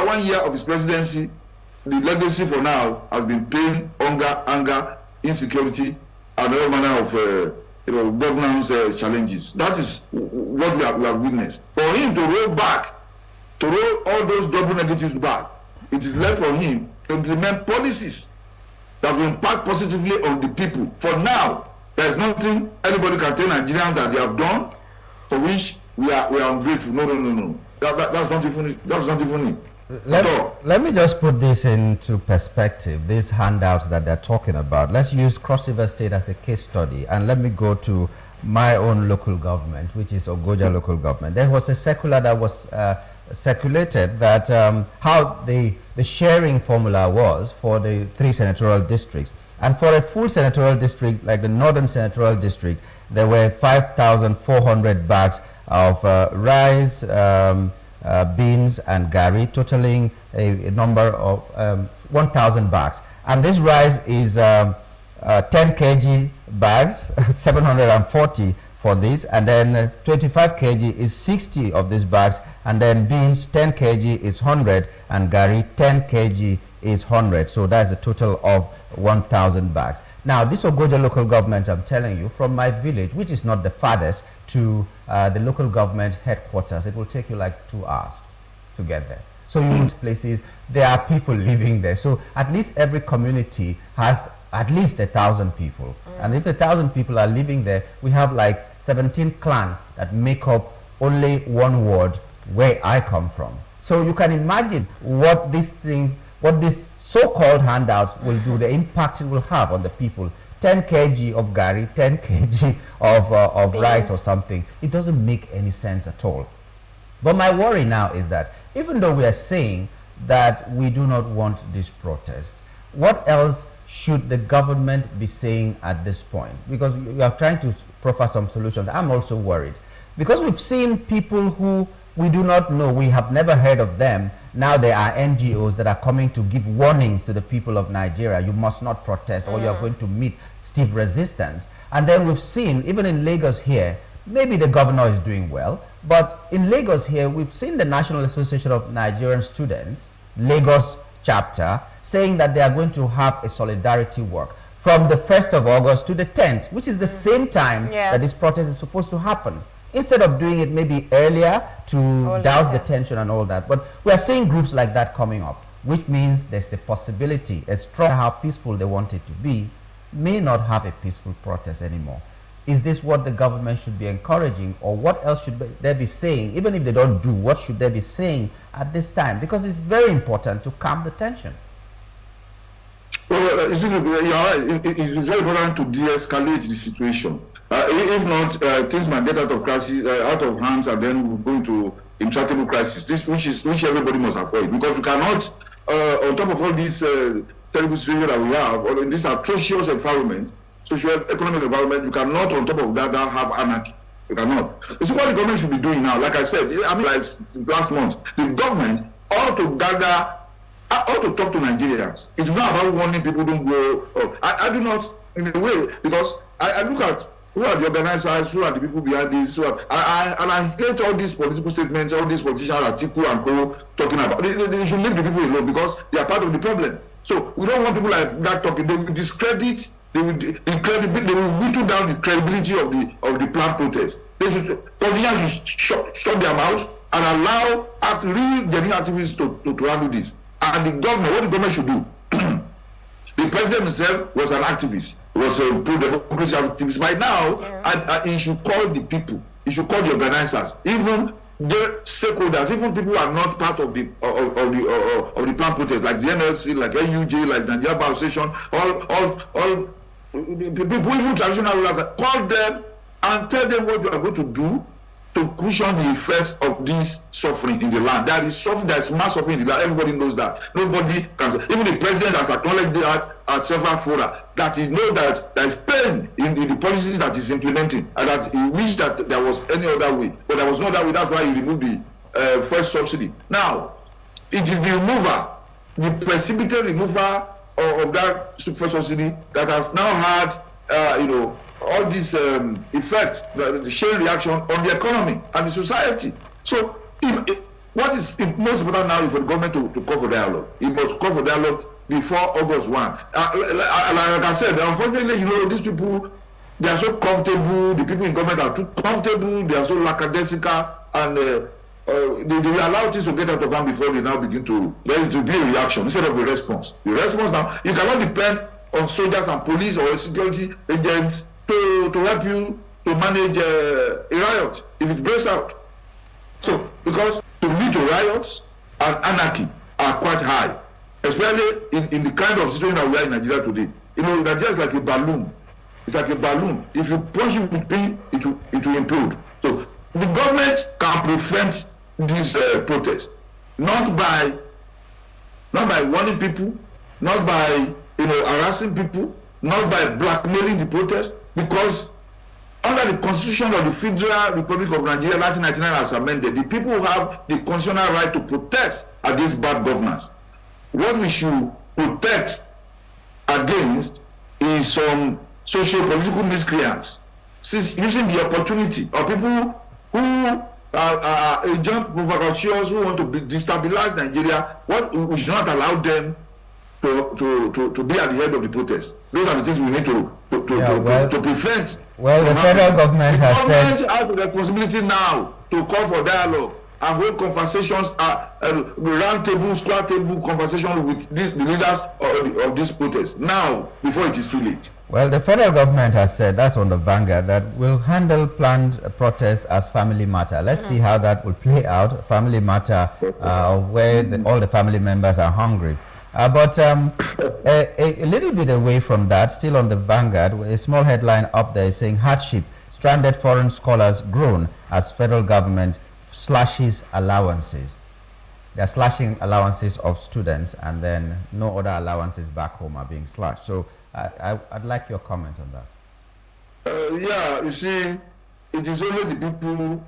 1 year of his presidency, the legacy for now has been pain, hunger, anger, insecurity, and all manner of governance challenges. That is what we have witnessed. For him to roll back, to roll all those double negatives back, it is left for him to implement policies that will impact positively on the people. For now, there is nothing anybody can tell Nigerians that they have done for which we are ungrateful. No. That's not even it. Let me just put this into perspective, these handouts that they're talking about. Let's use Cross River State as a case study, and let me go to my own local government, which is Ogoja local government. There was a circular that was circulated that how the sharing formula was for the 3 senatorial districts. And for a full senatorial district, like the Northern Senatorial District, there were 5,400 bags of rice, beans and gari, totaling a number of 1,000 bags. And this rice is 10 kg bags, 740 for this, and then 25 kg is 60 of these bags, and then beans 10 kg is 100, and gari 10 kg is 100. So that's a total of 1,000 bags. Now, this Ogoja local government, I'm telling you, from my village, which is not the farthest, to the local government headquarters, it will take you like 2 hours to get there. So in these places, there are people living there. So at least every community has at least 1,000 people. And if 1,000 people are living there, we have like 17 clans that make up only one ward where I come from. So you can imagine what this so-called handouts will do, the impact it will have on the people. 10 kg of gari, 10 kg of rice or something. It doesn't make any sense at all. But my worry now is that even though we are saying that we do not want this protest, what else should the government be saying at this point? Because we are trying to proffer some solutions. I'm also worried because we've seen people who we do not know, we have never heard of them. Now there are NGOs that are coming to give warnings to the people of Nigeria. You must not protest or you are going to meet stiff resistance. And then we've seen, even in Lagos here, maybe the governor is doing well, but in Lagos here, we've seen the National Association of Nigerian Students, Lagos chapter, saying that they are going to have a solidarity walk from the 1st of August to the 10th, which is the same time that this protest is supposed to happen. Instead of doing it maybe earlier to douse the tension and all that. But we are seeing groups like that coming up, which means there's a possibility, as strong how peaceful they want it to be, may not have a peaceful protest anymore. Is this what the government should be encouraging, or what else should they be saying? Even if they don't do, what should they be saying at this time? Because it's very important to calm the tension. Well, you're right. It's very important to de-escalate the situation. If not, things might get out of crisis, out of hands, and then we'll go into intractable crisis. Which everybody must avoid, because we cannot, on top of all these terrible situations that we have, or in this atrocious environment, socio-economic environment, you cannot, on top of that, have anarchy. You cannot. This is what the government should be doing now. Like I said, I mean, like last month, the government ought to gather, ought to talk to Nigerians. It's not about warning people don't go. I do not, in a way, because I look at who are the organizers, who are the people behind this, and I hate all these political statements, all these politicians, Atiku and co talking about. They should leave the people alone because they are part of the problem. So we don't want people like that talking. They will discredit. They will whittle down the credibility of the planned protest. Politicians should shut their mouths and allow real genuine activists to handle this. And the government, what the government should do, the president himself was an activist, was a pro-democracy activist. By now, he should call the people, he should call the organizers, even the stakeholders, even people who are not part of the planned protest, like the NLC, like NUJ, like the Nigeria Bar Association, all people, even traditional rulers, call them and tell them what you are going to do to cushion the effects of this suffering in the land. There is suffering, there is mass suffering in the land. Everybody knows that. Nobody can say. Even the president has acknowledged that at several fora, that he knows that there is pain in the policies that he's implementing, and that he wished that there was any other way. But there was no other way. That's why he removed the first subsidy. Now, it is the remover, the precipitate remover of that first subsidy that has now had, all these effects, the chain reaction on the economy and the society. So, if what is most important now is for the government to call for dialogue. It must call for dialogue before August 1. Like I said, unfortunately, these people, they are so comfortable. The people in government are too comfortable. They are so lackadaisical, and they will allow things to get out of hand before they now begin to let it to be a reaction instead of a response. The response now, you cannot depend on soldiers and police or security agents to help you to manage a riot if it breaks out. So, because to lead to riots and anarchy are quite high, especially in the kind of situation that we are in Nigeria today. Nigeria is like a balloon. It's like a balloon. If you punch it with pin, it will implode. So the government can prevent this protest, not by warning people, not by harassing people, not by blackmailing the protest, because under the Constitution of the Federal Republic of Nigeria, 1999 as amended, the people have the constitutional right to protest against bad governance. What we should protect against is some socio-political miscreants, using the opportunity of people who are agent provocateurs who want to destabilize Nigeria. We should not allow them to be at the head of the protest. Those are the things we need to prevent. Well, the federal government has said... The government has the responsibility now to call for dialogue and hold conversations, round table, square table conversations with the leaders of this protest now, before it is too late. Well, the federal government has said, that's on the Vanguard, that will handle planned protests as family matter. Let's see how that will play out. Family matter, where all the family members are hungry. But a little bit away from that, still on the Vanguard, a small headline up there saying hardship, stranded foreign scholars groan as federal government slashes allowances. They're slashing allowances of students, and then no other allowances back home are being slashed. So I'd like your comment on that. Yeah, you see, it is only the people,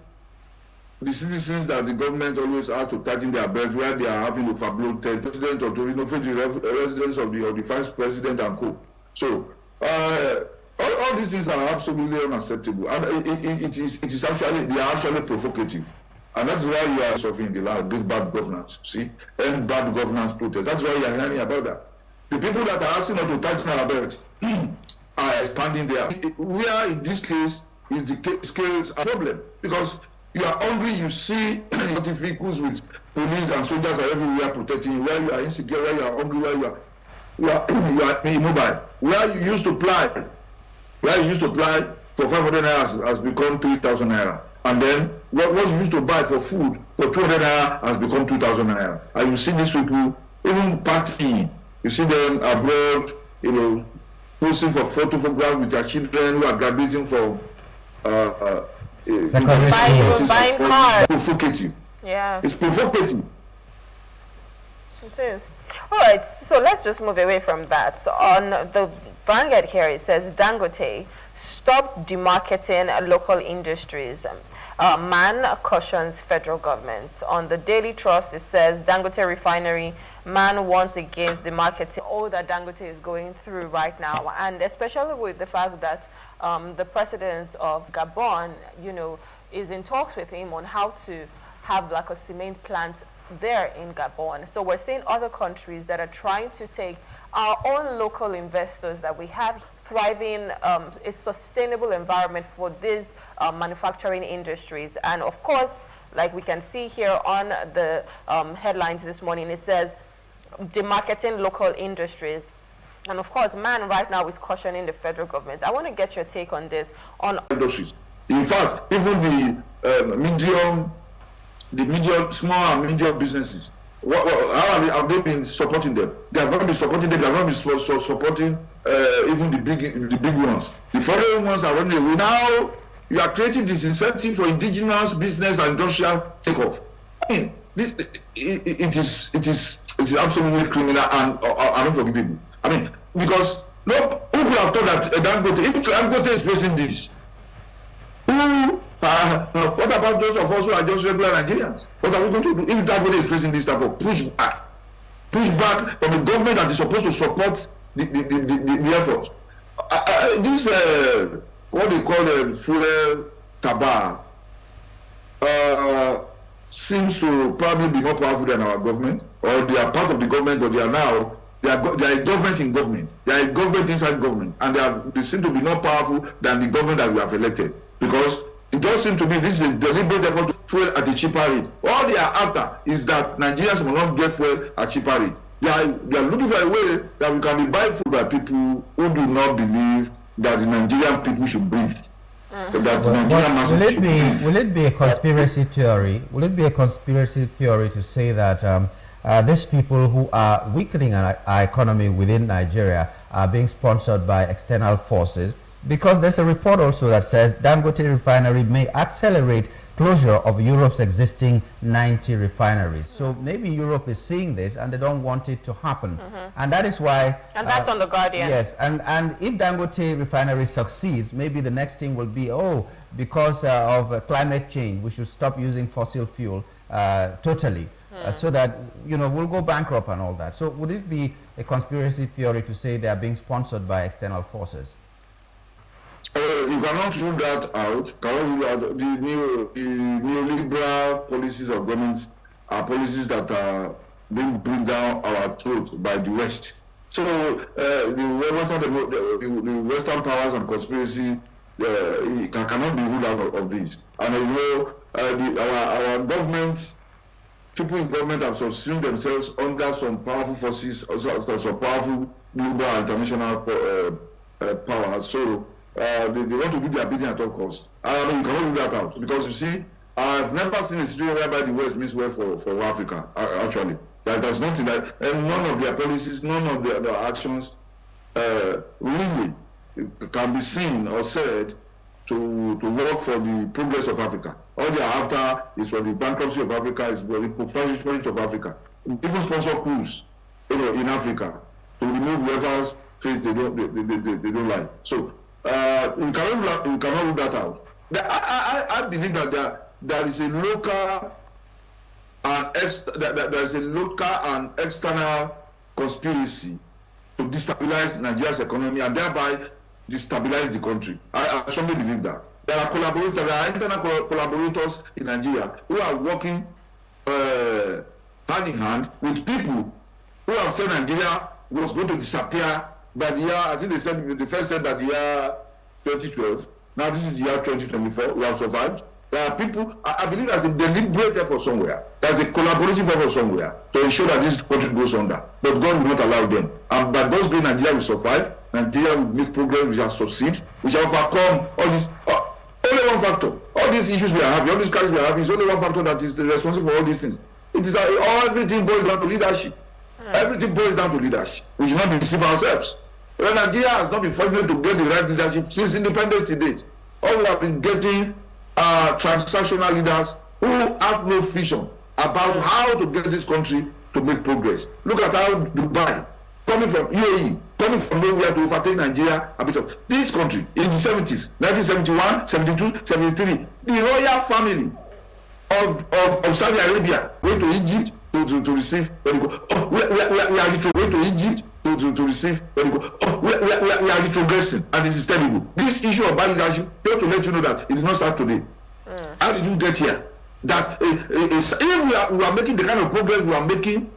the citizens, that the government always has to tighten their belts, where they are having overbloated president or to innovate the residence of the vice president and co. So all these things are absolutely unacceptable, and it is actually, they are actually provocative, and that's why you are suffering this bad governance. See, and bad governance protest. That's why you are hearing about that. The people that are asking us to tighten our belts are expanding there. Where in this case is the scales a problem, because you are hungry, you see vehicles with police and soldiers are everywhere protecting you. Where you are insecure, where you are hungry, where you are immobile. Where you used to apply for 500 naira has become 3,000 naira. And then what you used to buy for food for 200 naira has become 2,000 naira. And you see these people, even partying, you see them abroad, posing for photographs with their children who are graduating from buying cars. Provocative. Yeah. It's provocative. It is. All right, so let's just move away from that. So on the Vanguard here, it says Dangote stop demarketing local industries. Man cautions federal government. On the Daily Trust, it says Dangote refinery, man warns against demarketing. All that Dangote is going through right now, and especially with the fact that the president of Gabon, is in talks with him on how to have like a cement plant there in Gabon. So we're seeing other countries that are trying to take our own local investors that we have thriving, a sustainable environment for these manufacturing industries. And of course, like we can see here on the headlines this morning, it says demarketing local industries. And of course, man right now is cautioning the federal government. I want to get your take on this. On industries. In fact, even the small and medium businesses, how have they been supporting them? They have not been supporting them. They have not been supporting even the big ones. The foreign ones are running away. Now you are creating this incentive for indigenous business and industrial takeoff. I mean, it is absolutely criminal and unforgivable. I mean, because who could have thought that Dangote, if Dangote is facing this, what about those of us who are just regular Nigerians? What are we going to do if Dangote is facing this type of pushback from the government that is supposed to support the efforts? This what they call fuel tabac. seems to probably be more powerful than our government, or they are part of the government, but they are now, they are a government in government. They are a government inside government, and they seem to be more powerful than the government that we have elected. Because it does seem to me this is a deliberate effort to fuel at a cheaper rate. All they are after is that Nigerians will not get fuel at cheaper rate. They are looking for a way that we can be buying food by people who do not believe that the Nigerian people should breathe. Will it be a conspiracy theory? Will it be a conspiracy theory to say that these people who are weakening our economy within Nigeria are being sponsored by external forces? Because there's a report also that says Dangote refinery may accelerate closure of Europe's existing 90 refineries. So maybe Europe is seeing this and they don't want it to happen. And that is why... And that's on The Guardian. Yes, and if Dangote refinery succeeds, maybe the next thing will be, because of climate change, we should stop using fossil fuel totally. So that, we'll go bankrupt and all that. So would it be a conspiracy theory to say they are being sponsored by external forces? You cannot rule that out. The neoliberal policies of governments are policies that are being bring down our throat by the West. So the Western powers and conspiracy cannot be ruled out of this. And our government, people in government have subsumed themselves under some powerful forces, some powerful global and international powers. So they want to do their bidding at all costs. You cannot rule that out, because you see, I've never seen a situation whereby the West means well for Africa. Actually, there's nothing that, and none of their policies, none of their actions really can be seen or said to work for the progress of Africa. All they are after is for the bankruptcy of Africa, is for the impoverishment of Africa. Even sponsor coups, in Africa to remove whoever's face they don't like. So. You cannot rule that out. I believe that there is a local and external conspiracy to destabilize Nigeria's economy and thereby destabilize the country. I strongly believe that. There are collaborators, there are internal collaborators in Nigeria who are working hand in hand with people who have said Nigeria was going to disappear by the year, I think they first said that the year 2012. Now this is the year 2024. We have survived. There are people, I believe there's a deliberate effort somewhere. There's a collaborative effort somewhere to ensure that this country goes under. But God will not allow them. And by God's grace, Nigeria will survive. Nigeria will make progress. We shall succeed. We shall overcome all this. Only one factor. All these issues we are having, all these crises we are having, is only one factor that is responsible for all these things. It is everything boils down to leadership. Everything boils down to leadership. We should not deceive ourselves. Well, Nigeria has not been fortunate to get the right leadership since independence to date. All we have been getting are transactional leaders who have no vision about how to get this country to make progress. Look at how Dubai, coming from UAE, coming from nowhere to overtake Nigeria, a bit of this country in the 70s, 1971, 72, 73. The royal family of Saudi Arabia went to Egypt to receive when you go. We are retrogressing to Egypt to receive when you go. We are retrogressing, and it is terrible. This issue of bad leadership, just to let you know that it did not start today. How did you get here? That if we are making the kind of progress we are making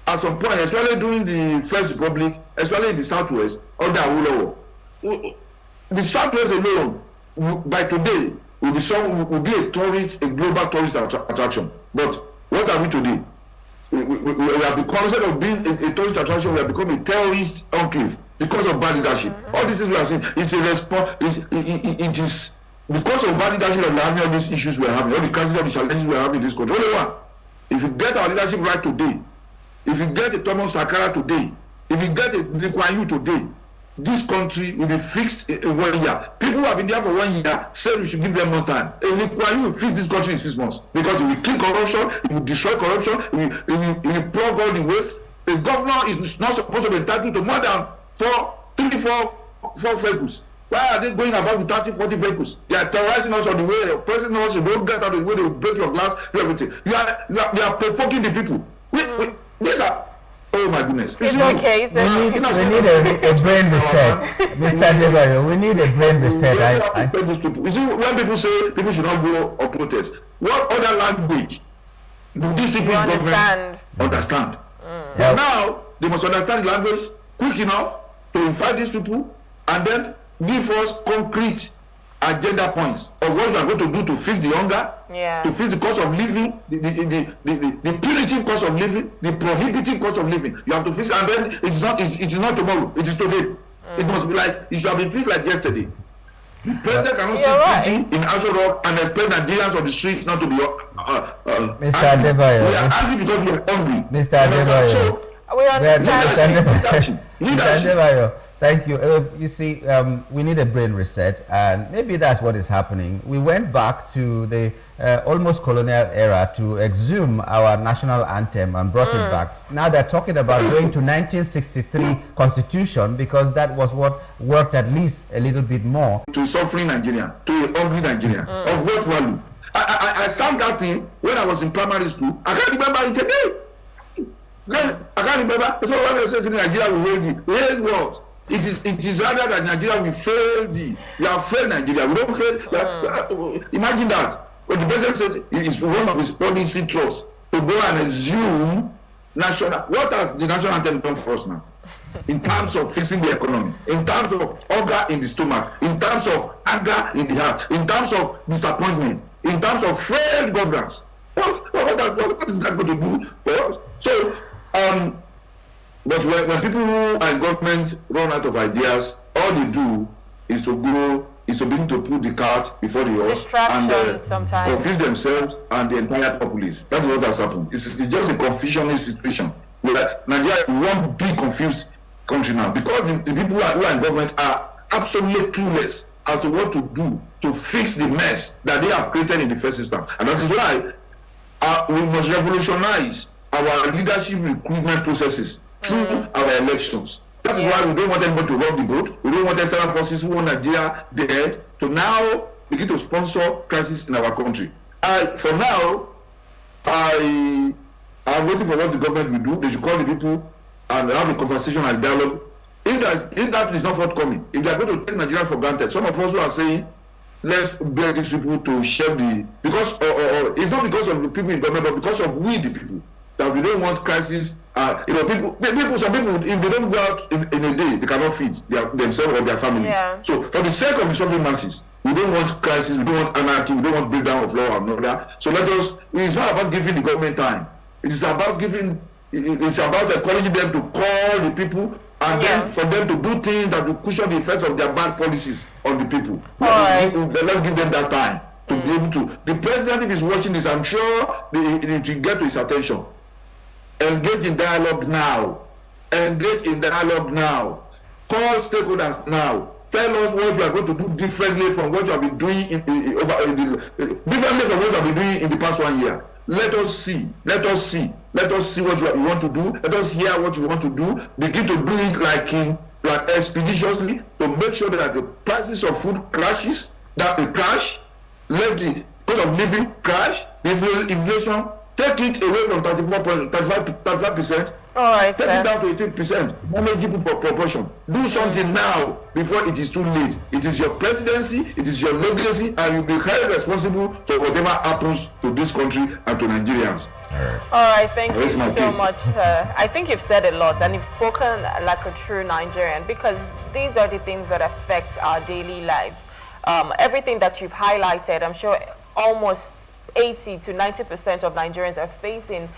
at some point, especially during the First Republic, especially in the Southwest, under Awolowo, the Southwest alone, by today, will be a global tourist attraction. But what are we today? We have become, instead of being a tourist attraction, we have become a terrorist enclave because of bad leadership. All these things we are seeing, it's a response. It is because of bad leadership that we are having all these issues we are having, all the crises, all the challenges we are having in this country. Only one. If you get our leadership right today, if you get a Thomas Sankara today, if you get a Lee Kuan Yew today, this country will be fixed in 1 year. People who have been there for 1 year said we should give them more time. And Lee Kuan Yew will fix this country in 6 months because he will kill corruption, he will destroy corruption, he will plug all the waste. The governor is not supposed to be entitled to more than 4 vehicles. Why are they going about with 30, 40 vehicles? They are terrorizing us on the way, pressing us, you don't get out of the way, they will break your glass, do everything. You are provoking the people. These are, oh my goodness. goodness. It's okay. It's we need a brain reset. Mr. Adebayo, we need a brain reset. You see, when people say people should not go or protest, what other language do these people in government understand? But now, they must understand the language quick enough to invite these people and then give us concrete agenda points of what we are going to do to fix the hunger, to fix the cost of living, the punitive cost of living, the prohibitive cost of living. You have to fix it, and then it is not tomorrow, it is today. It must be like, it should have been fixed like yesterday. The president cannot sit preaching in Aso Rock and expect Nigerians on the streets not to be Mr. Adebayo. We are angry because we are hungry. Mr. Adebayo. We understand. Mr. Adebayo, thank you. You see, we need a brain reset, and maybe that's what is happening. We went back to the almost colonial era to exhume our national anthem and brought it back. Now they're talking about going to 1963 constitution because that was what worked at least a little bit more. To suffering Nigeria, to a hungry Nigeria, of what value? I sang that thing when I was in primary school. I can't remember it today. I can't remember. So when I said to Nigeria, we failed it. We failed what? It is rather that Nigeria we failed it. We have failed Nigeria. We don't fail. Imagine that. When the president said it's one of his policy thrusts to go and assume national. What has the national anthem done for us now? In terms of fixing the economy, in terms of hunger in the stomach, in terms of anger in the heart, in terms of disappointment, in terms of failed governance. What is that going to do for us? So, but when people who are in government run out of ideas, all they do is to begin to put the cart before the horse and sometimes confuse themselves and the entire populace. That's what has happened. It's just a confusionist situation. Nigeria is one big confused country now because the people who are in government are absolutely clueless as to what to do to fix the mess that they have created in the first instance. And that is why we must revolutionize our leadership recruitment processes through our elections. That is why we don't want anybody to rock the boat. We don't want external forces who want Nigeria dead to now begin to sponsor crisis in our country. For now, I'm waiting for what the government will do. They should call the people and have a conversation and dialogue. If that is not forthcoming, if they are going to take Nigeria for granted, some of us who are saying, let's beg these people to share because it's not because of the people in government, but because of we the people, that we don't want crisis. Some people, if they don't go out in a day, they cannot feed themselves or their families. Yeah. So for the sake of the suffering masses, we don't want crisis, we don't want anarchy, we don't want breakdown of law and all that. So it's not about giving the government time. It's about encouraging them to call the people and then for them to do things that will cushion the effects of their bad policies on the people. Let's give them that time to be able to. The president, if he's watching this, I'm sure it will get to his attention. Engage in dialogue now. Engage in dialogue now. Call stakeholders now. Tell us what you are going to do differently from what you have been doing differently from what you have been doing in the past 1 year. Let us see. Let us see what you want to do. Let us hear what you want to do. Begin to do it like expeditiously to make sure that the prices of food crashes, that they crash, let the cost of living crash, inflation, take it away from 35%. All right, take it down to 18%. Manageable proportion. Do something now before it is too late. It is your presidency, it is your legacy, and you'll be held responsible for whatever happens to this country and to Nigerians. All right, thank you so much. I think you've said a lot and you've spoken like a true Nigerian because these are the things that affect our daily lives. Everything that you've highlighted, I'm sure almost 80 to 90% of Nigerians are facing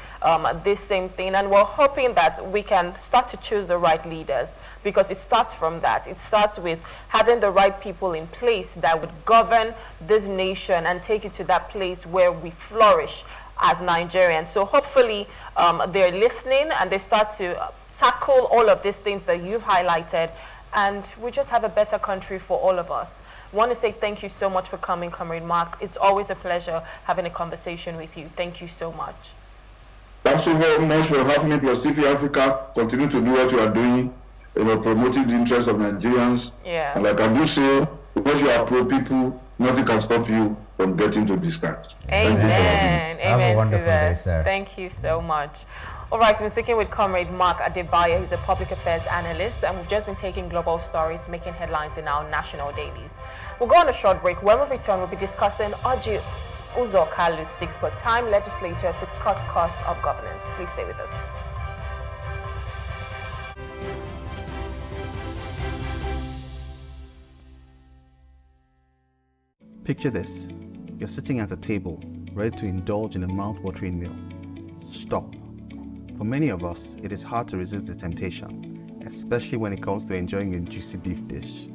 this same thing, and we're hoping that we can start to choose the right leaders because it starts from that. It starts with having the right people in place that would govern this nation and take it to that place where we flourish as Nigerians. So hopefully they're listening and they start to tackle all of these things that you've highlighted, and we just have a better country for all of us. I want to say thank you so much for coming, Comrade Mark. It's always a pleasure having a conversation with you. Thank you so much. Thanks so very much for having me, plus TV Africa. Continue to do what you are doing, promoting the interests of Nigerians. Yeah. And like I do say, because you are pro-people, nothing can stop you from getting to this card. Amen. Amen. Have a wonderful day, sir. Thank you so much. All right, so we're speaking with Comrade Mark Adebayo. He's a public affairs analyst, and we've just been taking global stories making headlines in our national dailies. We'll go on a short break. When we return, we'll be discussing Orji Uzor Kalu's 6-per-time legislature to cut costs of governance. Please stay with us. Picture this. You're sitting at a table, ready to indulge in a mouth-watering meal. Stop. For many of us, it is hard to resist the temptation, especially when it comes to enjoying a juicy beef dish.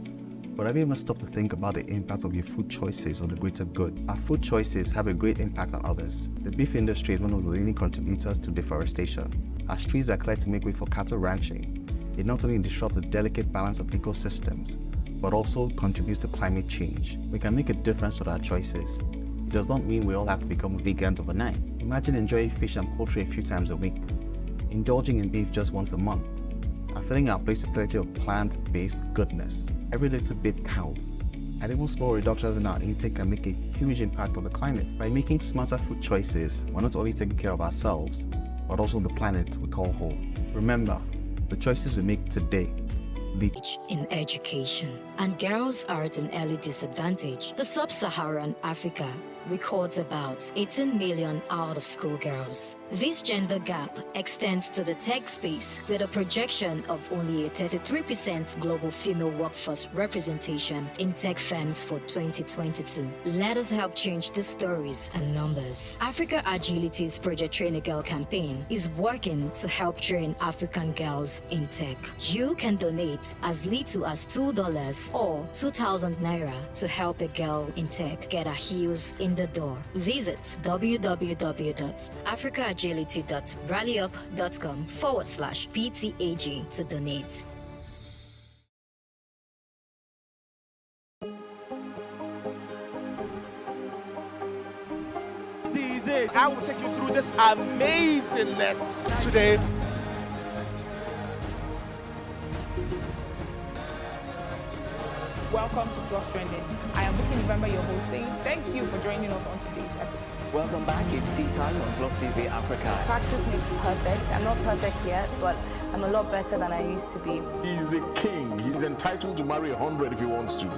But have you ever stopped to think about the impact of your food choices on the greater good? Our food choices have a great impact on others. The beef industry is one of the leading contributors to deforestation. As trees are cleared to make way for cattle ranching, it not only disrupts the delicate balance of ecosystems, but also contributes to climate change. We can make a difference with our choices. It does not mean we all have to become vegans overnight. Imagine enjoying fish and poultry a few times a week, indulging in beef just once a month, and filling our plates with plenty of plant-based goodness. Every little bit counts, and even small reductions in our intake can make a huge impact on the climate. By making smarter food choices, we're not only taking care of ourselves, but also the planet we call home. Remember, the choices we make today in education, and girls are at an early disadvantage. The sub-Saharan Africa records about 18 million out-of-school girls. This gender gap extends to the tech space with a projection of only a 33% global female workforce representation in tech firms for 2022. Let us help change the stories and numbers. Africa Agility's Project Train a Girl campaign is working to help train African girls in tech. You can donate as little as $2 or 2,000 naira to help a girl in tech get her heels in the door. Visit www.africaagility.rallyup.com/PTAG to donate. I will take you through this amazingness today. Welcome to Plus Trending. I am Bookie November, your host, saying thank you for joining us on today's episode. Welcome back. It's tea time on Plus TV Africa. Practice makes perfect. I'm not perfect yet, but I'm a lot better than I used to be. He's a king. He's entitled to marry 100 if he wants to.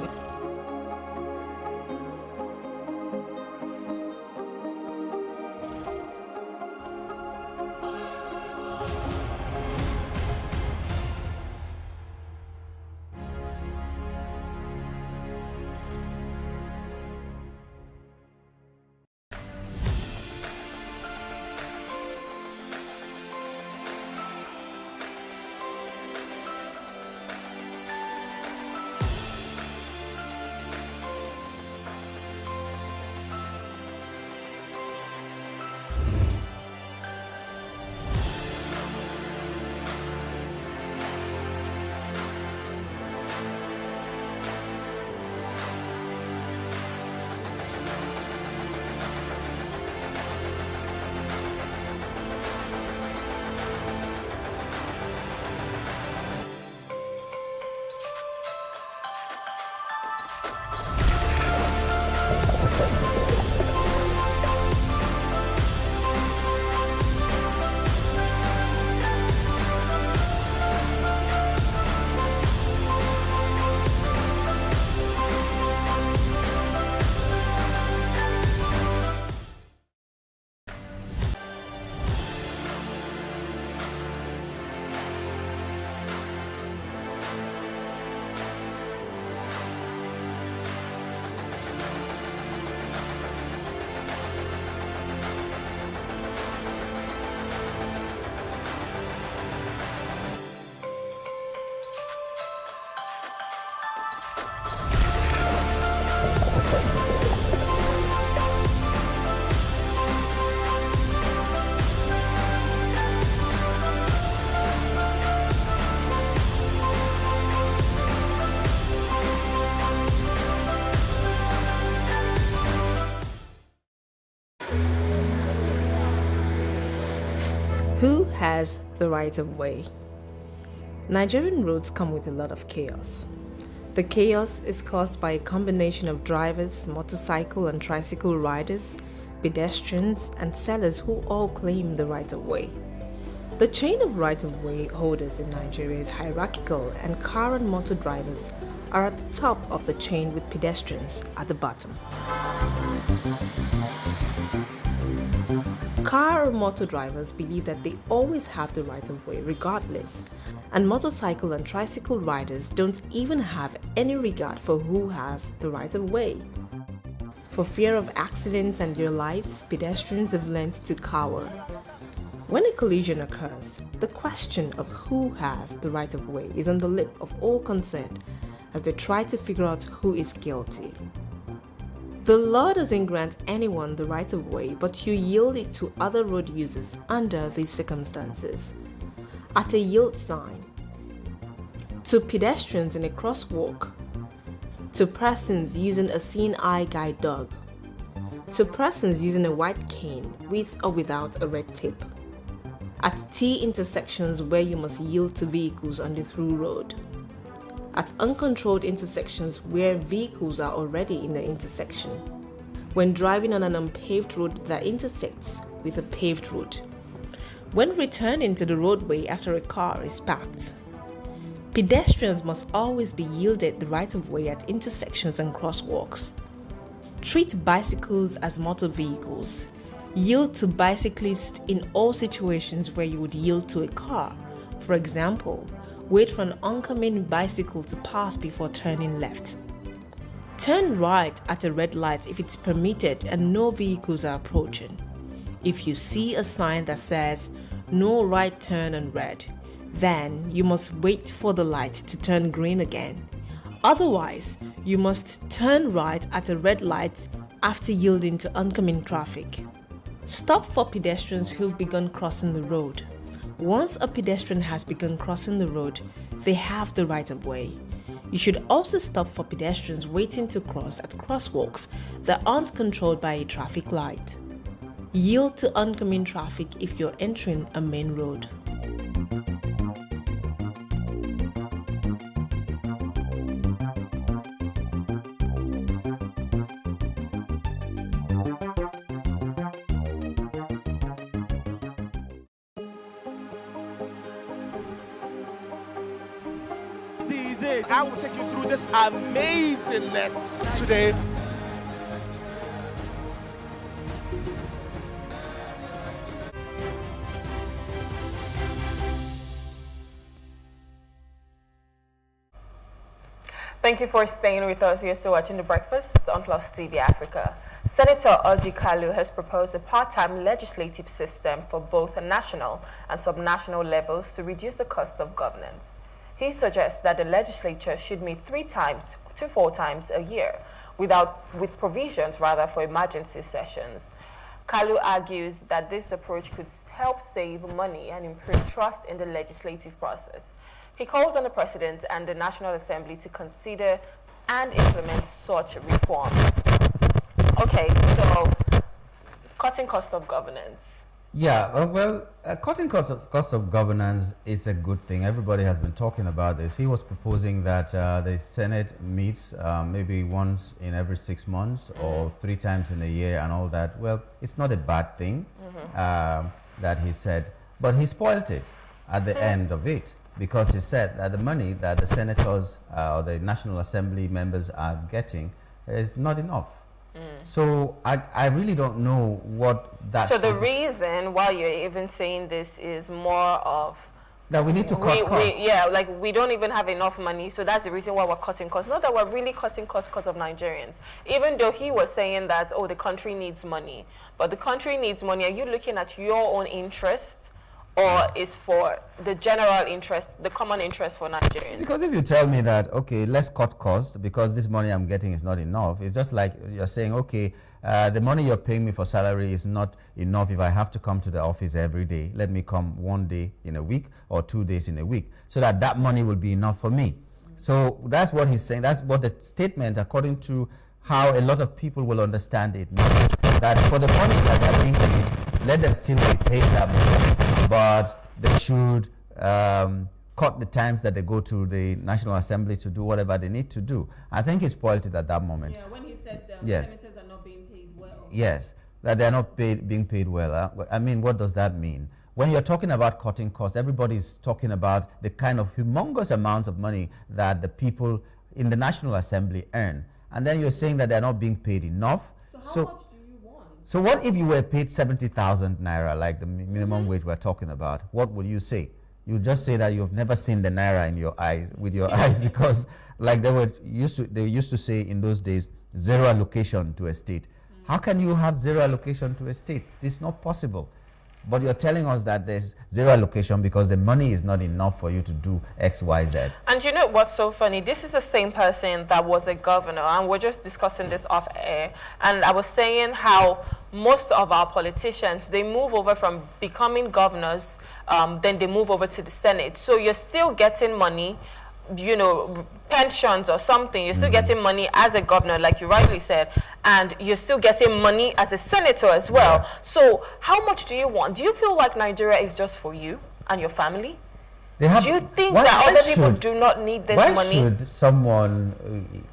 Who has the right of way? Nigerian roads come with a lot of chaos. The chaos is caused by a combination of drivers, motorcycle and tricycle riders, pedestrians and sellers who all claim the right of way. The chain of right-of-way holders in Nigeria is hierarchical, and car and motor drivers are at the top of the chain with pedestrians at the bottom. Car or motor drivers believe that they always have the right-of-way regardless, and motorcycle and tricycle riders don't even have any regard for who has the right-of-way. For fear of accidents and their lives, pedestrians have learned to cower. When a collision occurs, the question of who has the right-of-way is on the lip of all concerned as they try to figure out who is guilty. The law doesn't grant anyone the right-of-way, but you yield it to other road users under these circumstances. At a yield sign, to pedestrians in a crosswalk, to persons using a seeing eye guide dog, to persons using a white cane with or without a red tip, at T intersections where you must yield to vehicles on the through road, at uncontrolled intersections where vehicles are already in the intersection, when driving on an unpaved road that intersects with a paved road, when returning to the roadway after a car is parked. Pedestrians must always be yielded the right-of-way at intersections and crosswalks. Treat bicycles as motor vehicles. Yield to bicyclists in all situations where you would yield to a car. For example, wait for an oncoming bicycle to pass before turning left. Turn right at a red light if it's permitted and no vehicles are approaching. If you see a sign that says "No right turn on red," then you must wait for the light to turn green again. Otherwise, you must turn right at a red light after yielding to oncoming traffic. Stop for pedestrians who've begun crossing the road. Once a pedestrian has begun crossing the road, they have the right of way. You should also stop for pedestrians waiting to cross at crosswalks that aren't controlled by a traffic light. Yield to oncoming traffic if you're entering a main road. I will take you through this amazingness today. Thank you for staying with us. You're still watching The Breakfast on Plus TV Africa. Senator Orji Kalu has proposed a part-time legislative system for both national and subnational levels to reduce the cost of governance. He suggests that the legislature should meet 3 times to 4 times a year, with provisions rather for emergency sessions. Kalu argues that this approach could help save money and improve trust in the legislative process. He calls on the President and the National Assembly to consider and implement such reforms. Okay, so cutting cost of governance. Yeah, well, cutting cost of governance is a good thing. Everybody has been talking about this. He was proposing that the Senate meets maybe once in every 6 months or 3 times in a year and all that. Well, it's not a bad thing that he said, but he spoiled it at the end of it, because he said that the money that the senators or the National Assembly members are getting is not enough. So I really don't know what that's... So the reason why you're even saying this is more of... that we need to cut costs. Yeah, like we don't even have enough money, so that's the reason why we're cutting costs. Not that we're really cutting costs because of Nigerians. Even though he was saying that, oh, the country needs money. But the country needs money. Are you looking at your own interests, or is for the general interest, the common interest for Nigerians? Because if you tell me that, okay, let's cut costs because this money I'm getting is not enough, it's just like you're saying, okay, the money you're paying me for salary is not enough if I have to come to the office every day. Let me come 1 day in a week or 2 days in a week so that money will be enough for me. So that's what he's saying. That's what the statement, according to how a lot of people will understand it, means that for the money that they're being paid, let them still be paid that money, but they should cut the times that they go to the National Assembly to do whatever they need to do. I think he spoiled it at that moment. Yeah, when he said senators are not being paid well. Yes, that they're not being paid well. I mean, what does that mean? when you're talking about cutting costs, everybody's talking about the kind of humongous amounts of money that the people in the National Assembly earn. And then you're saying that they're not being paid enough. So how much do you want? So what if you were paid 70,000 naira, like the minimum wage we're talking about? What would you say? You just say that you've never seen the naira in your eyes, with your eyes, because like they used to say in those days, zero allocation to a state. How can you have zero allocation to a state? It's not possible. But you're telling us that there's zero allocation because the money is not enough for you to do X, Y, Z. And you know what's so funny? This is the same person that was a governor, and we're just discussing this off air. And I was saying how most of our politicians, they move over from becoming governors, then they move over to the Senate. So you're still getting money, you know, pensions or something. You're still getting money as a governor, like you rightly said, and you're still getting money as a senator as well. Yeah. So how much do you want? Do you feel like Nigeria is just for you and your family? Do you think that other people do not need this money? Why should someone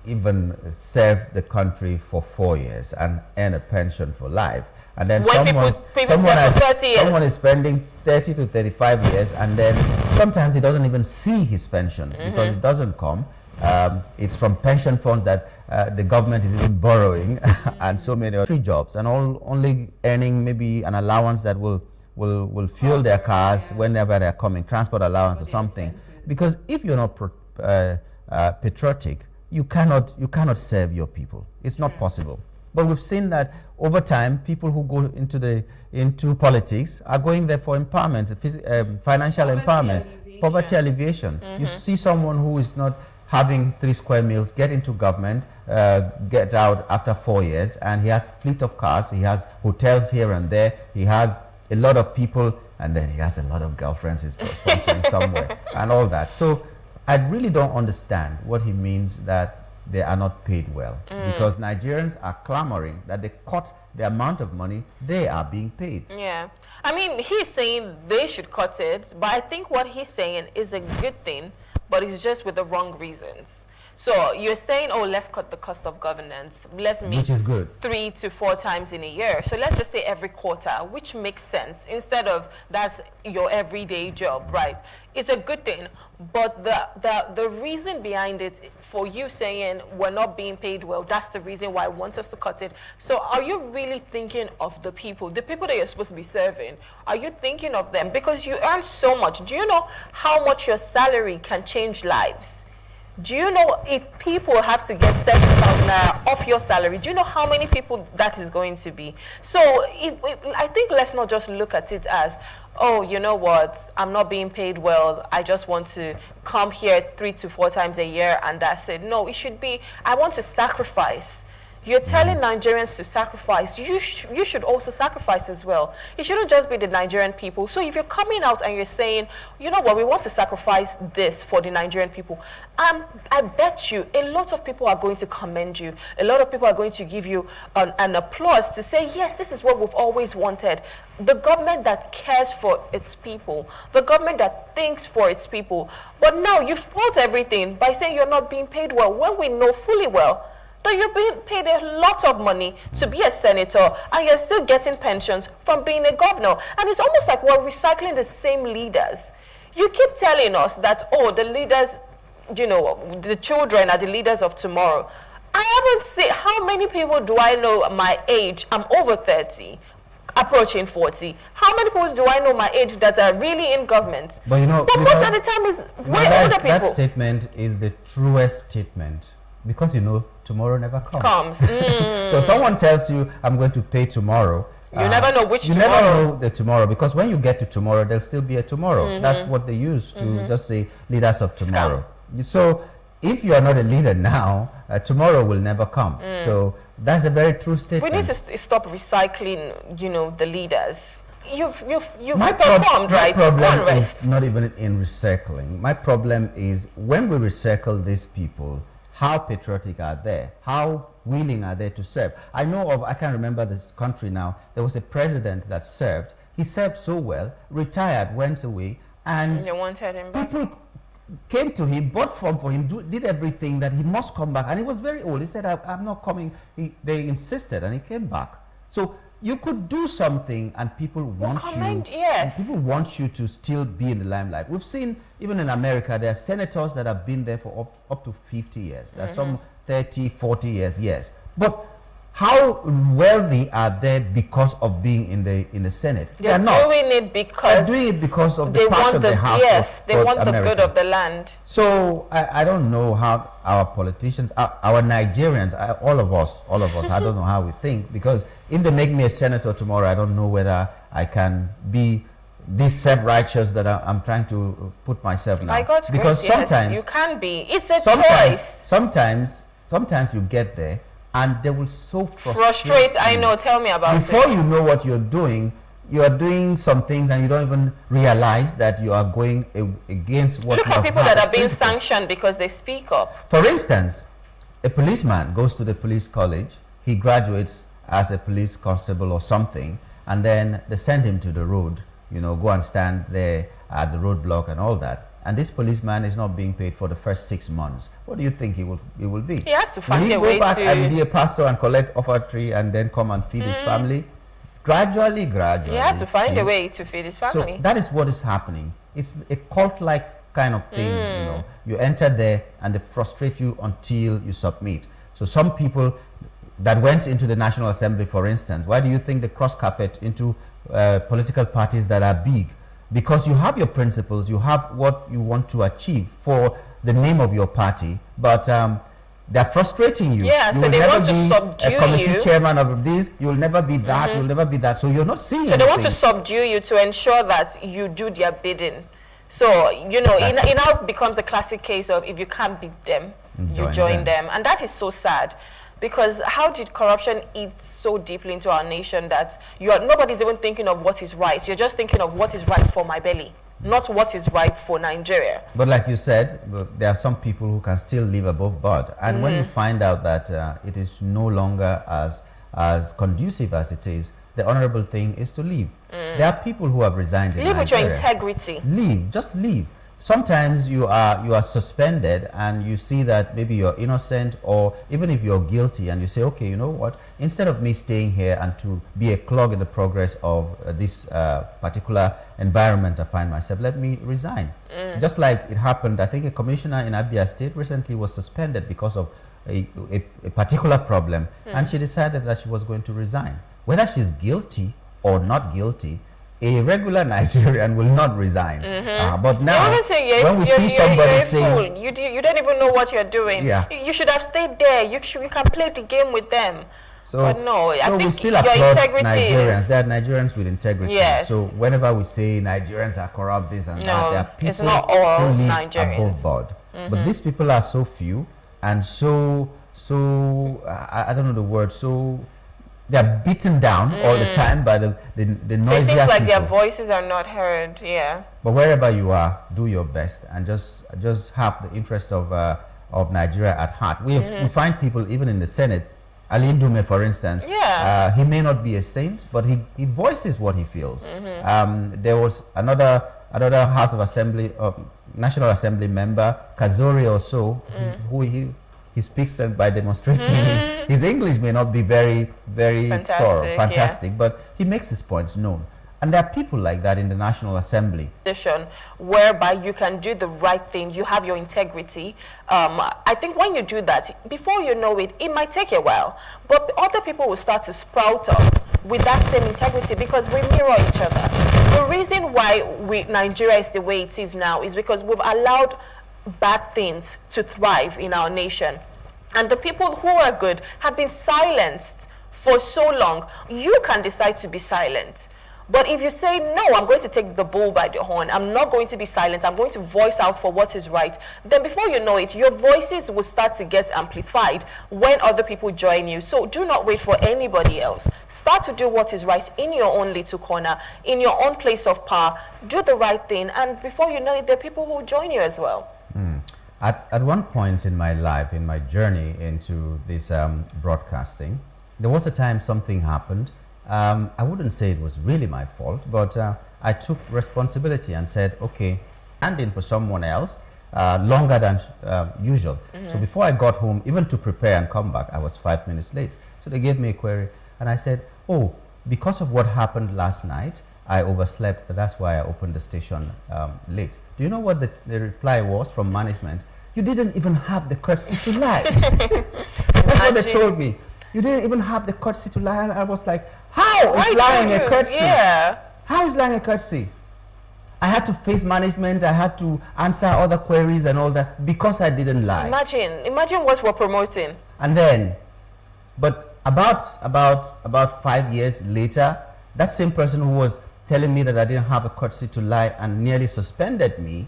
even serve the country for 4 years and earn a pension for life? And then someone is spending 30 to 35 years, and then sometimes he doesn't even see his pension because it doesn't come. It's from pension funds that the government is even borrowing, and so many 3 jobs, and only earning maybe an allowance that will fuel their cars whenever they're coming, transport allowance or something. Because if you're not patriotic, you cannot serve your people. It's not possible. But we've seen that over time, people who go into politics are going there for empowerment, financial empowerment, poverty alleviation. You see someone who is not having 3 square meals get into government, get out after 4 years, and he has a fleet of cars, he has hotels here and there, he has a lot of people, and then he has a lot of girlfriends he's sponsoring somewhere, and all that. So I really don't understand what he means that they are not paid well, because Nigerians are clamoring that they cut the amount of money they are being paid. Yeah. I mean, he's saying they should cut it, but I think what he's saying is a good thing, but it's just with the wrong reasons. So you're saying, oh, let's cut the cost of governance. Let's meet 3 to 4 times in a year. So let's just say every quarter, which makes sense instead of that's your everyday job, right? It's a good thing. But the reason behind it for you saying we're not being paid well, that's the reason why I want us to cut it. So are you really thinking of the people that you're supposed to be serving? Are you thinking of them? Because you earn so much. Do you know how much your salary can change lives? Do you know if people have to get 7,000 naira off your salary, do you know how many people that is going to be? So I think let's not just look at it as, oh, you know what, I'm not being paid well, I just want to come here 3 to 4 times a year and that's it. No, it should be, I want to sacrifice. You're telling Nigerians to sacrifice. You should also sacrifice as well. It shouldn't just be the Nigerian people. So if you're coming out and you're saying, you know what, we want to sacrifice this for the Nigerian people, I bet you a lot of people are going to commend you. A lot of people are going to give you an applause to say, yes, this is what we've always wanted. The government that cares for its people, the government that thinks for its people. But now you've spoiled everything by saying you're not being paid well, when we know fully well that you're being paid a lot of money to be a senator and you're still getting pensions from being a governor. And it's almost like we're recycling the same leaders. You keep telling us that, oh, the leaders, you know, the children are the leaders of tomorrow. I haven't seen, how many people do I know my age? I'm over 30, approaching 40. How many people do I know my age that are really in government? But you know, most of the time is way older people. That statement is the truest statement. Because you know, tomorrow never comes. So someone tells you, I'm going to pay tomorrow. You never know which tomorrow. You never know the tomorrow, because when you get to tomorrow, there'll still be a tomorrow. That's what they use to just say leaders of tomorrow. So if you are not a leader now, tomorrow will never come. So that's a very true statement. We need to stop recycling, you know, the leaders. You've performed, right? My problem is not even in recycling. My problem is when we recycle these people, how patriotic are they? How willing are they to serve? I can't remember this country now. There was a president that served. He served so well, retired, went away, and they wanted him back. People came to him, bought form for him, did everything that he must come back. And he was very old. He said, I'm not coming. They insisted, and he came back. So you could do something and people want you. Yes. People want you to still be in the limelight. We've seen, even in America, there are senators that have been there for up to 50 years. There are some 30, 40 years, yes. But how wealthy are they because of being in the Senate? They're doing it because they're doing it because of they the passion want they have. yes, they want the America. good of the land. So I don't know how our politicians, our Nigerians, all of us, I don't know how we think, because if they make me a senator tomorrow, I don't know whether I can be this self-righteous that I'm trying to put myself now. By God's because grace, sometimes yes, you can be. It's a choice. Sometimes you get there and they will so frustrate. I know. Tell me about Before it. you know what you're doing, you are doing some things and you don't even realize that you are going against what. Look at people that are being sanctioned because they speak up. For instance, a policeman goes to the police college, he graduates as a police constable or something, and then they send him to the road, go and stand there at the roadblock and all that. And this policeman is not being paid for the first 6 months. What do you think he will be? He has to find a way to... Will he go back and be a pastor and collect offertory and then come and feed his family? Gradually. He has to find a way to feed his family. So that is what is happening. It's a cult-like kind of thing, You enter there and they frustrate you until you submit. So some people that went into the National Assembly, for instance, why do you think they cross carpet into political parties that are big? Because you have your principles, you have what you want to achieve for the name of your party, but they're frustrating you. Yeah, you so they want to subdue you. A committee chairman of this, you'll never be that, you'll never be that. So you're not seeing anything. So they want to subdue you to ensure that you do their bidding. So, it now becomes the classic case of if you can't beat them, you join them. And that is so sad. Because how did corruption eat so deeply into our nation that nobody's even thinking of what is right? You're just thinking of what is right for my belly, not what is right for Nigeria. But like you said, there are some people who can still live above board. And when you find out that it is no longer as conducive as it is, the honorable thing is to leave. There are people who have resigned in Live with your Nigeria. integrity. Leave, just leave. Sometimes you are suspended and you see that maybe you're innocent, or even if you're guilty and you say, okay, you know what, instead of me staying here and to be a clog in the progress of this particular environment I find myself, let me resign. Just like it happened, I think a commissioner in Abia State recently was suspended because of a particular problem, and she decided that she was going to resign. Whether she's guilty or not guilty, a regular Nigerian will not resign. But now, when we see somebody saying... You don't even know what you're doing. Yeah. You should have stayed there. You can play the game with them. But no, I think we still your applaud integrity Nigerians. is... There are Nigerians with integrity. Yes. So whenever we say Nigerians are corrupt, this and that, there are people it's not all who live Nigerians. above board. But these people are so few and so I don't know the word, so... They're beaten down all the time by the noisier So it seems like people. their voices are not heard, yeah. But wherever you are, do your best and just have the interest of Nigeria at heart. We find people even in the Senate. Ali Ndume, for instance, he may not be a saint, but he voices what he feels. There was another House of Assembly, National Assembly member, Kazori or so, who he speaks by demonstrating. His English may not be very fantastic, but he makes his points known. And there are people like that in the National Assembly. Whereby you can do the right thing, you have your integrity. I think when you do that, before you know it, it might take a while, but other people will start to sprout up with that same integrity because we mirror each other. The reason why Nigeria is the way it is now is because we've allowed bad things to thrive in our nation. And the people who are good have been silenced for so long. You can decide to be silent. But if you say, no, I'm going to take the bull by the horn, I'm not going to be silent, I'm going to voice out for what is right, then before you know it, your voices will start to get amplified when other people join you. So do not wait for anybody else. Start to do what is right in your own little corner, in your own place of power. Do the right thing, and before you know it, there are people who will join you as well. At one point in my life, in my journey into this broadcasting, there was a time something happened. I wouldn't say it was really my fault, but I took responsibility and said, okay, stand in for someone else longer than usual. So before I got home, even to prepare and come back, I was 5 minutes late. So they gave me a query, and I said, oh, because of what happened last night, I overslept. That's why I opened the station late. Do you know what the reply was from management? You didn't even have the courtesy to lie. That's what they told me. You didn't even have the courtesy to lie. And I was like, how is lying a courtesy? Yeah. How is lying a courtesy? I had to face management. I had to answer other queries and all that because I didn't lie. Imagine what we're promoting. And then, but about 5 years later, that same person who was telling me that I didn't have a courtesy to lie and nearly suspended me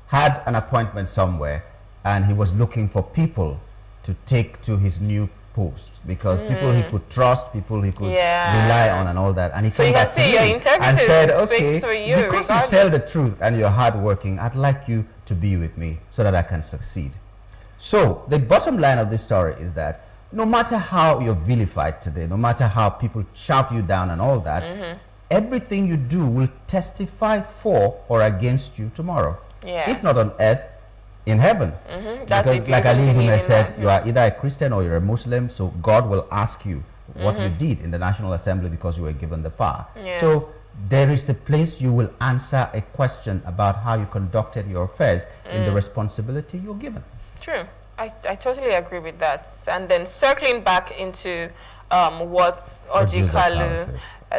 had an appointment somewhere, and he was looking for people to take to his new post because people he could trust, people he could rely on and all that. And he came back to me and said, okay, because you tell the truth and you're hardworking, I'd like you to be with me so that I can succeed. So the bottom line of this story is that no matter how you're vilified today, no matter how people shout you down and all that, everything you do will testify for or against you tomorrow. If not on earth, in heaven. Because like Ali Ndume said, you are either a Christian or you're a Muslim, so God will ask you what you did in the National Assembly because you were given the power. So there is a place you will answer a question about how you conducted your affairs in the responsibility you're given. True. I totally agree with that. And then circling back into what Orji Kalu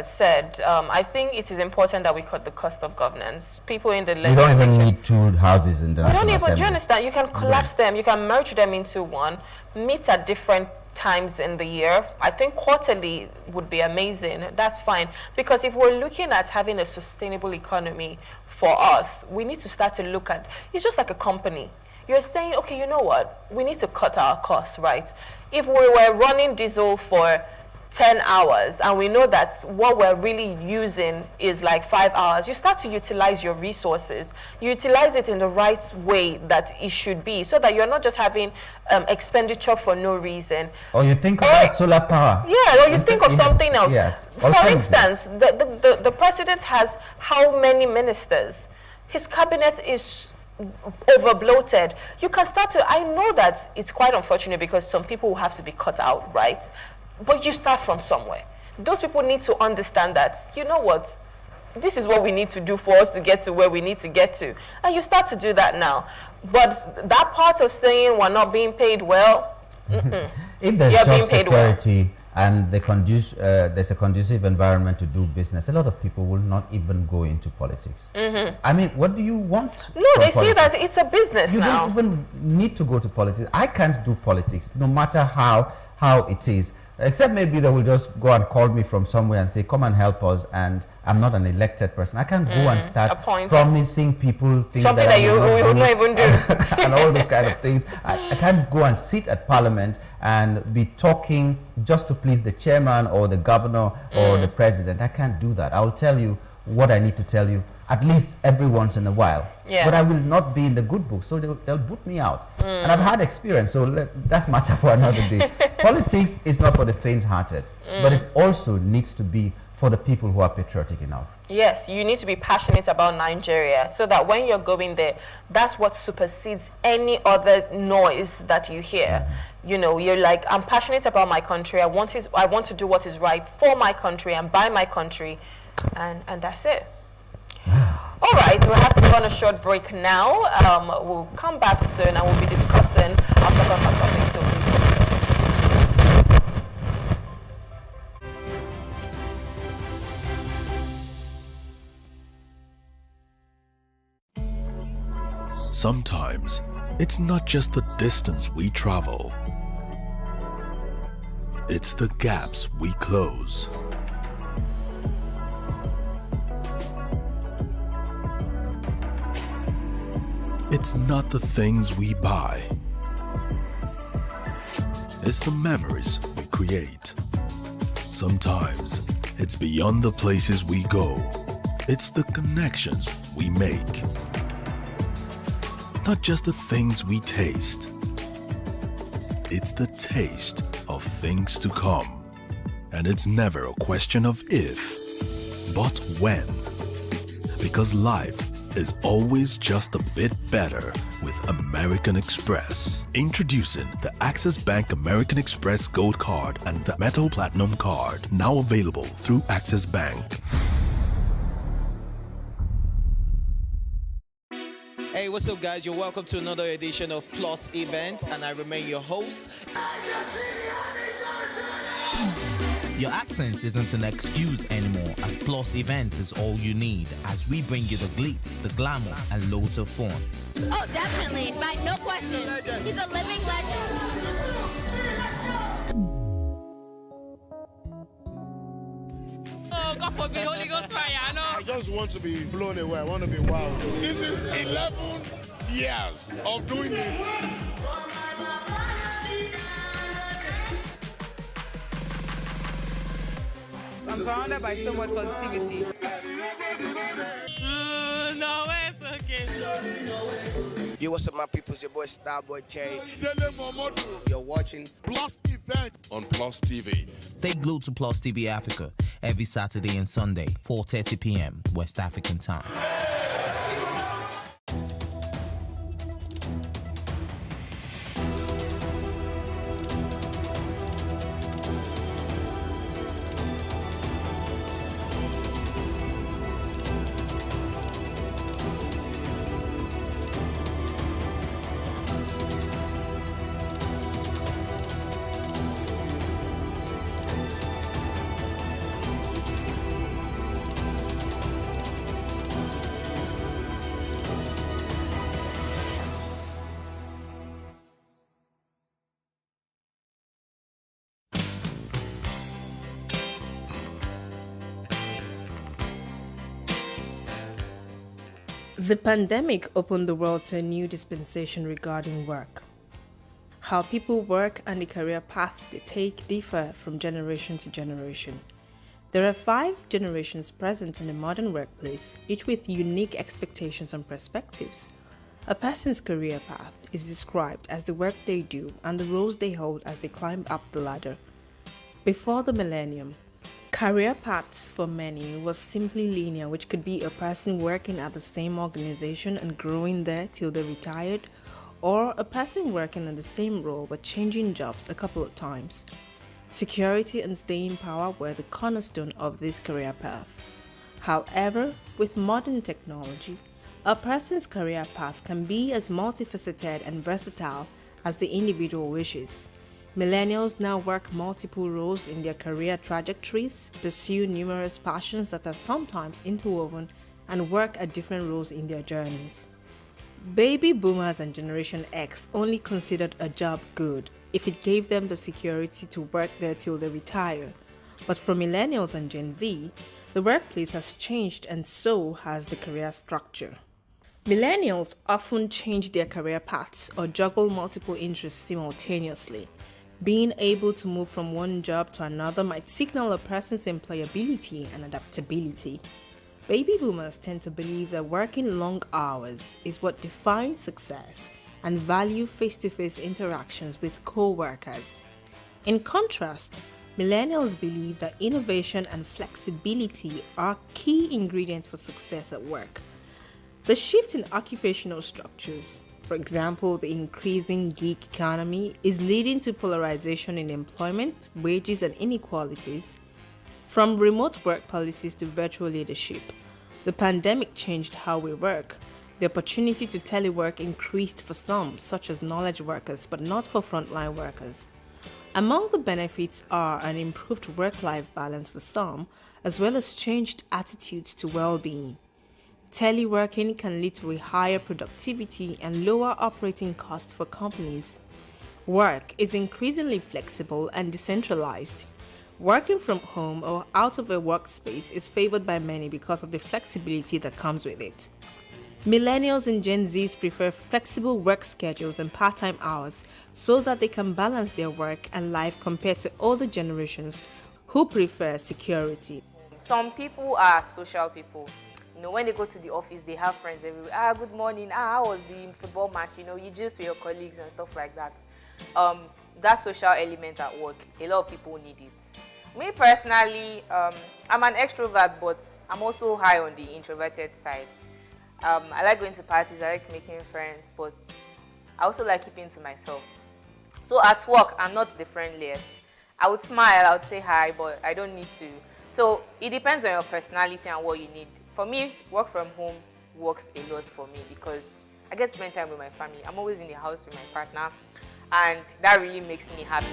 said, I think it is important that we cut the cost of governance. People in the legislature. We don't even need two houses in the National Assembly. Do you understand? You can collapse them. You can merge them into one. Meet at different times in the year. I think quarterly would be amazing. That's fine. Because if we're looking at having a sustainable economy for us, we need to start to look at, it's just like a company. You're saying, okay, you know what? We need to cut our costs, right? If we were running diesel for 10 hours and we know that what we're really using is like 5 hours, you start to utilize your resources. You utilize it in the right way that it should be so that you're not just having expenditure for no reason. Or you think about solar power. Yeah, or you think of something else. Yes. For instance, the president has how many ministers? His cabinet is over bloated. You can start to, I know that it's quite unfortunate because some people will have to be cut out, right? But you start from somewhere. Those people need to understand that, you know what, this is what we need to do for us to get to where we need to get to. And you start to do that now. But that part of saying we're not being paid well, if there's job security and there's a conducive environment to do business, a lot of people will not even go into politics. I mean, what do you want? No, they see that it's a business now. You don't even need to go to politics. I can't do politics, no matter how it is. Except maybe they will just go and call me from somewhere and say, come and help us, and I'm not an elected person. I can't go and start promising people things something that you will not even do. And all those kind of things. I can't go and sit at Parliament and be talking just to please the chairman or the governor or the president. I can't do that. I will tell you what I need to tell you at least every once in a while. But I will not be in the good book, so they'll boot me out. And I've had experience, so that's matter for another day. Politics is not for the faint-hearted, but it also needs to be for the people who are patriotic enough. Yes, you need to be passionate about Nigeria so that when you're going there, that's what supersedes any other noise that you hear. You know, you're like, I'm passionate about my country. I want to do what is right for my country and by my country, and that's it. All right, we'll have to go on a short break now. We'll come back soon and we'll be discussing our second hot topic. So Sometimes it's not just the distance we travel, it's the gaps we close. It's not the things we buy, it's the memories we create. Sometimes it's beyond the places we go, it's the connections we make. Not just the things we taste, it's the taste of things to come. And it's never a question of if, but when. Because life is always just a bit better with American Express. Introducing the Access Bank American Express Gold Card and the Metal Platinum Card, now available through Access Bank. Hey, what's up, guys? You're welcome to another edition of Plus Event, and I remain your host. Your absence isn't an excuse anymore, as Plus Events is all you need, as we bring you the glitz, the glamour, and loads of fun. Oh, definitely. By no question. He's a living legend. Oh, God forbid, Holy Ghost fire, no. I just want to be blown away. I want to be wild. This is 11 years of doing it. I'm surrounded by so much positivity. No, it's okay. Yo, what's up, my people? It's your boy Starboy Terry. You're watching Plus Event on Plus TV. Stay glued to Plus TV Africa every Saturday and Sunday, 4:30 p.m. West African time. The pandemic opened the world to a new dispensation regarding work. How people work and the career paths they take differ from generation to generation. There are 5 generations present in the modern workplace, each with unique expectations and perspectives. A person's career path is described as the work they do and the roles they hold as they climb up the ladder. Before the millennium, career paths for many was simply linear, which could be a person working at the same organization and growing there till they retired, or a person working in the same role but changing jobs a couple of times. Security and staying power were the cornerstone of this career path. However, with modern technology, a person's career path can be as multifaceted and versatile as the individual wishes. Millennials now work multiple roles in their career trajectories, pursue numerous passions that are sometimes interwoven, and work at different roles in their journeys. Baby boomers and Generation X only considered a job good if it gave them the security to work there till they retire. But for millennials and Gen Z, the workplace has changed, and so has the career structure. Millennials often change their career paths or juggle multiple interests simultaneously. Being able to move from one job to another might signal a person's employability and adaptability. Baby boomers tend to believe that working long hours is what defines success and value face-to-face interactions with co-workers. In contrast, millennials believe that innovation and flexibility are key ingredients for success at work. The shift in occupational structures, for example, the increasing gig economy, is leading to polarization in employment, wages, and inequalities. From remote work policies to virtual leadership, the pandemic changed how we work. The opportunity to telework increased for some, such as knowledge workers, but not for frontline workers. Among the benefits are an improved work-life balance for some, as well as changed attitudes to well-being. Teleworking can lead to a higher productivity and lower operating costs for companies. Work is increasingly flexible and decentralized. Working from home or out of a workspace is favored by many because of the flexibility that comes with it. Millennials and Gen Zs prefer flexible work schedules and part-time hours so that they can balance their work and life compared to older generations who prefer security. Some people are social people. When they go to the office, they have friends everywhere. Good morning. How was the football match? You just with your colleagues and stuff like that. That social element at work, a lot of people need it. Me personally, I'm an extrovert, but I'm also high on the introverted side. I like going to parties, I like making friends, but I also like keeping to myself. So at work, I'm not the friendliest. I would smile, I would say hi, but I don't need to. So it depends on your personality and what you need. For me, work from home works a lot for me because I get to spend time with my family. I'm always in the house with my partner, and that really makes me happy.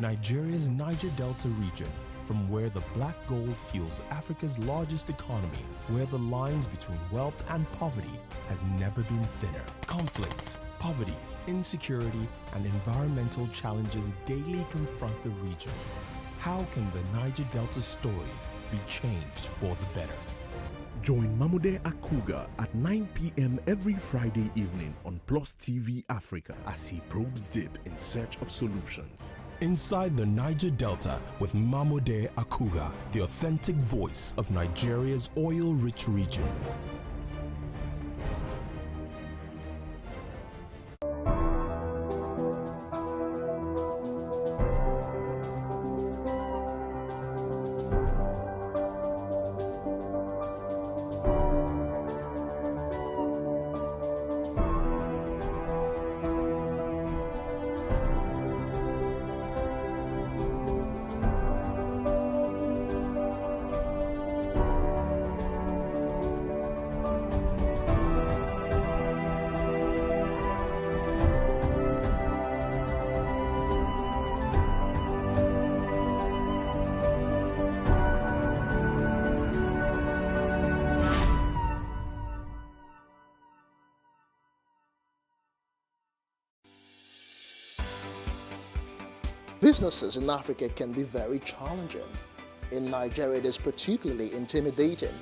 Nigeria's Niger Delta region, from where the black gold fuels Africa's largest economy, where the lines between wealth and poverty has never been thinner. Conflicts, poverty, insecurity, and environmental challenges daily confront the region. How can the Niger Delta story be changed for the better? Join Mamude Akuga at 9 p.m. every Friday evening on Plus TV Africa as he probes deep in search of solutions. Inside the Niger Delta with Mamude Akuga, the authentic voice of Nigeria's oil-rich region. Businesses in Africa can be very challenging. In Nigeria, it is particularly intimidating,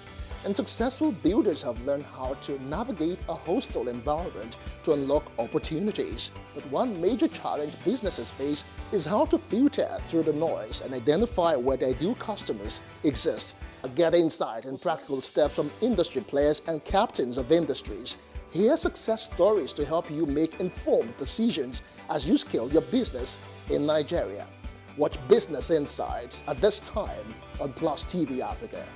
and successful builders have learned how to navigate a hostile environment to unlock opportunities. But one major challenge businesses face is how to filter through the noise and identify where their ideal customers exist. Get insight and practical steps from industry players and captains of industries. Hear success stories to help you make informed decisions as you scale your business in Nigeria. Watch Business Insights at this time on Plus TV Africa.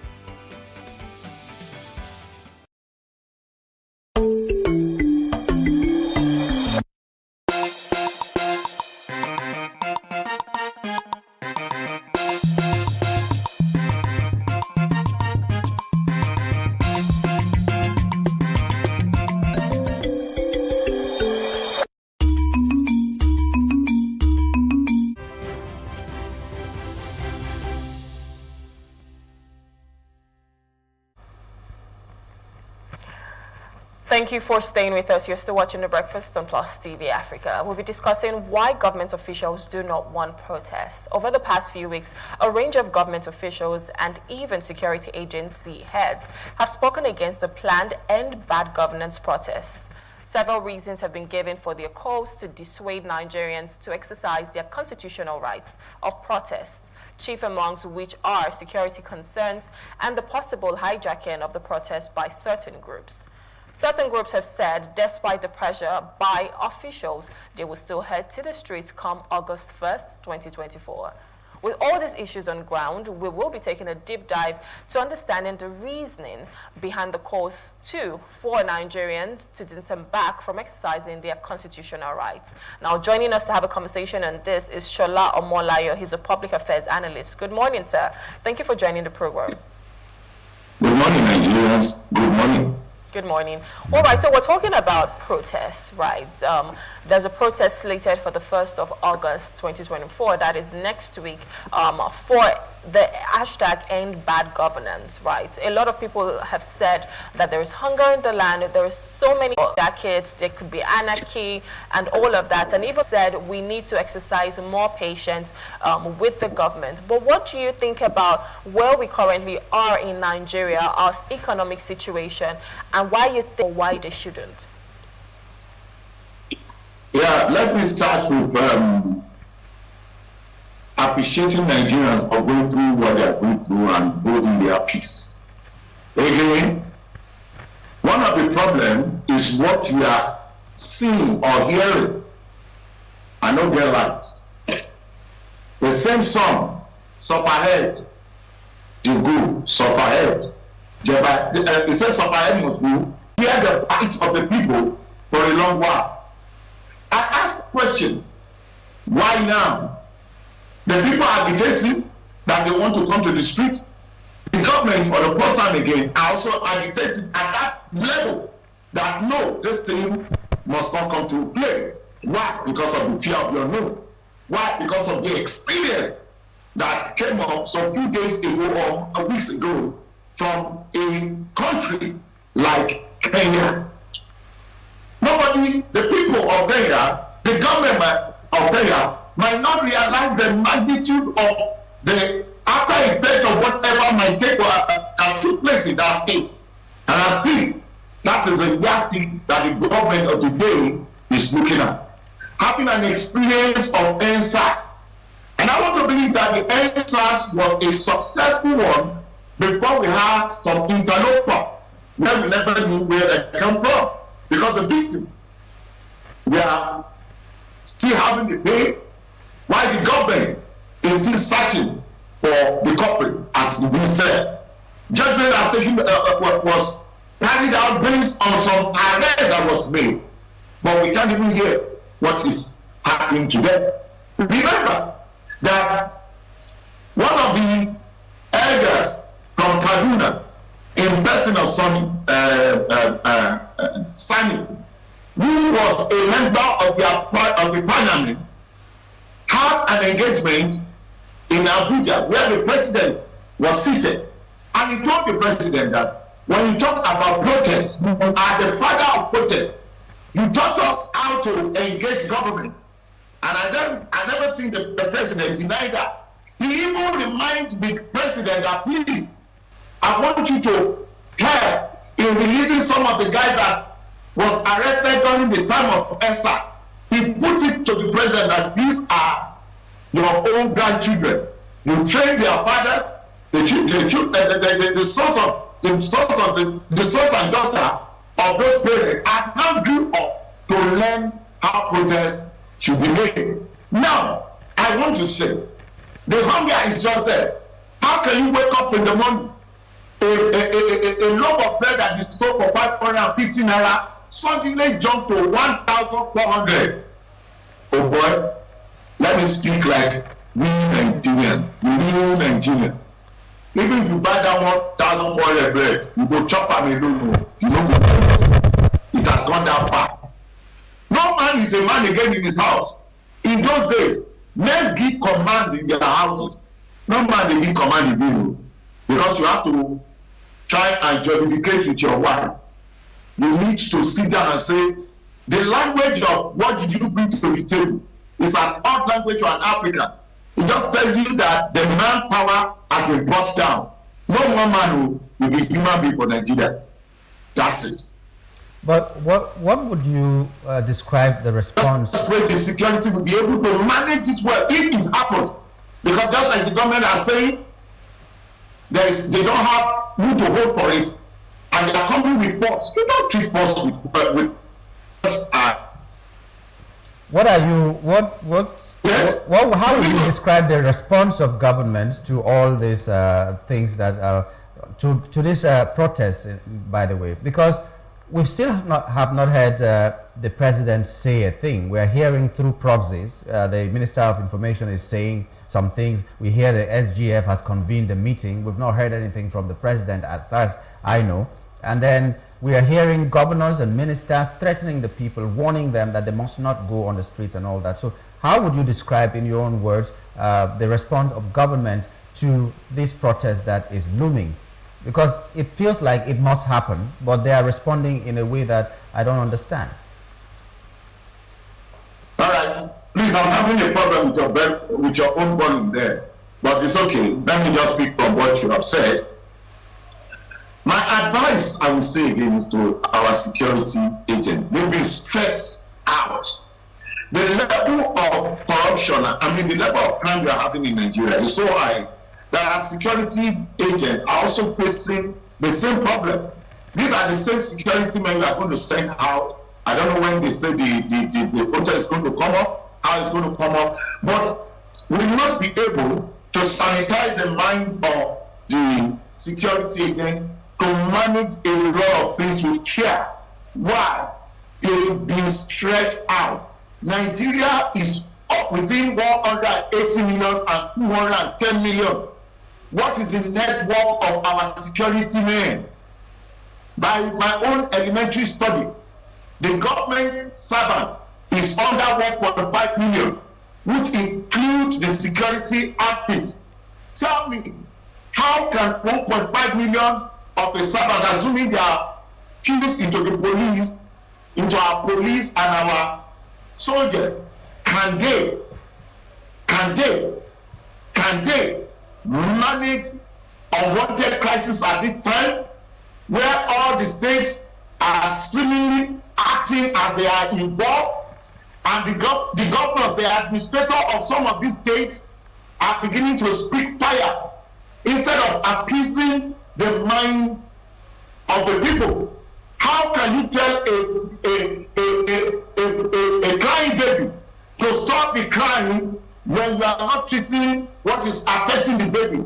Thank you for staying with us. You're still watching The Breakfast on Plus TV Africa. We'll be discussing why government officials do not want protests. Over the past few weeks, a range of government officials and even security agency heads have spoken against the planned End Bad Governance protests. Several reasons have been given for their calls to dissuade Nigerians to exercise their constitutional rights of protest, chief amongst which are security concerns and the possible hijacking of the protest by certain groups. Certain groups have said, despite the pressure by officials, they will still head to the streets come August 1st, 2024. With all these issues on ground, we will be taking a deep dive to understanding the reasoning behind the calls for Nigerians to disembark from exercising their constitutional rights. Now, joining us to have a conversation on this is Shola Omolayo. He's a public affairs analyst. Good morning, sir. Thank you for joining the program. Good morning, Nigerians. Good morning. Good morning. All right, so we're talking about protests, right? There's a protest slated for the 1st of August 2024, that is next week, for the hashtag End Bad Governance, right? A lot of people have said that there is hunger in the land, there is so many decades, there could be anarchy and all of that, and even said we need to exercise more patience with the government. But what do you think about where we currently are in Nigeria, our economic situation, and why you think why they shouldn't? Yeah, let me start with appreciating Nigerians for going through what they are going through and holding their peace. Again, one of the problems is what you are seeing or hearing. I know there are lights. The same song, Sufferhead, you go, Sufferhead. It says Sufferhead must go, hear the plight of the people for a long while. I ask the question, why now? The people are agitating that they want to come to the streets. The government, for the first time again, are also agitating at that level that no, this thing must not come to play. Why? Because of the fear of the unknown. Why? Because of the experience that came up some few days ago or weeks ago from a country like Kenya. Nobody, the people of Kenya, the government of Kenya might not realize the magnitude of the after effect of whatever might take or took place in that state. And I think that is a yardstick that the government of the day is looking at. Having an experience of NSAS. And I want to believe that the NSAS was a successful one before we had some interloper where we never knew where they come from. Because the victim, we are still having to pay while the government is still searching for the culprit, as we said. Judgment has taken, was carried out based on some arrest that was made. But we can't even hear what is happening to them. Remember that one of the elders from Kaduna, in person of Sani, who was a member of the parliament, had an engagement in Abuja where the president was seated. And he told the president that when you talk about protests, you are the father of protests. You taught us how to engage government. And I never think the president denied that. He even reminded the president that, please, I want you to help in releasing some of the guys that was arrested during the time of NSAS. He put it to the president that these are your own grandchildren. You train their fathers, the sons and daughters of those parents are now grew up to learn how protests should be made. Now, I want to say, the hunger is just there. How can you wake up in the morning, a loaf of bread that is sold for 550 naira suddenly jump to 1,400? Oh boy, let me speak like we Nigerians, the real Nigerians. Even if you buy that 1,400 bread, you go chop am alone. You know it has gone that far. No man is a man again in his house. In those days, men give command in their houses. No man they give command in you, because you have to try and judicate with your wife. You need to sit down and say, the language of what did you bring to the table is an odd language to an African. It just tells you that the manpower has been brought down. No one man will be human being for Nigeria. That's it. But what would you describe the response? The security will be able to manage it well if it happens. Because just like the government are saying, they don't have who to hold for it, and they are coming with force. You don't treat force with What are you? Yes. How would you describe the response of government to all these things that to this protest? By the way, because we still have not heard the president say a thing. We are hearing through proxies. The Minister of Information is saying some things. We hear the SGF has convened a meeting. We've not heard anything from the president, as far as I know. And then we are hearing governors and ministers threatening the people, warning them that they must not go on the streets and all that. So how would you describe, in your own words, the response of government to this protest that is looming? Because it feels like it must happen, but they are responding in a way that I don't understand. All right, please, I'm having a problem with your own volume there, but it's okay. Let me just speak from what you have said. My advice, I will say again, is to our security agent. They've been stressed out. The level of corruption, the level of crime we are having in Nigeria is so high that our security agents are also facing the same problem. These are the same security men we are going to send out. I don't know when they say the protest is going to come up, how it's going to come up, but we must be able to sanitize the mind of the security agent to manage a lot of things with care. Why? They've been stretched out. Nigeria is up within 180 million and 210 million. What is the network of our security men? By my own elementary study, the government servant is under 1.5 million, which include the security outfits. Tell me, how can 1.5 million of a servant, assuming they are fused into the police, into our police and our soldiers, can they manage unwanted crisis at this time, where all the states are seemingly acting as they are involved, and the governors, the administrator of some of these states are beginning to speak fire instead of appeasing the mind of the people? How can you tell a crying baby to stop the crying when you are not treating what is affecting the baby?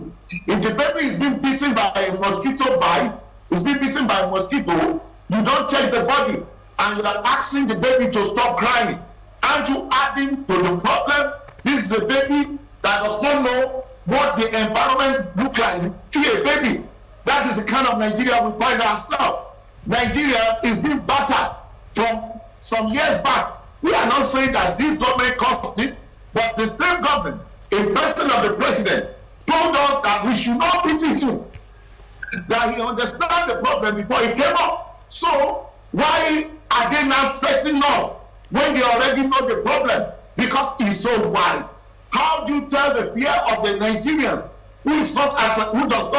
If the baby is being bitten by a mosquito bite, is being bitten by a mosquito, you don't check the body and you are asking the baby to stop crying. Aren't you adding to the problem? This is a baby that does not know what the environment looks like. It's still a baby. That is the kind of Nigeria we find ourselves. Nigeria is being battered from some years back. We are not saying that this government caused it, but the same government, in person of the president, told us that we should not pity him, that he understands the problem before he came up. So why are they now threatening us when they already know the problem? Because it's so wide. How do you tell the fear of the Nigerians who does not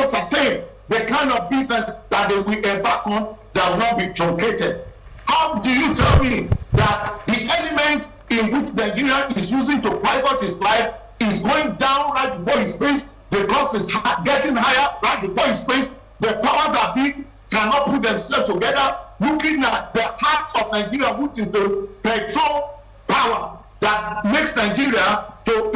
sustain the kind of business that they will embark on that will not be truncated? How do you tell me that the element in which Nigeria is using to pivot his life is going down right before his face? The cost is getting higher right before his face. The powers that be cannot put themselves together, looking at the heart of Nigeria, which is the petrol power that makes Nigeria to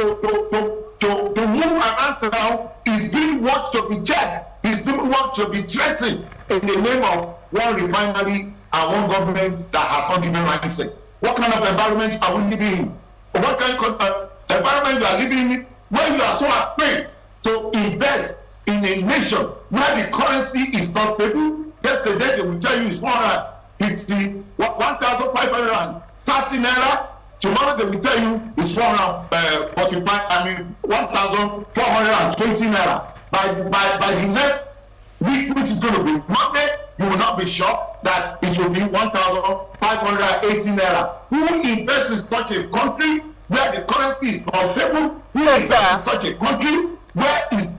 move around town, is being watched to be checked, is being watched to be threatened in the name of one refinery and one government that has not given license. What kind of environment are we living in? What kind of environment you are living in when you are so afraid to invest in a nation where the currency is not stable? Yesterday they will tell you it's 1,530 naira. Tomorrow they will tell you it's 1,420 naira. By the next week, which is going to be Monday, you will not be shocked that it will be 1,580 naira. Who invests in such a country where the currency is not stable? Who invests in such a country where is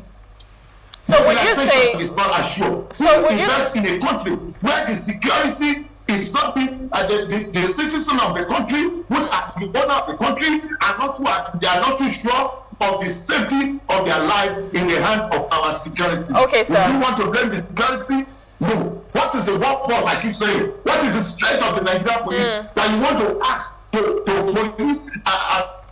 would you say is not assured? So who invest in a country where the security is not being the citizen of the country, who are the owner of the country, are not too sure of the safety of their life in the hand of our security? Okay, sir. Do you want to blame the security? No. What is the workforce? I keep saying. What is the strength of the Nigerian police that you want to ask to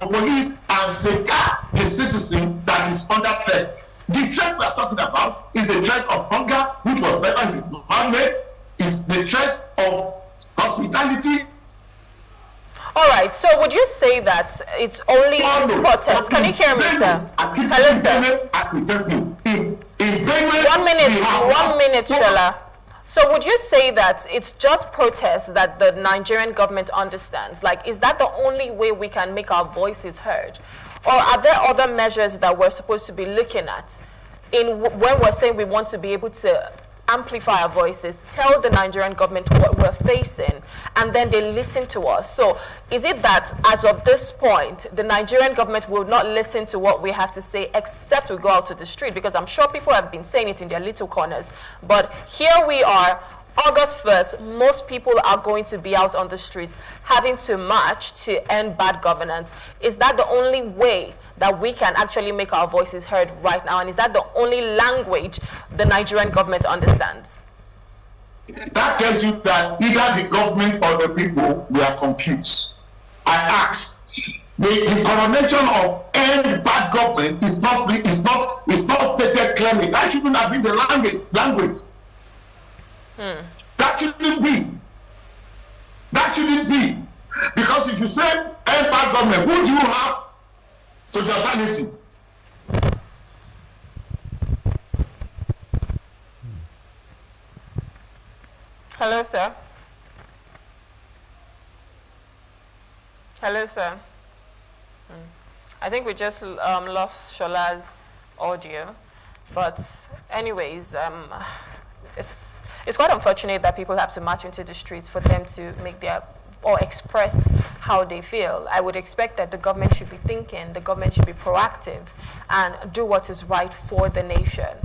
police and safeguard the citizen that is under threat? The threat we are talking about is a threat of hunger, which was never in its man-made. Is the threat of hospitality. All right. So would you say that it's only protests? Can you hear me, sir? Hello, sir. 1 minute, Shola. So would you say that it's just protests that the Nigerian government understands? Like, is that the only way we can make our voices heard? Or are there other measures that we're supposed to be looking at when we're saying we want to be able to amplify our voices, tell the Nigerian government what we're facing, and then they listen to us? So is it that as of this point, the Nigerian government will not listen to what we have to say except we go out to the street? Because I'm sure people have been saying it in their little corners. But here we are, August 1st, most people are going to be out on the streets having to march to end bad governance. Is that the only way that we can actually make our voices heard right now? And is that the only language the Nigerian government understands? That tells you that either the government or the people, we are confused. I ask, The coronation of end bad government is not stated clearly. That shouldn't have been the language. That shouldn't be. That shouldn't be. Because if you say end bad government, who do you have to the alternative? Hello, sir. Hello, sir. I think we just lost Shola's audio. But anyways, it's quite unfortunate that people have to march into the streets for them to make their or express how they feel. I would expect that the government should be thinking, the government should be proactive and do what is right for the nation.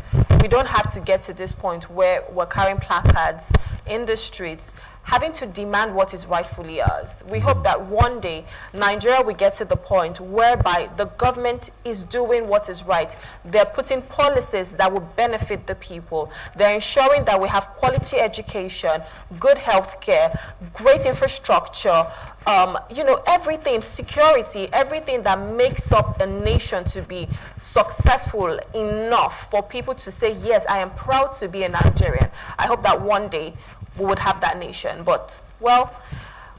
We don't have to get to this point where we're carrying placards in the streets having to demand what is rightfully ours. We hope that one day Nigeria will get to the point whereby the government is doing what is right. They're putting policies that will benefit the people. They're ensuring that we have quality education, good health care, great infrastructure, everything, security, everything that makes up a nation to be successful enough for people to say, yes, I am proud to be a Nigerian. I hope that one day we would have that nation, but well,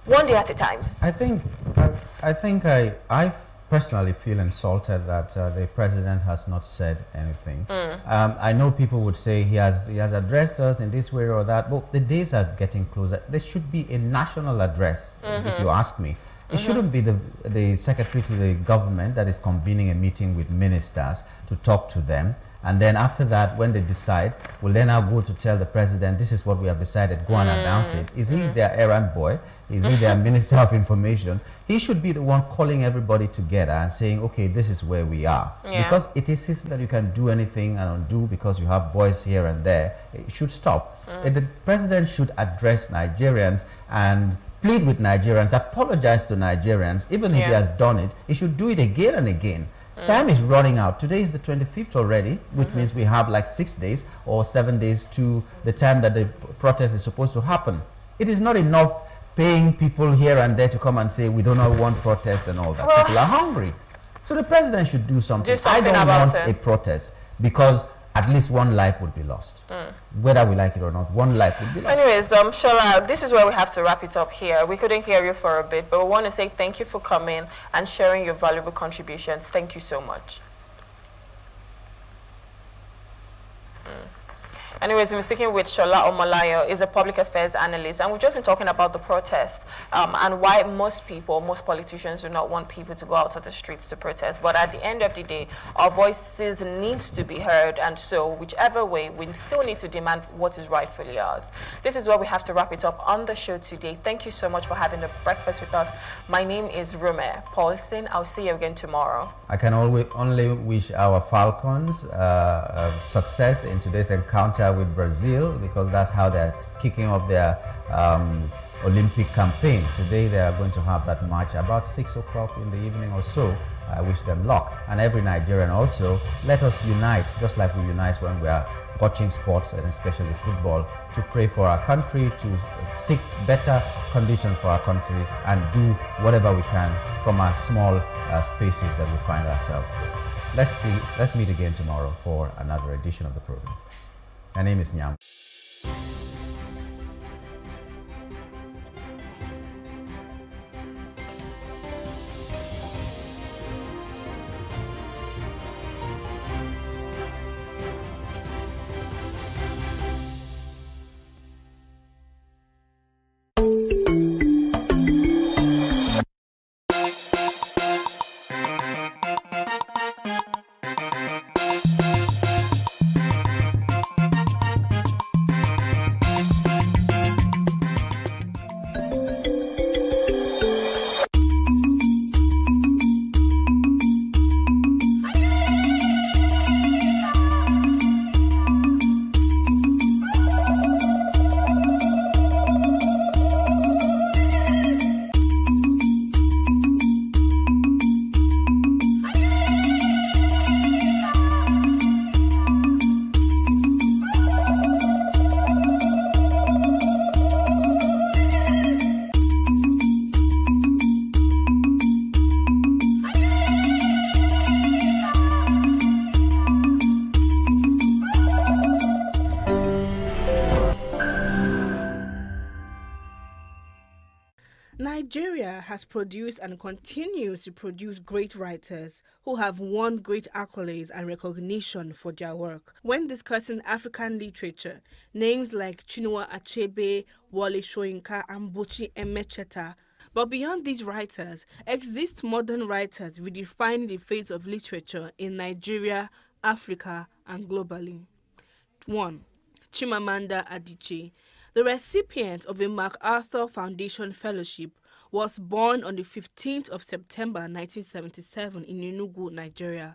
one day at a time. I think I personally feel insulted that the president has not said anything. I know people would say he has addressed us in this way or that, but the days are getting closer. There should be a national address, if you ask me. It shouldn't be the secretary to the government that is convening a meeting with ministers to talk to them. And then after that, when they decide, will then now go to tell the president, this is what we have decided, go and announce it. Is he their errand boy? Is he their minister of information? He should be the one calling everybody together and saying, okay, this is where we are. Because it is system that you can do anything and undo because you have boys here and there. It should stop. The president should address Nigerians and plead with Nigerians, apologize to Nigerians. Even if he has done it, he should do it again and again. Time is running out. Today is the 25th already, which means we have like 6 days or 7 days to the time that the protest is supposed to happen. It is not enough paying people here and there to come and say we do not want protests and all that. Well, people are hungry. So the president should do something. I don't want a protest because at least one life would be lost. Whether we like it or not, one life would be lost. Anyways, Shola, this is where we have to wrap it up here. We couldn't hear you for a bit, but we want to say thank you for coming and sharing your valuable contributions. Thank you so much. Anyways, we're speaking with Shola Omolayo, is a public affairs analyst, and we've just been talking about the protests and why most politicians do not want people to go out of the streets to protest. But at the end of the day, our voices needs to be heard, and so whichever way, we still need to demand what is rightfully ours. This is where we have to wrap it up on the show today. Thank you so much for having the breakfast with us. My name is Rume Paulson. I'll see you again tomorrow. I can only wish our Falcons success in today's encounter with Brazil, because that's how they're kicking off their Olympic campaign. Today they are going to have that match about 6 o'clock in the evening or so. I wish them luck. And every Nigerian also, let us unite, just like we unite when we are watching sports and especially football, to pray for our country, to seek better conditions for our country and do whatever we can from our small spaces that we find ourselves. Let's meet again tomorrow for another edition of the program. My name is Nyam. Nigeria has produced and continues to produce great writers who have won great accolades and recognition for their work. When discussing African literature, names like Chinua Achebe, Wole Soyinka, and Buchi Emecheta. But beyond these writers, exist modern writers redefining the fate of literature in Nigeria, Africa, and globally. 1. Chimamanda Adichie. The recipient of a MacArthur Foundation Fellowship was born on the 15th of September 1977 in Enugu, Nigeria.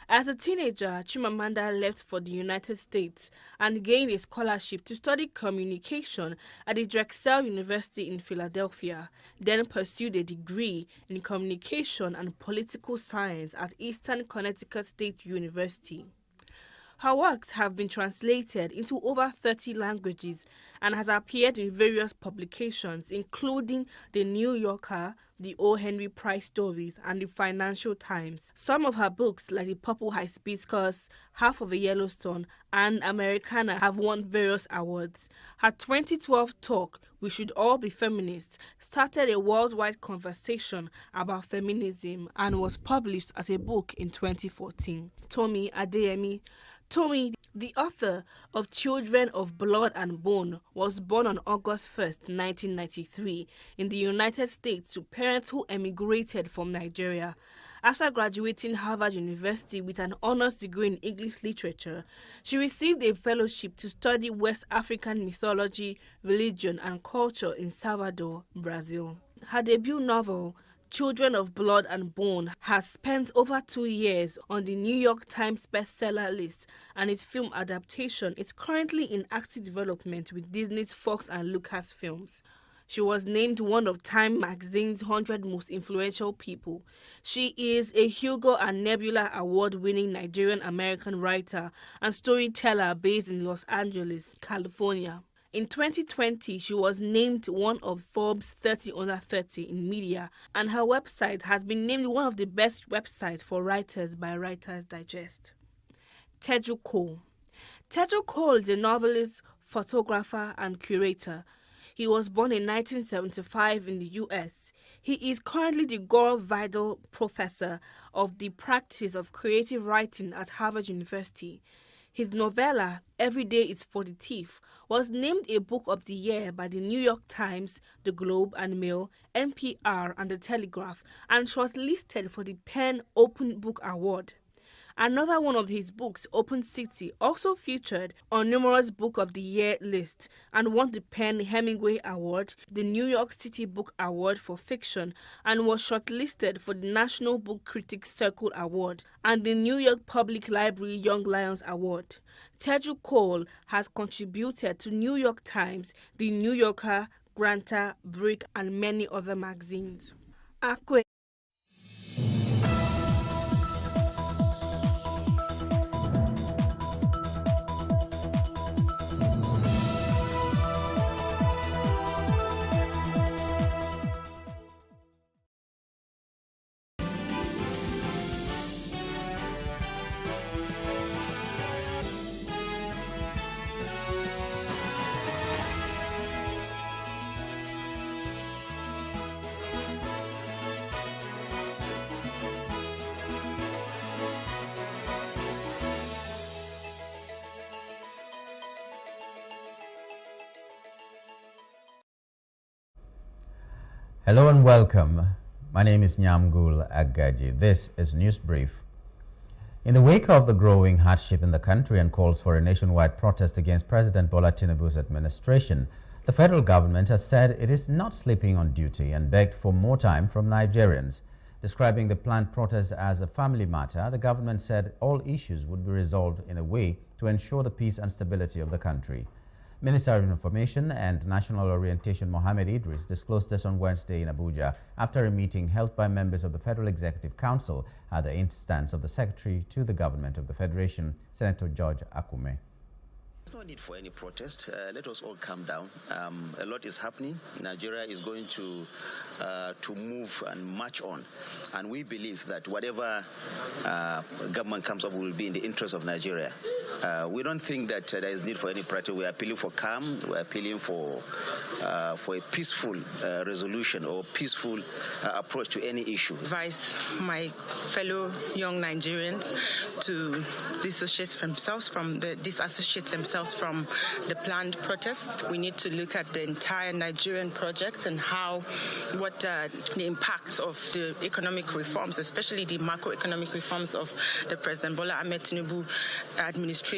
As a teenager, Chimamanda left for the United States and gained a scholarship to study communication at the Drexel University in Philadelphia, then pursued a degree in communication and political science at Eastern Connecticut State University. Her works have been translated into over 30 languages and has appeared in various publications, including The New Yorker, the O. Henry Price Stories, and the Financial Times. Some of her books, like The Purple Hibiscus, Half of a Yellow Sun, and Americana, have won various awards. Her 2012 talk, We Should All Be Feminists, started a worldwide conversation about feminism and was published as a book in 2014. Tomi Adeyemi. Tomi, the author of Children of Blood and Bone, was born on August 1st, 1993, in the United States to parents who emigrated from Nigeria. After graduating Harvard University with an honors degree in English literature, she received a fellowship to study West African mythology, religion, and culture in Salvador, Brazil. Her debut novel, Children of Blood and Bone, has spent over 2 years on the New York Times bestseller list, and its film adaptation is currently in active development with Disney's Fox and Lucasfilms. She was named one of Time magazine's 100 most influential people. She is a Hugo and Nebula award-winning Nigerian-American writer and storyteller based in Los Angeles, California. In 2020, she was named one of Forbes 30 Under 30 in media, and her website has been named one of the best websites for writers by Writers Digest. Teju Cole. Teju Cole is a novelist, photographer, and curator. He was born in 1975 in the U.S. He is currently the Gore Vidal Professor of the Practice of Creative Writing at Harvard University. His novella, Every Day is for the Thief, was named a Book of the Year by the New York Times, The Globe and Mail, NPR, and The Telegraph, and shortlisted for the PEN Open Book Award. Another one of his books, Open City, also featured on numerous Book of the Year lists and won the PEN Hemingway Award, the New York City Book Award for Fiction, and was shortlisted for the National Book Critics Circle Award and the New York Public Library Young Lions Award. Teju Cole has contributed to New York Times, The New Yorker, Granta, Brick, and many other magazines. Akwe. Hello and welcome. My name is Nyamgul Agaji. This is News Brief. In the wake of the growing hardship in the country and calls for a nationwide protest against President Bola Tinubu's administration, the federal government has said it is not sleeping on duty and begged for more time from Nigerians. Describing the planned protest as a family matter, the government said all issues would be resolved in a way to ensure the peace and stability of the country. Minister of Information and National Orientation Mohammed Idris disclosed this on Wednesday in Abuja after a meeting held by members of the Federal Executive Council at the instance of the Secretary to the Government of the Federation, Senator George Akume. There's no need for any protest. Let us all calm down. A lot is happening. Nigeria is going to move and march on. And we believe that whatever government comes up will be in the interest of Nigeria. We don't think that there is need for any protest. We are appealing for calm. We are appealing for a peaceful resolution or peaceful approach to any issue. Advise my fellow young Nigerians to disassociate themselves from the planned protest. We need to look at the entire Nigerian project and what the impact of the economic reforms, especially the macroeconomic reforms of the President Bola Ahmed Tinubu administration.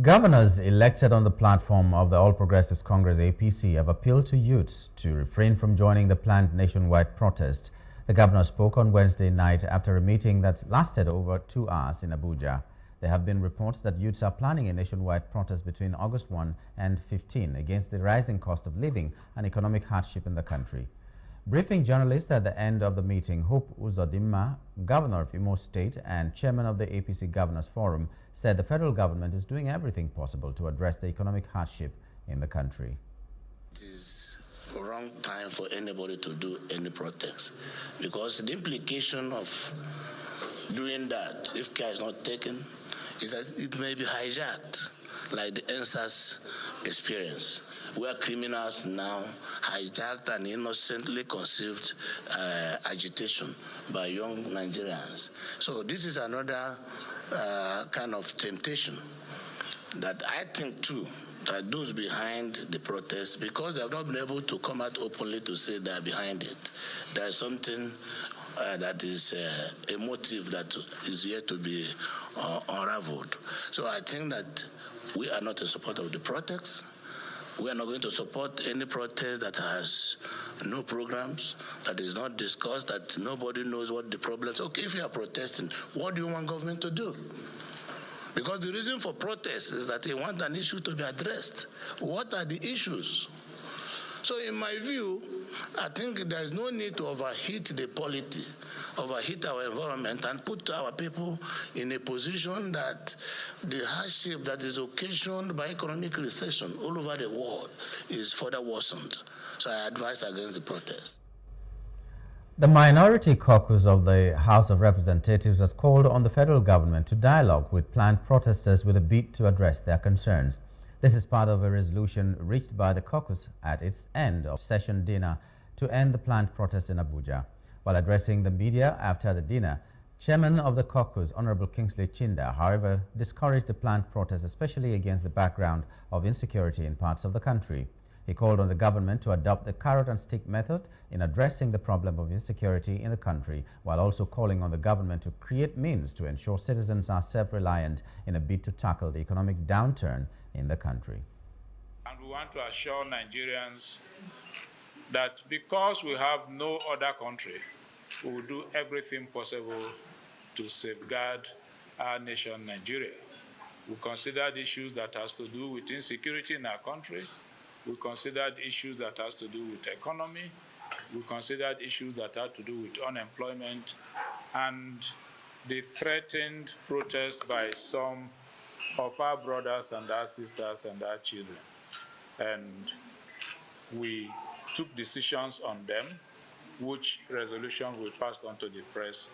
Governors elected on the platform of the All Progressives Congress APC have appealed to youths to refrain from joining the planned nationwide protest. The governor spoke on Wednesday night after a meeting that lasted over 2 hours in Abuja. There have been reports that youths are planning a nationwide protest between August 1 and 15 against the rising cost of living and economic hardship in the country. Briefing journalists at the end of the meeting, Hope Uzodimma, Governor of Imo State and Chairman of the APC Governors Forum, said the federal government is doing everything possible to address the economic hardship in the country. It is the wrong time for anybody to do any protest, because the implication of doing that, if care is not taken, is that it may be hijacked, like the NSAS experience, where criminals now hijacked and innocently conceived agitation by young Nigerians. So this is another kind of temptation that I think too, that those behind the protest, because they have not been able to come out openly to say they are behind it, there is something that is a motive that is yet to be unraveled. So I think that we are not in support of the protest. We are not going to support any protest that has no programs, that is not discussed, that nobody knows what the problems are. Okay, if you are protesting, what do you want government to do? Because the reason for protest is that they want an issue to be addressed. What are the issues? So in my view, I think there is no need to overheat the polity, overheat our environment, and put our people in a position that the hardship that is occasioned by economic recession all over the world is further worsened. So I advise against the protest. The Minority Caucus of the House of Representatives has called on the federal government to dialogue with planned protesters with a bid to address their concerns. This is part of a resolution reached by the caucus at its end of session dinner to end the planned protest in Abuja. While addressing the media after the dinner, Chairman of the caucus, Honorable Kingsley Chinda, however, discouraged the planned protest, especially against the background of insecurity in parts of the country. He called on the government to adopt the carrot and stick method in addressing the problem of insecurity in the country, while also calling on the government to create means to ensure citizens are self-reliant in a bid to tackle the economic downturn in the country. And we want to assure Nigerians that because we have no other country, we will do everything possible to safeguard our nation, Nigeria. We considered issues that has to do with insecurity in our country. We considered issues that has to do with economy. We considered issues that had to do with unemployment and the threatened protest by some of our brothers and our sisters and our children. And we took decisions on them, which resolution we passed on to the press.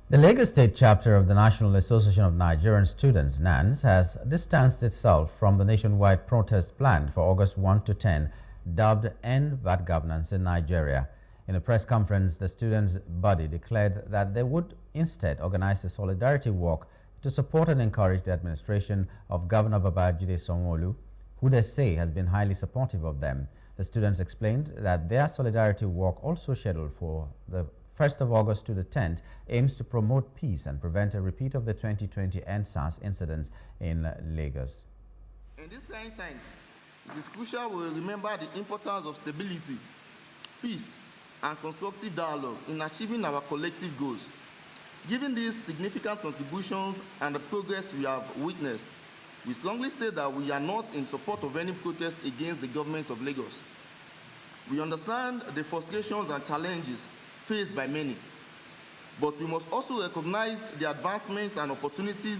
The Lagos State chapter of the National Association of Nigerian Students, NANS, has distanced itself from the nationwide protest planned for August 1 to 10, dubbed End Bad Governance in Nigeria. In a press conference, the students' body declared that they would instead organize a solidarity walk to support and encourage the administration of Governor Babajide Sanwo-Olu, who they say has been highly supportive of them. The students explained that their solidarity walk, also scheduled for the 1st of August to the 10th, aims to promote peace and prevent a repeat of the 2020 EndSARS incidents in Lagos. In these trying times, it is crucial we remember the importance of stability, peace, and constructive dialogue in achieving our collective goals. Given these significant contributions and the progress we have witnessed, we strongly state that we are not in support of any protest against the government of Lagos. We understand the frustrations and challenges faced by many, but we must also recognize the advancements and opportunities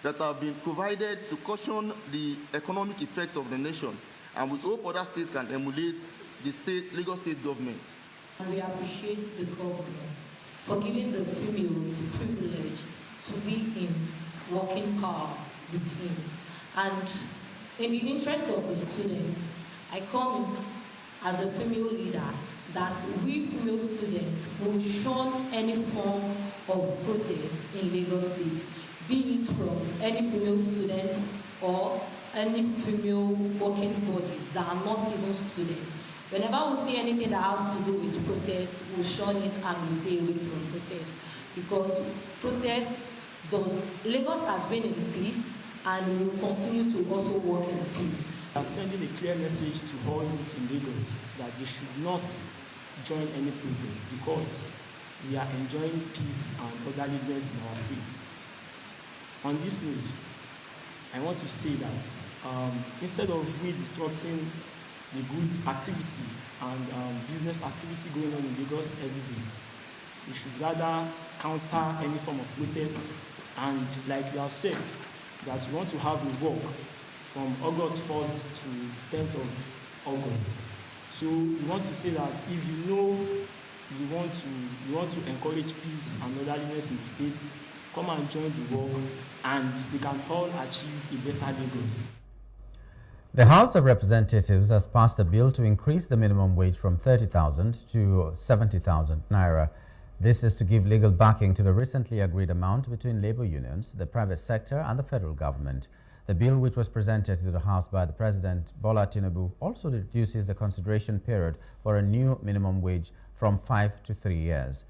that have been provided to cushion the economic effects of the nation, and we hope other states can emulate the Lagos State government. And we appreciate the government for giving the females the privilege to be in working power with him. And in the interest of the students, I come as a female leader that we female students will shun any form of protest in Lagos State, be it from any female student or any female working bodies that are not even students. Whenever we see anything that has to do with protest, we'll shun it and we'll stay away from protest. Because Lagos has been in peace and we will continue to also work in peace. I'm sending a clear message to all youths in Lagos that they should not join any protest because we are enjoying peace and orderliness in our state. On this note, I want to say that instead of we disrupting the good activity and business activity going on in Lagos every day, we should rather counter any form of protest. And like you have said, that we want to have a walk from August 1st to 10th of August. So we want to say that if you know you want to encourage peace and orderliness in the state, come and join the walk and we can all achieve a better Lagos. The House of Representatives has passed a bill to increase the minimum wage from 30,000 to 70,000 naira. This is to give legal backing to the recently agreed amount between labor unions, the private sector and the federal government. The bill, which was presented to the House by the President Bola Tinubu, also reduces the consideration period for a new minimum wage from 5 to 3 years.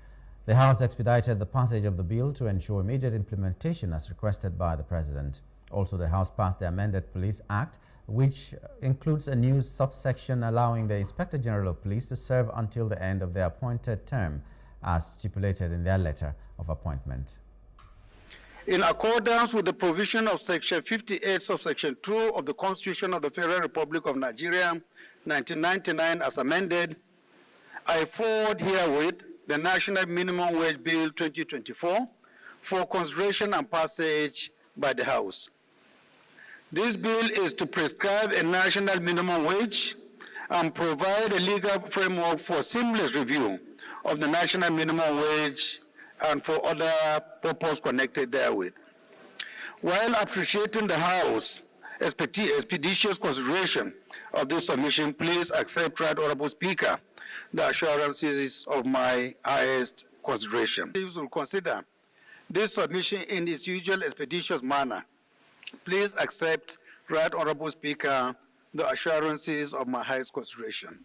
The House expedited the passage of the bill to ensure immediate implementation as requested by the President. Also, the House passed the amended Police Act, which includes a new subsection allowing the Inspector General of Police to serve until the end of their appointed term, as stipulated in their letter of appointment. In accordance with the provision of Section 58, subsection 2 of the Constitution of the Federal Republic of Nigeria, 1999, as amended, I forward herewith the National Minimum Wage Bill 2024 for consideration and passage by the House. This bill is to prescribe a national minimum wage and provide a legal framework for seamless review of the national minimum wage and for other purposes connected therewith. While appreciating the House expeditious consideration of this submission, please accept, Right Honorable Speaker, the assurances of my highest consideration. Please will consider this submission in its usual expeditious manner. Please accept, Right Honorable Speaker, the assurances of my highest consideration.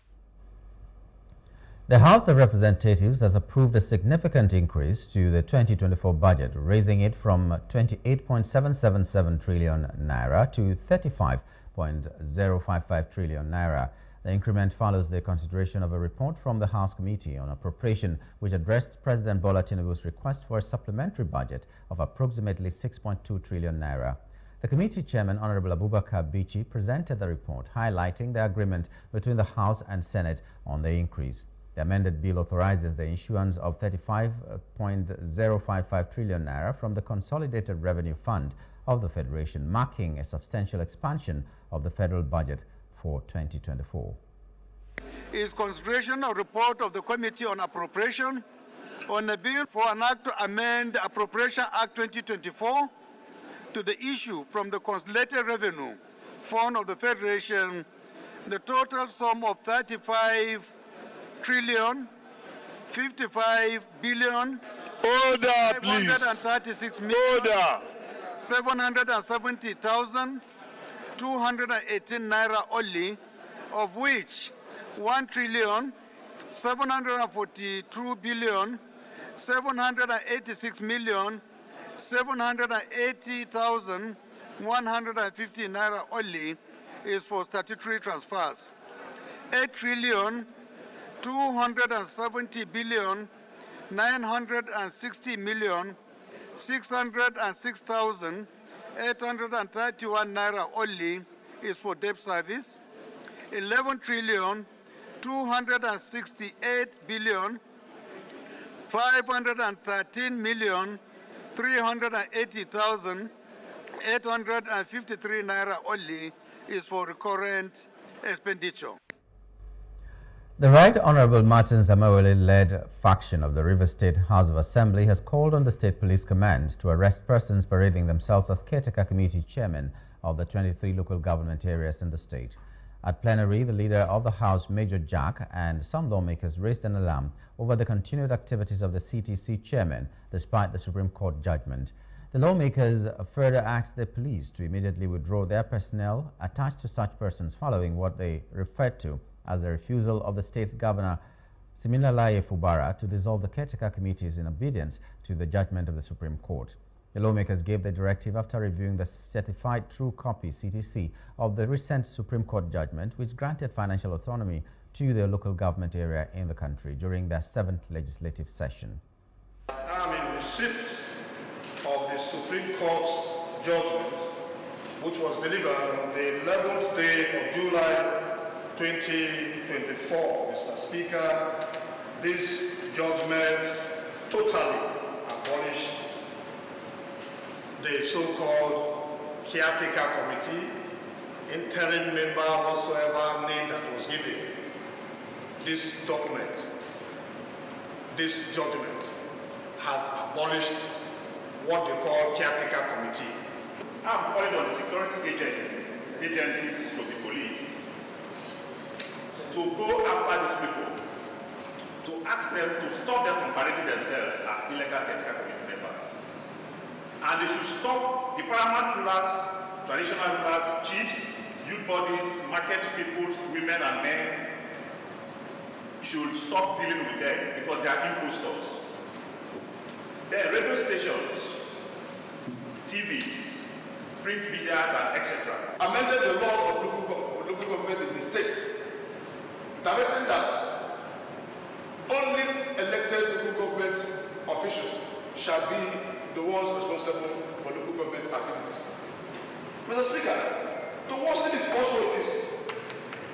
The House of Representatives has approved a significant increase to the 2024 budget, raising it from 28.777 trillion naira to 35.055 trillion naira. The increment follows the consideration of a report from the House Committee on Appropriation, which addressed President Bola Tinubu's request for a supplementary budget of approximately 6.2 trillion naira. The committee chairman, Honorable Abubakar Bichi, presented the report, highlighting the agreement between the House and Senate on the increase. The amended bill authorizes the issuance of 35.055 trillion naira from the Consolidated Revenue Fund of the Federation, marking a substantial expansion of the federal budget for 2024. Is consideration of report of the Committee on Appropriation on a bill for an act to amend the Appropriation Act 2024 to the issue from the Consolidated Revenue Fund of the Federation the total sum of 35 trillion 55 billion Order, please. 536 million Order. 770,218 naira only, of which 1,742 billion 786 million 780,150 naira only is for statutory transfers. 8,270 billion 960 million 606,831 naira only is for debt service. 11,268 billion 513 million 380,853 naira only is for recurrent expenditure. The Right Honorable Martins Amawele-led faction of the River State House of Assembly has called on the State Police Command to arrest persons parading themselves as caretaker committee chairman of the 23 local government areas in the state. At plenary, the leader of the House, Major Jack, and some lawmakers raised an alarm over the continued activities of the CTC chairman despite the Supreme Court judgment. The lawmakers further asked the police to immediately withdraw their personnel attached to such persons following what they referred to as the refusal of the state's governor, Siminalayi Fubara, to dissolve the caretaker committees in obedience to the judgment of the Supreme Court. The lawmakers gave the directive after reviewing the certified true copy CTC of the recent Supreme Court judgment, which granted financial autonomy to the local government area in the country during their 7th legislative session. I am in receipt of the Supreme Court judgment, which was delivered on the 11th day of July 2024, Mr. Speaker. This judgment totally abolished the so-called caretaker committee, interim member whatsoever name that was given. This document, this judgment has abolished what they call caretaker committee. I'm calling on the security agencies to the police to go after these people, to ask them to stop them from parading themselves as illegal caretaker committee members. And they should stop the paramount rulers, traditional rulers, chiefs, youth bodies, market people, women and men, should stop dealing with them because they are impostors. Then radio stations, TVs, print media, and etc. Amended the laws of local government in the state, directing that only elected local government officials shall be the ones responsible for local government activities. Mr. Speaker, to worsen it also is,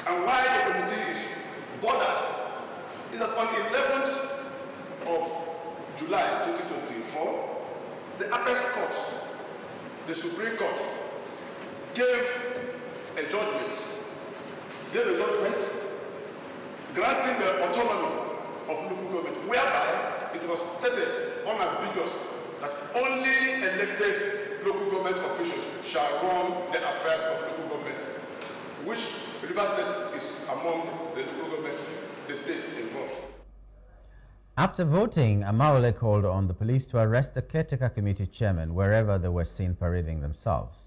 and why the committee is bothered, is that on 11th of July 2024, the Apex Court, the Supreme Court, gave a judgment granting the autonomy of local government, whereby it was stated unambiguous that only elected local government officials shall run the affairs of local government, which Rivers State is among the local government, the states involved. After voting, Amawele called on the police to arrest the caretaker committee chairman wherever they were seen parading themselves.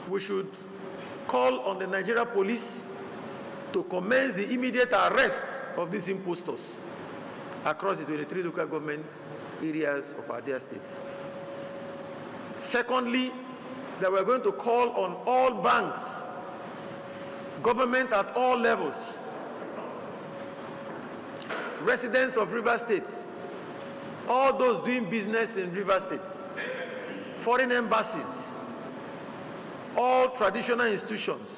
We should call on the Nigeria police to commence the immediate arrest of these impostors across the 23 local government areas of our dear states. Secondly, that we're going to call on all banks, government at all levels, residents of River States, all those doing business in River States, foreign embassies, all traditional institutions,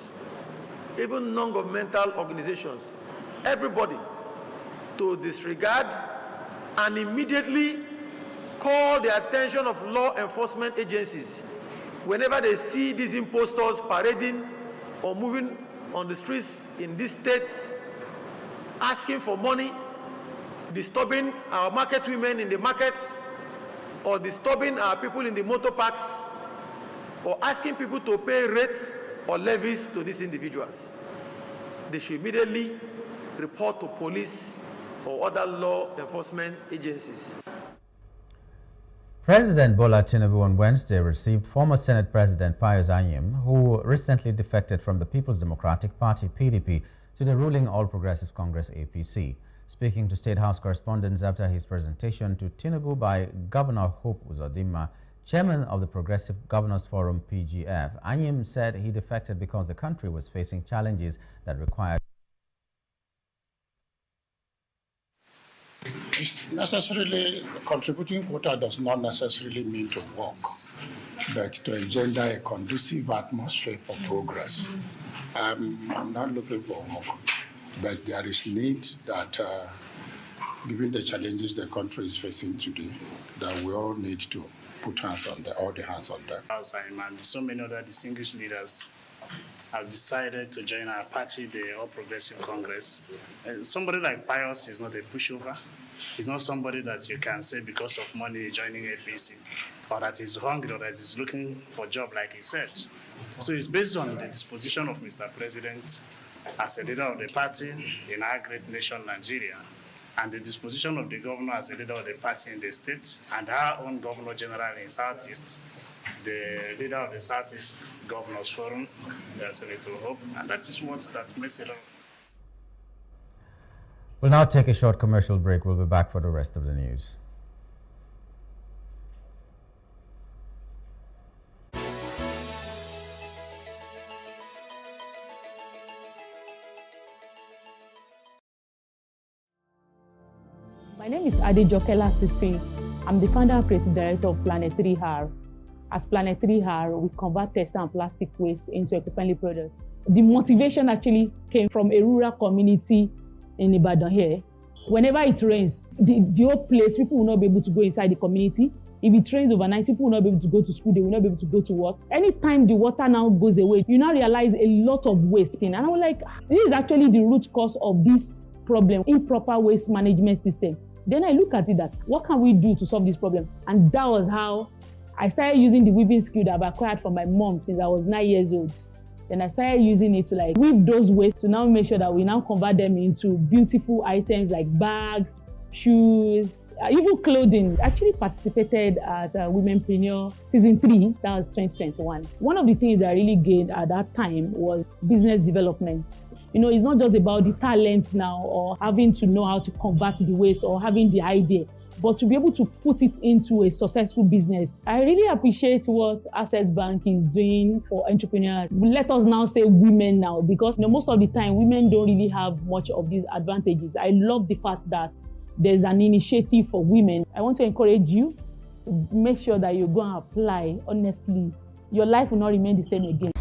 even non-governmental organizations, everybody to disregard and immediately call the attention of law enforcement agencies whenever they see these impostors parading or moving on the streets in these states, asking for money, disturbing our market women in the markets, or disturbing our people in the motor parks, or asking people to pay rates or levies to these individuals. They should immediately report to police or other law enforcement agencies. President Bola Tinubu on Wednesday received former Senate President Pius Anyim, who recently defected from the People's Democratic Party (PDP) to the ruling All Progressives Congress (APC). Speaking to State House correspondents after his presentation to Tinubu by Governor Hope Uzodinma, chairman of the Progressive Governors Forum (PGF), Anyim said he defected because the country was facing challenges that required. It's necessarily, contributing quota does not necessarily mean to work, but to engender a conducive atmosphere for progress. I'm not looking for work, but there is need that, given the challenges the country is facing today, that we all need to put hands on all the hands on deck. And so many other distinguished leaders have decided to join our party, the All Progressive Congress. Somebody like Pius is not a pushover. He's not somebody that you can say because of money joining APC, or that he's hungry, or that he's looking for a job like he said. So it's based on the disposition of Mr. President as a leader of the party in our great nation, Nigeria, and the disposition of the governor as a leader of the party in the state, and our own Governor General in Southeast, the leader of the Southeast Governors Forum, Senator Hope, and that is what that makes it. We'll now take a short commercial break. We'll be back for the rest of the news. My name is Adejoke Lasisi. I'm the founder and creative director of Planet 3R. At Planet 3R, we convert textile and plastic waste into eco-friendly products. The motivation actually came from a rural community in Ibadan here. Whenever it rains, the whole place, people will not be able to go inside the community. If it rains overnight, people will not be able to go to school, they will not be able to go to work. Anytime the water now goes away, you now realize a lot of waste. And I was like, this is actually the root cause of this problem, improper waste management system. Then I look at it that, what can we do to solve this problem? And that was how I started using the weaving skill that I've acquired from my mom since I was 9 years old. Then I started using it to like weave those waste to now make sure that we now convert them into beautiful items like bags, shoes, even clothing. I actually participated at Womenpreneur Season 3, that was 2021. One of the things I really gained at that time was business development. You know, it's not just about the talent now or having to know how to convert the waste or having the idea, but to be able to put it into a successful business. I really appreciate what Access Bank is doing for entrepreneurs. Let us now say women now, because most of the time women don't really have much of these advantages. I love the fact that there's an initiative for women. I want to encourage you to make sure that you go and apply honestly. Your life will not remain the same again.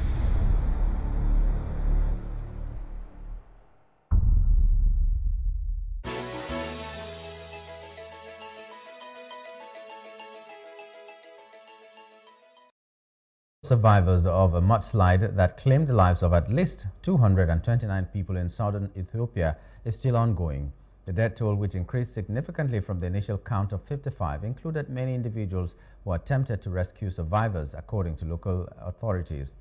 Survivors of a mudslide that claimed the lives of at least 229 people in southern Ethiopia is still ongoing. The death toll, which increased significantly from the initial count of 55, included many individuals who attempted to rescue survivors, according to local authorities.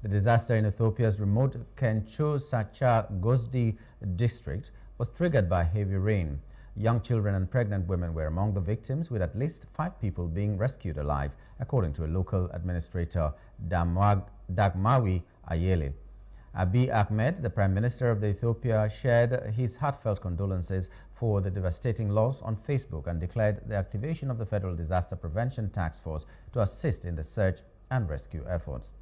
The disaster in Ethiopia's remote Kencho-Sacha-Gozdi district was triggered by heavy rain. Young children and pregnant women were among the victims, with at least 5 people being rescued alive, according to a local administrator, Dagmawi Ayele. Abiy Ahmed, the Prime Minister of Ethiopia, shared his heartfelt condolences for the devastating loss on Facebook and declared the activation of the Federal Disaster Prevention Task Force to assist in the search and rescue efforts.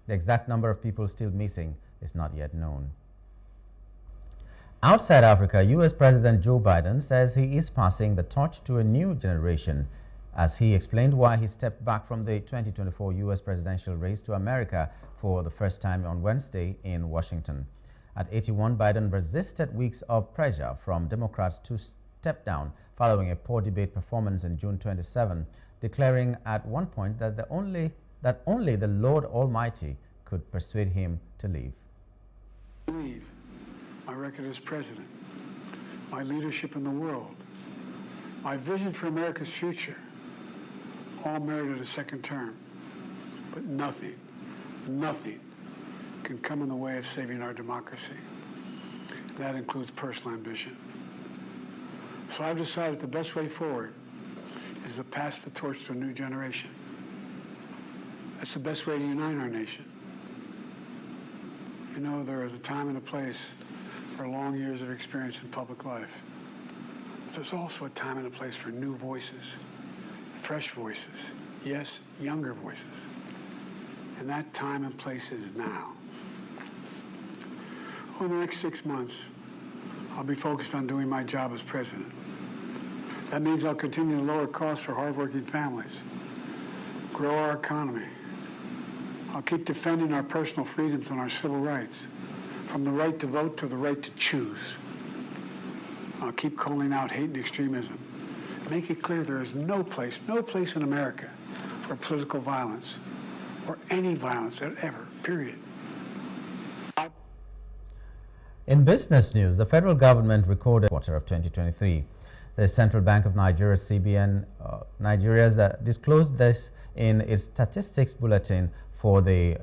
The exact number of people still missing is not yet known. Outside Africa, U.S. President Joe Biden says he is passing the torch to a new generation, as he explained why he stepped back from the 2024 U.S. presidential race to America for the first time on Wednesday in Washington. At 81, Biden resisted weeks of pressure from Democrats to step down following a poor debate performance in June 27, declaring at one point that only the Lord Almighty could persuade him to leave. My record as president, my leadership in the world, my vision for America's future, all merited a second term. But nothing can come in the way of saving our democracy. That includes personal ambition. So I've decided the best way forward is to pass the torch to a new generation. That's the best way to unite our nation. You know, there is a time and a place for long years of experience in public life. But there's also a time and a place for new voices, fresh voices, yes, younger voices. And that time and place is now. Over the next 6 months, I'll be focused on doing my job as president. That means I'll continue to lower costs for hardworking families, grow our economy. I'll keep defending our personal freedoms and our civil rights, from the right to vote to the right to choose. I'll keep calling out hate and extremism. Make it clear there is no place in America for political violence or any violence ever, period. In business news, the federal government recorded quarter of 2023. The Central Bank of Nigeria, CBN, Nigeria disclosed this in its statistics bulletin for the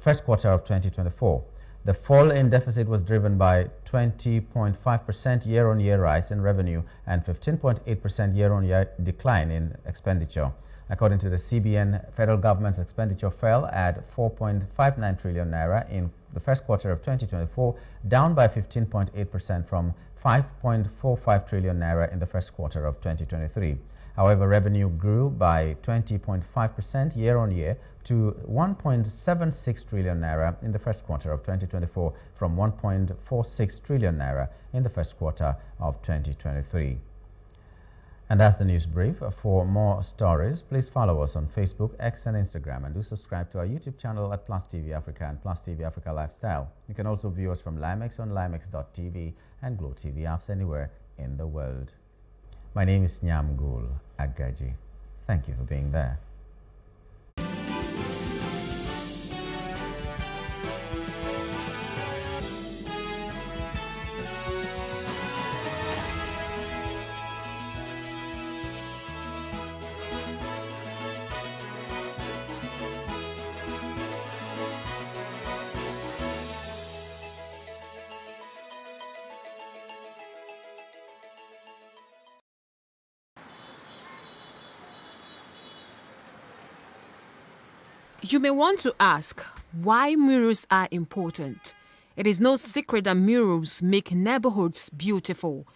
first quarter of 2024. The fall in deficit was driven by 20.5% year-on-year rise in revenue and 15.8% year-on-year decline in expenditure. According to the CBN, federal government's expenditure fell at 4.59 trillion naira in the first quarter of 2024, down by 15.8% from 5.45 trillion naira in the first quarter of 2023. However, revenue grew by 20.5% year-on-year to 1.76 trillion naira in the first quarter of 2024 from 1.46 trillion naira in the first quarter of 2023. And that's the news brief. For more stories, please follow us on Facebook, X, and Instagram, and do subscribe to our YouTube channel at Plus TV Africa and Plus TV Africa Lifestyle. You can also view us from Limex on limex.tv and Glow TV apps anywhere in the world. My name is Nyamgul Agaji. Thank you for being there. You may want to ask why murals are important. It is no secret that murals make neighborhoods beautiful.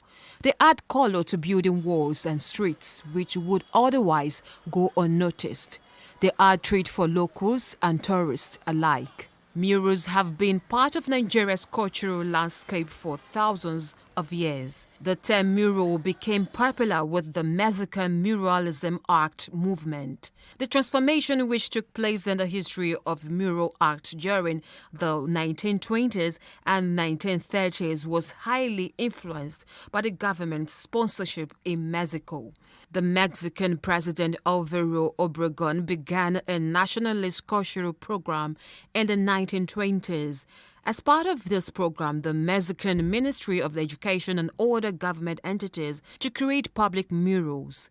They add color to building walls and streets which would otherwise go unnoticed. They are a treat for locals and tourists alike. Murals have been part of Nigeria's cultural landscape for thousands of years. The term mural became popular with the Mexican muralism art movement. The transformation which took place in the history of mural art during the 1920s and 1930s was highly influenced by the government's sponsorship in Mexico. The Mexican President Alvaro Obregón began a nationalist cultural program in the 1920s. As part of this program, the Mexican Ministry of Education and other government entities to create public murals.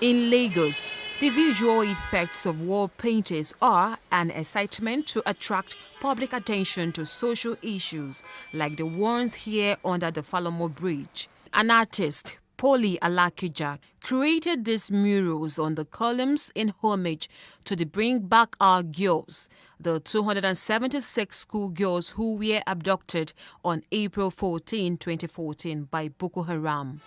In Lagos, the visual effects of wall paintings are an excitement to attract public attention to social issues like the ones here under the Falomo Bridge. An artist, Poli Alakija, created these murals on the columns in homage to the Bring Back Our Girls, the 276 schoolgirls who were abducted on April 14, 2014 by Boko Haram.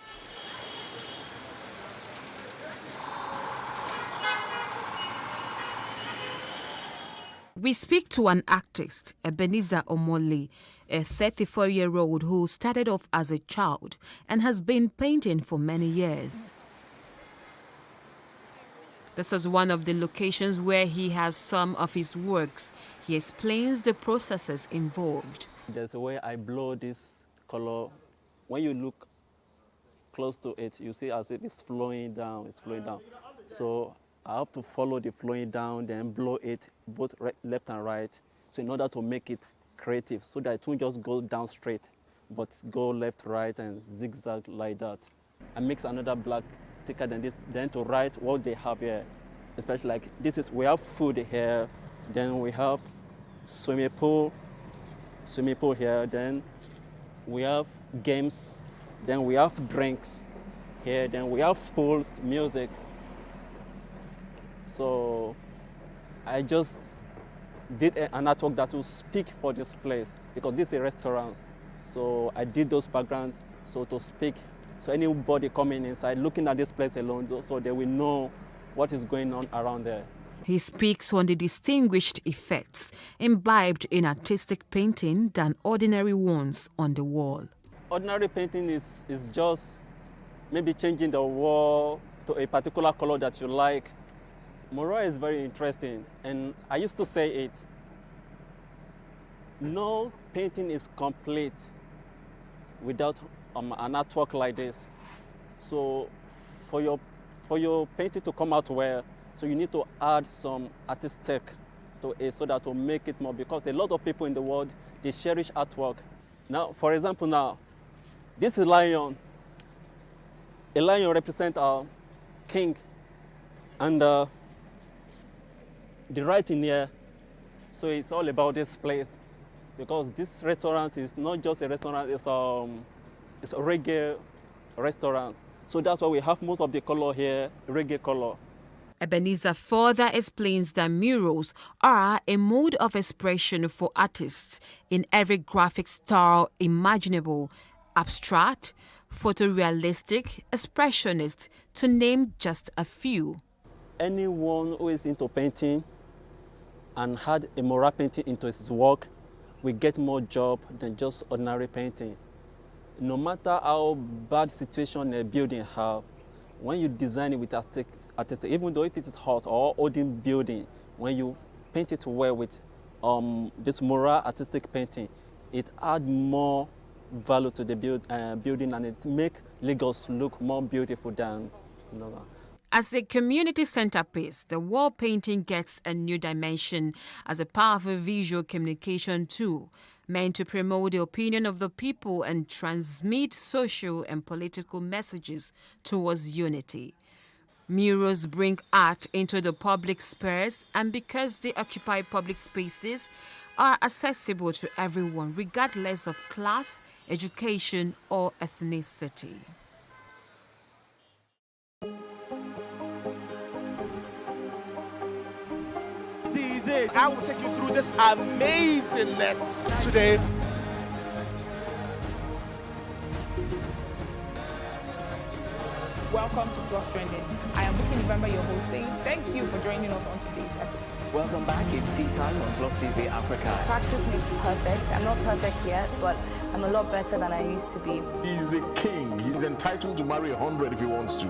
We speak to an artist, Ebenezer Omole, a 34-year-old who started off as a child and has been painting for many years. This is one of the locations where he has some of his works. He explains the processes involved. There's a way I blow this color. When you look close to it, you see as if it's flowing down, So I have to follow the flowing down, then blow it both left and right. So in order to make it creative, so that it won't just go down straight, but go left, right, and zigzag like that. I mix another black thicker than this, then to write what they have here. Especially like this is, we have food here, then we have swimming pool here, then we have games, then we have drinks here, then we have pools, music. So I just did an artwork that will speak for this place because this is a restaurant. So I did those backgrounds so to speak. So anybody coming inside, looking at this place alone, so they will know what is going on around there. He speaks on the distinguished effects imbibed in artistic painting than ordinary ones on the wall. Ordinary painting is just maybe changing the wall to a particular color that you like. Mural is very interesting, and I used to say it, no painting is complete without an artwork like this. So for your painting to come out well, so you need to add some artistic to it so that will make it more, because a lot of people in the world, they cherish artwork. Now, for example, now, this is lion. A lion represents a king. And the writing here, so it's all about this place. Because this restaurant is not just a restaurant, it's a reggae restaurant. So that's why we have most of the color here, reggae color. Ebenezer further explains that murals are a mode of expression for artists in every graphic style imaginable, abstract, photorealistic, expressionist, to name just a few. Anyone who is into painting and had a mural painting into his work will get more job than just ordinary painting. No matter how bad situation a building have, when you design it with artistic, even though if it is hot or old building, when you paint it well with this mural artistic painting, it adds more value to the building, and it makes Lagos look more beautiful than As a community centerpiece, the wall painting gets a new dimension as a powerful visual communication tool meant to promote the opinion of the people and transmit social and political messages towards unity. Murals bring art into the public space, and because they occupy public spaces, are accessible to everyone regardless of class, education, or ethnicity. I will take you through this amazing lesson today. Welcome to Plus Trending. I am Buki November, your host, saying thank you for joining us on today's episode. Welcome back. It's tea time on Plus TV Africa. Practice makes perfect. I'm not perfect yet, but I'm a lot better than I used to be. He's a king. He's entitled to marry 100 if he wants to.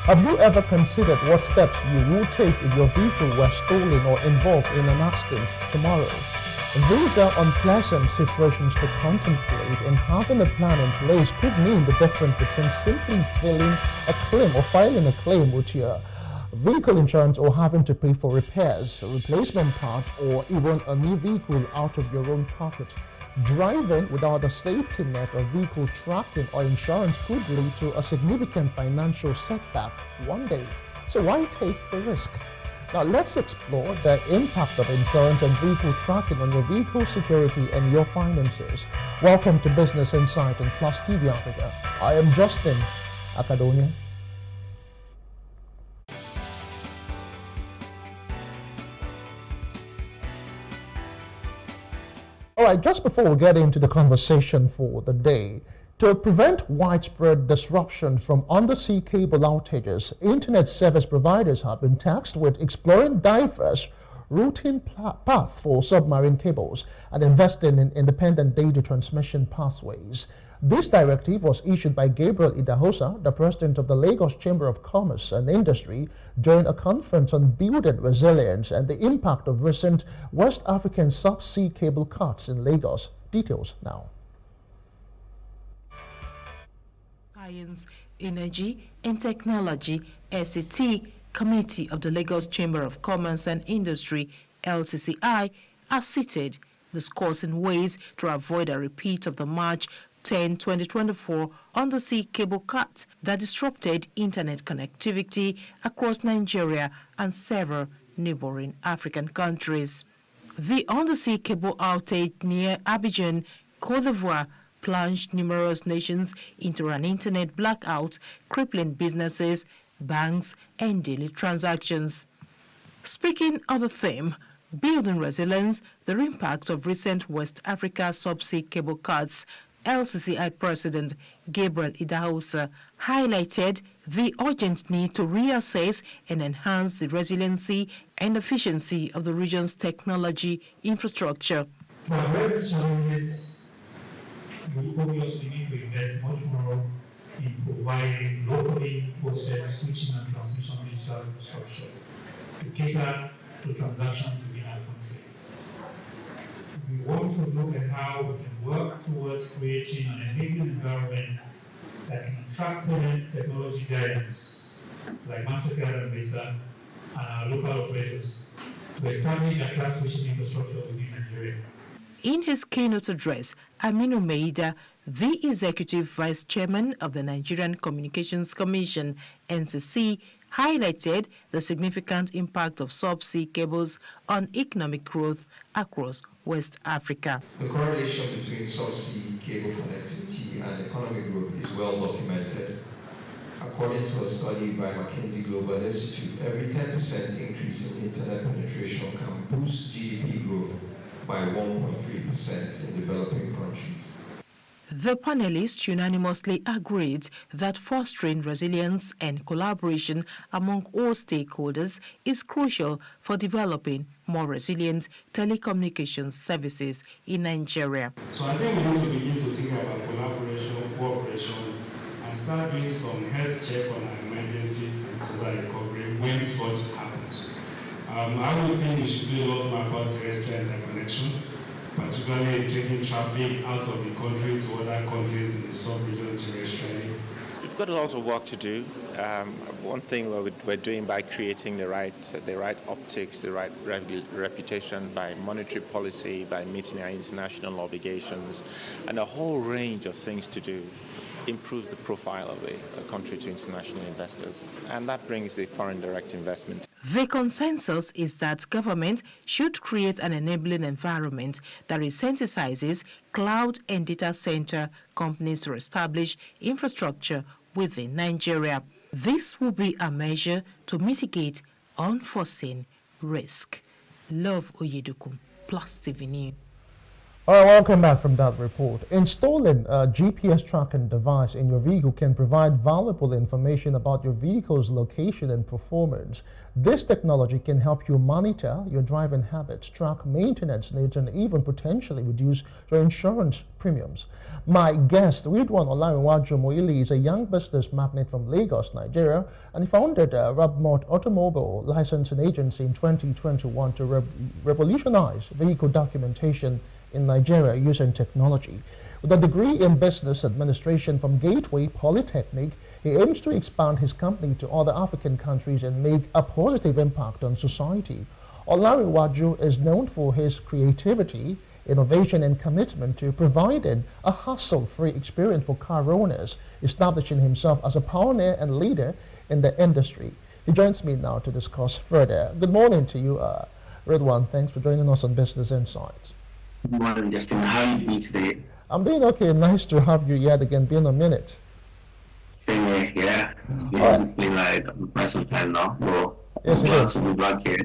Have you ever considered what steps you would take if your vehicle were stolen or involved in an accident tomorrow? These are unpleasant situations to contemplate, and having a plan in place could mean the difference between simply filing a claim or filing a claim with your vehicle insurance or having to pay for repairs, replacement parts, or even a new vehicle out of your own pocket. Driving without a safety net or vehicle tracking or insurance could lead to a significant financial setback one day. So why take the risk? Now let's explore the impact of insurance and vehicle tracking on your vehicle security and your finances. Welcome to Business Insight on Plus TV Africa. I am Justin Akadonia. right, just before we get into the conversation for the day, to prevent widespread disruption from undersea cable outages, internet service providers have been tasked with exploring diverse routing paths for submarine cables and investing in independent data transmission pathways. This directive was issued by Gabriel Idahosa, the president of the Lagos Chamber of Commerce and Industry, during a conference on building resilience and the impact of recent West African subsea cable cuts in Lagos. Details now. Science, Energy and Technology (SET) Committee of the Lagos Chamber of Commerce and Industry (LCCI) has cited discussing ways to avoid a repeat of the March 10, 2024 undersea cable cut that disrupted internet connectivity across Nigeria and several neighboring African countries. The undersea cable outage near Abidjan, Cote d'Ivoire, plunged numerous nations into an internet blackout, crippling businesses, banks, and daily transactions. Speaking of the theme, building resilience, the impact of recent West Africa subsea cable cuts, LCCI President Gabriel Idahosa highlighted the urgent need to reassess and enhance the resiliency and efficiency of the region's technology infrastructure. To address these challenges, we obviously need to invest much more in providing locally hosted switching and transmission digital infrastructure to cater to transactions within our country. We want to look at how we can work towards creating an enabling environment that can attract foreign technology giants like Mastercard and Visa and our local operators to establish a class switching infrastructure within Nigeria. In his keynote address, Aminu Maida, the Executive Vice Chairman of the Nigerian Communications Commission, NCC, highlighted the significant impact of subsea cables on economic growth across West Africa. The correlation between subsea cable connectivity and economic growth is well documented. According to a study by McKinsey Global Institute, every 10% increase in internet penetration can boost GDP growth by 1.3% in developing countries. The panelists unanimously agreed that fostering resilience and collaboration among all stakeholders is crucial for developing more resilient telecommunications services in Nigeria. So I think we need to begin to think about collaboration, cooperation, and start doing some health check on our emergency and disaster recovery when such happens. I would think we should do a lot more about terrestrial interconnection, particularly taking traffic out of the country to other countries in the sub-region terrestrially. We've got a lot of work to do. One thing we're doing by creating the right optics, the right reputation, by monetary policy, by meeting our international obligations, and a whole range of things to do improves the profile of a country to international investors, and that brings the foreign direct investment. The consensus is that government should create an enabling environment that incentivizes cloud and data center companies to establish infrastructure within Nigeria. This will be a measure to mitigate unforeseen risk. Love Oyedeku, Plus TV News. All right, welcome back from that report. Installing a GPS tracking device in your vehicle can provide valuable information about your vehicle's location and performance. This technology can help you monitor your driving habits, track maintenance needs, and even potentially reduce your insurance premiums. My guest, Ridwan Olarinwaju Moili, is a young business magnate from Lagos, Nigeria, and he founded Rabmot Automobile Licensing Agency in 2021 to revolutionize vehicle documentation in Nigeria using technology. With a degree in business administration from Gateway Polytechnic, he aims to expand his company to other African countries and make a positive impact on society. Olarinwaju is known for his creativity, innovation, and commitment to providing a hassle-free experience for car owners, establishing himself as a pioneer and leader in the industry. He joins me now to discuss further. Good morning to you, Ridwan. Thanks for joining us on Business Insights. Good morning, Justin. How are you doing today? I'm doing okay. Nice to have you yet again. Been a minute. Same here, yeah. It's been like quite some time now, but yes, I'm glad to be back here.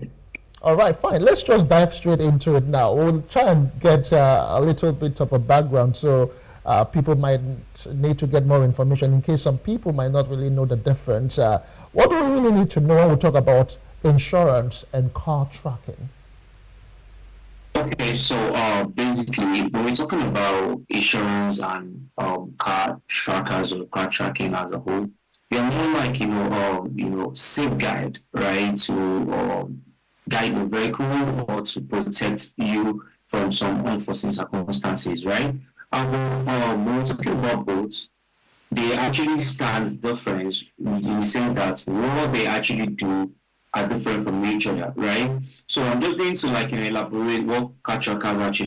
All right, fine. Let's just dive straight into it now. We'll try and get a little bit of a background so people might need to get more information in case some people might not really know the difference. What do we really need to know when we talk about insurance and car tracking? Okay, so basically, when we're talking about insurance and car trackers or car tracking as a whole, they're more like safeguard, right, to guide the vehicle or to protect you from some unforeseen circumstances, right? And when we're talking about both, they actually stand different in the sense that what they actually do are different from each other, right? So I'm just going to elaborate what car trackers actually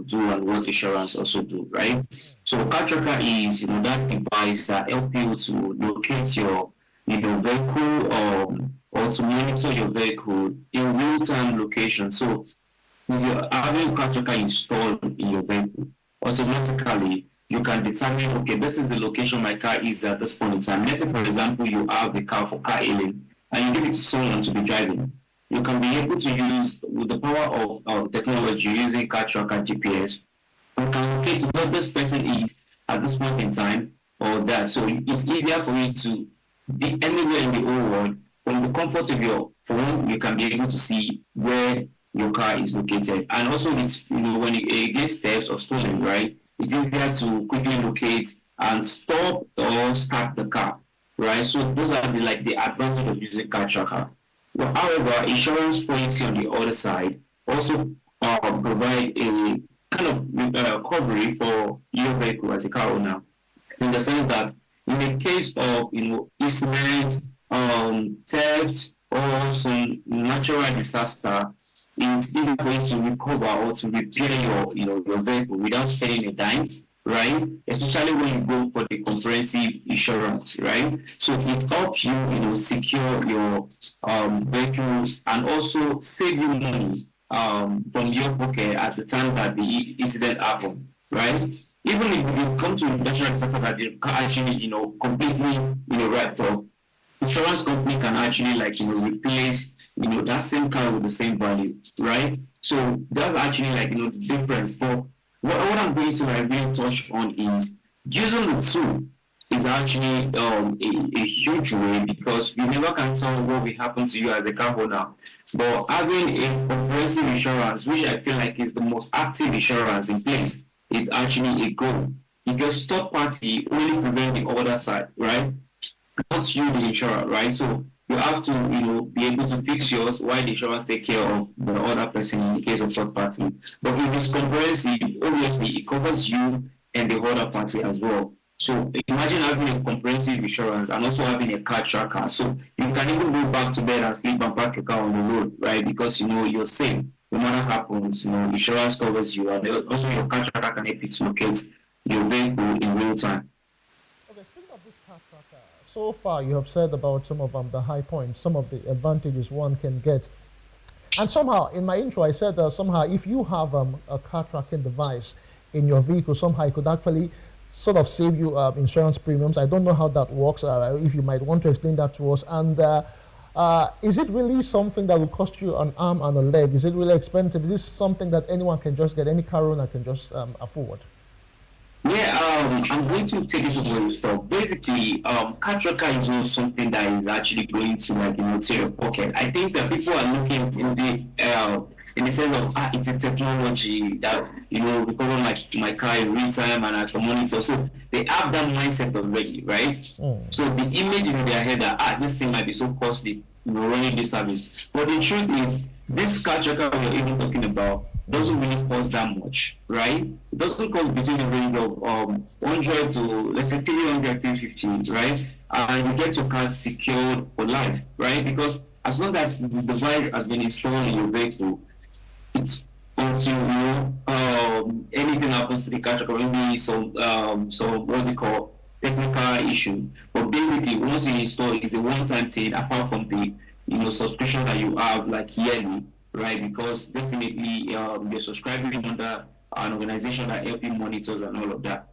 do and what insurance also do, right? So car tracker is that device that helps you to locate your vehicle or to monitor your vehicle in real-time location. So if you're having a car tracker installed in your vehicle, automatically you can determine, okay, this is the location my car is at this point in time. Let's say, for example, you have a car for car hailing and you give it to someone to be driving. You can be able to use, with the power of technology, using car tracker GPS, you can locate where this person is at this point in time or that. So it's easier for you to be anywhere in the whole world. From the comfort of your phone, you can be able to see where your car is located. And also, it's when it gets theft or stolen, right? It's easier to quickly locate and stop or start the car, right? So those are the advantage of using car tracker. But however, insurance policy on the other side also provide a kind of recovery for your vehicle as a car owner, in the sense that in the case of incident, theft, or some natural disaster, it's easy for you to recover or to repair your vehicle without spending a dime, right? Especially when you go for the comprehensive insurance, right? So it helps you, secure your vehicle and also save you money from your pocket at the time that the incident happened, right? Even if you come to a natural disaster that the car actually, completely, wrapped up, insurance company can actually replace that same car with the same value, right? So that's actually the difference. But what I'm going to really touch on is using the tool is actually a huge way, because you never can tell what will happen to you as a car owner. But having a comprehensive insurance, which I feel like is the most active insurance in place, is actually a goal. Because third party only prevent the other side, right? Not you, the insurer, right? So you have to, be able to fix yours while the insurance take care of the other person in the case of third party. But if it's comprehensive, obviously it covers you and the other party as well. So imagine having a comprehensive insurance and also having a car tracker. So you can even go back to bed and sleep and park your car on the road, right? Because you're safe. No matter what happens, insurance covers you, and also your car tracker can help you to locate your vehicle in real time. Okay, speaking of this car tracker, so far you have said about some of the high points, some of the advantages one can get. And somehow, in my intro, I said somehow if you have a car tracking device in your vehicle, somehow it could actually sort of save you insurance premiums. I don't know how that works, if you might want to explain that to us. And is it really something that will cost you an arm and a leg? Is it really expensive? Is this something that anyone can just get, any car owner can just afford? Yeah, I'm going to take it to one step. Basically, car tracker is not something that is actually going to tear your pocket. I think that people are looking in the sense of it's a technology that we cover my car in real time and I can monitor. So they have that mindset already, right? So the image is in their head that this thing might be so costly, running this service. But the truth is, this car tracker we're even talking about doesn't really cost that much, right? It doesn't cost between the range of 100 to, let's say, 300, 350, right? And you get your car secured for life, right? Because as long as the device has been installed in your vehicle, it's until anything happens to the car tracker, maybe some what's it called, technical issue. But basically, once you install, it's a one-time thing, apart from the subscription that you have yearly. Right, because definitely you're subscribing under an organization that helps you monitors and all of that.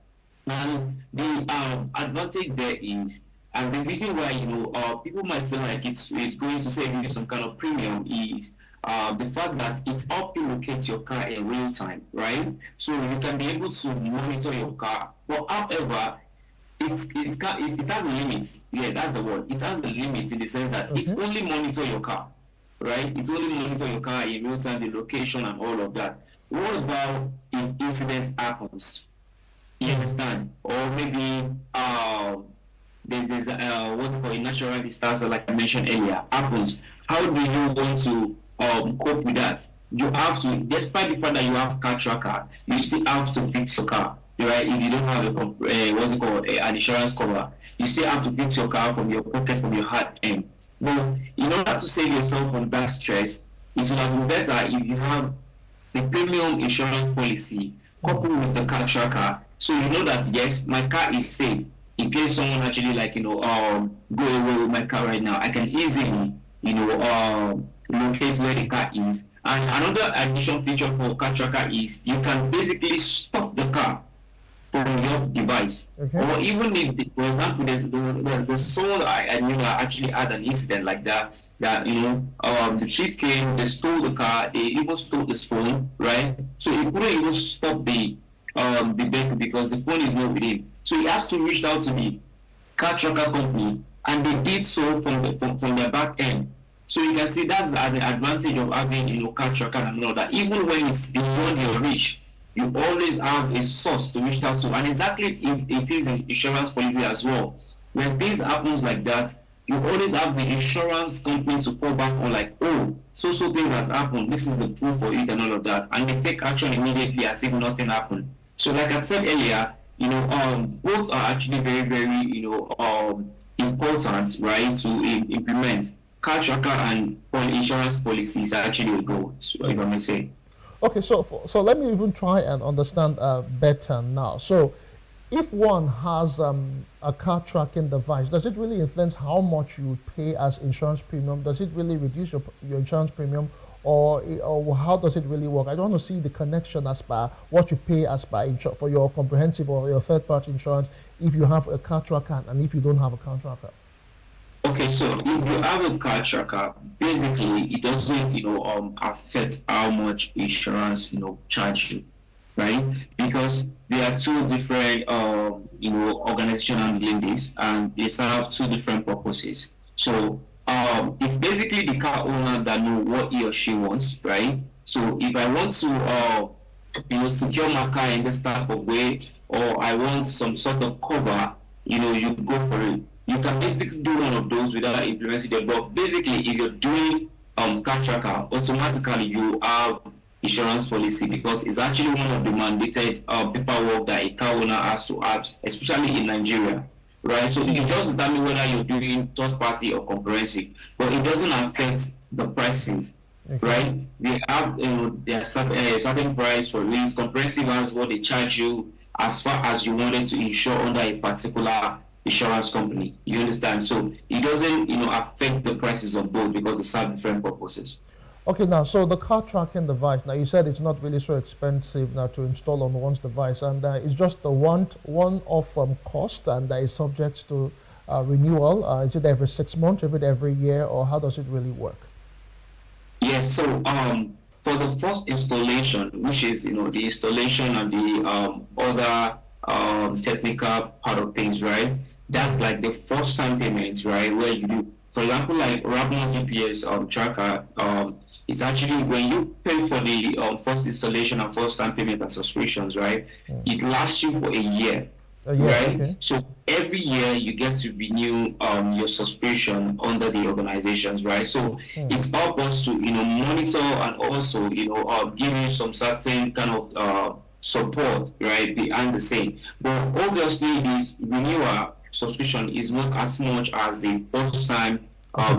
And the advantage there is, and the reason why people might feel like it's going to save you some kind of premium is the fact that it auto-locates your car in real time, right? So you can be able to monitor your car. But however, it has a limit. Yeah, that's the word. It has a limit in the sense that it only monitor your car, right? It only monitor your car in real time, the location and all of that. What about if incident happens? You understand? Or maybe there's what's called a natural disaster, like I mentioned earlier, happens. How do you want to cope with that? You have to, despite the fact that you have car tracker, you still have to fix your car, right? If you don't have an insurance cover, you still have to fix your car from your pocket, from your hard end. But in order to save yourself from that stress, it would have been better if you have the premium insurance policy coupled with the car tracker, so you know that yes, my car is safe. In case someone actually go away with my car right now, I can easily locate where the car is. And another additional feature for car tracker is you can basically stop the car from your device. Or even if, for example, there's someone I knew that actually had an incident like that. The thief came, they stole the car, they even stole his phone, right? So he couldn't even stop the vehicle because the phone is not with him. So he has to reach out to the car tracker company, and they did so from their back end. So you can see that's the advantage of having car tracker and all that. Even when it's beyond your reach, you always have a source to reach out to. And exactly it is in insurance policy as well. When things happens like that, you always have the insurance company to fall back on, like, oh, so things has happened, this is the proof for it and all of that. And they take action immediately as if nothing happened. So like I said earlier, both are actually very, very, important, right, to implement. Car tracker and insurance policies are actually a goal, if I may say. Okay, so let me even try and understand better now. So if one has a car tracking device, does it really influence how much you pay as insurance premium? Does it really reduce your insurance premium, or how does it really work? I don't want to see the connection as per what you pay as per for your comprehensive or your third-party insurance if you have a car tracker and if you don't have a car tracker. Okay, so if you have a car tracker, basically it doesn't, affect how much insurance, charge you, right? Because there are two different, organizations handling this, and they serve two different purposes. So it's basically the car owner that know what he or she wants, right? So if I want to, secure my car in this type of way, or I want some sort of cover, you go for it. You can basically do one of those without implementing it. But basically, if you're doing car tracker, automatically you have insurance policy, because it's actually one of the mandated paperwork that a car owner has to have, especially in Nigeria, right? So you just determine whether you're doing third party or comprehensive, but it doesn't affect the prices, right? They have their certain price for it. Comprehensive has what they charge you as far as you wanted to insure under a particular insurance company. You understand? So it doesn't, affect the prices of both, because they serve different purposes. Okay, now, so the car tracking device, now you said it's not really so expensive now to install on one's device, and it's just a one-off cost, and that is subject to renewal. Is it every 6 months, every year, or how does it really work? Yes, so for the first installation, which is, the installation and the other technical part of things, right? That's like the first time payments, right? Where you do, for example, like Rapmo GPS tracker, it's actually when you pay for the first installation and first time payment and subscriptions, right? It lasts you for a year, right? Okay. So every year you get to renew your subscription under the organizations, right? So it's help us to monitor and also give you some certain kind of support, right, behind the scene. But obviously this renewal subscription is not as much as the first time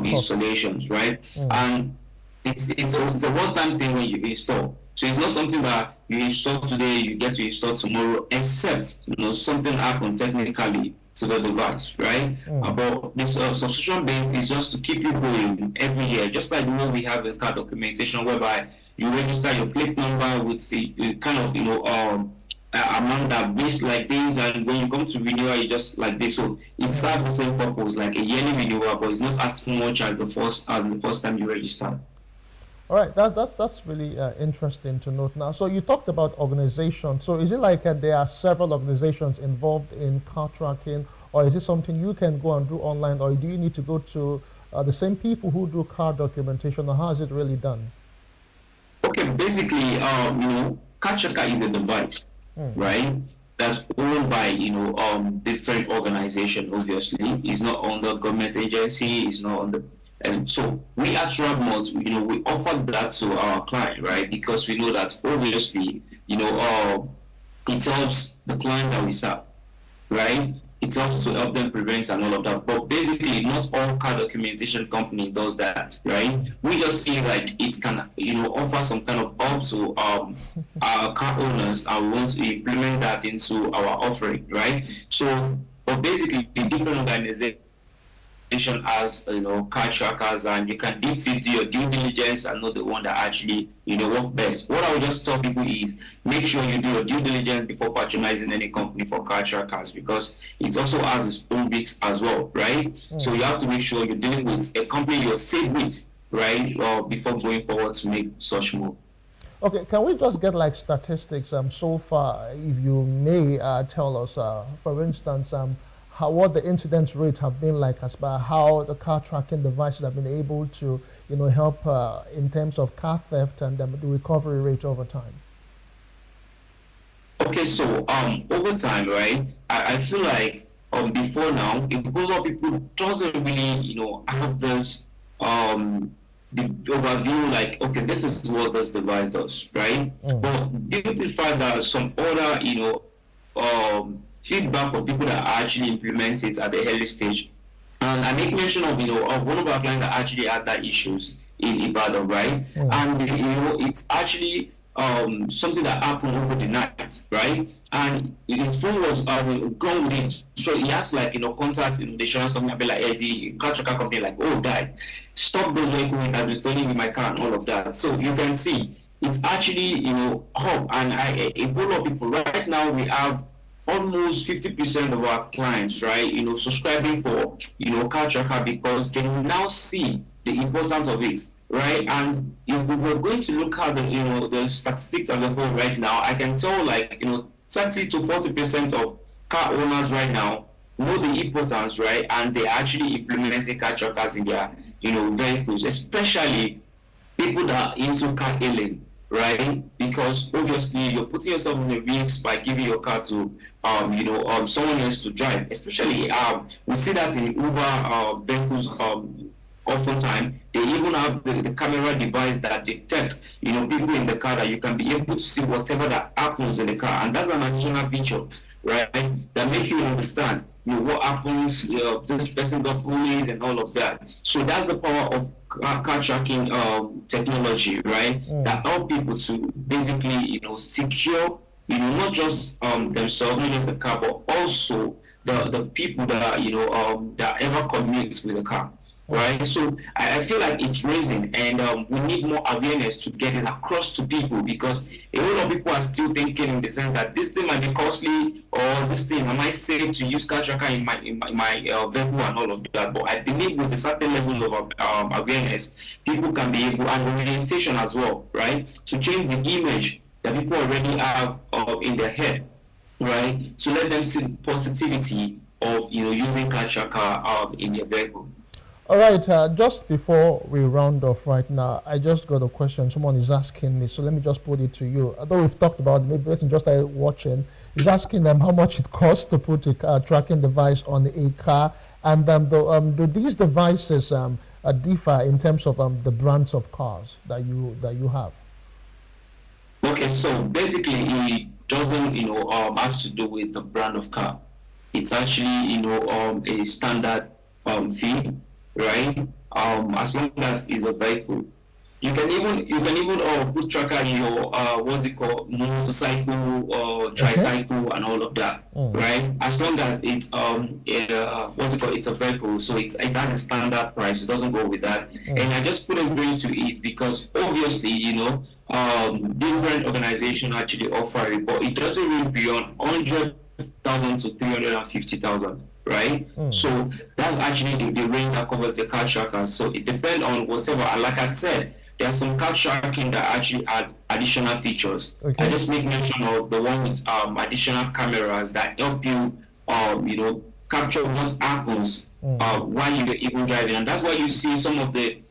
installations, right? And it's a one-time thing when you install. So it's not something that you install today, you get to install tomorrow, except something happened technically to the device, right? But this subscription base is just to keep you going every year, just like the way we have in car documentation, whereby you register your plate number with the kind of amount that based like this, and when you come to renewal, it's just like this. So it serves the same purpose, like a yearly renewal, but it's not as much as the first time you register. All right, that's really interesting to note now. So you talked about organizations. So is it like there are several organizations involved in car tracking, or is it something you can go and do online, or do you need to go to the same people who do car documentation, or how is it really done? Okay, basically, car tracker is a device, right? That's owned by different organizations. Obviously, it's not under government agency. It's not under. And so we at Radmos, we offer that to our client, right? Because we know that obviously, it helps the client that we serve, right? It helps to help them prevent and all of that. But basically, not all car documentation company does that, right? We just see like it can, offer some kind of help to our car owners, and we want to implement that into our offering, right? So, but basically, the different organizations as car trackers, and you can do your due diligence and know the one that actually work best. What I would just tell people is make sure you do your due diligence before patronizing any company for car trackers, because it also has its own risks as well, right? So you have to make sure you're dealing with a company you're safe with, right, before going forward to make such move. Okay, can we just get like statistics so far, if you may tell us, for instance, what the incidence rates have been like, as by how the car tracking devices have been able to, help in terms of car theft and the recovery rate over time? Okay, so over time, right? I feel like before now, a whole lot of people doesn't really, have this the overview, like, okay, this is what this device does, right? But due to the fact that some other, feedback from people that actually implement it at the early stage. And I make mention of, of one of our clients that actually had that issues in Ibadan, right? And, it's actually something that happened over the night, right? And his phone was gone with it. So he has contact the insurance company, be like, hey, the car tracker company, like, oh, guy, stop this vehicle, it has been stolen in my car and all of that. So you can see, it's actually, up. And a whole lot of people, right now we have almost 50% of our clients, right, subscribing for, car tracker, because they now see the importance of it, right? And if we were going to look at the statistics as a whole right now, I can tell 30 to 40% of car owners right now know the importance, right? And they actually implementing car trackers in their, vehicles, especially people that are into car hailing, right? Because obviously you're putting yourself in a risk by giving your car to someone else to drive. Especially we see that in Uber vehicles oftentimes they even have the camera device that detects people in the car, that you can be able to see whatever that happens in the car, and that's an additional feature, right? That makes you understand what happens, this person got police and all of that. So that's the power of car tracking technology, right? That help people to basically secure not just themselves, not just the car, but also the people that that ever commute with the car, right? So I feel like it's raising, and we need more awareness to get it across to people, because a lot of people are still thinking in the sense that this thing might be costly, or this thing, am I safe to use car tracker in my vehicle and all of that. But I believe with a certain level of awareness, people can be able, and orientation as well, right, to change the image that people already have in their head, right, to let them see positivity of using car tracker in their vehicle. All right, just before we round off right now, I just got a question someone is asking me, so let me just put it to you. Although we've talked about it, maybe person just started watching, is asking them how much it costs to put a tracking device on a car, and do these devices differ in terms of the brands of cars that you have? Okay, so basically it doesn't have to do with the brand of car. It's actually a standard fee, right? As long as it's a vehicle. You can even put tracker in your what's it called, motorcycle or tricycle and all of that, right? As long as it's it's a vehicle, so it has a standard price. It doesn't go with that. And I just put a brain to it because obviously different organizations actually offer it, but it doesn't really beyond 100,000 to 350,000. Right? So that's actually the range that covers the car trackers. So it depends on whatever. And like I said, there are some car tracking that actually add additional features. Okay. I just make mention of the one with additional cameras that help you, capture what happens while you're even driving, and that's why you see some of the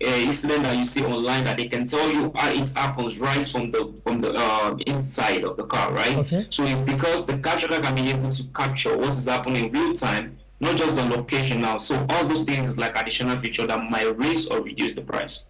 incident that you see online that they can tell you how it happens right from the inside of the car, right? Okay. So it's because the car tracker can be able to capture what is happening in real time, not just the location now. So all those things is like additional feature that might raise or reduce the price.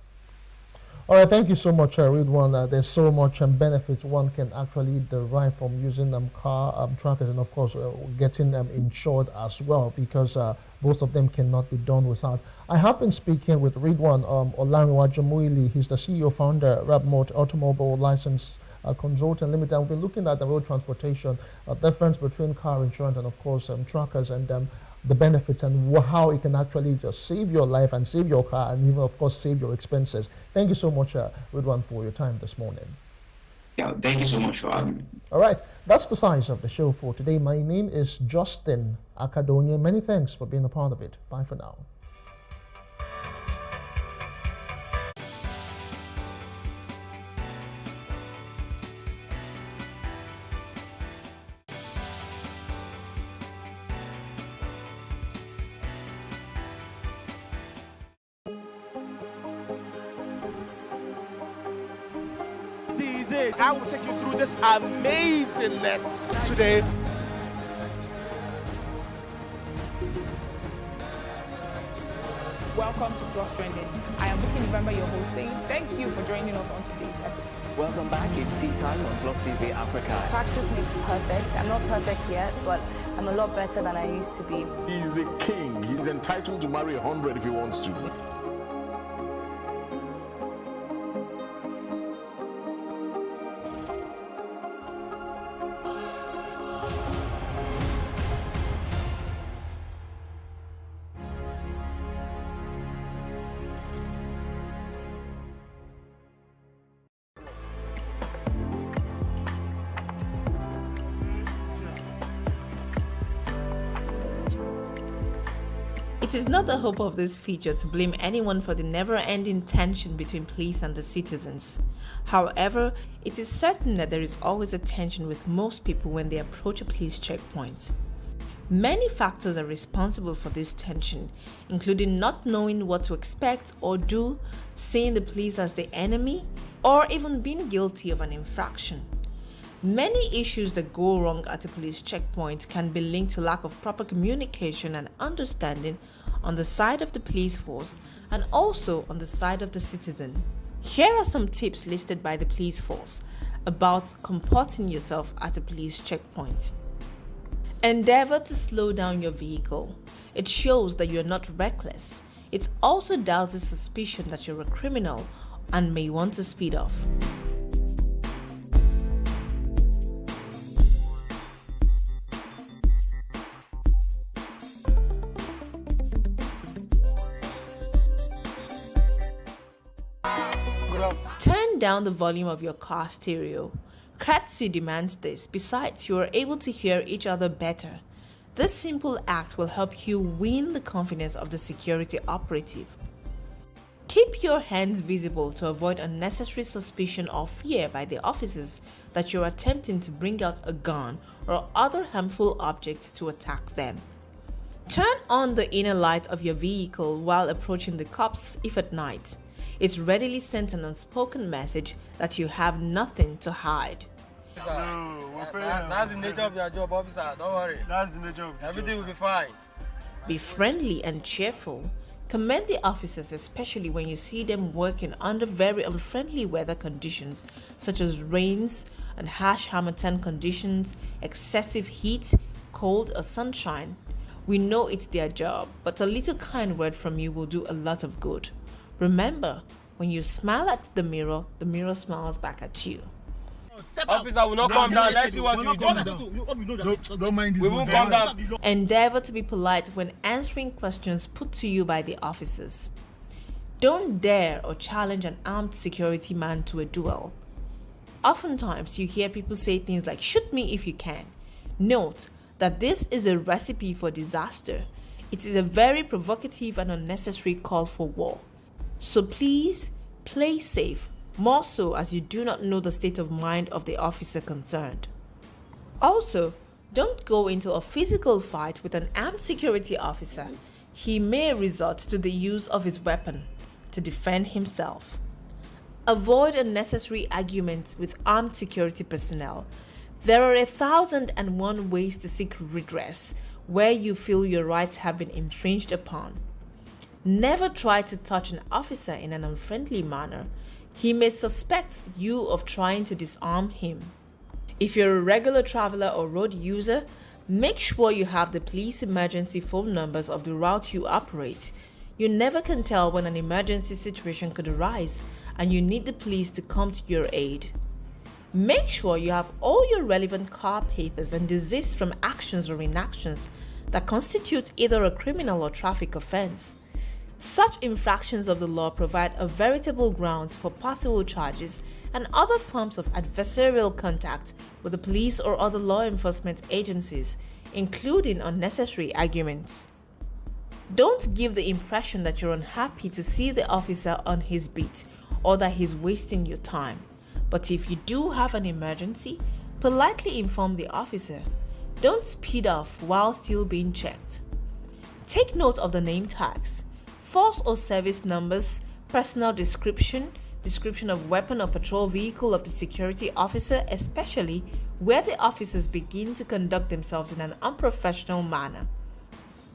All right, thank you so much, Ridwan. There's so much benefits one can actually derive from using car trackers, and of course getting them insured as well, because both of them cannot be done without. I have been speaking with Ridwan Olariwa Jamuili. He's the CEO founder, Rapmot Automobile License Consultant Limited. We've been looking at the road transportation difference between car insurance and of course trackers, and the benefits and how it can actually just save your life and save your car, and even of course save your expenses. Thank you so much, Ridwan, for your time this morning. Yeah, thank you so much for having me. All right, that's the size of the show for today. My name is Justin Akadonia. Many thanks for being a part of it. Bye for now. I will take you through this amazing lesson today. Welcome to Plus Trending. I am Bukky November, your host, saying thank you for joining us on today's episode. Welcome back. It's tea time on Plus TV Africa. Practice makes perfect. I'm not perfect yet, but I'm a lot better than I used to be. He's a king. He's entitled to marry 100 if he wants to. It is not the hope of this feature to blame anyone for the never-ending tension between police and the citizens. However, it is certain that there is always a tension with most people when they approach a police checkpoint. Many factors are responsible for this tension, including not knowing what to expect or do, seeing the police as the enemy, or even being guilty of an infraction. Many issues that go wrong at a police checkpoint can be linked to lack of proper communication and understanding on the side of the police force and also on the side of the citizen. Here are some tips listed by the police force about comporting yourself at a police checkpoint. Endeavor to slow down your vehicle. It shows that you're not reckless. It also douses suspicion that you're a criminal and may want to speed off. Turn down the volume of your car stereo. Courtesy demands this. Besides, you are able to hear each other better. This simple act will help you win the confidence of the security operative. Keep your hands visible to avoid unnecessary suspicion or fear by the officers that you're attempting to bring out a gun or other harmful objects to attack them. Turn on the inner light of your vehicle while approaching the cops if at night. It readily sends an unspoken message that you have nothing to hide. That's the nature of your job, officer. Don't worry. That's the nature of everything will be fine. Be friendly and cheerful. Commend the officers, especially when you see them working under very unfriendly weather conditions, such as rains and harsh Harmattan conditions, excessive heat, cold, or sunshine. We know it's their job, but a little kind word from you will do a lot of good. Remember, when you smile at the mirror smiles back at you. Officer will not come down. Let's see what you do. Don't mind this. We won't come down. Endeavor to be polite when answering questions put to you by the officers. Don't dare or challenge an armed security man to a duel. Oftentimes, you hear people say things like, "Shoot me if you can." Note that this is a recipe for disaster. It is a very provocative and unnecessary call for war. So please play safe, more so as you do not know the state of mind of the officer concerned. Also, don't go into a physical fight with an armed security officer. He may resort to the use of his weapon to defend himself. Avoid unnecessary arguments with armed security personnel. There are 1,001 ways to seek redress where you feel your rights have been infringed upon. Never try to touch an officer in an unfriendly manner. He may suspect you of trying to disarm him. If you're a regular traveler or road user, make sure you have the police emergency phone numbers of the route you operate. You never can tell when an emergency situation could arise and you need the police to come to your aid. Make sure you have all your relevant car papers and desist from actions or inactions that constitute either a criminal or traffic offense. Such infractions of the law provide a veritable grounds for possible charges and other forms of adversarial contact with the police or other law enforcement agencies, including unnecessary arguments. Don't give the impression that you're unhappy to see the officer on his beat or that he's wasting your time. But if you do have an emergency, politely inform the officer. Don't speed off while still being checked. Take note of the name tags, force or service numbers, personal description of weapon or patrol vehicle of the security officer, especially where the officers begin to conduct themselves in an unprofessional manner.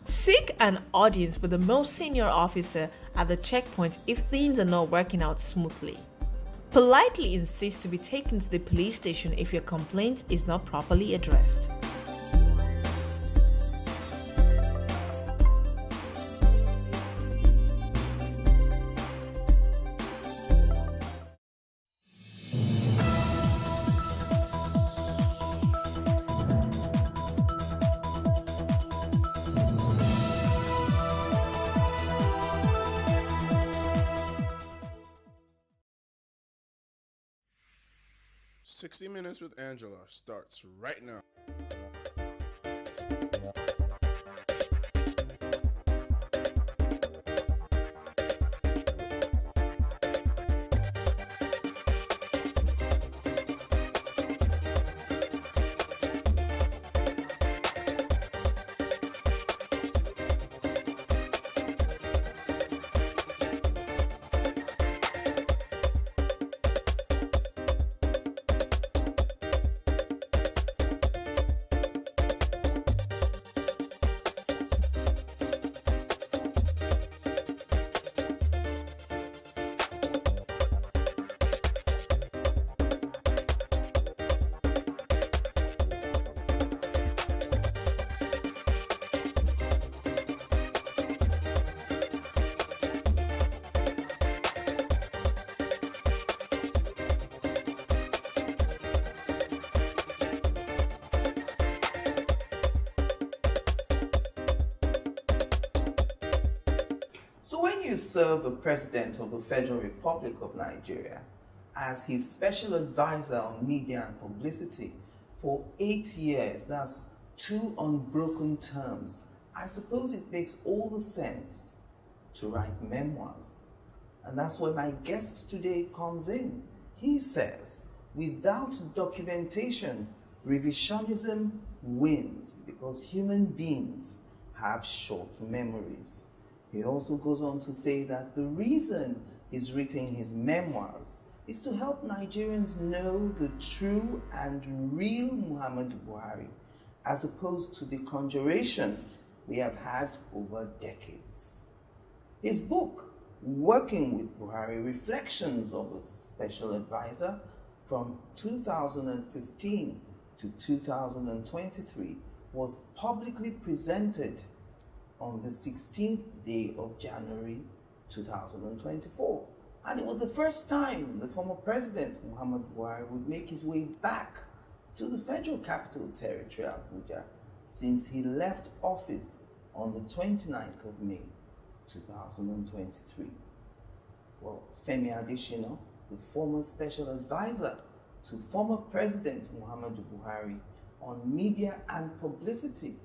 Seek an audience with the most senior officer at the checkpoint if things are not working out smoothly. Politely insist to be taken to the police station if your complaint is not properly addressed. "60 Minutes with Angela" starts right now. So when you serve the President of the Federal Republic of Nigeria as his special advisor on media and publicity for 8 years, that's 2 unbroken terms, I suppose it makes all the sense to write memoirs. And that's where my guest today comes in. He says, without documentation, revisionism wins because human beings have short memories. He also goes on to say that the reason he's written his memoirs is to help Nigerians know the true and real Muhammadu Buhari, as opposed to the conjuration we have had over decades. His book, Working with Buhari, Reflections of a Special Advisor from 2015 to 2023, was publicly presented on the 16th day of January 2024. And it was the first time the former president, Muhammadu Buhari, would make his way back to the Federal Capital Territory, Abuja, since he left office on the 29th of May, 2023. Well, Femi Adesina, the former special advisor to former President Muhammadu Buhari on media and publicity,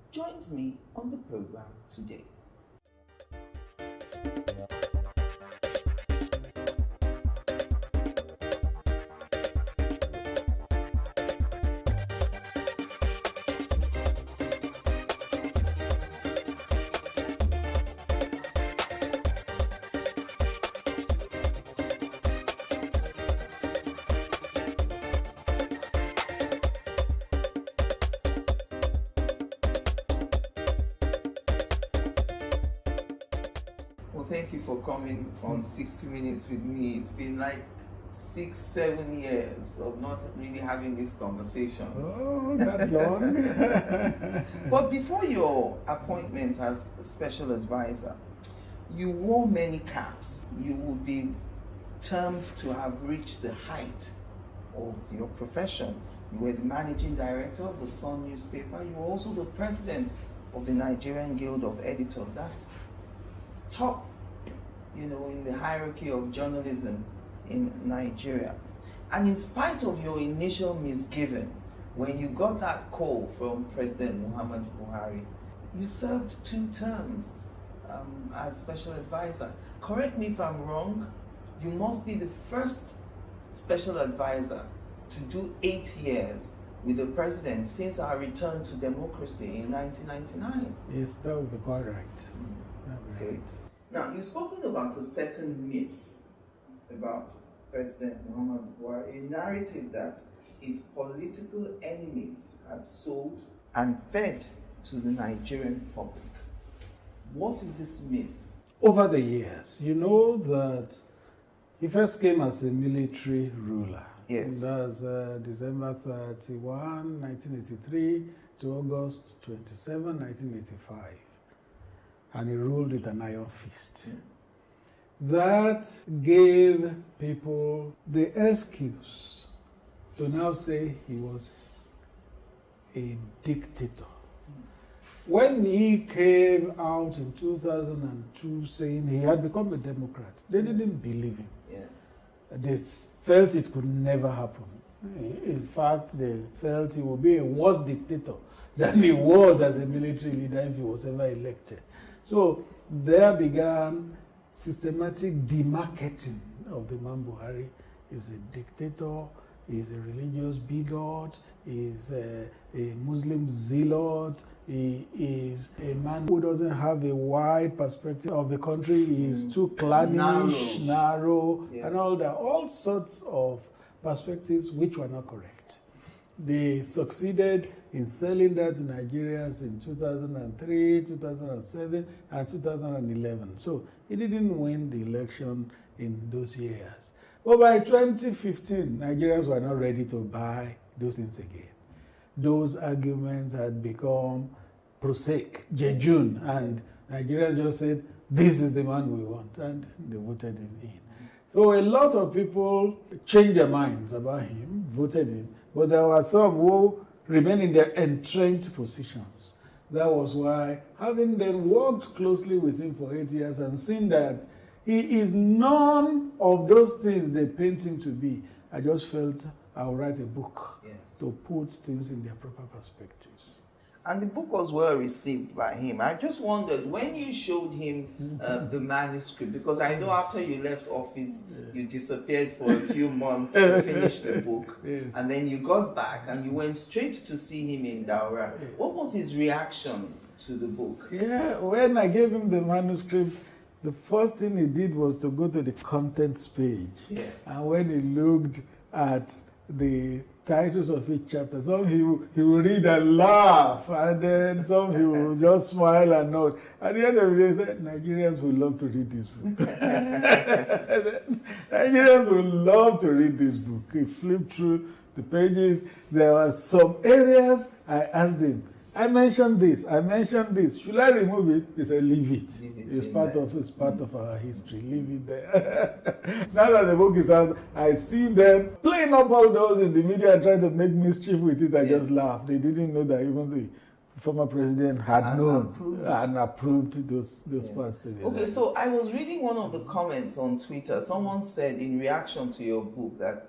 joins me on the program today. thank you for coming on 60 Minutes with me. It's been like 6-7 years of not really having these conversations. Oh, that long? But before your appointment as a special advisor, you wore many caps. You would be termed to have reached the height of your profession. You were the managing director of the Sun newspaper. You were also the president of the Nigerian Guild of Editors. That's top, in the hierarchy of journalism in Nigeria. And in spite of your initial misgiving, when you got that call from President Muhammadu Buhari, you served 2 terms as special advisor. Correct me if I'm wrong, you must be the first special advisor to do 8 years with the president since our return to democracy in 1999. Yes, that would be correct. Okay. Now, you've spoken about a certain myth about President Muhammadu Buhari, a narrative that his political enemies had sold and fed to the Nigerian public. What is this myth? Over the years, you know that he first came as a military ruler. Yes. That's December 31, 1983 to August 27, 1985. And he ruled with an iron fist. That gave people the excuse to now say he was a dictator. When he came out in 2002 saying he had become a Democrat, they didn't believe him. Yes. They felt it could never happen. In fact, they felt he would be a worse dictator than he was as a military leader if he was ever elected. So there began systematic demarketing of the man Buhari. He's a dictator, he's a religious bigot, he's a Muslim zealot, he is a man who doesn't have a wide perspective of the country, he is too clannish, narrow, and all that. All sorts of perspectives which were not correct. They succeeded in selling that to Nigerians in 2003, 2007, and 2011. So he didn't win the election in those years. But by 2015, Nigerians were not ready to buy those things again. Those arguments had become prosaic, jejune, and Nigerians just said, this is the man we want, and they voted him in. So a lot of people changed their minds about him, voted him, but there were some who remained in their entrenched positions. That was why, having then worked closely with him for 8 years and seen that he is none of those things they paint him to be, I just felt I would write a book to put things in their proper perspectives. And the book was well received by him. I just wondered, when you showed him the manuscript, because I know after you left office, you disappeared for a few months to finish the book. Yes. And then you got back and you went straight to see him in Daura. Yes. What was his reaction to the book? Yeah, when I gave him the manuscript, the first thing he did was to go to the contents page. Yes. And when he looked at the titles of each chapter, some he will read and laugh, and then some he will just smile and nod. At the end of the day, he said, Nigerians will love to read this book. Nigerians will love to read this book. He flipped through the pages. There were some areas I asked him, I mentioned this. Should I remove it? He said, leave it. It's part of our history. Leave it there. Now that the book is out, I see them playing up all those in the media and trying to make mischief with it. I just laughed. They didn't know that even the former president had known and approved those parts to be Okay, there. so I was reading one of the comments on Twitter. Someone said in reaction to your book that,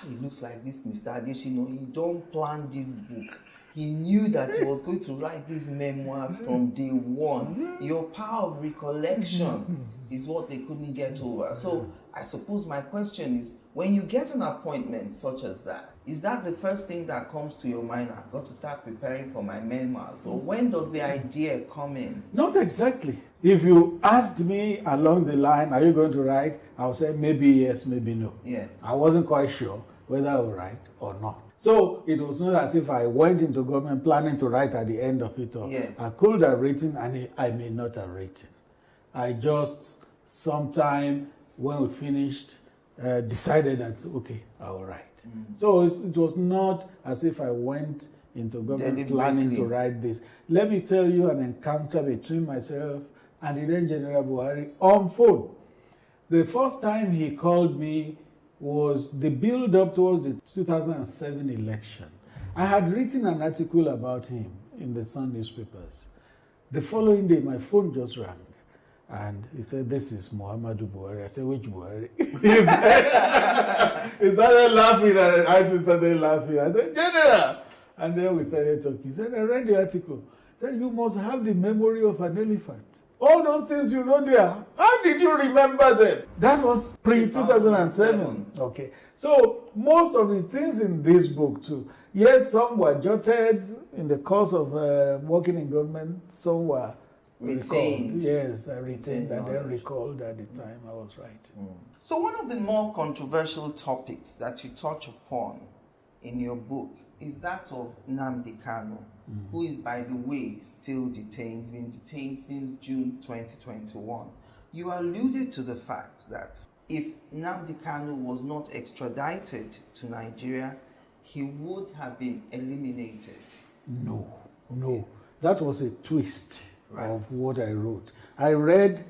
it looks like this Mr. Adeshino, he don't plan this book. He knew that he was going to write these memoirs from day one. Your power of recollection is what they couldn't get over. So I suppose my question is, when you get an appointment such as that, is that the first thing that comes to your mind? I've got to start preparing for my memoirs. Or when does the idea come in? Not exactly. If you asked me along the line, are you going to write? I would say maybe yes, maybe no. Yes. I wasn't quite sure whether I would write or not. So it was not as if I went into government planning to write at the end of it all. Yes. I could have written and I may not have written. I just sometime when we finished, decided that, okay, I'll write. So it was not as if I went into government planning to write this. Let me tell you an encounter between myself and the then General Buhari on phone. The first time he called me was the build-up towards the 2007 election. I had written an article about him in the Sun newspapers. The following day, my phone just rang. And he said, "This is Muhammadu Buhari." I said, "Which Buhari?" He started laughing, and I just started laughing. I said, "General!" And then we started talking. He said, "I read the article." He said, "You must have the memory of an elephant. All those things you know there, how did you remember them?" That was pre-2007. Okay. So most of the things in this book too, yes, some were jotted in the course of working in government, some were retained. Recalled. Yes, I retained and then recalled at the time I was writing. So one of the more controversial topics that you touch upon in your book is that of Nnamdi Kanu, who is, by the way, still detained, been detained since June 2021. You alluded to the fact that if Nnamdi Kanu was not extradited to Nigeria, he would have been eliminated. No. That was a twist of what I wrote. I read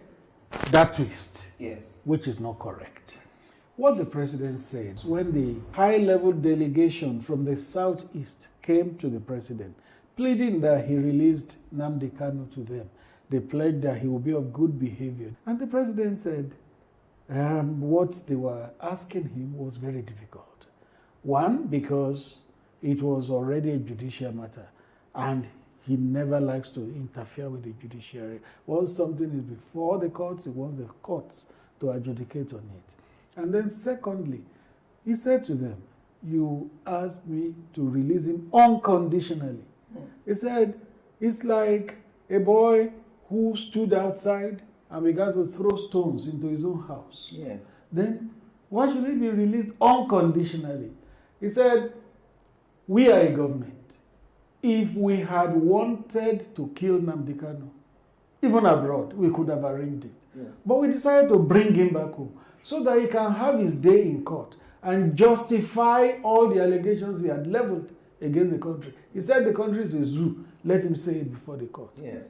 that twist, yes, which is not correct. What the president said when the high-level delegation from the southeast came to the president, pleading that he released Nnamdi Kanu to them, they pledged that he would be of good behavior. And the president said what they were asking him was very difficult. One, because it was already a judicial matter, and he never likes to interfere with the judiciary. Once something is before the courts, he wants the courts to adjudicate on it. And then secondly, he said to them, "You asked me to release him unconditionally." He said, it's like a boy who stood outside and began to throw stones into his own house. Yes. Then why should he be released unconditionally? He said, "We are a government. If we had wanted to kill Nnamdi Kanu, even abroad, we could have arranged it. Yeah. But we decided to bring him back home so that he can have his day in court and justify all the allegations he had leveled against the country." He said the country is a zoo. Let him say it before the court. Yes.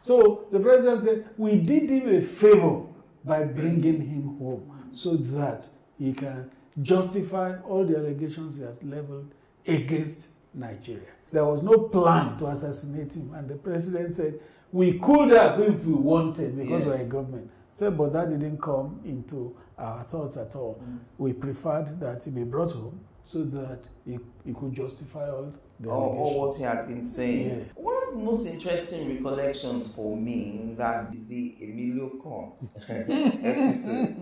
So the president said, we did him a favor by bringing him home so that he can justify all the allegations he has leveled against Nigeria. There was no plan to assassinate him, and the president said, we could have if we wanted because we're a government. Said, but that didn't come into our thoughts at all. We preferred that he be brought home so that he could justify all the all what he had been saying. Yeah. One of the most interesting recollections for me in that is the Emilio Con episode.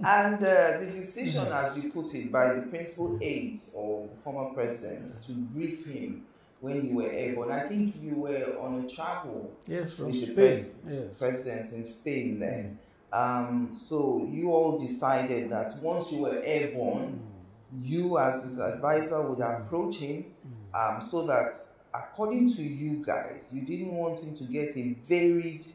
And the decision, as you put it, by the principal aides of former presidents to brief him when you were airborne. I think you were on a travel with the president in Spain then. So you all decided that once you were airborne, you as his advisor would approach him so that, according to you guys, you didn't want him to get a varied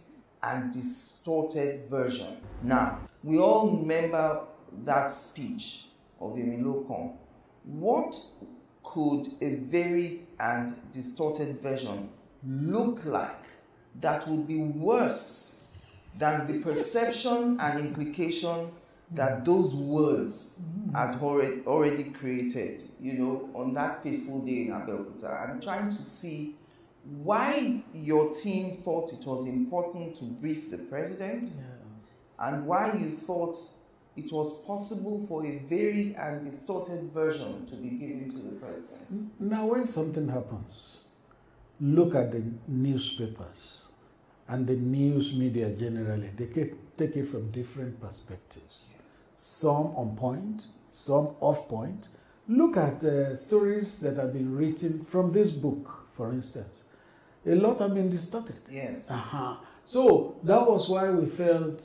and distorted version. Now, we all remember that speech of Emilio Con. What could a varied and distorted version look like that would be worse than the perception and implication that those words had already created, on that fateful day in Abeokuta? I'm trying to see why your team thought it was important to brief the president and why you thought it was possible for a varied and distorted version to be given to the president. Now, when something happens, look at the newspapers and the news media generally. They take it from different perspectives. Some on point, some off point. Look at stories that have been written from this book, for instance. A lot have been distorted. Yes. So that was why we felt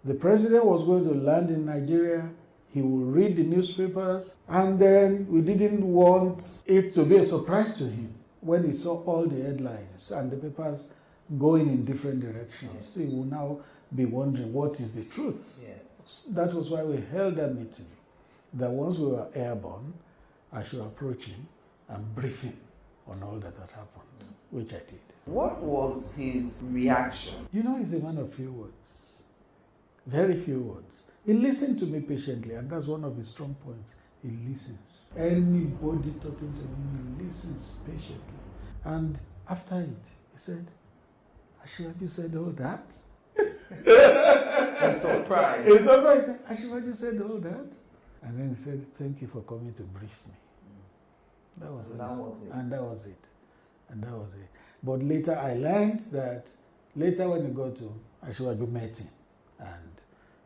the president was going to land in Nigeria. He would read the newspapers, and then we didn't want it to be a surprise to him when he saw all the headlines and the papers going in different directions. He will now be wondering what is the truth. Yes. That was why we held that meeting, that once we were airborne, I should approach him and brief him on all that had happened, which I did. What was his reaction? You know, he's a man of few words, very few words. He listened to me patiently, and that's one of his strong points. He listens. Anybody talking to him, he listens patiently. And after it, he said, Asiwaju said all that? I'm surprised. He's surprised. He said, Asiwaju said all that? And then he said, thank you for coming to brief me. That was it. And that was it. And that was it. But later I learned that, later when you go to Asiwaju met him, and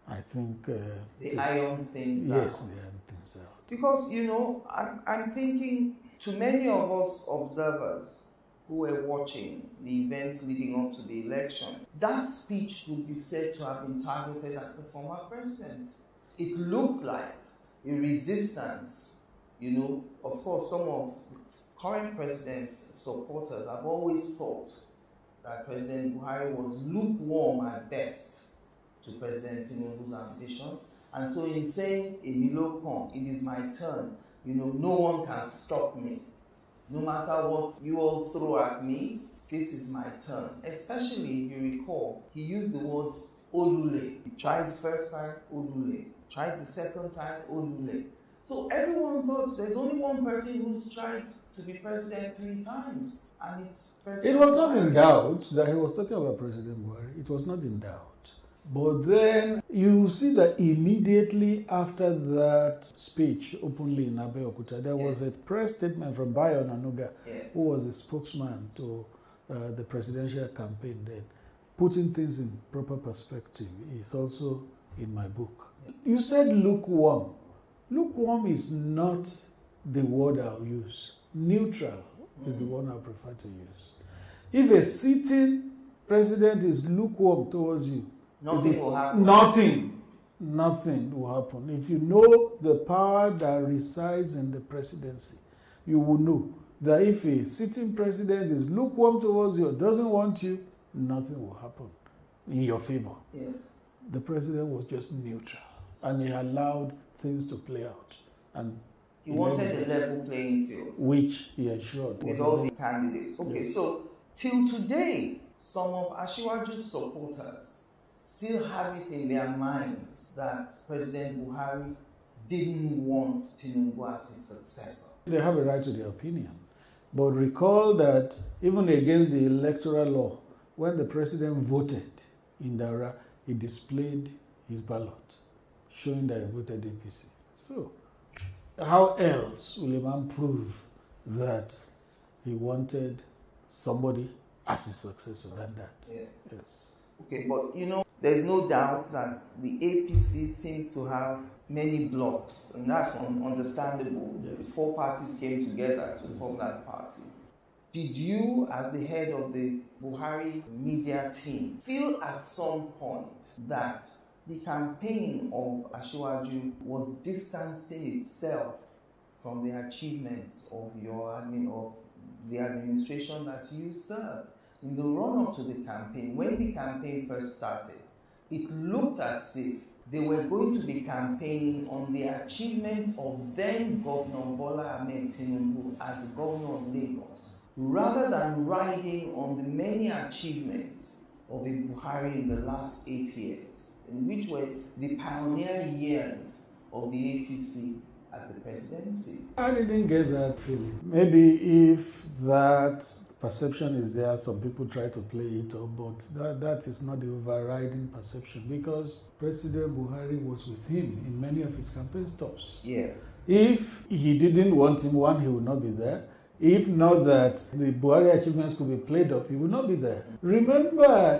I think... the iron things out. Yes, the iron things out. Because, you know, I'm thinking to many of us observers who were watching the events leading up to the election, that speech would be said to have been targeted at the former president. It looked like a resistance, you know. Of course, some of the current president's supporters have always thought that President Buhari was lukewarm at best to President Tinubu's ambition. And so in saying, Emilio Kong, it is my turn, you know, no one can stop me. No matter what you all throw at me, this is my turn. Especially, if you recall, he used the words Olule. He tried the first time, Olule. Tried the second time, Olule. So everyone thought there's only one person who's tried to be president 3 times, and it's President It was not Buhari. in doubt that he was talking about President Buhari. It was not in doubt. But then you see that immediately after that speech openly in Abeokuta, there was a press statement from Bayo Onanuga, who was a spokesman to the presidential campaign then, putting things in proper perspective. It's also in my book. You said lukewarm. Lukewarm is not the word I'll use. Neutral is the one I prefer to use. If a sitting president is lukewarm towards you, Nothing will happen. Nothing will happen. If you know the power that resides in the presidency, you will know that if a sitting president is lukewarm towards you or doesn't want you, nothing will happen in your favor. Yes. The president was just neutral, and he allowed things to play out. And He wanted a level playing field, which he ensured with all the candidates. Okay, Yes. so till today, some of Asiwaju's supporters still have it in their minds that President Buhari didn't want Tinubu as his successor. They have a right to their opinion. But recall that even against the electoral law, when the president voted in Daura, he displayed his ballot, showing that he voted APC. So, how else will a man prove that he wanted somebody as his successor than that? Yes. Okay, but you know, there's no doubt that the APC seems to have many blocks, and that's understandable. The 4 parties came together to form that party. Did you, as the head of the Buhari media team, feel at some point that the campaign of Asiwaju was distancing itself from the achievements of the administration that you served? In the run-up to the campaign, when the campaign first started, it looked as if they were going to be campaigning on the achievements of then Governor Bola Ahmed Tinubu as Governor of Lagos, rather than riding on the many achievements of Buhari in the last 8 years, in which were the pioneer years of the APC at the presidency. I didn't get that feeling. Maybe if that perception is there, some people try to play it up, but that is not the overriding perception, because President Buhari was with him in many of his campaign stops. Yes. If he didn't want him, one, he would not be there. If not that the Buhari achievements could be played up, he would not be there. Remember,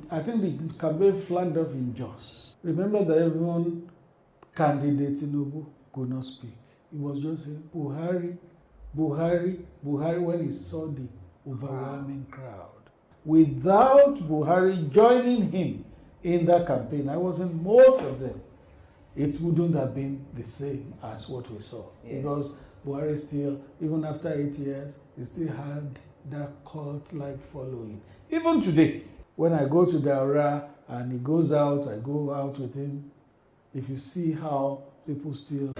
I think the campaign flagged off in Jos. Remember that everyone candidate Tinubu could not speak. It was just saying, Buhari, Buhari, Buhari, when he saw the overwhelming crowd. Without Buhari joining him in that campaign, I was in most of them, it wouldn't have been the same as what we saw. Yes. Because Buhari still, even after 8 years, he still had that cult-like following. Even today, when I go to Daura, and he goes out, I go out with him. If you see how people still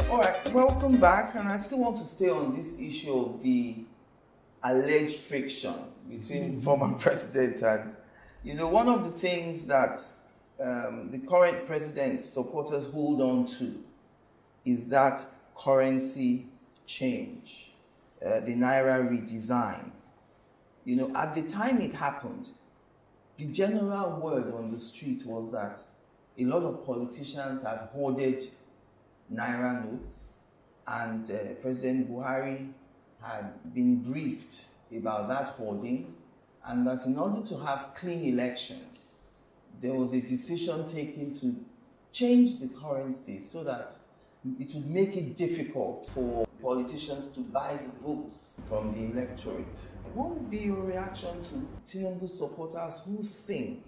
All right, welcome back. And I still want to stay on this issue of the alleged friction between former president and, one of the things that the current president's supporters hold on to is that currency change, the Naira redesign. At the time it happened, the general word on the street was that a lot of politicians had hoarded Naira notes, and President Buhari had been briefed about that hoarding, and that in order to have clean elections, there was a decision taken to change the currency so that it would make it difficult for politicians to buy the votes from the electorate. What would be your reaction to Tinubu supporters who think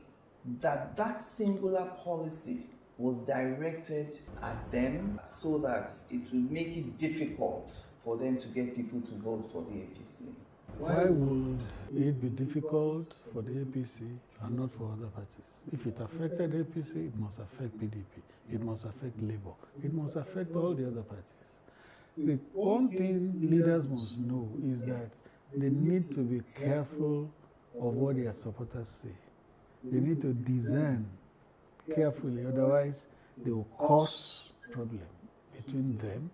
that that singular policy was directed at them so that it would make it difficult for them to get people to vote for the APC? Why would it be difficult for the APC and not for other parties? If it affected APC, it must affect PDP, it must affect Labour, it must affect all the other parties. The one thing leaders must know is that they need to be careful of what their supporters say. They need to discern carefully, otherwise they will cause problem between them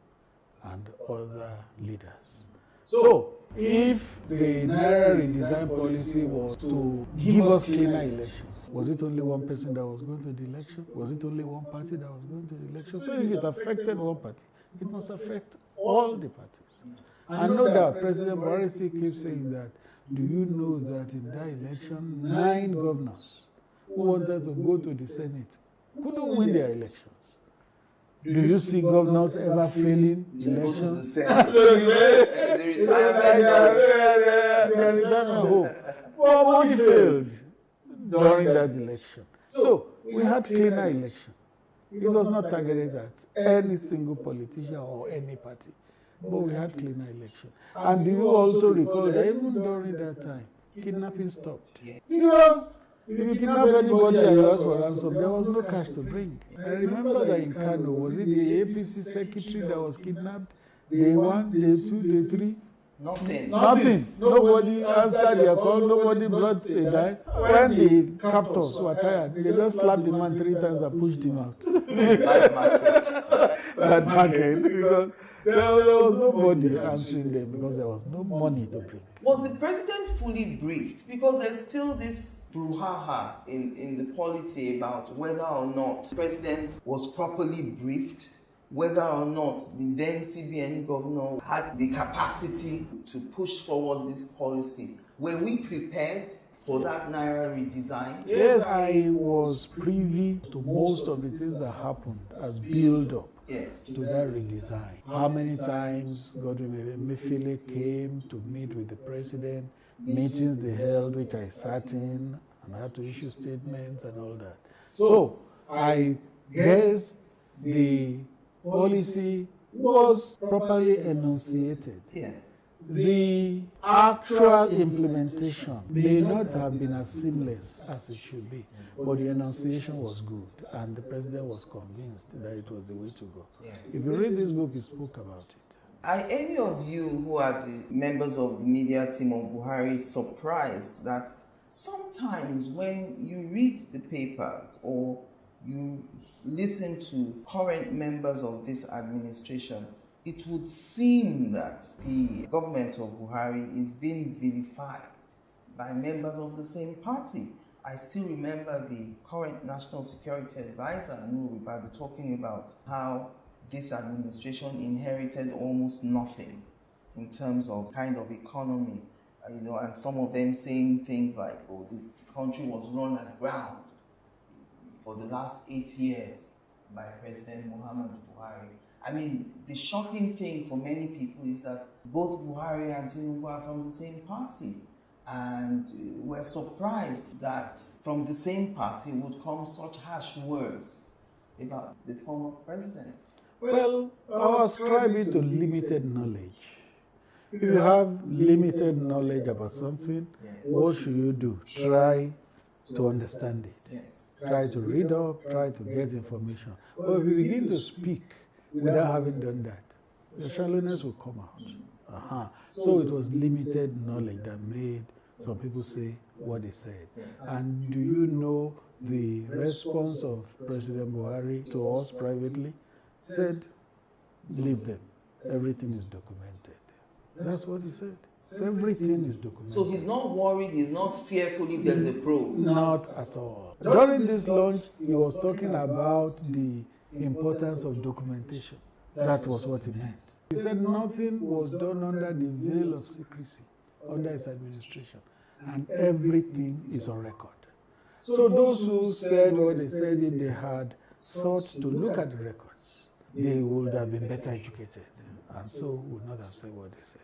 and other leaders. So, if the Naira redesign policy was to give us cleaner elections, was it only one person that was going to the election? Was it only one party that was going to the election? So if it affected one party, it must affect all the parties. And no doubt, President Buhari still keeps saying that, do you know that in that election, 9 governors who wanted to go to the Senate couldn't win their elections? Do you see governors ever failing elections? The retirement home. Well, he failed during that election. So we had cleaner election. It was not targeted at any single politician or any party, but we had cleaner election. And do you also recall that even during that time, kidnapping stopped? Because if you kidnap anybody and you ask for ransom, there was no cash to bring. I remember that in Kano, was it the APC secretary that was kidnapped? Day 1, day 2, day 3? Nothing. Nobody answered their call, nobody brought a dime. When the captors were tired, they just slapped the man 3 times and pushed him out. Bad market. Because there was nobody answering them because there was no money to bring. Was the president fully briefed? Because there's still this brouhaha in the polity about whether or not the president was properly briefed, whether or not the then CBN governor had the capacity to push forward this policy. Were we prepared for that Naira redesign? Yes, I was privy to most of the things that happened as build-up to that redesign. How many times Godwin Emefiele came to meet with the president, meetings they held, which I sat in, and I had to issue statements and all that. So I guess the policy was properly enunciated. The actual implementation may not have been as seamless as it should be, but the enunciation was good, and the president was convinced that it was the way to go. If you read this book, he spoke about it. Are any of you who are the members of the media team of Buhari surprised that sometimes when you read the papers or you listen to current members of this administration, it would seem that the government of Buhari is being vilified by members of the same party? I still remember the current National Security Advisor, Nuhu Ribadu, talking about how this administration inherited almost nothing in terms of kind of economy, and some of them saying things like, oh, the country was run aground for the last 8 years by President Muhammadu Buhari. I mean, the shocking thing for many people is that both Buhari and Tinubu are from the same party. And we're surprised that from the same party would come such harsh words about the former president. Well, I ascribe it to limited knowledge. If you have limited knowledge about something, what should you do? Try to understand it. Try to read up, try to get information. But if you begin to speak without having done that, the shallowness will come out. So it was limited knowledge that made some people say what they said. And do you know the response of President Buhari to us privately? Said, leave them. Everything is documented. That's what he said. So everything is documented. So he's not worried, he's not fearful if there's a probe? Not at all. During this launch, he was talking about the importance of documentation. That was what he meant. He said nothing was done under the veil of secrecy under his administration, and everything is on record. So those who said what they said, if they had sought to look at the records, they would have been better educated, and so would not have said what they said.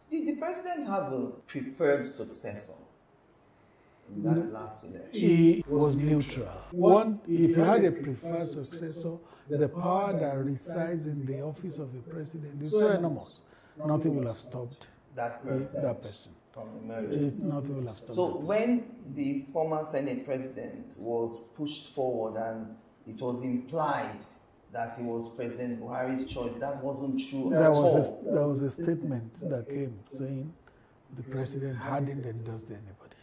Did the president have a preferred successor in that last election? He was neutral. One, if you had a preferred successor, the power that resides in the office of a president is so enormous, nothing will have stopped that person. From emerging. Nothing will have stopped. So when the former Senate president was pushed forward and it was implied that it was President Buhari's choice, that wasn't true at all. There was a statement that came saying the president hadn't endorsed anybody.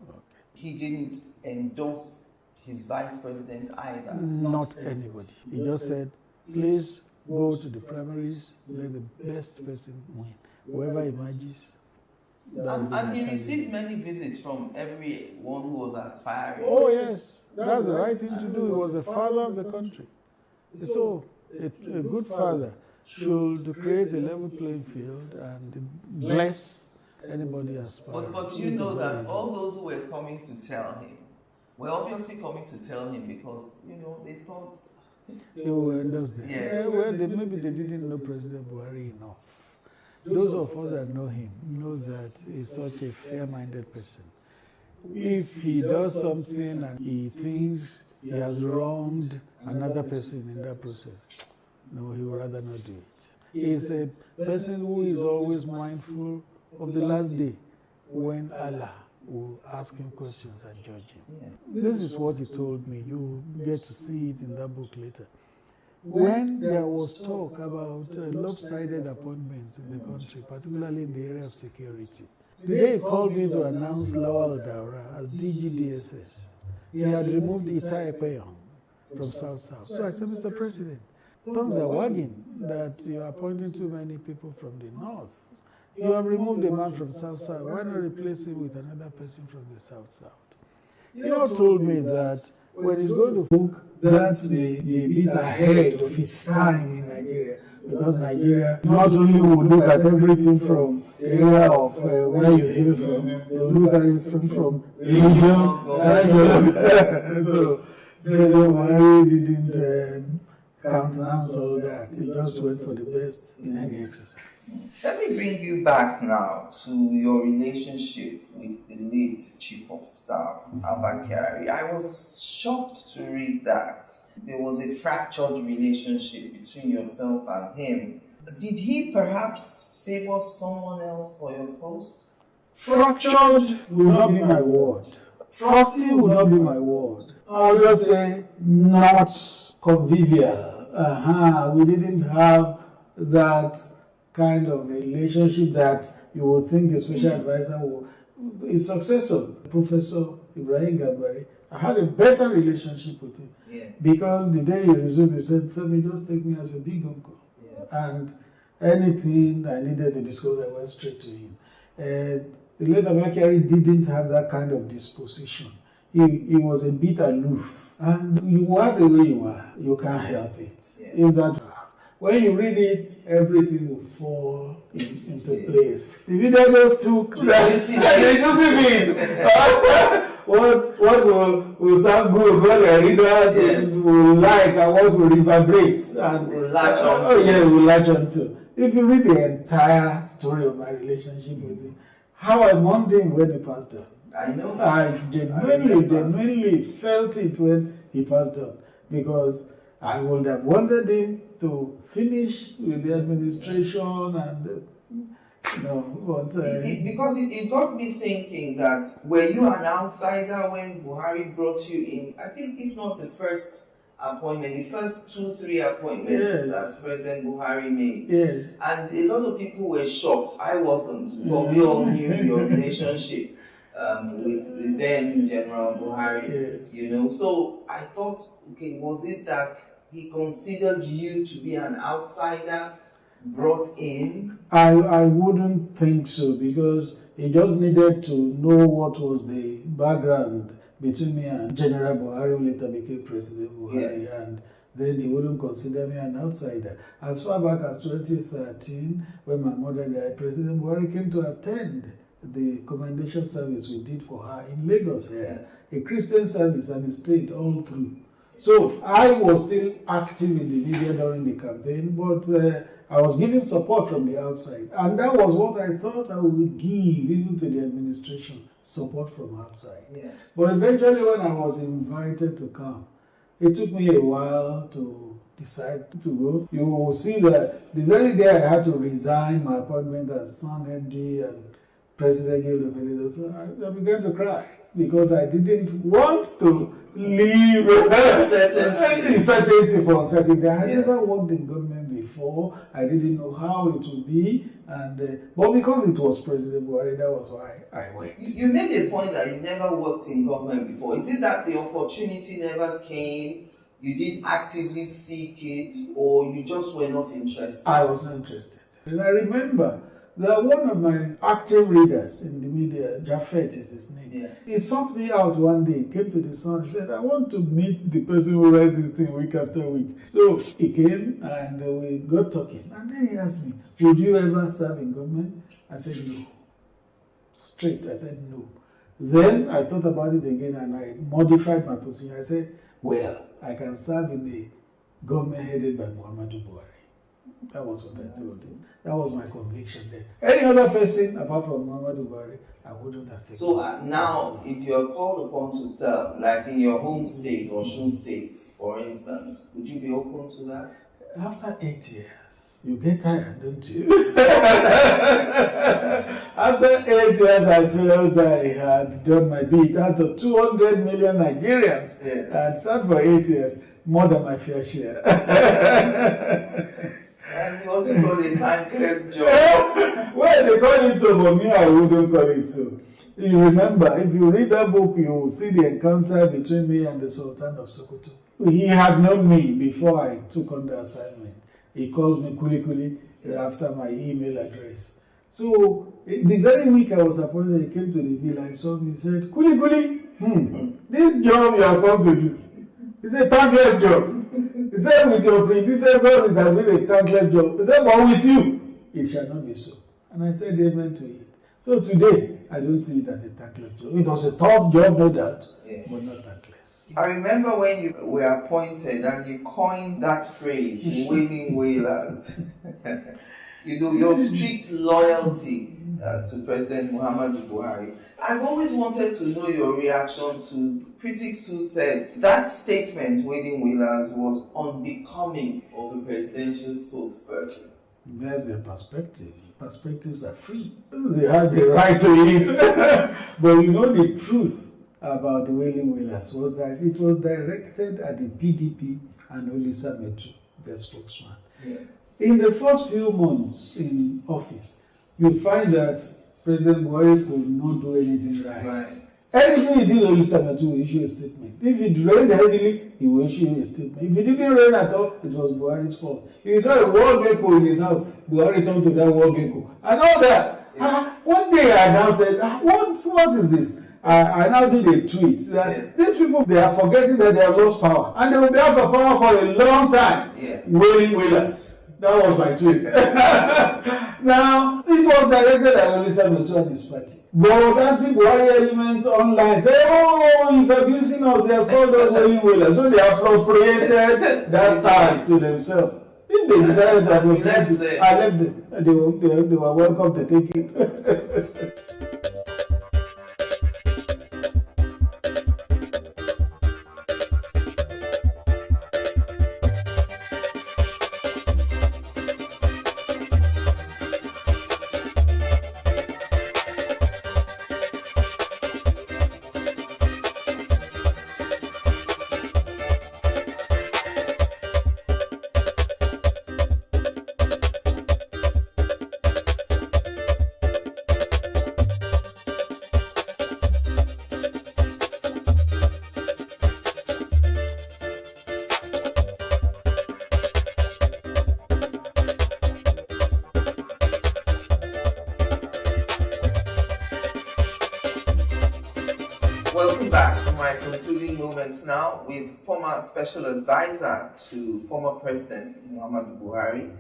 Okay. He didn't endorse his vice president either? Not anybody. He just said, please go to the primaries, let the best person win. Whoever emerges. And he received many visits from everyone who was aspiring. Oh yes, that's the right thing to do. He was the father of the country. So a good father should create a level playing field and bless anybody aspiring. But you know that all those who were coming to tell him were obviously coming to tell him because, they thought... They were endorsed. Yes. Well, maybe they didn't know President Buhari enough. Those of us that know him know that he's such a fair-minded person. If he does something and he thinks he has wronged another person in that process, no, he would rather not do it. He's a person who is always mindful of the last day when Allah will ask him questions and judge him. This is what he told me. You get to see it in that book later. When there was talk about lopsided appointments in the country, particularly in the area of security, the day he called me to announce Lawal Daura as DGDSS, he had removed Itai Ekpeyon from South-South. So I said, Mr. President, tongues are wagging that you are appointing too many people from the North. You have removed a man from South-South. Why not replace him with another person from the South-South? He now told me that when he's going to book, that's the bit ahead of its time in Nigeria. Because Nigeria not only would look at everything from the area of where you hail from, they will look at it from religion. So President Buhari didn't countenance all that. He just went for the best in any exercise. Let me bring you back now to your relationship with the late Chief of Staff, Abba Kyari. I was shocked to read that there was a fractured relationship between yourself and him. Did he perhaps favor someone else for your post? Fractured will not be my word. Frosty will not be my word. I'll just say not convivial. We didn't have that kind of relationship that you would think a special advisor will. His successor, Professor Ibrahim Gambari, I had a better relationship with him. Yes. Because the day he resumed, he said, Femi, just take me as a big uncle. Yeah. And anything I needed to discuss, I went straight to him. The late Abba Kyari didn't have that kind of disposition. he was a bit aloof. And you are the way you are. You can't help it. If that when you read it, everything will fall into place. The video just took what will sound good, what the readers will like, and what will reverberate, and will latch on. Will latch on to. If you read the entire story of my relationship with him, how I mourned him when he passed on. I know. I genuinely felt it when he passed on, because I would have wanted him to finish with the administration and because it got me thinking that were you an outsider when Buhari brought you in? I think if not the first appointment, the first 2-3 appointments that President Buhari made. Yes. And a lot of people were shocked. I wasn't, but we all knew your relationship with then General Buhari. Yes. You know, so I thought, okay, was it that he considered you to be an outsider brought in? I wouldn't think so, because he just needed to know what was the background between me and General Buhari, who later became President Buhari, and then he wouldn't consider me an outsider. As far back as 2013, when my mother died, President Buhari came to attend the commendation service we did for her in Lagos here, a Christian service, and he stayed all through. So I was still active in the media during the campaign, but I was giving support from the outside. And that was what I thought I would give even to the administration, support from outside. Yeah. But eventually when I was invited to come, it took me a while to decide to go. You will see that the very day I had to resign my appointment as Son MD and President Guild of Editors, I began to cry, because I didn't want to leave uncertainty for uncertainty. I had never worked in government before. I didn't know how it would be, and but because it was President Buhari, that was why I went. You made a point that you never worked in government before. Is it that the opportunity never came, you didn't actively seek it, or you just were not interested? I was not interested. And I remember that one of my active readers in the media, Jafet is his name, he sought me out one day, came to the Sun, he said, I want to meet the person who writes this thing week after week. So he came and we got talking. And then he asked me, would you ever serve in government? I said, no. Straight, I said, no. Then I thought about it again and I modified my position. I said, well, I can serve in the government headed by Muhammadu Buhari. That was what I told him. That was my conviction then. Any other person apart from Muhammadu Buhari, I wouldn't have taken. So now, if you're called upon to serve, like in your home state or Osun State, for instance, would you be open to that? After 8 years, you get tired, don't you? After 8 years, I felt I had done my bit. Out of 200 million Nigerians, I had served for 8 years, more than my fair share. And it wasn't called a thankless job. Well, they call it so, but me, I wouldn't call it so. You remember, if you read that book, you will see the encounter between me and the Sultan of Sokoto. He had known me before I took on the assignment. He called me Kuli Kuli after my email address. So, the very week I was appointed, he came to the villa, he saw me, he said, Kuli Kuli, this job you have come to do, it's a thankless job. He said, with your predecessors, it has been a thankless job. He said, but with you, it shall not be so. And I said, amen to it. So today, I don't see it as a thankless job. It was a tough job, no doubt, but not thankless. I remember when you were appointed and you coined that phrase, wailing wailers. You know, your strict loyalty to President Muhammadu Buhari. I've always wanted to know your reaction to critics who said that statement, wailing wailers, was unbecoming of a presidential spokesperson. There's a perspective. Perspectives are free. They have the right to it. But you know, the truth about the wailing wailers was that it was directed at the PDP and Olisa Metu, their spokesman. Yes. In the first few months in office, you find that President Buhari could not do anything right. Anything he did, Olisa Metu will issue a statement. If it rained heavily, he will issue a statement. If it didn't rain at all, it was Buhari's fault. If he saw a wall gecko in his house, Buhari turned to that wall gecko. And all that. One day I now said, what is this? I now did a tweet that these people, they are forgetting that they have lost power. And they will be out of power for a long time. Wailing whalers. That was my tweet. Now, it was directed at Olisa Metuo and his party. But anti-Buhari elements online say, oh, he's abusing us, he has called us wailing whalers. So they have appropriated that tag to themselves. If they decided to appropriate it, I left them. They were welcome to take it. Welcome back to my concluding moments now with former special advisor to former President Muhammadu Buhari,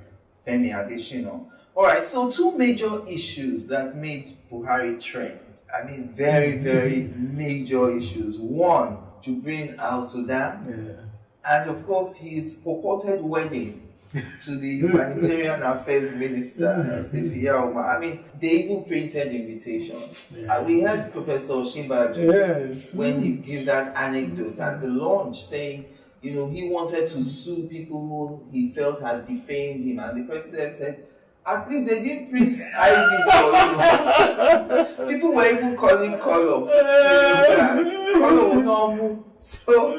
Femi Adesina. All right, so two major issues that made Buhari trend. I mean, very, very major issues. One, Jubril Al-Sudan, and of course his purported wedding to the Humanitarian Affairs Minister, Sefiya Umar. I mean, they even printed invitations. We heard Professor Shimbaji when he gave that anecdote at the launch saying, you know, he wanted to sue people who he felt had defamed him. And the president said, at least they didn't print Ivy for you. People were even calling Color. Color would not move. So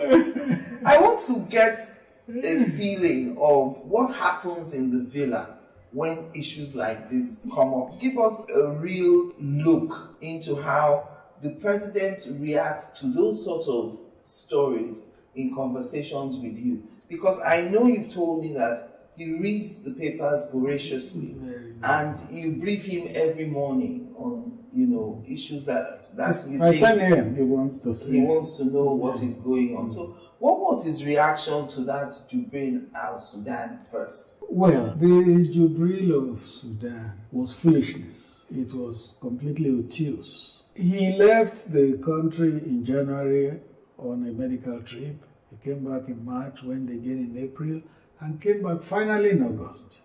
I want to get a feeling of what happens in the villa when issues like this come up. Give us a real look into how the president reacts to those sort of stories in conversations with you. Because I know you've told me that he reads the papers voraciously and you brief him every morning on, you know, issues that you By think 10 a.m. he wants to see. he wants to know what is going on. So what was his reaction to that Jubril Al-Sudan first? Well, the Jubril of Sudan was foolishness. It was completely obtuse. He left the country in January on a medical trip. He came back in March, went again in April, and came back finally in August.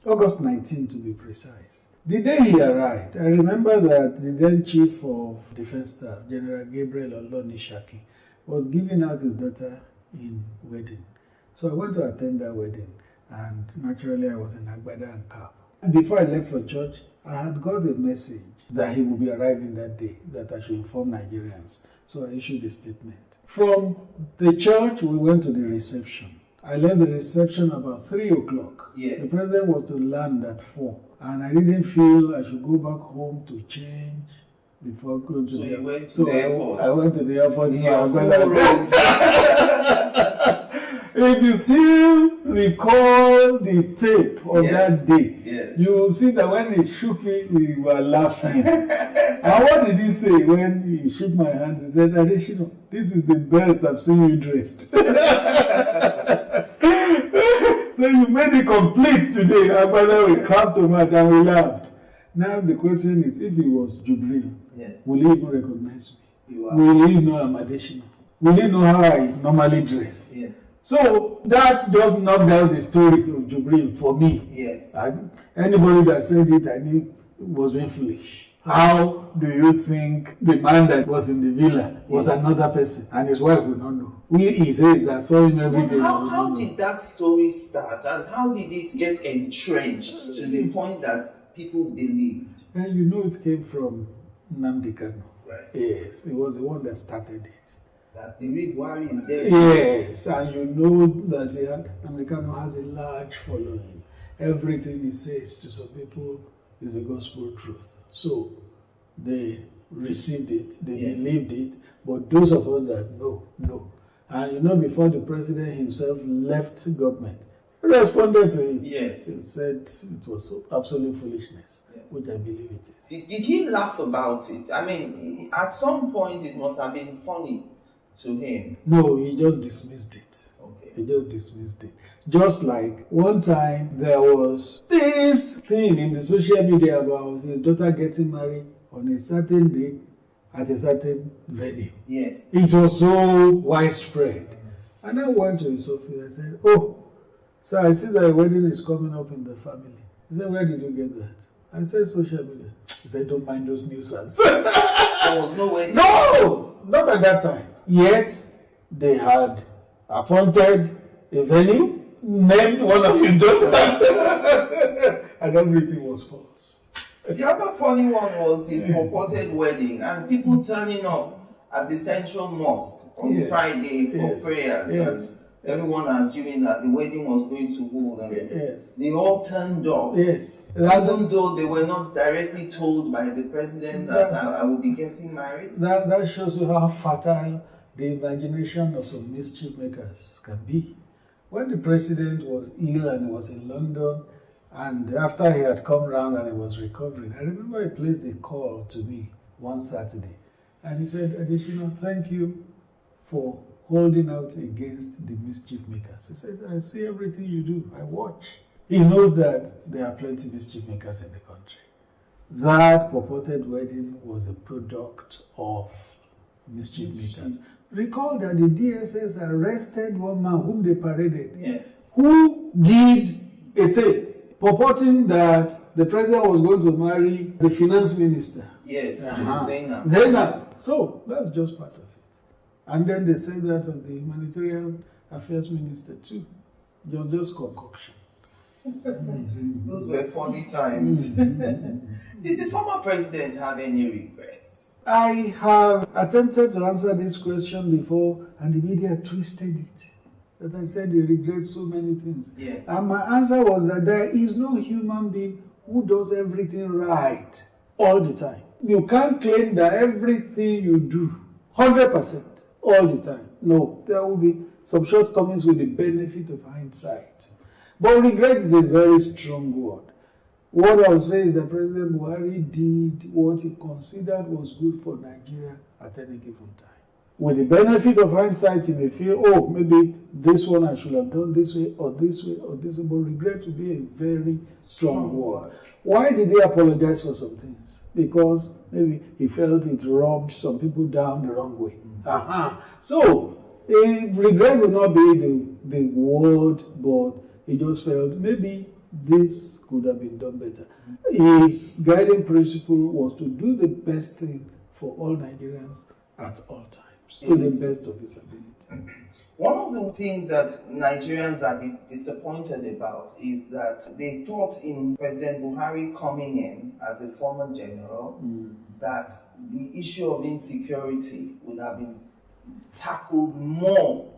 August 19 to be precise. The day he arrived, I remember that the then Chief of Defense Staff, General Gabriel Olonishaki, was giving out his daughter in wedding. So I went to attend that wedding, and naturally I was in Agbada and cap. Before I left for church, I had got a message that he would be arriving that day, that I should inform Nigerians. So I issued a statement. From the church, we went to the reception. I left the reception about 3 o'clock. The president was to land at 4, and I didn't feel I should go back home to change before going to the airport. So I went to the airport. If you still recall the tape of that day, you will see that when he shook me, we were laughing. And what did he say when he shook my hand? He said, Adesina, this is the best I've seen you dressed. So you made it complete today. Agbada, we clapped to much and we laughed. Now the question is, if he was Jubril, will he even recognize me? Will he know I'm Adesina? Will he know how I normally dress? So that just knocked out the story of Jubril for me. Anybody that said it, I knew was being foolish. How do you think the man that was in the villa was another person and his wife would not know? He says that saw him every day. How did that story start and how did it get entrenched to the point that people believed? And you know it came from Nnamdi Kanu. Yes, he was the one that started it. That the real worry is there. Yes, and you know that Nnamdi Kanu has a large following. Everything he says to some people is the gospel truth. So they received it, they believed it, but those of us that know. And you know, before the president himself left government, he responded to it. He said it was absolute foolishness. which I believe it is. Did he laugh about it? I mean, at some point it must have been funny to him. No, he just dismissed it. Okay. He just dismissed it. Just like one time there was this thing in the social media about his daughter getting married on a certain day at a certain venue. Yes. It was so widespread. And I went to his office and said, "Oh, so I see that a wedding is coming up in the family." He said, "Where did you get that?" I said, "Social media." He said, "Don't mind those nuisance." There was no wedding? No, not at that time. Yet, they had appointed a venue, named one of his daughters, and everything was false. The other funny one was his purported wedding and people turning up at the Central Mosque on Friday for prayers. Yes. And everyone assuming that the wedding was going to hold. And they all turned up. Yes. Even though they were not directly told by the president that I will be getting married. That shows you how fertile the imagination of some mischief makers can be. When the president was ill and he was in London, and after he had come round and he was recovering, I remember he placed a call to me one Saturday. And he said, "Adesina, thank you for holding out against the mischief makers." He said, "I see everything you do. I watch." He knows that there are plenty of mischief makers in the country. That purported wedding was a product of mischief makers. Recall that the DSS arrested one man whom they paraded, who did a tape purporting that the president was going to marry the finance minister. Yes, Zainab. So that's just part of it. And then they say that of the humanitarian affairs minister too. Just concoction. Those were funny times. Did the former president have any regrets? I have attempted to answer this question before, and the media twisted it. That I said he regrets so many things. Yes. And my answer was that there is no human being who does everything right all the time. You can't claim that everything you do 100% all the time. No, there will be some shortcomings with the benefit of hindsight. But regret is a very strong word. What I would say is that President Buhari did what he considered was good for Nigeria at any given time. With the benefit of hindsight, he may feel, oh, maybe this one I should have done this way or this way or this way. But regret would be a very strong word. Why did he apologize for some things? Because maybe he felt it rubbed some people down the wrong way. So, regret would not be the word, but he just felt maybe this could have been done better. His guiding principle was to do the best thing for all Nigerians at all times, to the best of his ability. One of the things that Nigerians are disappointed about is that they thought in President Buhari coming in as a former general that the issue of insecurity would have been tackled more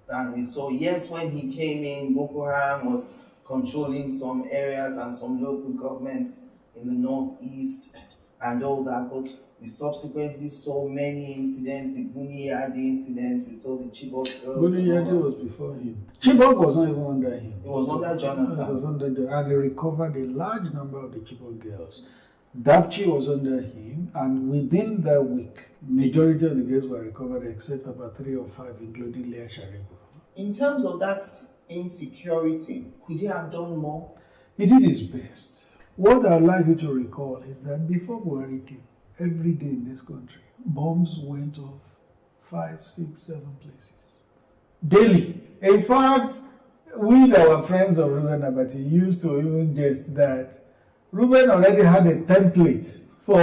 than we saw. Yes, when he came in, Boko Haram was controlling some areas and some local governments in the northeast and all that, but we subsequently saw many incidents, the Buniyadi incident, we saw the Chibok girls. Buniyadi was before him. Chibok was not even under him. It was under Jonathan. It was under Jonathan, and he recovered a large number of the Chibok girls. Dapchi was under him, and within that week, majority of the girls were recovered except about 3 or 5, including Leah Sharibu. In terms of that insecurity, could he have done more? He did his best. What I'd like you to recall is that before Buhari came, every day in this country, bombs went off 5, 6, 7 places. Daily. In fact, we, our friends of Ruben Abati, used to even jest that Ruben already had a template for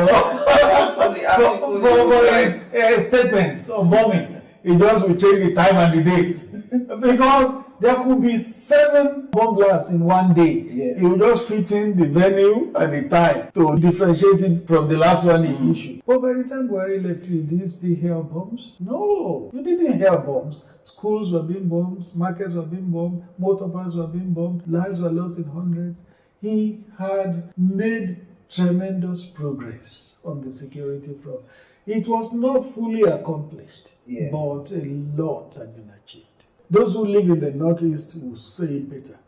his statements on bombing. He just would change the time and the date. Because there could be 7 bomb blasts in one day. Yes. He would just fit in the venue and the time to differentiate it from the last one he issued. But by the time Buhari left you, did you still hear bombs? No, you didn't hear bombs. Schools were being bombed, markets were being bombed, motor parks were being bombed, lives were lost in hundreds. He had made tremendous progress on the security front. It was not fully accomplished, but a lot had been achieved. Those who live in the Northeast will say it better.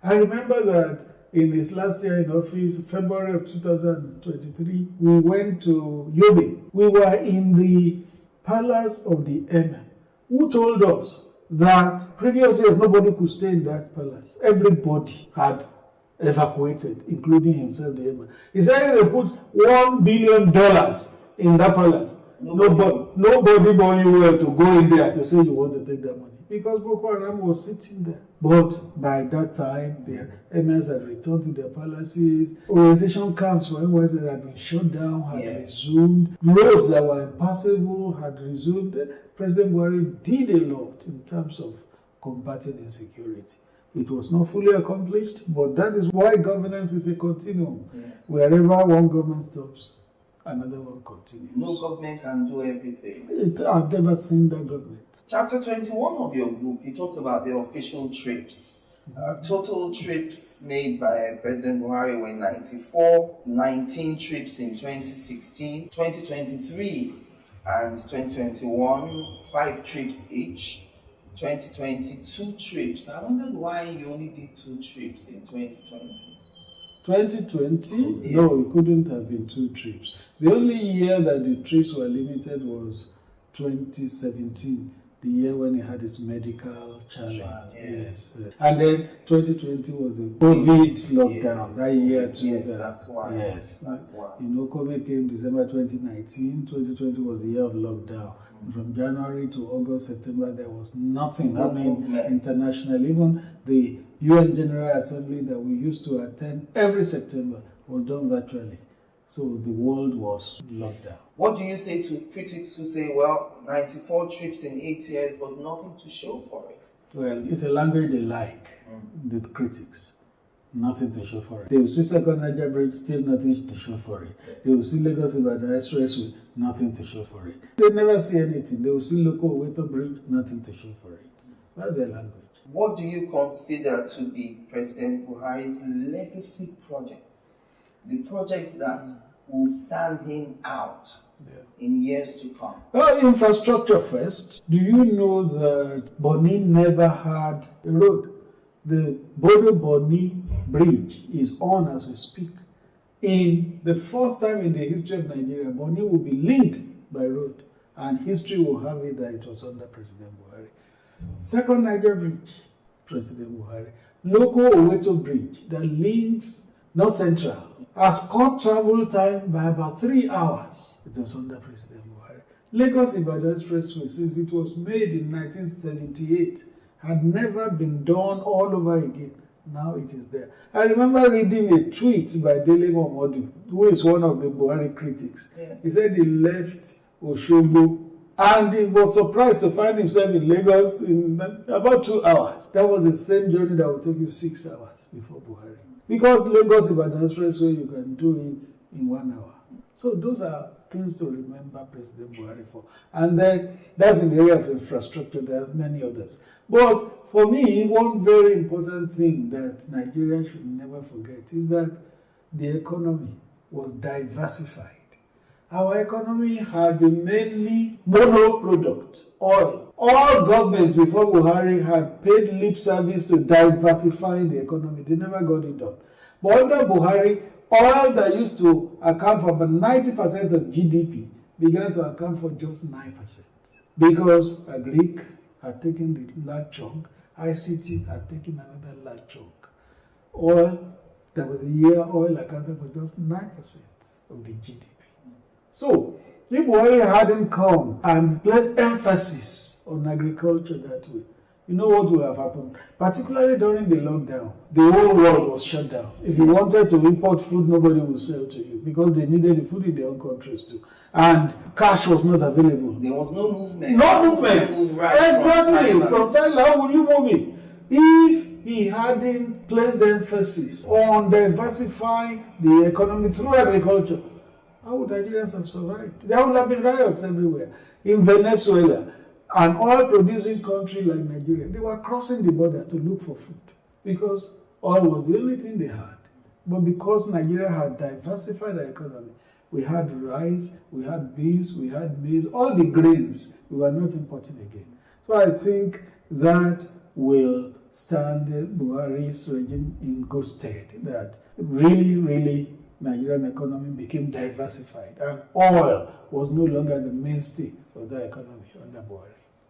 I remember that in his last year in office, February of 2023, we went to Yobe. We were in the palace of the Emir, who told us that previous years nobody could stay in that palace. Everybody had evacuated, including himself, the Emir. He said they put $1 billion in that palace. Nobody but you were to go in there to say you want to take that money, because Boko Haram was sitting there. But by that time, the emirs had returned to their palaces. Orientation camps for NYSC that had been shut down had resumed. Roads that were impassable had resumed. President Buhari did a lot in terms of combating insecurity. It was not fully accomplished, but that is why governance is a continuum. Wherever one government stops, another one continues. No government can do everything. I've never seen that government. Chapter 21 of your book, you talk about the official trips. Total trips made by President Buhari were 94, 19 trips in 2016, 2023 and 2021, 5 trips each. 2020, 2 trips. I wondered why you only did 2 trips in 2020. 2020? Yes. No, it couldn't have been 2 trips. The only year that the trips were limited was 2017, the year when he had his medical challenge. Yes. And then 2020 was the COVID lockdown, that year too. Yes, that's why. Yes. That's why. You know, COVID came December 2019, 2020 was the year of lockdown. From January to August, September, there was nothing happening internationally. Even the UN General Assembly that we used to attend every September was done virtually. So the world was locked down. What do you say to critics who say, well, 94 trips in 8 years, but nothing to show for it? Well, it's a language they like, the critics. Nothing to show for it. They will see Second Niger Bridge, still nothing to show for it. They will see Lagos Ibadan Expressway, nothing to show for it. They never see anything. They will see local Oweto Bridge, nothing to show for it. That's their language. What do you consider to be President Buhari's legacy projects? The projects that will stand him out in years to come? Infrastructure first. Do you know that Bonny never had a road? The Bodo-Bonny Bridge is on as we speak. In the first time in the history of Nigeria, Bonny will be linked by road, and history will have it that it was under President Buhari. Second Niger Bridge, President Buhari. Local Oweto Bridge that links North Central has cut travel time by about 3 hours. It was under President Buhari. Lagos Ibadan Expressway, since it was made in 1978, had never been done all over again. Now it is there. I remember reading a tweet by Dele Momodu, who is one of the Buhari critics. Yes. He said he left Osogbo and he was surprised to find himself in Lagos in about 2 hours. That was the same journey that would take you 6 hours before Buhari. Because Lagos Ibadan Expressway, you can do it in 1 hour. So those are things to remember President Buhari for. And then that's in the area of infrastructure. There are many others. But for me, one very important thing that Nigeria should never forget is that the economy was diversified. Our economy had been mainly monoproduct, oil. All governments before Buhari had paid lip service to diversifying the economy. They never got it done. But under Buhari, oil that used to account for about 90% of GDP began to account for just 9%. Because Agric had taken the large chunk, ICT had taken another large chunk. Oil, there was a year oil accounted for just 9% of the GDP. So, if Buhari hadn't come and placed emphasis on agriculture that way, you know what would have happened? Particularly during the lockdown, the whole world was shut down. If you wanted to import food, nobody would sell to you because they needed the food in their own countries too. And cash was not available. There was no movement. No movement. Exactly. From Thailand, how would you move it? If he hadn't placed the emphasis on diversifying the economy through agriculture, how would Nigerians have survived? There would have been riots everywhere. In Venezuela, an oil-producing country like Nigeria, they were crossing the border to look for food because oil was the only thing they had. But because Nigeria had diversified the economy, we had rice, we had beans, we had maize, all the grains we were not importing again. So I think that will stand Buhari's regime in good stead, that really Nigerian economy became diversified and oil was no longer the mainstay of the economy under Buhari.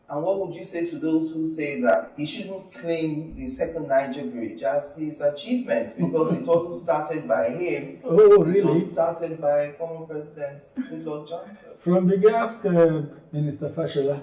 And what would you say to those who say that he shouldn't claim the second Niger bridge as his achievement because it wasn't started by him? Oh, really? It was started by former President Goodluck Jonathan. From the ask Minister Fashola,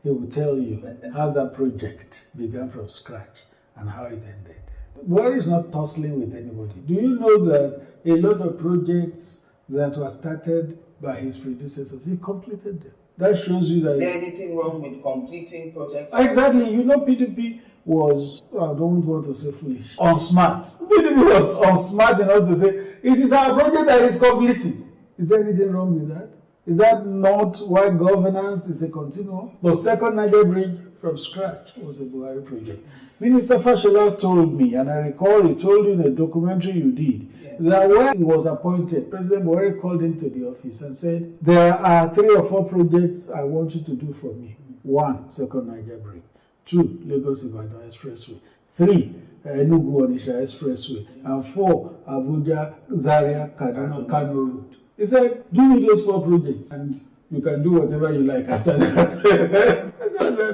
he will tell you how that project began from scratch and how it ended. Buhari is not tussling with anybody. Do you know that a lot of projects that were started by his predecessors, he completed them? That shows you that... Is there anything wrong with completing projects? Exactly. You know, PDP was, I don't want to say foolish, unsmart. PDP was unsmart enough to say, it is our project that is completing. Is there anything wrong with that? Is that not why governance is a continuum? The second Niger Bridge from scratch was a Buhari project. Minister Fashola told me, and I recall he told you in a documentary you did, that when he was appointed, President Buhari called him to the office and said, there are 3 or 4 projects I want you to do for me. 1, second Niger Bridge. 2, Lagos-Ibadan Expressway. 3, Enugu-Onitsha Expressway. And 4, Abuja-Zaria-Kaduna-Kano Road. He said, do me those 4 projects and you can do whatever you like after that.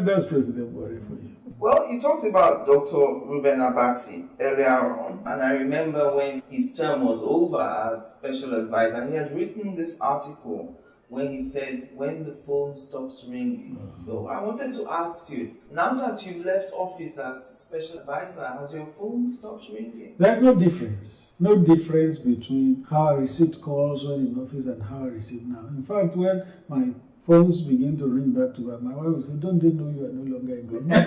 That's President Buhari for you. Well, you talked about Dr. Reuben Abati earlier on, and I remember when his term was over as special advisor, he had written this article when he said, when the phone stops ringing. So I wanted to ask you, now that you've left office as special advisor, has your phone stopped ringing? There's no difference. No difference between how I received calls when in office and how I receive now. In fact, when my phones begin to ring back to back, my wife will say, don't they know you are no longer in government?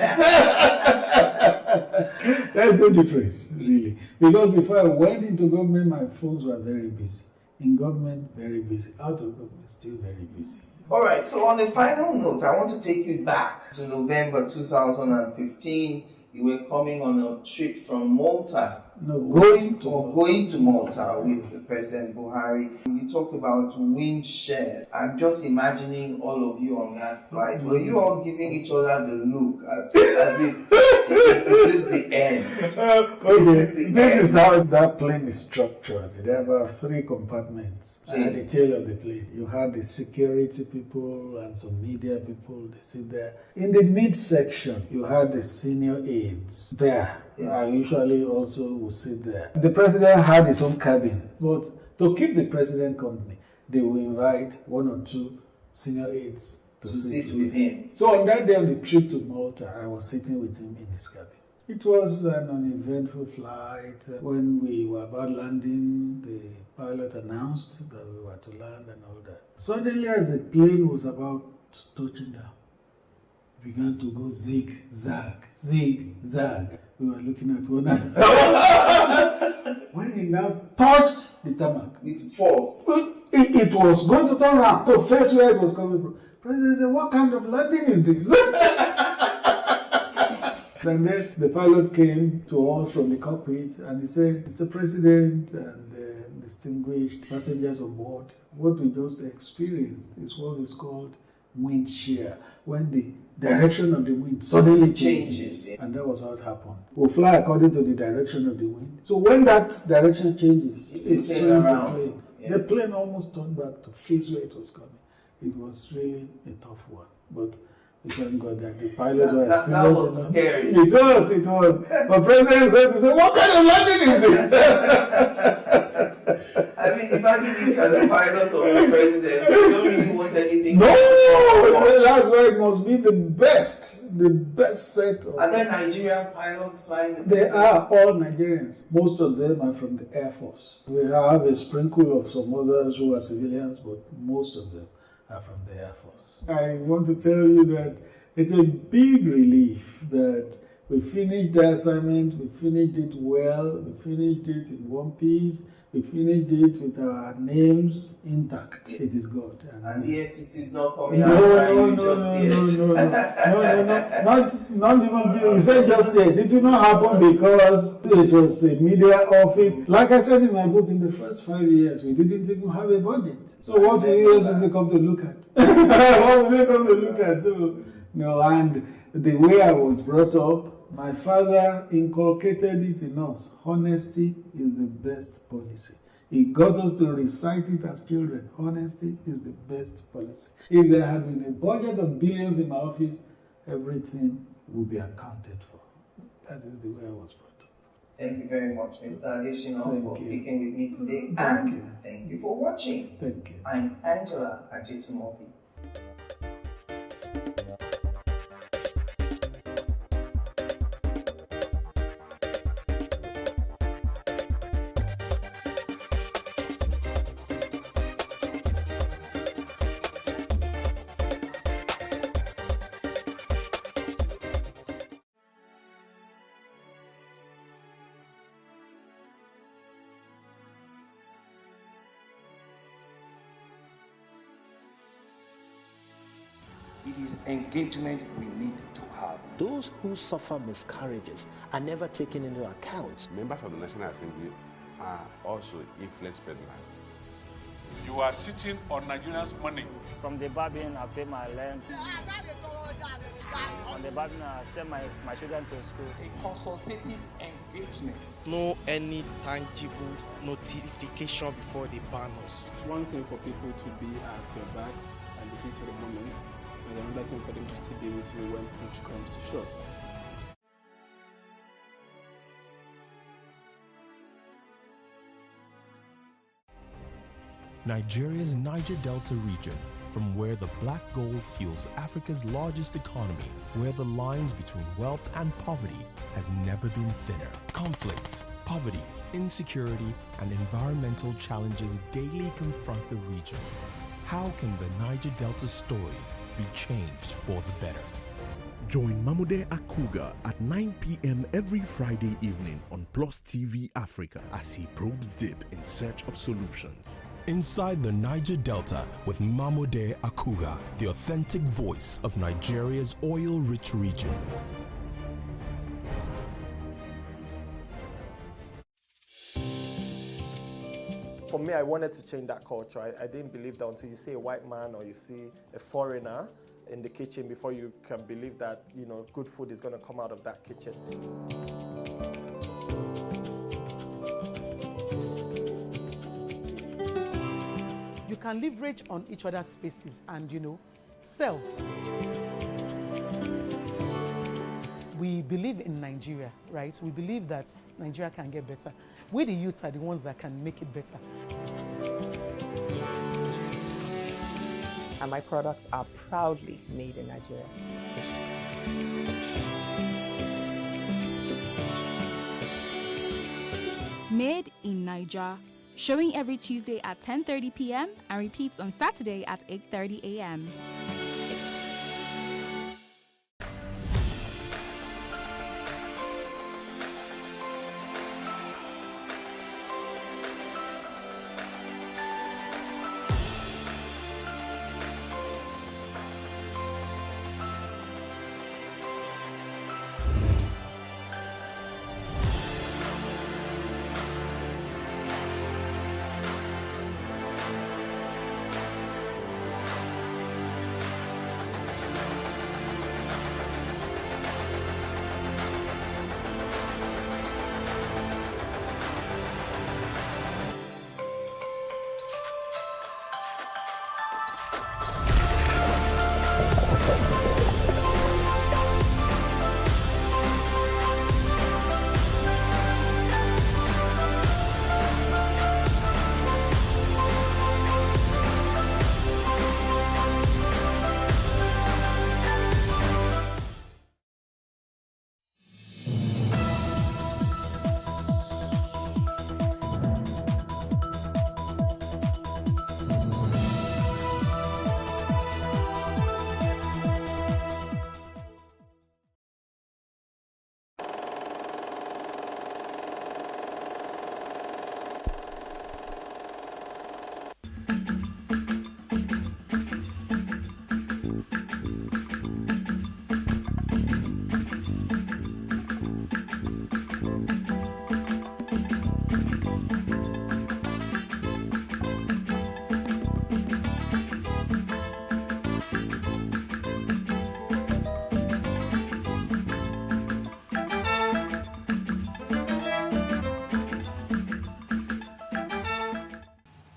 There's no difference, really. Because before I went into government, my phones were very busy. In government, very busy. Out of government, still very busy. All right, so on a final note, I want to take you back to November 2015. You were coming on a trip from Malta. No, going to Malta with President Buhari. You talk about wind share. I'm just imagining all of you on that flight. Were you all giving each other the look as if is this the end? This is how that plane is structured. There are about 3 compartments at the tail of the plane. You had the security people and some media people. They sit there. In the midsection, you had the senior aides there. I usually also would sit there. The president had his own cabin, but to keep the president company, they will invite 1 or 2 senior aides to sit with him. So on that day on the trip to Malta, I was sitting with him in his cabin. It was an uneventful flight. When we were about landing, the pilot announced that we were to land and all that. Suddenly, as the plane was about touching down, it began to go zig-zag, zig-zag. We were looking at one another. When it now touched the tarmac with force, it was going to turn around to face where it was coming from. President said, what kind of landing is this? And then the pilot came to us from the cockpit and he said, Mr. President and distinguished passengers on board, what we just experienced is what is called wind shear, when the direction of the wind suddenly changes. And that was how it happened. We'll fly according to the direction of the wind. So when that direction changes, it swings the plane. Yes. The plane almost turned back to face where it was coming. It was really a tough one. But we thank God that the pilots were experienced. That was scary. It was. But President said to say, what kind of landing is this? I mean, imagine if you are the pilot or the president, you don't really want anything. No, that's why it must be the best set of... Are there Nigerian pilots flying? They are all Nigerians. Most of them are from the Air Force. We have a sprinkle of some others who are civilians, but most of them are from the Air Force. I want to tell you that it's a big relief that we finished the assignment, we finished it well, we finished it in one piece, we finished it with our names intact. It is good. And the FCC is not coming out. No, not even you said just yet. It will not happen because it was a media office. Like I said in my book, in the first 5 years, we didn't even have a budget. So what will the FCC come to look at? What will they come to look at? So, and the way I was brought up, My father inculcated it in us. Honesty is the best policy. He got us to recite it as children. Honesty is the best policy. If there had been a budget of billions in my office, everything would be accounted for. That is the way I was brought up. Thank you very much, Mr. Adesina, for speaking with me today. Thank you for watching. Thank you. I'm Angela Ajetumobi. It is engagement we need to have. Those who suffer miscarriages are never taken into account. Members of the National Assembly are also influence peddlers. You are sitting on Nigerians' money. From the Babin, I pay my rent. On the Babin, I send my children to school. A consultative engagement. No any tangible notification before they ban us. It's one thing for people to be at your back and the heat of the moment, and another thing for them to still be with you when push comes to shove. Nigeria's Niger Delta region, from where the black gold fuels Africa's largest economy, where the lines between wealth and poverty has never been thinner. Conflicts, poverty, insecurity, and environmental challenges daily confront the region. How can the Niger Delta story be changed for the better? Join Mamude Akuga at 9 p.m. every Friday evening on Plus TV Africa as he probes deep in search of solutions. Inside the Niger Delta with Mamude Akuga, the authentic voice of Nigeria's oil-rich region. For me, I wanted to change that culture. I didn't believe that until you see a white man or you see a foreigner in the kitchen before you can believe that, you know, good food is going to come out of that kitchen. You can leverage on each other's spaces and, you know, sell. We believe in Nigeria, right? We believe that Nigeria can get better. We, the youth, are the ones that can make it better. And my products are proudly made in Nigeria. Made in Niger, showing every Tuesday at 10:30 p.m. and repeats on Saturday at 8:30 a.m.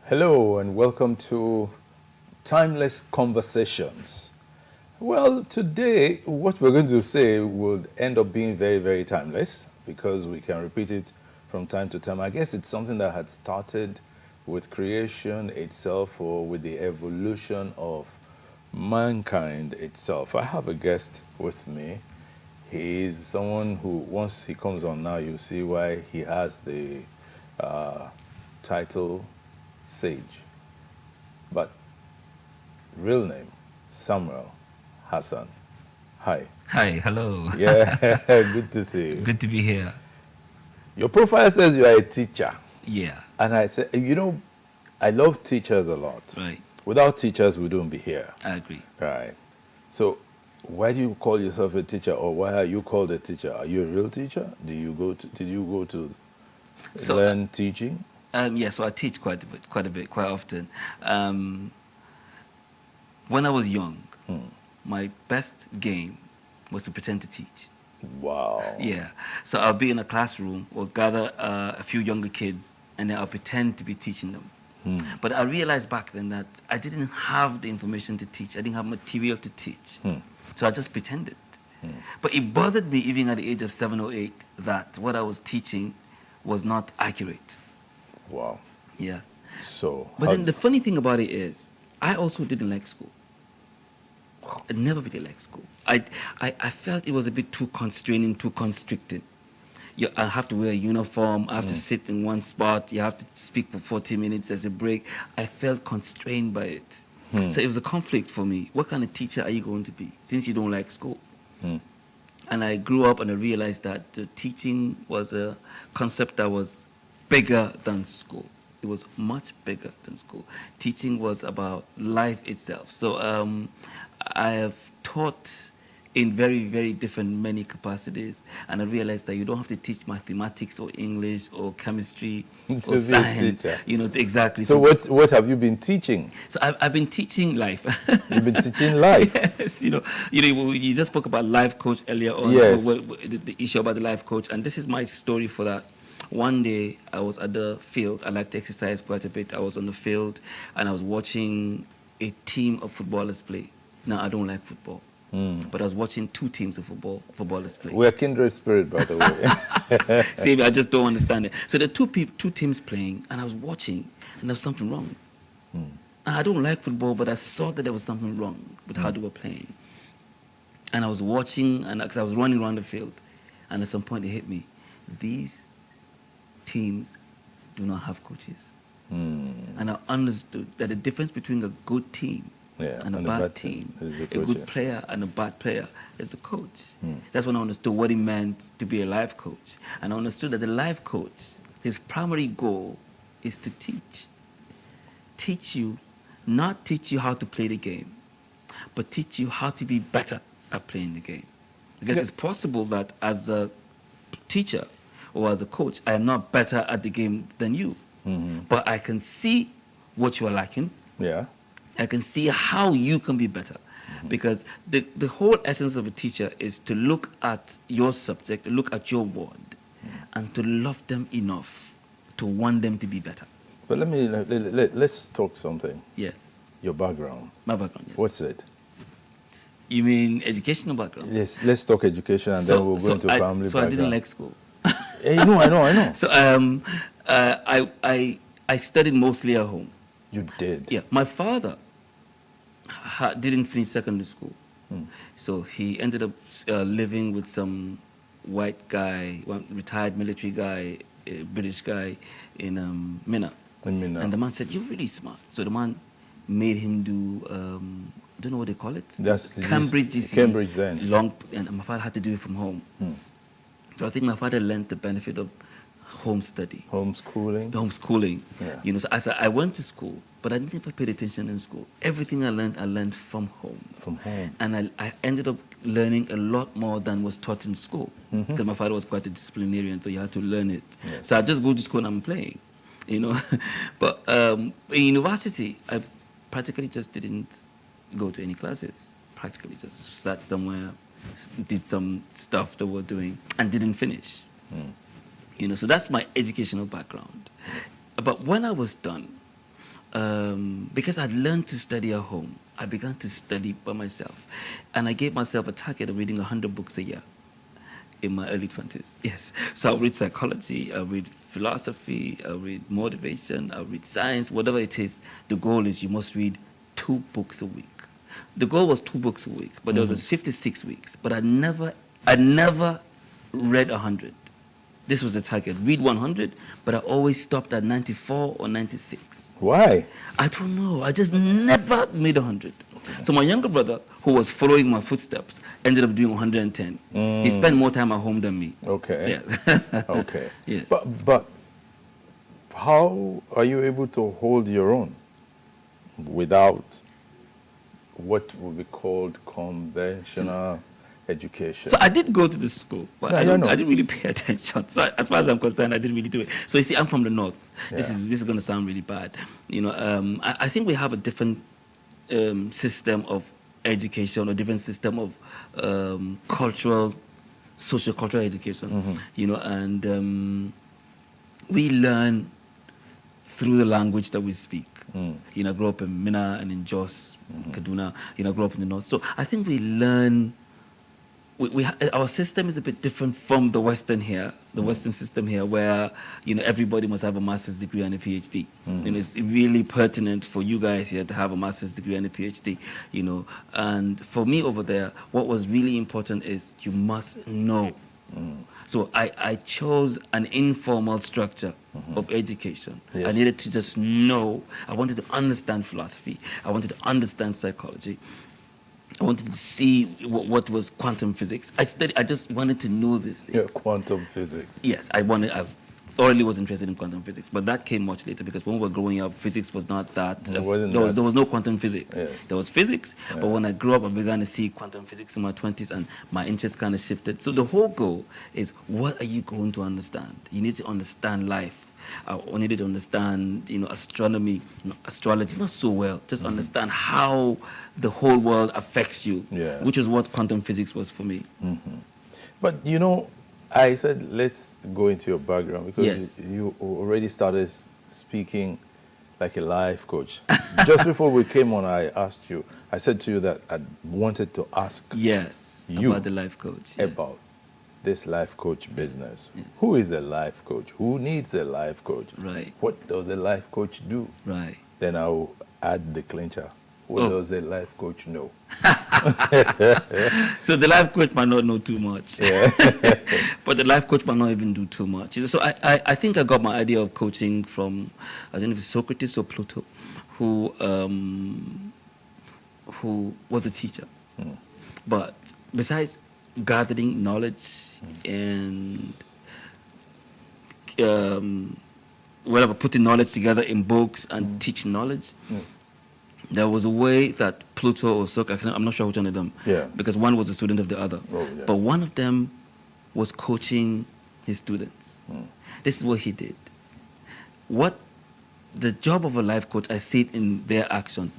Hello and welcome to Timeless Conversations. Well, today what we're going to say will end up being very, very timeless because we can repeat it from time to time. I guess it's something that had started with creation itself or with the evolution of mankind itself. I have a guest with me. He is someone who, once he comes on now, you'll see why he has the title Sage. But real name, Samuel Hassan. Hi. Hi, hello. Yeah, good to see you. Good to be here. Your profile says you are a teacher. Yeah. And I said, you know, I love teachers a lot. Right. Without teachers, we don't be here. I agree. Right. So why do you call yourself a teacher, or why are you called a teacher? Are you a real teacher? Did you go to learn teaching? Yeah, so I teach quite a bit, quite often. When I was young, my best game was to pretend to teach. Wow. Yeah. So I'll be in a classroom or gather a few younger kids, and then I'll pretend to be teaching them. But I realized back then that I didn't have the information to teach. I didn't have material to teach. So I just pretended. But it bothered me even at the age of 7 or 8 that what I was teaching was not accurate. Wow. Yeah. So. But then the funny thing about it is, I also didn't like school. I never really liked school. I felt it was a bit too constraining, too constricting. I have to wear a uniform, I have to sit in one spot, you have to speak for 40 minutes as a break. I felt constrained by it. So it was a conflict for me. What kind of teacher are you going to be since you don't like school? And I grew up and I realized that teaching was a concept that was bigger than school. It was much bigger than school. Teaching was about life itself. So I have taught in very, very different many capacities, and I realized that you don't have to teach mathematics or English or chemistry or science. You know, exactly. So what have you been teaching? So I've been teaching life. You've been teaching life. Yes, you just spoke about life coach earlier on. Yes. The issue about the life coach, and this is my story for that. One day I was at the field. I like to exercise quite a bit. I was on the field and I was watching a team of footballers play. Now I don't like football. But I was watching 2 teams of footballers play. We're kindred spirit, by the way. See, I just don't understand it. So there are 2 teams playing, and I was watching, and there was something wrong. I don't like football, but I saw that there was something wrong with how they were playing. And I was watching, and because I was running around the field, and at some point it hit me. These teams do not have coaches. And I understood that the difference between a good team and a bad team, a good player and a bad player, is a coach. That's when I understood what it meant to be a life coach. And I understood that the life coach, his primary goal is to teach. Teach you, not teach you how to play the game, but teach you how to be better at playing the game. Because it's possible that as a teacher or as a coach, I am not better at the game than you. But I can see what you are lacking. Yeah. I can see how you can be better. Because the whole essence of a teacher is to look at your subject, look at your ward, and to love them enough to want them to be better. But let's talk something. Yes. Your background. My background, yes. What's it? You mean educational background? Yes, let's talk education and then we'll go into family background. So I didn't like school. I know. So I studied mostly at home. You did? Yeah. My father didn't finish secondary school. So he ended up living with some white guy, retired military guy, a British guy in Minna. And the man said, "You're really smart." So the man made him do, I don't know what they call it. That's Cambridge GC. Cambridge then. And my father had to do it from home. So I think my father learned the benefit of home study. Homeschooling. Yeah. You know, so I went to school, but I didn't pay attention in school. Everything I learned from home. From home. And I ended up learning a lot more than was taught in school. Because my father was quite a disciplinarian, so you had to learn it. Yes. So I just go to school and I'm playing, you know. But in university, I practically just didn't go to any classes. Practically just sat somewhere, did some stuff that we're doing, and didn't finish. You know, so that's my educational background. But when I was done, because I'd learned to study at home, I began to study by myself. And I gave myself a target of reading 100 books a year in my early 20s. Yes. So I'll read psychology, I'll read philosophy, I'll read motivation, I'll read science, whatever it is. The goal is you must read 2 books a week. The goal was 2 books a week, but there was 56 weeks. But I never read 100. This was the target. Read 100, but I always stopped at 94 or 96. Why? I don't know. I just never made 100. So my younger brother, who was following my footsteps, ended up doing 110. He spent more time at home than me. Okay. Yes. Okay. Yes. But how are you able to hold your own without what would be called conventional education? So I did go to the school, but Yeah, I know. didn't really pay attention. So as far as I'm concerned, I didn't really do it. So you see, I'm from the north. This Yeah. is going to sound really bad. You know, I think we have a different system of education, or different system of social-cultural education. You know, and we learn through the language that we speak. You know, I grew up in Minna and in Jos, Kaduna. You know, I grew up in the north. So I think we learn. Our system is a bit different from the Western here, the Western system here, where you know everybody must have a master's degree and a PhD. You know, it's really pertinent for you guys here to have a master's degree and a PhD. You know, and for me over there, what was really important is you must know. So I chose an informal structure of education. Yes. I needed to just know. I wanted to understand philosophy. I wanted to understand psychology. I wanted to see what was quantum physics. I just wanted to know this thing. Yeah, quantum physics. Yes, I thoroughly was interested in quantum physics, but that came much later because when we were growing up, physics was not that. There was no quantum physics. Yes. There was physics, but when I grew up, I began to see quantum physics in my 20s, and my interest kind of shifted. So the whole goal is, what are you going to understand? You need to understand life. I needed to understand, you know, astronomy, you know, astrology, not so well. Just understand how the whole world affects you, which is what quantum physics was for me. But you know, I said let's go into your background because Yes. you already started speaking like a life coach. Just before we came on, I asked you. I said to you that I wanted to ask you about the life coach. about this life coach business. Who is a life coach? Who needs a life coach? Right. What does a life coach do? Right. Then I'll add the clincher. What does a life coach know? So the life coach might not know too much. Yeah. But the life coach might not even do too much. So I think I got my idea of coaching from, I don't know if it's Socrates or Plato, who was a teacher. But besides gathering knowledge and putting knowledge together in books and teaching knowledge, there was a way that Plato or Socrates, I'm not sure which one of them, because one was a student of the other, but one of them was coaching his students. This is what he did. The job of a life coach, I see it in their action.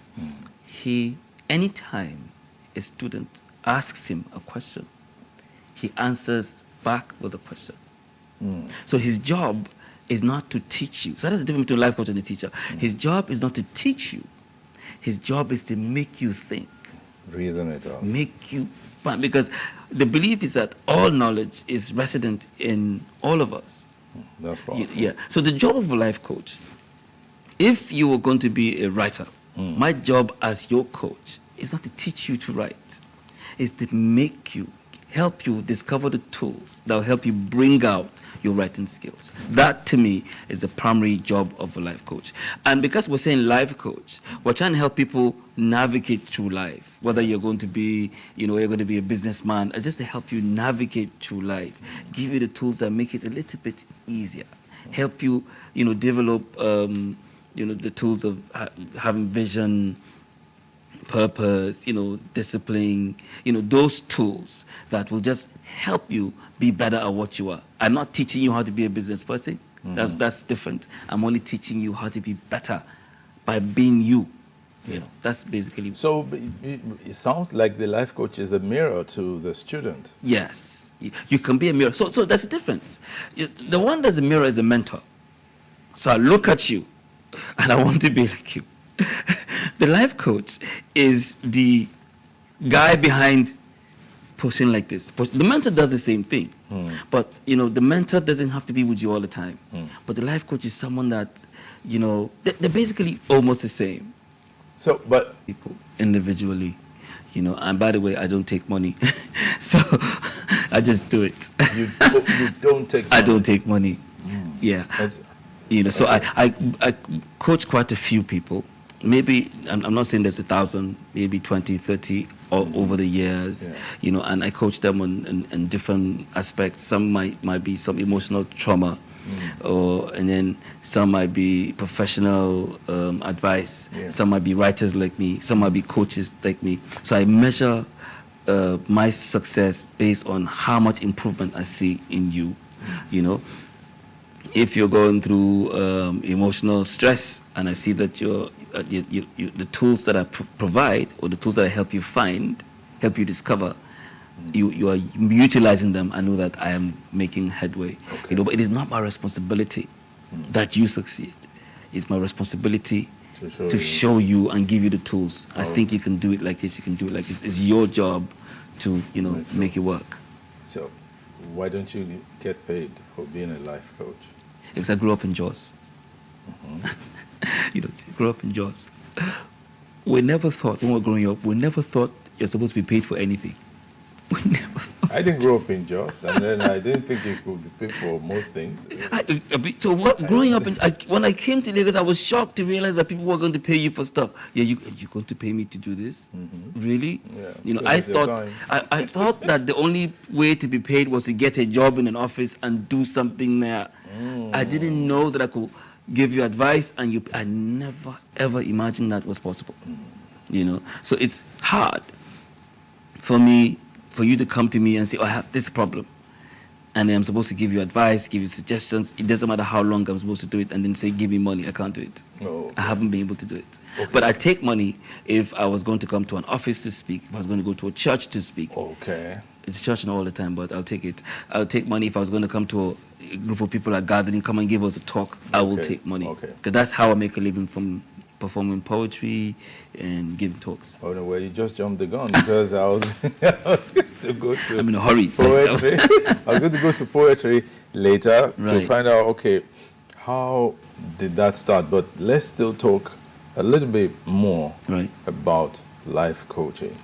Anytime a student asks him a question, he answers back with a question. So his job is not to teach you. So that's the difference between a life coach and a teacher. His job is not to teach you. His job is to make you think. Reason it out. Make you fun. Because the belief is that all knowledge is resident in all of us. That's powerful. Yeah. So the job of a life coach, if you were going to be a writer, my job as your coach is not to teach you to write. It's to help you discover the tools that will help you bring out your writing skills. That, to me, is the primary job of a life coach. And because we're saying life coach, we're trying to help people navigate through life. Whether you're going to be, you're going to be a businessman, it's just to help you navigate through life. Give you the tools that make it a little bit easier. Help you, develop, the tools of having vision, purpose, discipline, those tools that will just help you be better at what you are. I'm not teaching you how to be a business person. That's different. I'm only teaching you how to be better by being you. That's basically. So it sounds like the life coach is a mirror to the student. Yes, you can be a mirror. So there's a difference. The one that's a mirror is a mentor. So I look at you and I want to be like you. The life coach is the guy behind posting like this. But the mentor does the same thing. But, you know, the mentor doesn't have to be with you all the time. But the life coach is someone that, you know, they're basically almost the same. So, but people individually, you know, and by the way, I don't take money. So I just do it. You don't take money? I don't take money. Yeah. You know, so I coach quite a few people. Maybe, I'm not saying there's 1,000, maybe 20, 30 over the years, you know, and I coach them on different aspects. Some might be some emotional trauma, and then some might be professional advice. Some might be writers like me. Some might be coaches like me. So I measure my success based on how much improvement I see in you, you know. If you're going through emotional stress, and I see that the tools that I provide, or the tools that I help you find, help you discover, you are utilizing them, I know that I am making headway. You know, but it is not my responsibility that you succeed. It's my responsibility to show you and give you the tools. I think you can do it like this. You can do it like this. It's your job to, you know, make it work. So, why don't you get paid for being a life coach? Because I grew up in Jos. You know, grew up in Jos. We never thought, when we were growing up, we never thought you're supposed to be paid for anything. We never thought. I didn't grow up in Jos, and then I didn't think you could be paid for most things. So what, growing up, when I came to Lagos, I was shocked to realize that people were going to pay you for stuff. Yeah, you're going to pay me to do this? Really? Yeah. You know, I thought that the only way to be paid was to get a job in an office and do something there. I didn't know that I could give you advice, and I never ever imagined that was possible. You know, so it's hard for you to come to me and say, oh, I have this problem, and I'm supposed to give you advice, give you suggestions. It doesn't matter how long I'm supposed to do it, and then say, give me money. I can't do it. I haven't been able to do it. But I take money if I was going to come to an office to speak, if I was going to go to a church to speak. It's church not all the time, but I'll take it. I'll take money if I was going to come to a group of people are gathering, come and give us a talk. I will take money. Because that's how I make a living, from performing poetry and giving talks. Oh no, well, you just jumped the gun, because I was going to go to I'm in a hurry. Poetry. I was going to go to poetry later to find out, okay, how did that start? But let's still talk a little bit more about life coaching.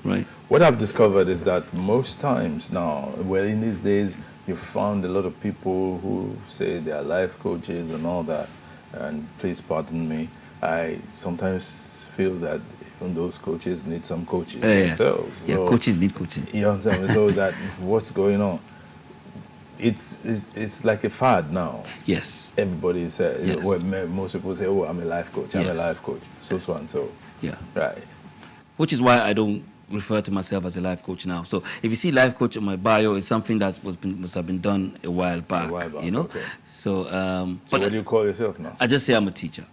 What I've discovered is that most times now, well, in these days, you found a lot of people who say they are life coaches and all that. And please pardon me, I sometimes feel that even those coaches need some coaches themselves. Yeah, so, coaches need coaching. You understand? So that what's going on? It's like a fad now. Yes. Everybody says, well, most people say, oh, I'm a life coach, I'm a life coach, so and so. Yeah. Right. Which is why I don't refer to myself as a life coach now. So if you see life coach on my bio, it's something that must have been done a while back. You know. Okay. So. So what do you call yourself now? I just say I'm a teacher.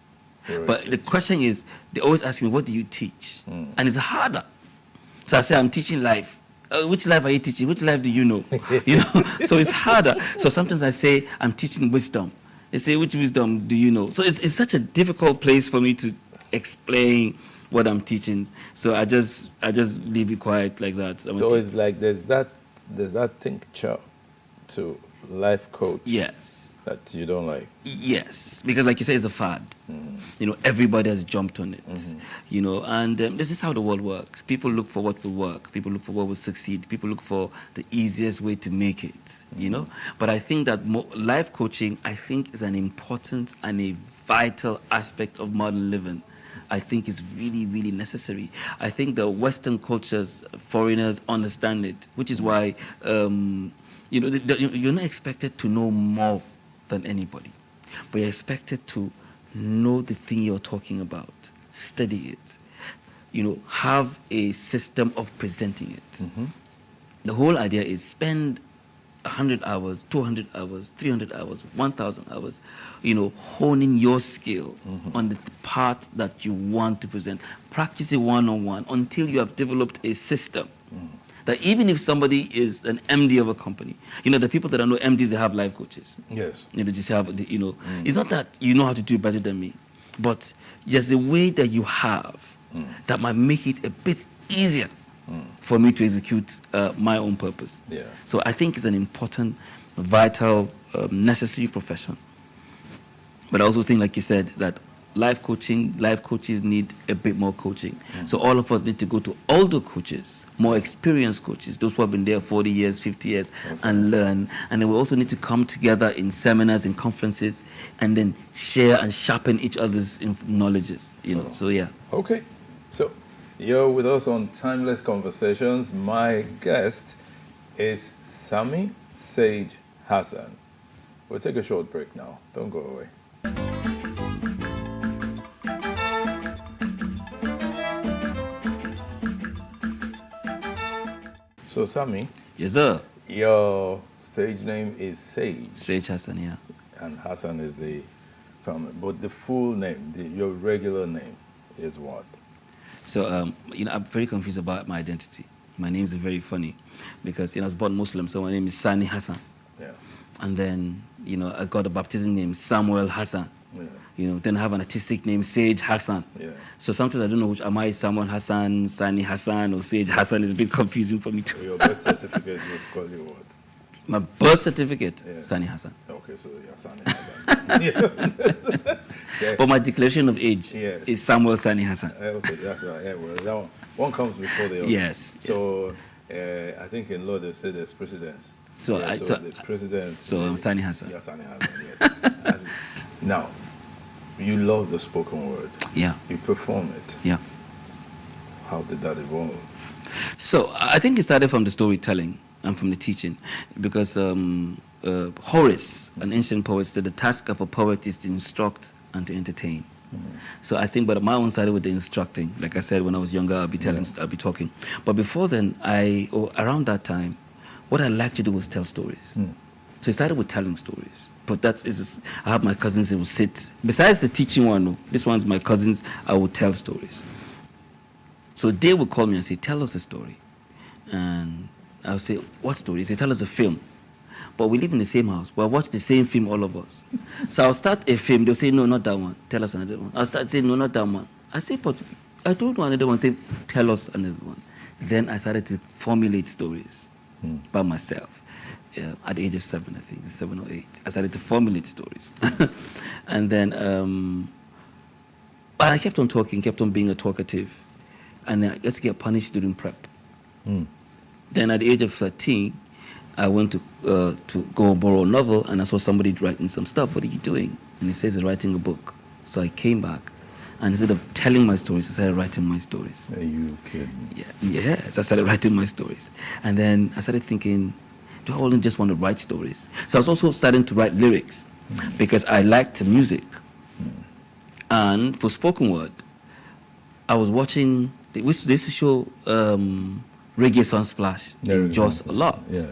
But the question is, they always ask me, what do you teach? And it's harder. So I say, I'm teaching life. Which life are you teaching? Which life do you know? You know. So it's harder. So sometimes I say, I'm teaching wisdom. They say, which wisdom do you know? So it's such a difficult place for me to explain what I'm teaching. So I just leave it quiet like that. So it's like there's that tincture to life coach. Yes. That you don't like. Yes, because like you say, it's a fad. You know, everybody has jumped on it. You know, and this is how the world works. People look for what will work. People look for what will succeed. People look for the easiest way to make it. You know, but I think that life coaching, I think, is an important and a vital aspect of modern living. I think is really, really necessary. I think the Western cultures, foreigners understand it, which is why, you know, you're not expected to know more than anybody, but you're expected to know the thing you're talking about, study it, you know, have a system of presenting it. The whole idea is spend 100 hours, 200 hours, 300 hours, 1,000 hours, you know, honing your skill on the part that you want to present. Practice it one-on-one until you have developed a system. That even if somebody is an MD of a company, you know, the people that are no MDs, they have life coaches. Yes. You know, just have, you know, it's not that you know how to do better than me. but just the way that you have that might make it a bit easier for me to execute my own purpose. Yeah. So I think it's an important, vital, necessary profession. But I also think, like you said, that life coaches need a bit more coaching. So all of us need to go to older coaches, more experienced coaches, those who have been there 40 years, 50 years, and learn. And then we also need to come together in seminars and conferences and then share and sharpen each other's knowledges, you know. So, yeah. Okay. So you're with us on Timeless Conversations. My guest is Sami Sage Hassan. We'll take a short break now. Don't go away. So, Sami. Yes, sir. Your stage name is Sage. Sage Hassan, yeah. And Hassan is the family. But the full name, your regular name, is what? So, you know, I'm very confused about my identity. My name is very funny because, you know, I was born Muslim, so my name is Sani Hassan. Yeah. And then, you know, I got a baptism name, Samuel Hassan. Yeah. You know, then I have an artistic name, Sage Hassan. Yeah. So sometimes I don't know which, am I Samuel Hassan, Sani Hassan, or Sage Hassan? Is a bit confusing for me too. Your birth certificate would call you what? My birth certificate, Yeah. Sani Hassan. Okay, so you're Sani Hassan. Yeah. But my declaration of age is Samuel Sani Hassan. Okay, that's right. Yeah, well, that one comes before the other. Yes. So I think in law they say there's precedence. So, Yeah, so the precedence. So I'm Sani Hassan. Yeah, Sani Hassan, yes. And now, you love the spoken word. Yeah. You perform it. Yeah. How did that evolve? So I think it started from the storytelling and from the teaching, because Horace, an ancient poet, said the task of a poet is to instruct and to entertain. So I think, but my own started with the instructing. Like I said, when I was younger, I'll be telling, I'll be talking. But before then, around that time, what I liked to do was tell stories. So it started with telling stories. But I have my cousins who will sit. Besides the teaching one, this one's my cousins, I will tell stories. So they would call me and say, tell us a story. And I would say, what story? They say, tell us a film. But we live in the same house. We'll watch the same film, all of us. So I'll start a film. They'll say, no, not that one. Tell us another one. I'll start saying, no, not that one. I say, but I don't know another one. Say, tell us another one. Then I started to formulate stories by myself. At the age of 7, I think, 7 or 8. I started to formulate stories. And then, but I kept on talking, kept on being a talkative. And I just get punished during prep. Then at the age of 13, I went to go borrow a novel, and I saw somebody writing some stuff. What are you doing? And he says he's writing a book. So I came back, and instead of telling my stories, I started writing my stories. Are you kidding? Yes, I started writing my stories. And then I started thinking, do I only just want to write stories? So I was also starting to write lyrics because I liked music. And for spoken word, I was watching, they used to show Reggae Sunsplash in Jos a lot. Yeah.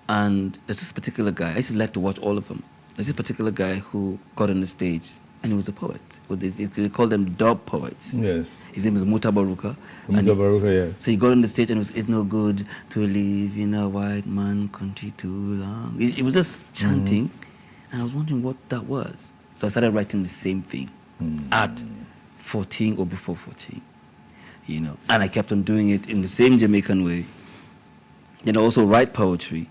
And there's this particular guy, I used to like to watch all of them. There's this particular guy who got on the stage, and he was a poet. They call them dub poets. Yes. His name is Muta Baruka. Muta Baruka, yes. So he got on the stage and it was, it's no good to live in a white man country too long. It was just chanting, and I was wondering what that was. So I started writing the same thing at 14 or before 14, you know. And I kept on doing it in the same Jamaican way. Then I also write poetry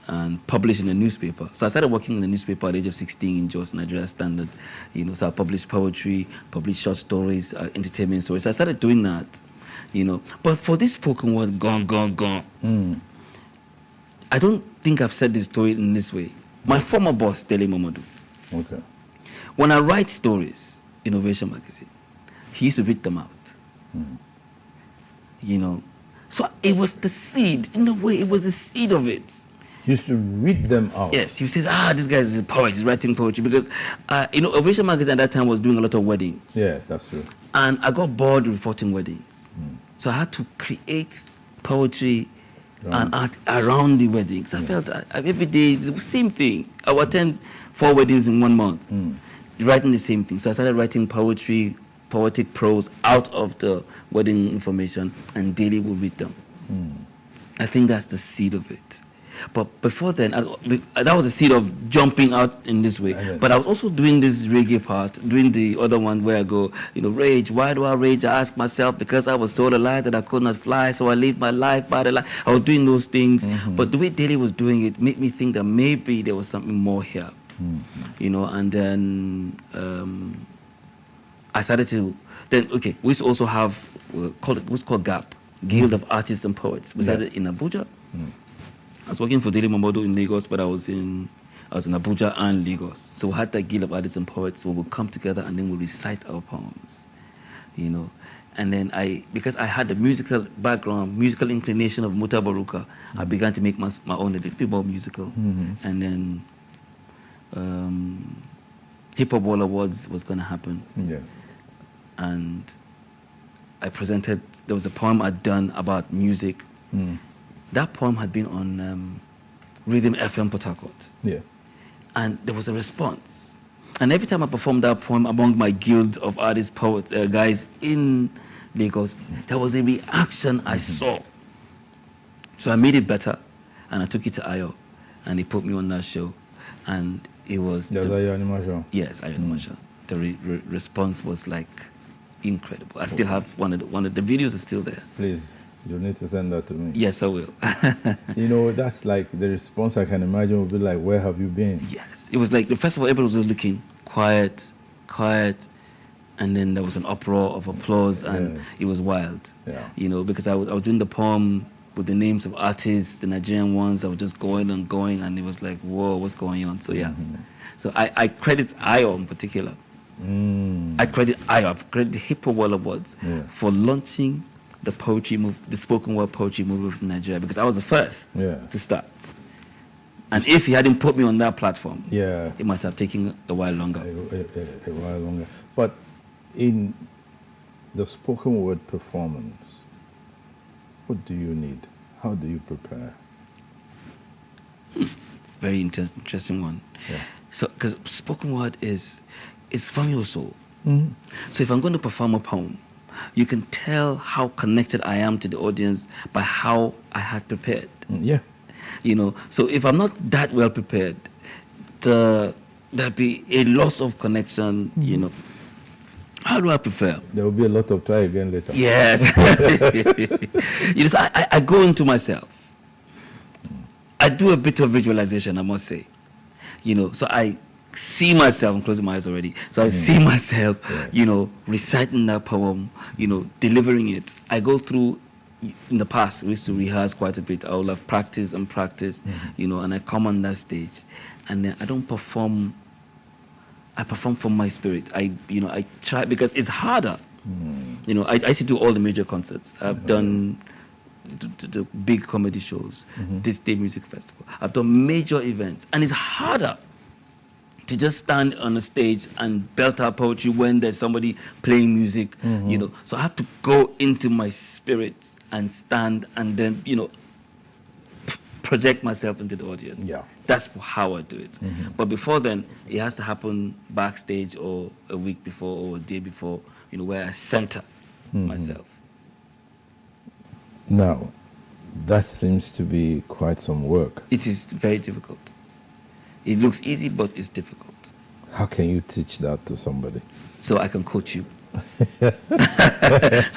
and publish in a newspaper. So I started working in the newspaper at the age of 16 in Jos, Nigeria Standard. You know, so I published poetry, published short stories, entertainment stories. So I started doing that, you know. But for this spoken word, gone. I don't think I've said this story in this way. My former boss, Dele Mamadou. Okay. When I write stories in Ovation Magazine, he used to read them out. You know. So it was the seed. In a way, it was the seed of it. He used to read them out. Yes, he says, this guy is a poet, he's writing poetry. Because, you know, Ovation Magazine at that time was doing a lot of weddings. Yes, that's true. And I got bored reporting weddings. So I had to create poetry and art around the weddings. I felt every day, it's the same thing. I would attend 4 weddings in 1 month, writing the same thing. So I started writing poetry, poetic prose out of the wedding information, and daily would read them. I think that's the seed of it. But before then, that was the seed of jumping out in this way. But I was also doing this reggae part, doing the other one where I go, rage. Why do I rage? I ask myself, because I was told a lie that I could not fly, so I lived my life by the lie. I was doing those things. But the way Daly was doing it made me think that maybe there was something more here. And then I started to, we used to also have, what's called GAP, Guild of Artists and Poets. We started in Abuja. I was working for Daily Momodu in Lagos, but I was in Abuja and Lagos. So we had that Guild of Artists and Poets, so we would come together and then we recite our poems, And then because I had the musical background, musical inclination of Muta Baruka, I began to make my own a little bit more musical. And then Hip Hop Wall Awards was going to happen. Yes. And I presented, there was a poem I'd done about music. That poem had been on Rhythm FM Port Harcourt. Yeah. And there was a response. And every time I performed that poem among my guild of artists, poets, guys in Lagos, there was a reaction I saw. So I made it better, and I took it to Ayo, and he put me on that show. And it was... Yes, Ayo Animation. Yes, Ayo Animation. The response was like incredible. I still have one of the videos is still there. Please, you need to send that to me. Yes, I will. That's like the response I can imagine would be like, where have you been? Yes. It was like, first of all, everybody was just looking quiet, and then there was an uproar of applause, and it was wild. Yeah. Because I was doing the poem with the names of artists, the Nigerian ones. I was just going, and it was like, whoa, what's going on? So yeah. So I credit Ayo in particular. I credit Ayo, I credit the Hip Hop Wall Awards for launching the spoken word poetry movement in Nigeria, because I was the first to start. And if he hadn't put me on that platform, it might have taken a while longer. A while longer. But in the spoken word performance, what do you need? How do you prepare? Very interesting one. Yeah. So, because spoken word is from your soul. So if I'm going to perform a poem, you can tell how connected I am to the audience by how I had prepared. Yeah. So if I'm not that well prepared, there'll be a loss of connection, How do I prepare? There will be a lot of try again later. Yes. I go into myself. I do a bit of visualization, I must say. So I see myself, I'm closing my eyes already. So I see myself, reciting that poem, delivering it. I go through, in the past, we used to rehearse quite a bit. I will have practice and practice, and I come on that stage. And then I don't perform, I perform from my spirit. I try, because it's harder. I used to do all the major concerts. I've done the big comedy shows, this day music festival. I've done major events, and it's harder to just stand on a stage and belt out poetry when there's somebody playing music, So I have to go into my spirit and stand and then, project myself into the audience. Yeah. That's how I do it. But before then, it has to happen backstage or a week before or a day before, where I center myself. Now, that seems to be quite some work. It is very difficult. It looks easy, but it's difficult. How can you teach that to somebody? So I can coach you. So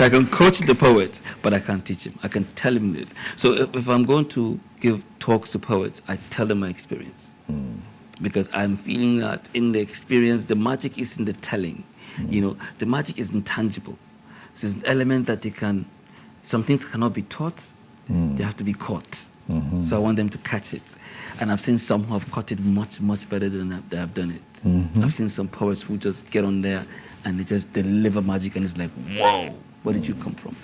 I can coach the poet, but I can't teach him. I can tell him this. So if I'm going to give talks to poets, I tell them my experience. Because I'm feeling that in the experience, the magic is in the telling. The magic is intangible. So it's an element that some things cannot be taught, they have to be caught. So I want them to catch it. And I've seen some who have caught it much, much better than I've done it. I've seen some poets who just get on there and they just deliver magic, and it's like, whoa, where did you come from?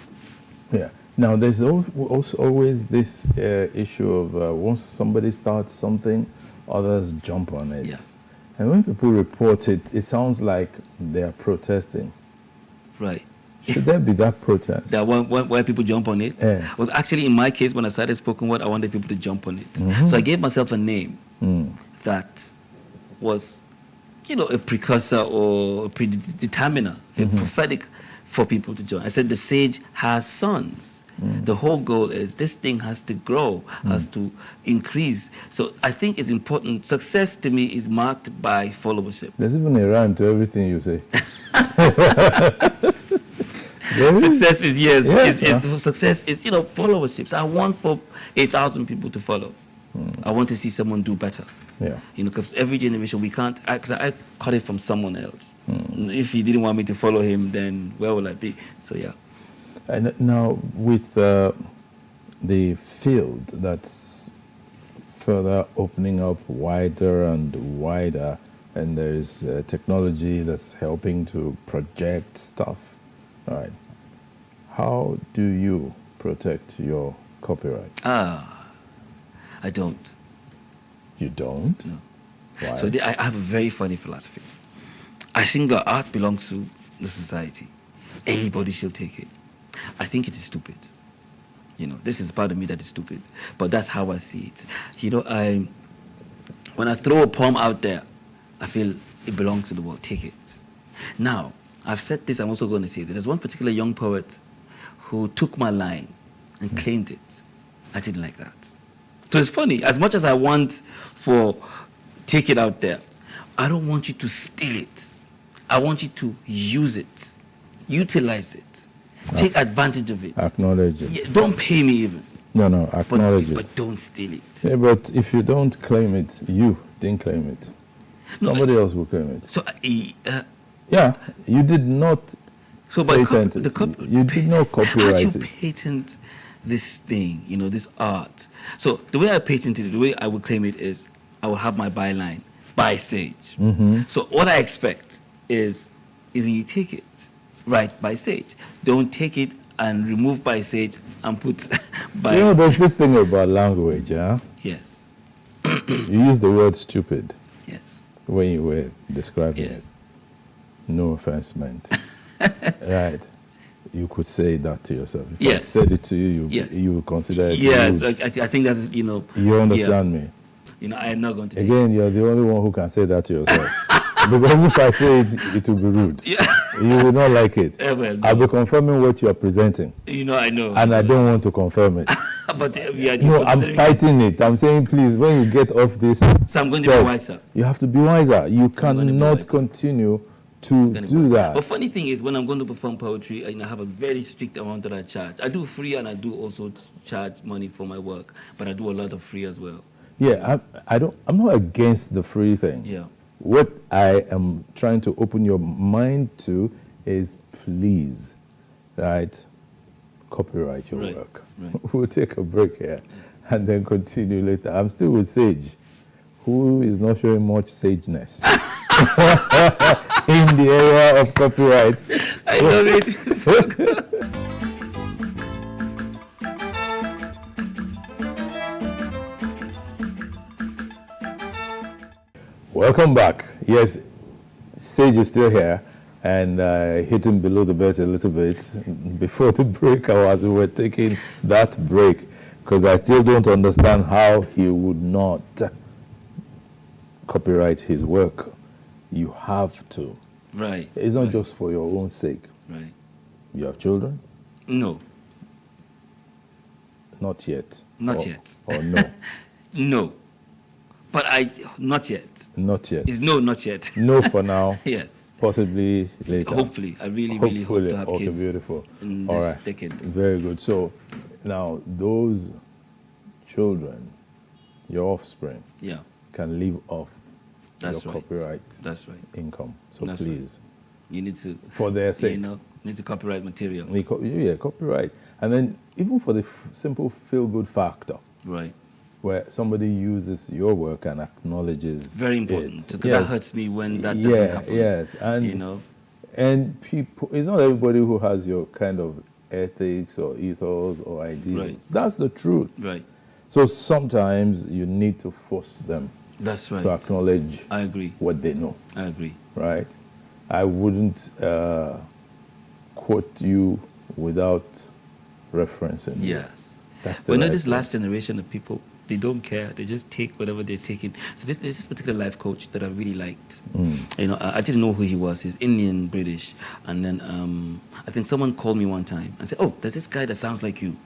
Yeah. Now, there's also always this issue of once somebody starts something, others jump on it. Yeah. And when people report it, it sounds like they are protesting. Right. Should there be that protest? That where people jump on it? Yeah. Was actually, in my case, when I started spoken word, I wanted people to jump on it. So I gave myself a name that was, a precursor or a predeterminer, a prophetic for people to join. I said, the sage has sons. The whole goal is this thing has to grow, has to increase. So I think it's important. Success to me is marked by followership. There's even a rhyme to everything you say. Success is success is followerships. I want for 8,000 people to follow. I want to see someone do better. Yeah. Because every generation we can't. Because I caught it from someone else. If he didn't want me to follow him, then where will I be? So yeah. And now with the field that's further opening up wider and wider, and there's technology that's helping to project stuff. All right. How do you protect your copyright? I don't. You don't? No. Why? So I have a very funny philosophy. I think that art belongs to the society. Anybody should take it. I think it is stupid. This is part of me that is stupid, but that's how I see it. When I throw a poem out there, I feel it belongs to the world. Take it. Now, I've said this, I'm also going to say that there's one particular young poet who took my line and claimed it. I didn't like that. So it's funny, as much as I want for take it out there, I don't want you to steal it. I want you to use it, utilize it, take advantage of it. Acknowledge it. Yeah, don't pay me even. No, acknowledge it. But don't steal it. Yeah, but if you don't claim it, you didn't claim it. Somebody else will claim it. So, yeah, you did not patent it. You did not how copyright do you patent this thing, this art? So the way I patent it, the way I will claim it is, I will have my byline, by Sage. So what I expect is, if you take it, write by Sage. Don't take it and remove by Sage and put by... there's this thing about language, yeah? Yes. You use the word stupid. Yes. When you were describing it. No offense meant. Right. You could say that to yourself. If I said it to you, you would consider it Yes, rude. I think that is, You understand me? I am not going to take Again, you're the only one who can say that to yourself. Because if I say it, it will be rude. You will not like it. Well, no. I'll be confirming what you are presenting. I know. And I don't want to confirm it. But no, I'm fighting it. I'm saying, please, when you get off this, so I'm going to be wiser. You have to be wiser. You cannot continue to do that. But funny thing is, when I'm going to perform poetry, I have a very strict amount that I charge. I do free and I do also charge money for my work, but I do a lot of free as well. Yeah, I'm not against the free thing. Yeah. What I am trying to open your mind to is, please, right, copyright your work. Right. We'll take a break here and then continue later. I'm still with Sage, who is not showing much sageness in the area of copyright. I love it. So good. Welcome back. Yes, Sage is still here and hitting below the belt a little bit. Before the break, we were taking that break because I still don't understand how he would not copyright his work. You have to. Right. It's not just for your own sake. Right. You have children? No. Not yet. Not yet. Or no? No. But not yet. Not yet. It's no, not yet. No for now. Yes. Possibly later. Hopefully. I really hope to have kids. Beautiful. In All this right. decade. Very good. So now those children, your offspring, can live off your copyright income. So That's please. Right. You need to, for their sake. Need to copyright material. Yeah, copyright. And then even for the simple feel-good factor. Right. Where somebody uses your work and acknowledges very important. It. That hurts me when that doesn't happen. Yes, and and people, it's not everybody who has your kind of ethics or ethos or ideals. Right. That's the truth. Right. So sometimes you need to force them. That's right. To acknowledge. I agree. What they know. I agree. Right. I wouldn't quote you without referencing. Yes. That's the right right this thing. last generation of people, they don't care. They just take whatever they're taking. So there's this particular life coach that I really liked. I didn't know who he was. He's Indian, British. And then I think someone called me one time and said, oh, there's this guy that sounds like you.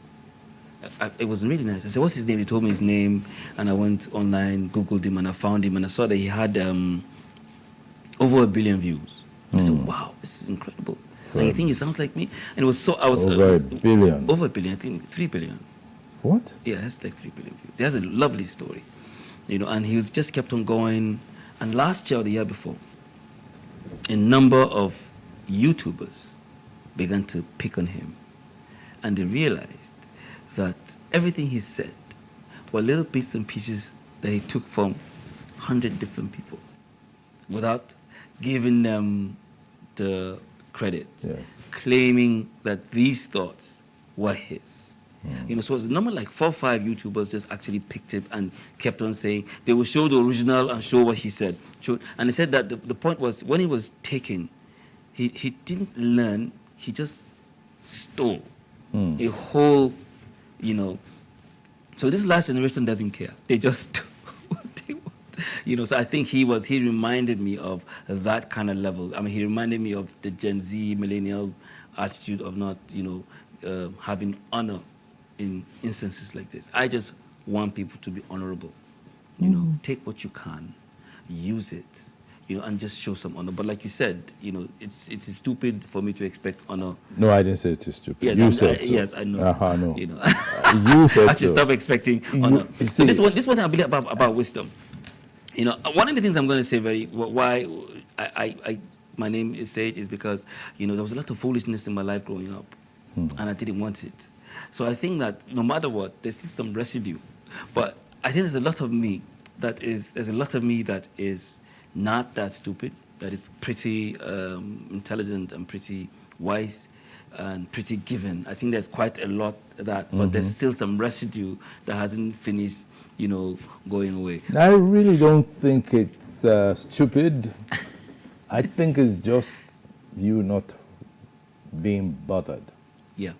it was really nice. I said, what's his name? He told me his name, and I went online, Googled him, and I found him, and I saw that he had over 1 billion views. I said, wow, this is incredible. Like, I think he sounds like me. And it was so, I was... Over 1 billion? Over 1 billion, I think 3 billion. What? Yeah, that's like 3 billion views. He has a lovely story, you know, and he was just kept on going. And last year or the year before, a number of YouTubers began to pick on him, and they realized that everything he said were little bits and pieces that he took from 100 different people without giving them the credit, claiming that these thoughts were his. You know, so it's a number like 4 or 5 YouTubers just actually picked it and kept on saying they will show the original and show what he said. And they said that the point was when he was taken, he didn't learn, he just stole a whole, you know. So this last generation doesn't care. They just do what they want. You know, so I think he reminded me of that kind of level. I mean, he reminded me of the Gen Z millennial attitude of not, you know, having honor in instances like this. I just want people to be honorable. You know, take what you can, use it, you know, and just show some honor. But like you said, you know, it's stupid for me to expect honor. No, I didn't say it is stupid. Yes, you said so. Yes, I know. No. You know, you said I should stop expecting honor. So this one I believe about wisdom. You know, one of the things I'm going to say why my name is Sage is because, you know, there was a lot of foolishness in my life growing up, and I didn't want it. So I think that no matter what, there's still some residue. But I think there's a lot of me that is not that stupid, that is pretty intelligent and pretty wise and pretty given. I think there's quite a lot of that, but there's still some residue that hasn't finished, you know, going away. I really don't think it's stupid. I think it's just you not being bothered. Yeah.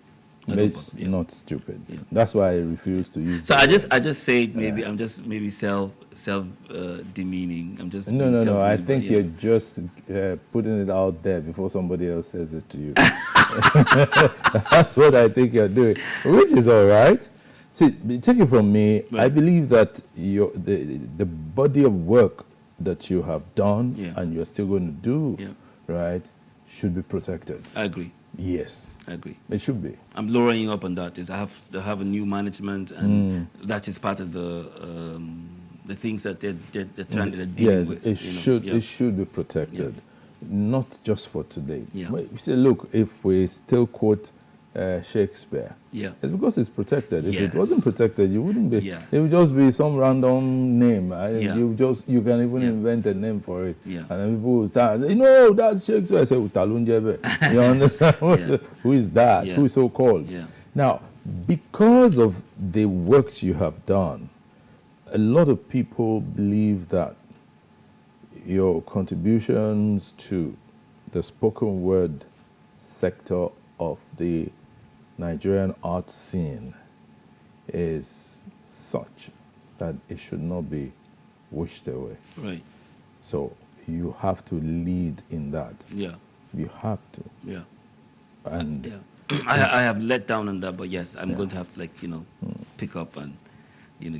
It's not stupid. Yeah. That's why I refuse to use. So I just say maybe I'm just maybe self demeaning. I'm just no. I think you're just putting it out there before somebody else says it to you. That's what I think you're doing, which is all right. See, take it from me. Right. I believe that the body of work that you have done and you're still going to do, right, should be protected. I agree. Yes. I agree. It should be. I'm lowering you up on that. I have a new management, and that is part of the things that they're dealing with. Yes, it should be protected, not just for today. Yeah. You say, look, if we still quote Shakespeare, it's because it's protected. If it wasn't protected, you wouldn't be. Yes. It would just be some random name. You can even invent a name for it, and then people will start. You know, that's Shakespeare. I say, Utalunjebe. You understand? Who is that? Who is so called? Now, because of the work you have done, a lot of people believe that your contributions to the spoken word sector of the Nigerian art scene is such that it should not be wished away. Right. So you have to lead in that. Yeah. You have to. Yeah. And I have let down on that, but yes, I'm going to have to pick up and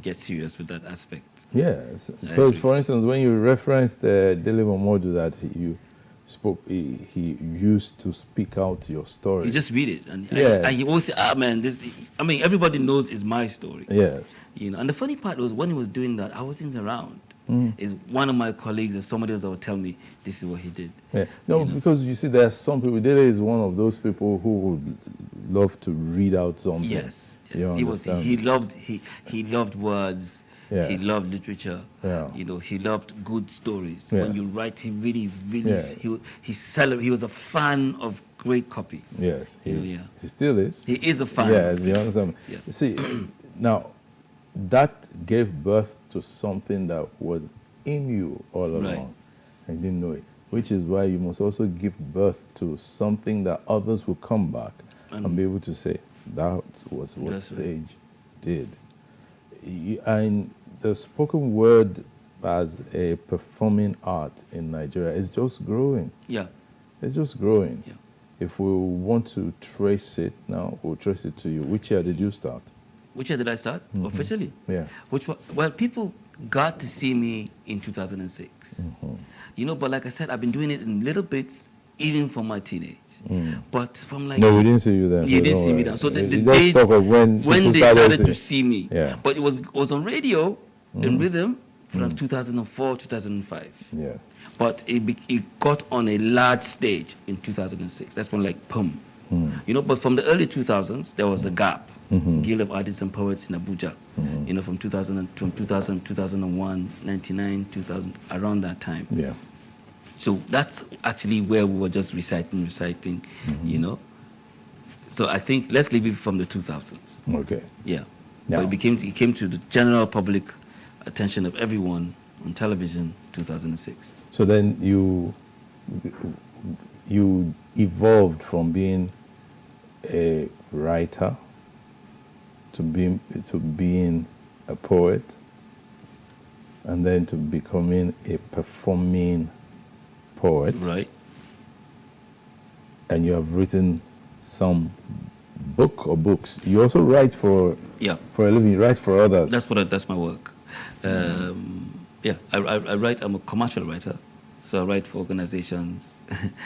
get serious with that aspect. Yes, because for instance, when you referenced Dele Momodu that you spoke, he used to speak out your story. You just read it, and he always say, man, this. I mean, everybody knows it's my story. Yes. And the funny part was when he was doing that, I wasn't around. Is one of my colleagues or somebody else that would tell me this is what he did. Yeah. No, because you see, there are some people. Dele is one of those people who would love to read out something. Yes. He loved words. Yeah. He loved literature. Yeah. He loved good stories. Yeah. When you write, he really he was a fan of great copy. Yes. He still is. He is a fan. Yes, you understand. Yeah. You see, now that gave birth to something that was in you all along. Right. And you didn't know it. Which is why you must also give birth to something that others will come back and be able to say, that was what Sage did. And the spoken word as a performing art in Nigeria is just growing. Yeah. It's just growing. Yeah. If we want to trace it now, we'll trace it to you. Which year did you start? Which year did I start officially? Yeah. Well, people got to see me in 2006. You know, but like I said, I've been doing it in little bits, even from my teenage. But from like... No, we didn't see you then. You so didn't don't see me worry. then. So the Let's day talk of when they started to see me. Yeah. But it was on radio, in rhythm, from 2004, 2005. Yeah. But it got on a large stage in 2006. That's when like, boom. You know, but from the early 2000s, there was a gap. Guild of Artists and Poets in Abuja. You know, from 2000, 2001, 99, 2000, around that time. Yeah. So that's actually where we were just reciting, you know. So I think let's leave it from the 2000s. Okay. Yeah. Now, But it came to the general public attention of everyone on television 2006. So then you evolved from being a writer to being a poet, and then to becoming a performing poet. Right. And you have written some book or books. You also write for a living. You write for others. That's my work. Yeah, I write. I'm a commercial writer, so I write for organizations.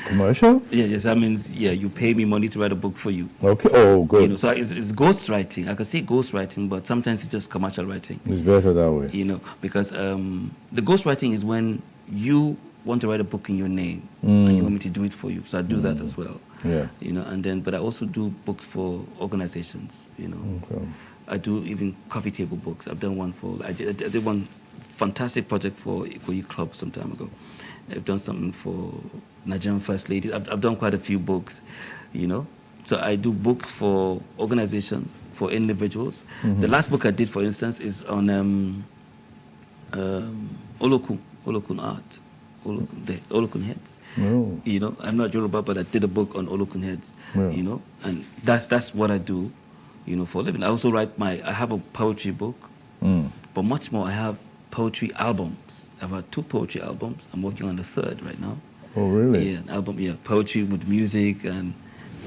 Commercial? Yes, that means you pay me money to write a book for you. Okay. Oh, good. You know, so it's ghost writing. I can say ghost writing, but sometimes it's just commercial writing. It's better that way. You know, because the ghost writing is when you want to write a book in your name and you want me to do it for you. So I do that as well. Yeah. You know, and then but I also do books for organizations. You know, Okay. I do even coffee table books. I've done one I did one fantastic project for Ikoyi Club some time ago. I've done something for Nigerian First Ladies. I've done quite a few books, you know. So I do books for organizations, for individuals. The last book I did, for instance, is on Olokun art, the Olokun heads. Oh. You know, I'm not Yoruba, but I did a book on Olokun heads. Yeah. You know, and that's what I do, you know, for a living. I also write I have a poetry book, but much more. I have poetry albums. I've had 2 poetry albums. I'm working on the 3rd right now. Oh, really? Yeah, an album. Yeah, poetry with music and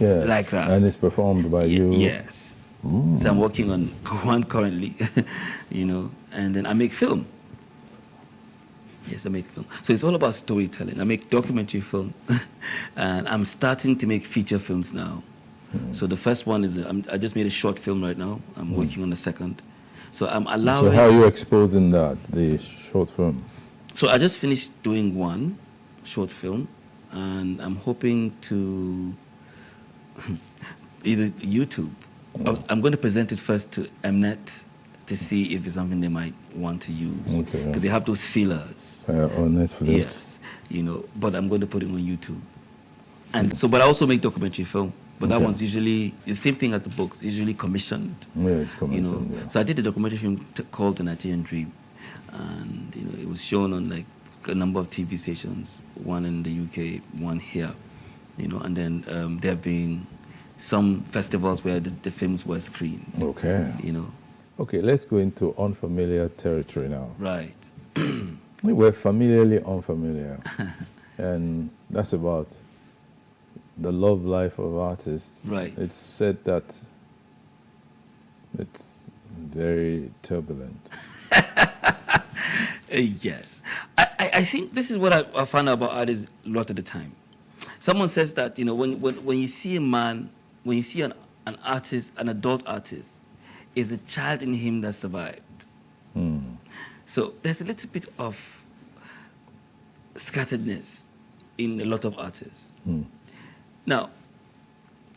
Yeah. like that. And it's performed by you. Yes. So I'm working on one currently, you know, and then I make film. Yes, I make film. So it's all about storytelling. I make documentary film, and I'm starting to make feature films now. So the first one is I just made a short film right now. I'm working on the 2nd. So I'm allowing. So how are you exposing that, the short film? So I just finished doing one short film, and I'm hoping to either YouTube. I'm going to present it first to Mnet to see if it's something they might want to use. Okay. Because they have those feelers. On Netflix. Yes, you know, but I'm going to put it on YouTube. And so, but I also make documentary film. But that one's usually the same thing as the books, usually commissioned. Yeah, it's commissioned. You know, so I did a documentary film called The Nigerian Dream, and you know, it was shown on like a number of TV stations, one in the UK, one here, you know, and then there have been some festivals where the films were screened. Okay. You know. Okay, let's go into unfamiliar territory now. Right. We're familiarly unfamiliar, and that's about the love life of artists. Right. It's said that it's very turbulent. Yes. I think this is what I find out about artists a lot of the time. Someone says that, you know, when you see a man, when you see an artist, an adult artist, is a child in him that survived. So there's a little bit of scatteredness in a lot of artists. Now,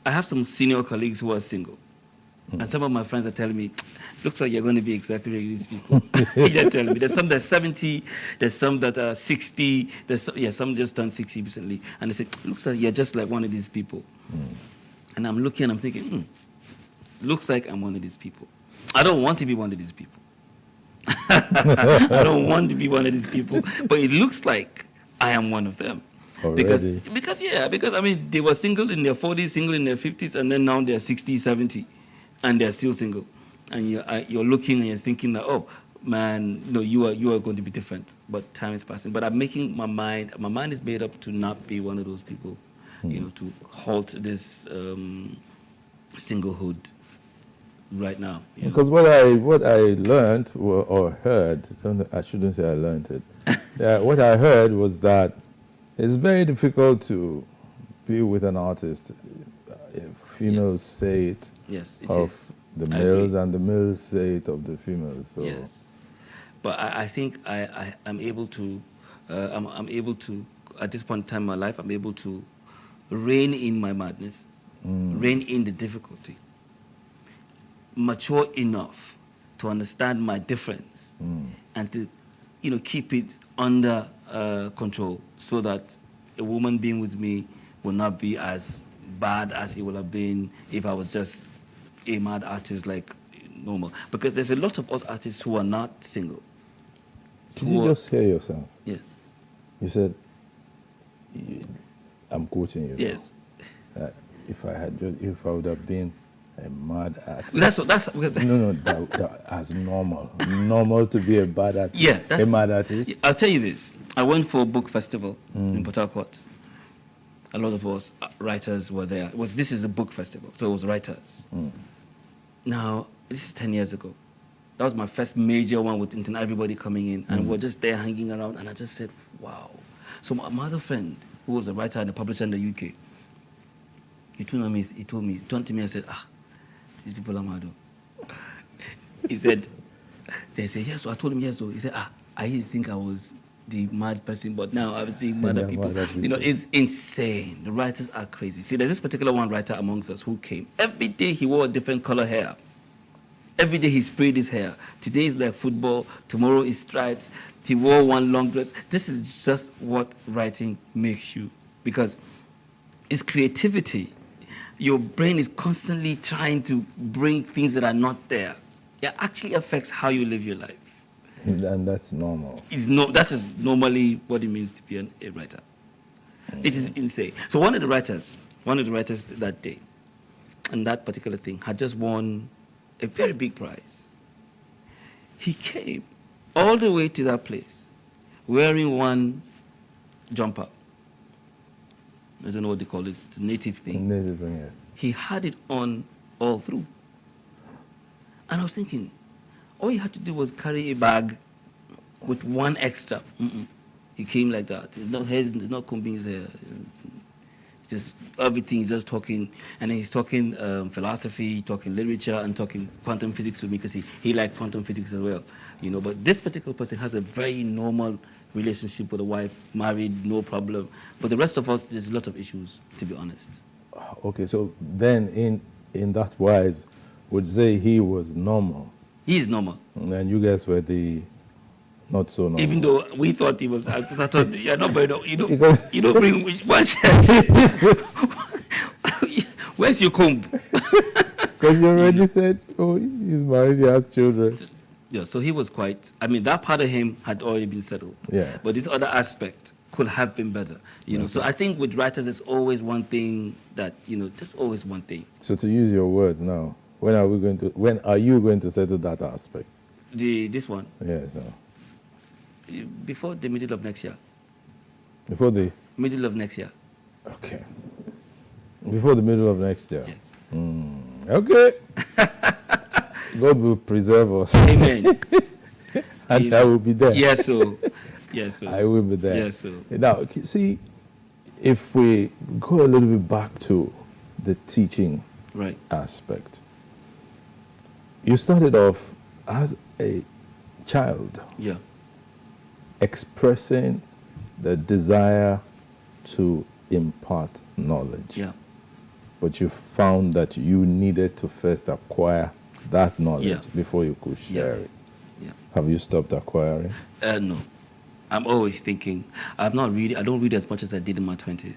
I have some senior colleagues who are single. And some of my friends are telling me, looks like you're going to be exactly like these people. They're telling me. There's some that are 70, there's some that are 60, some just turned 60 recently. And they say, looks like you're just like one of these people. And I'm looking and I'm thinking, looks like I'm one of these people. I don't want to be one of these people. I don't want to be one of these people. But it looks like I am one of them. Already. Because I mean, they were single in their 40s, single in their 50s, and then now they're 60, 70, and they're still single. And you're looking and you're thinking that, oh, man, no, you are going to be different. But time is passing. But I'm making my mind is made up to not be one of those people, you know, to halt this singlehood right now. Because what I learned or heard, I shouldn't say I learned it. What I heard was that it's very difficult to be with an artist. Females say it of the males, and the males say it of the females. So. Yes, but I think I'm able to. I'm able to, at this point in time in my life, I'm able to rein in my madness, rein in the difficulty, mature enough to understand my difference, and to, keep it under control, so that a woman being with me will not be as bad as it would have been if I was just a mad artist like normal. Because there's a lot of us artists who are not single. Did you just hear yourself? Yes. You said, I'm quoting you. Yes. If I would have been a mad artist. That's because that as normal to be a bad artist. Yeah, a mad artist. I'll tell you this. I went for a book festival in Port Harcourt. A lot of us writers were there. This is a book festival, so it was writers. Now, this is 10 years ago. That was my first major one with everybody coming in, and we're just there hanging around, and I just said, wow. So my other friend, who was a writer and a publisher in the UK, he turned to me and said, these people are mad. He said, they say, yes. So I told him, yes. So he said, I used to think I was the mad person, but now I'm seeing mad people. It's insane. The writers are crazy. See, there's this particular one writer amongst us who came. Every day he wore a different color hair. Every day he sprayed his hair. Today is like football. Tomorrow is stripes. He wore one long dress. This is just what writing makes you, because it's creativity. Your brain is constantly trying to bring things that are not there. It actually affects how you live your life. And that's normal. That is normally what it means to be a writer. It is insane. So one of the writers that day, and that particular thing, had just won a very big prize. He came all the way to that place wearing one jumper. I don't know what they call it. It's a native thing. Native thing, yeah. He had it on all through. And I was thinking, all he had to do was carry a bag with one extra. He came like that. He's not combing his hair. Just everything, he's just talking. And then he's talking philosophy, talking literature, and talking quantum physics with me, because he liked quantum physics as well. But this particular person has a very normal relationship with a wife, married, no problem. But the rest of us, there's a lot of issues, to be honest. Okay, so then in that wise, would say he was normal. He is normal. And you guys were the not so normal. Even though we thought he was, I thought, you're not very normal. You don't bring one shirt. Where's your comb? Because you already said, he's married, he has children. Yeah, so he was quite, that part of him had already been settled. Yeah. But this other aspect could have been better, Okay. So I think with writers, there's always one thing that, just always one thing. So to use your words now, when are you going to settle that aspect? This one? Yes. Before the middle of next year. Before the? Middle of next year. Okay. Before the middle of next year? Yes. Okay. God will preserve us. Amen. And I will be there. Yes, so. I will be there. Yes, so. Now, see, if we go a little bit back to the teaching aspect. You started off as a child. Yeah. Expressing the desire to impart knowledge. Yeah. But you found that you needed to first acquire that knowledge before you could share it. Yeah. Have you stopped acquiring? No. I'm always thinking. I don't read as much as I did in my 20s.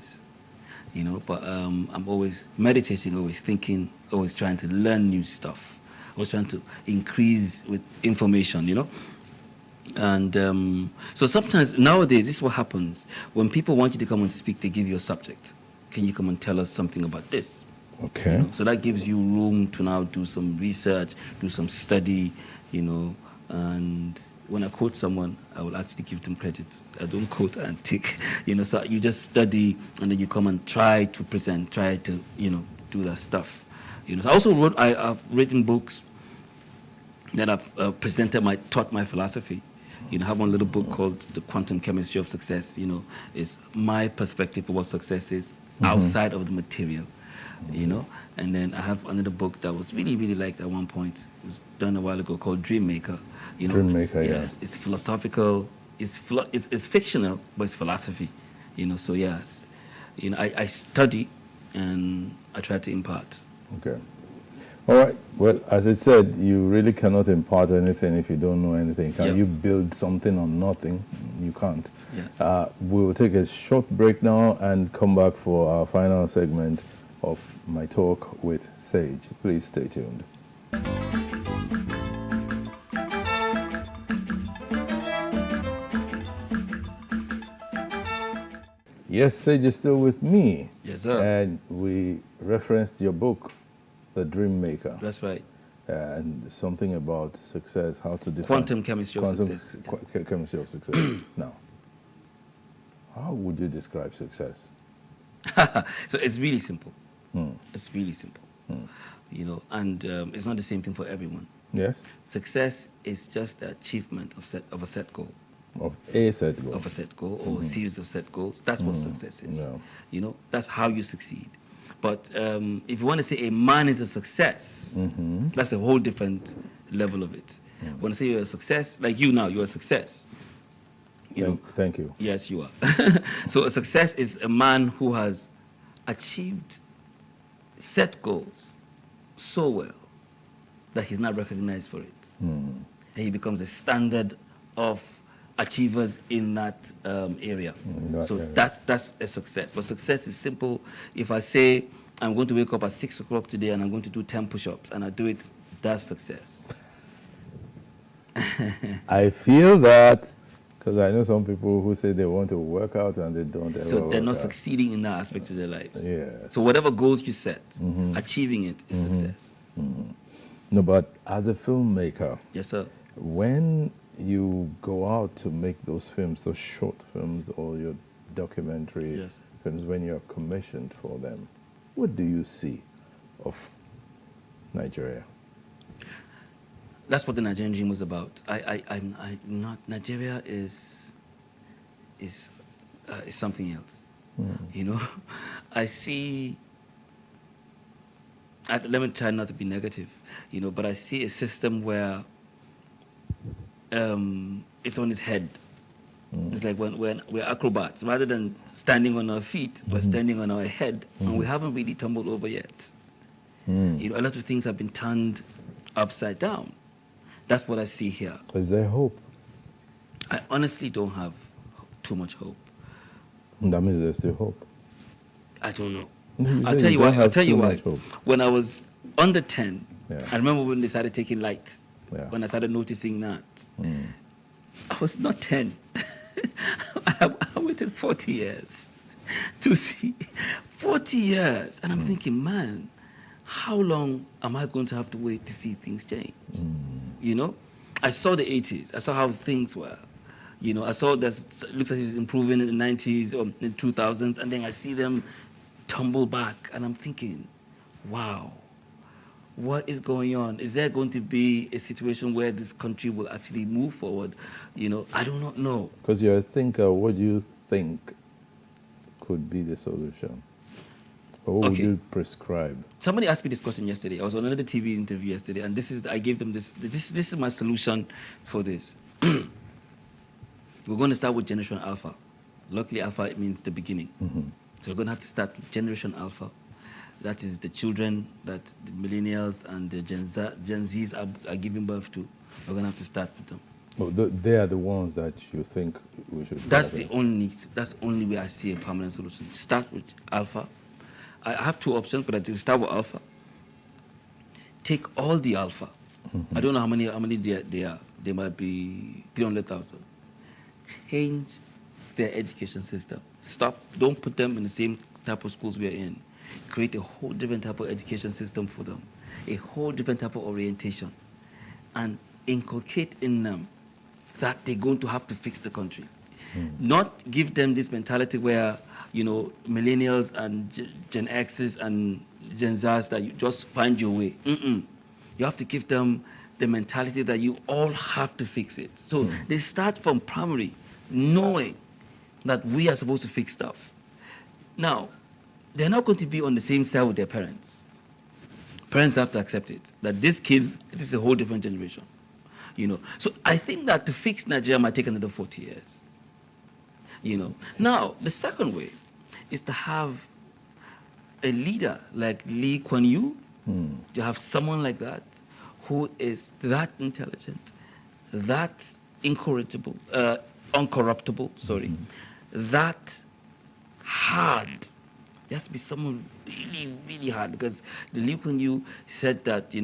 But I'm always meditating, always thinking, always trying to learn new stuff. Always trying to increase with information, And so sometimes, nowadays, this is what happens. When people want you to come and speak, they give you a subject. Can you come and tell us something about this? Okay. So that gives you room to now do some research, do some study, and when I quote someone, I will actually give them credit. I don't quote and tick, so you just study and then you come and try to present, try to, do that stuff. So I also I've written books, that I've taught my philosophy. You know, I have one little book called The Quantum Chemistry of Success. You know, it's my perspective of what success is outside of the material. You know, and then I have another book that was really, really liked at one point. It was done a while ago called Dream Maker. You know, Dream Maker, yes, it's philosophical. It's fictional, but it's philosophy. You know, so yes, you know, I study and I try to impart. Okay. All right. Well, as I said, you really cannot impart anything if you don't know anything. Can you build something on nothing? You can't. Yeah. We will take a short break now and come back for our final segment of my talk with Sage. Please stay tuned. Yes, Sage is still with me. Yes, sir. And we referenced your book, The Dream Maker. That's right. And something about success, how to define... Quantum chemistry of success. Chemistry of success. Now, how would you describe success? So it's really simple. It's really simple. You know, and it's not the same thing for everyone. Yes. Success is just the achievement of a set goal. Of a set goal. Of a set goal or a series of set goals. That's what success is. Yeah. You know, that's how you succeed. But if you want to say a man is a success, that's a whole different level of it. When I say you're a success, like you now, you're a success. You know? Thank you. Yes, you are. So a success is a man who has achieved set goals so well that he's not recognized for it. And he becomes a standard of achievers in that area. That's a success. But success is simple. If I say I'm going to wake up at 6 o'clock today and I'm going to do 10 push-ups and I do it, that's success. I feel that because I know some people who say they want to work out and they don't ever So they're not work out. succeeding in that aspect of their lives. Yes. So whatever goals you set, achieving it is success. No, but as a filmmaker, yes, sir. When you go out to make those films, those short films or your documentary films, when you're commissioned for them, what do you see of Nigeria? That's what the Nigerian dream was about. I'm not. Nigeria is something else. You know, I see. Let me try not to be negative, you know, but I see a system where it's on its head. It's like when we're acrobats. Rather than standing on our feet, we're standing on our head, and we haven't really tumbled over yet. You know, a lot of things have been turned upside down. That's what I see here. Is there hope? I honestly don't have too much hope. That means there's still hope. I don't know. No, I'll tell you why. I'll tell you why. Hope. When I was under 10, I remember when they started taking lights. When I started noticing that, I was not 10. I waited 40 years to see 40 years, and I'm thinking, man, how long am I going to have to wait to see things change? You know, I saw the 80s. I saw how things were. You know, I saw that it looks like it was improving in the 90s or in the 2000s, and then I see them tumble back, and I'm thinking, wow, what is going on? Is there going to be a situation where this country will actually move forward? You know, I do not know. Because you're a thinker, what do you think could be the solution? Or what would you prescribe? Somebody asked me this question yesterday. I was on another TV interview yesterday, and I gave them this is my solution for this. We're going to start with Generation Alpha. Luckily, Alpha means the beginning. So we're going to have to start with Generation Alpha. That is the children that the millennials and the Gen Zs are giving birth to. We're going to have to start with them. Well, they are the ones that you think we should... That's the only way I see a permanent solution. Start with Alpha. I have two options, but I do start with Alpha. Take all the Alpha. I don't know how many they are. They might be 300,000. Change their education system. Don't put them in the same type of schools we're in. Create a whole different type of education system for them, a whole different type of orientation, and inculcate in them that they're going to have to fix the country. Not give them this mentality where, you know, millennials and Gen X's and Gen Z's that you just find your way. You have to give them the mentality that you all have to fix it. So they start from primary, knowing that we are supposed to fix stuff. Now, they're not going to be on the same side with their parents. Parents have to accept it, that these kids, this is a whole different generation. So I think that to fix Nigeria might take another 40 years. Now, the second way is to have a leader like Lee Kuan Yew, to have someone like that who is that intelligent, that incorruptible, that hard. There has to be someone really, really hard, because the Lee Kuan Yew said that,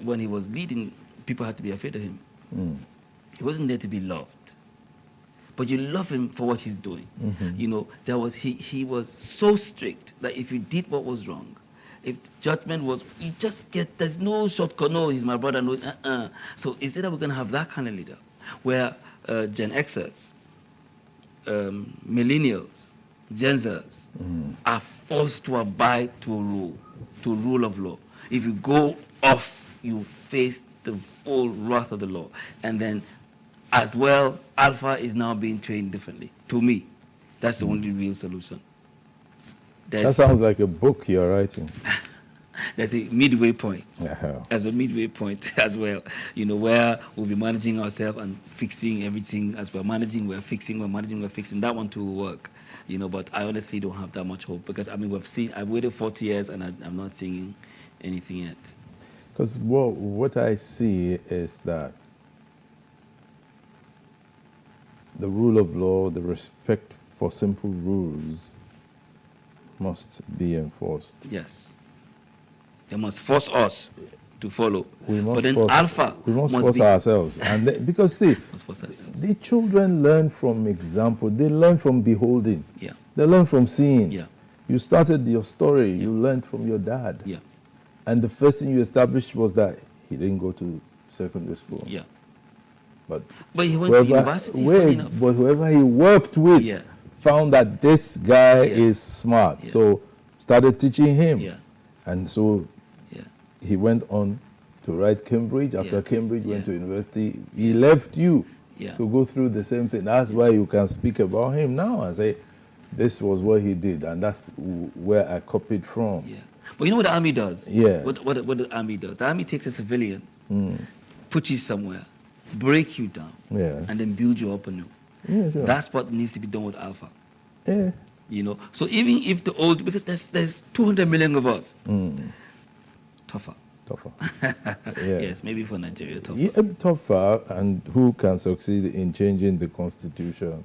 when he was leading, people had to be afraid of him. He wasn't there to be loved. But you love him for what he's doing. He was so strict that if you did what was wrong, if judgment was, you just get, there's no shortcut, no, he's my brother, no, So instead we're going to have that kind of leader, where Gen Xers, millennials, Gen Zers are forced to abide to a rule of law. If you go off, you face the full wrath of the law. And then, as well, Alpha is now being trained differently. To me, that's the only real solution. That sounds like a book you're writing. There's a midway point. As a midway point as well, where we'll be managing ourselves and fixing everything. As we're managing, we're fixing, we're managing, we're fixing. That one too will work. But I honestly don't have that much hope, because I've waited 40 years and I'm not seeing anything yet. Because what I see is that the rule of law, the respect for simple rules must be enforced. Yes. They must force us to follow. We must but then force, Alpha we must force ourselves. And because see, the children learn from example. They learn from beholding. Yeah. They learn from seeing. Yeah. You started your story. You learned from your dad. Yeah. And the first thing you established was that he didn't go to secondary school. Yeah. But he went to university. But whoever he worked with found that this guy is smart. So started teaching him. Yeah. And so he went on to write Cambridge. After Cambridge, went to university. He left you to go through the same thing. That's why you can speak about him now and say, this was what he did, and that's where I copied from. Yeah. But you know what the army does? Yeah. What the army does? The army takes a civilian, put you somewhere, break you down, and then build you up anew. Yeah, sure. That's what needs to be done with Alpha. Yeah. So even if the old, because there's 200 million of us, tougher. Yes, maybe for Nigeria, tougher. Yeah, tougher, and who can succeed in changing the constitution?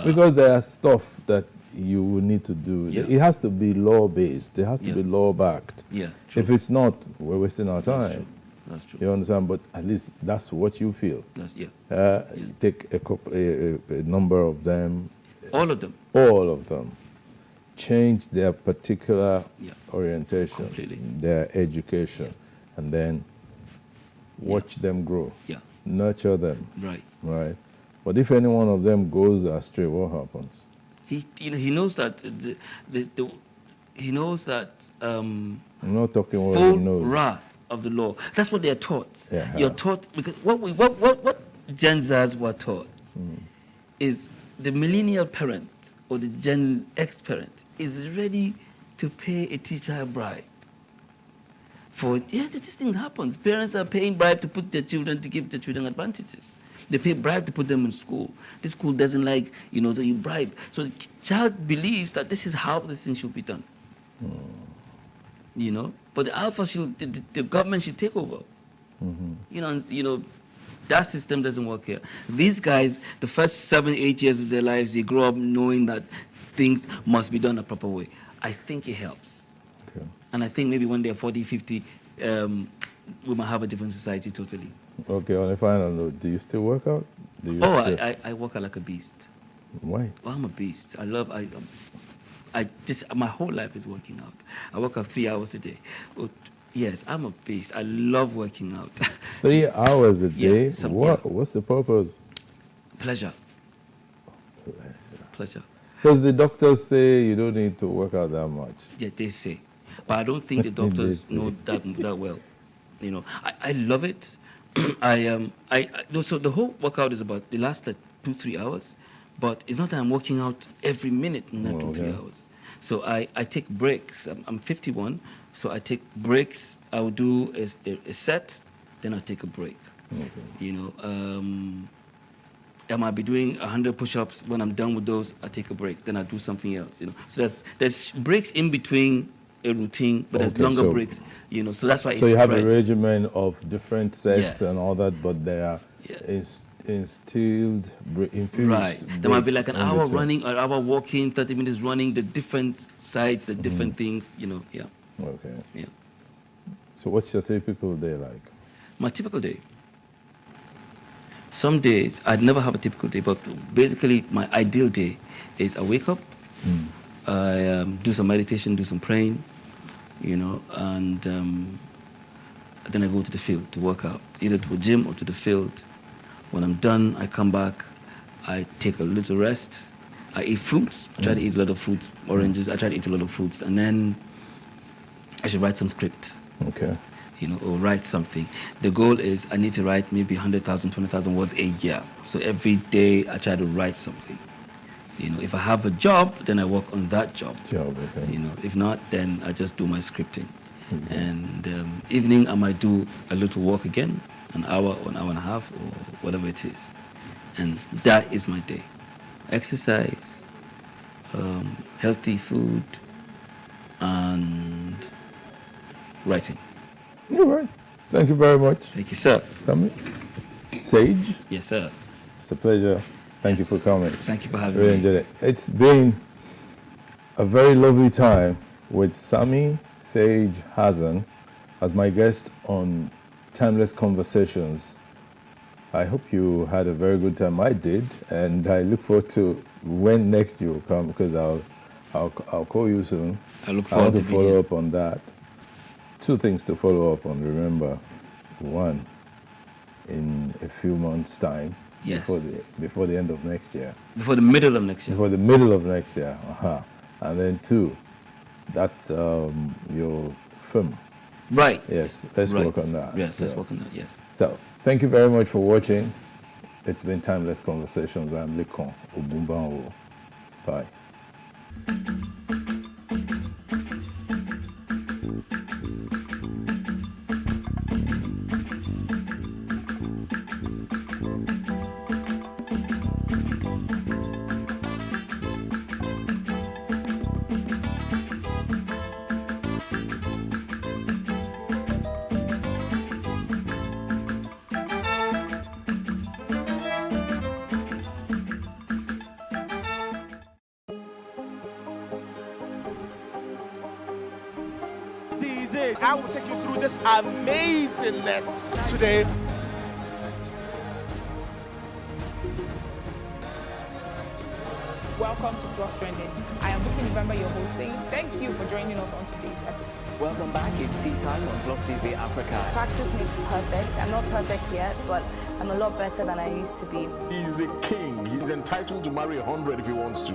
Because there are stuff that you will need to do. Yeah. It has to be law-based. It has to be law-backed. Yeah, true. If it's not, we're wasting our time. That's true. You understand? But at least that's what you feel. You take a number of them. All of them. All of them. Change their particular orientation, their education, and then watch them grow. Nurture them. Right. But if any one of them goes astray, what happens? He knows that he knows that I'm not talking what full he knows. wrath of the law. That's what they are taught. You're taught, because what Gen Zers were taught is the millennial parent or the Gen X parent is ready to pay a teacher a bribe. These things happen. Parents are paying bribe to put their children, to give their children advantages. They pay bribe to put them in school. The school doesn't like, so you bribe. So the child believes that this is how this thing should be done. But the Alpha, the government should take over. That system doesn't work here. These guys, the first 7-8 years of their lives, they grow up knowing that things must be done a proper way. I think it helps. Okay. And I think maybe when they're 40, 50, we might have a different society totally. Okay, on a final note, do you still work out? I work out like a beast. Why? Well, I'm a beast. My whole life is working out. I work out 3 hours a day. Yes, I'm a beast. I love working out. 3 hours a day? What's the purpose? Pleasure. Pleasure. Because the doctors say you don't need to work out that much. Yeah, they say. But I don't think the doctors know that well. I love it. So the whole workout is about the last 2-3 hours, but it's not that I'm working out every minute in that 2-3 hours. So I take breaks. I'm 51, so I take breaks. I will do a set, then I take a break. You know, I might be doing 100 push-ups. When I'm done with those, I take a break. Then I do something else. You know, so there's breaks in between a routine, but there's longer breaks. You know, so that's why. So you have a regimen of different sets and all that, but there are infused. Right. There might be like an hour running, an hour walking, 30 minutes running. The different sides, the different things. You know, yeah. Okay. Yeah. So what's your typical day like? My typical day. Some days I'd never have a typical day, but basically my ideal day is I wake up, I do some meditation, do some praying, you know, and then I go to the field to work out, either to a gym or to the field. When I'm done, I come back, I take a little rest, I eat fruits, I try to eat a lot of fruits, oranges, I try to eat a lot of fruits, and then I should write some script. Okay. You know, or write something. The goal is I need to write maybe 100,000, 20,000 words a year. So every day I try to write something. You know, if I have a job, then I work on that job. Okay. You know, if not, then I just do my scripting. And evening I might do a little walk again, an hour or an hour and a half or whatever it is. And that is my day. Exercise, healthy food, and writing. All right. Thank you very much. Thank you, sir. Sage? Yes, sir. It's a pleasure. Thank you for coming. Thank you for having really me. Enjoyed it. It's been a very lovely time with Sami Sage Hassan as my guest on Timeless Conversations. I hope you had a very good time. I did, and I look forward to when next you will come, because I'll call you soon. I look forward to follow up on that. 2 things to follow up on. Remember, 1, in a few months' time, before the end of next year. Before the middle of next year. Before the middle of next year. And then 2, that's your film. Right. Yes. Let's work on that. Yes. Let's work on that. Yes. So, thank you very much for watching. It's been Timeless Conversations. I'm Lekon Obumbanwo. Bye. I will take you through this amazingness today. Welcome to Plus Trending. I am Buki November, your host, saying thank you for joining us on today's episode. Welcome back. It's tea time on Plus TV Africa. Practice makes perfect. I'm not perfect yet, but I'm a lot better than I used to be. He's a king. He's entitled to marry 100 if he wants to.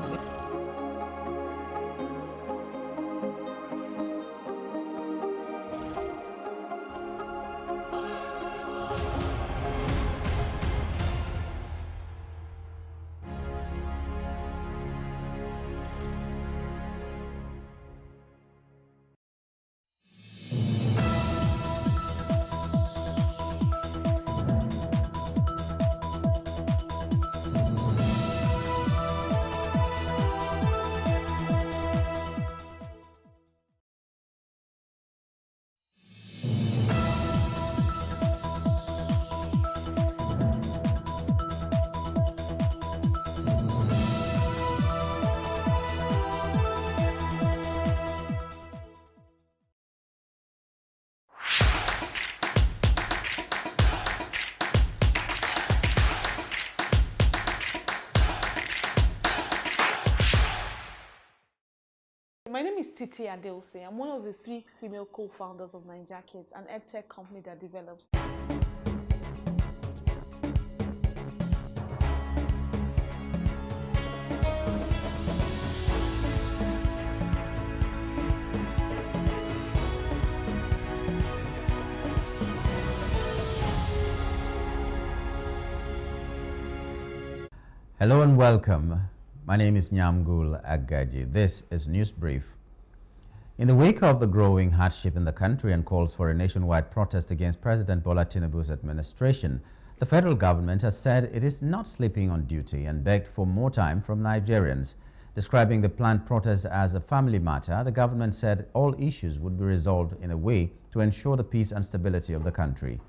My name is Titi Adeose. I'm one of the 3 female co-founders of Naija Kids, an edtech company that develops. Hello and welcome. My name is Nyamgul Agaji. This is News Brief. In the wake of the growing hardship in the country and calls for a nationwide protest against President Bola Tinubu's administration, the federal government has said it is not sleeping on duty and begged for more time from Nigerians. Describing the planned protest as a family matter, the government said all issues would be resolved in a way to ensure the peace and stability of the country.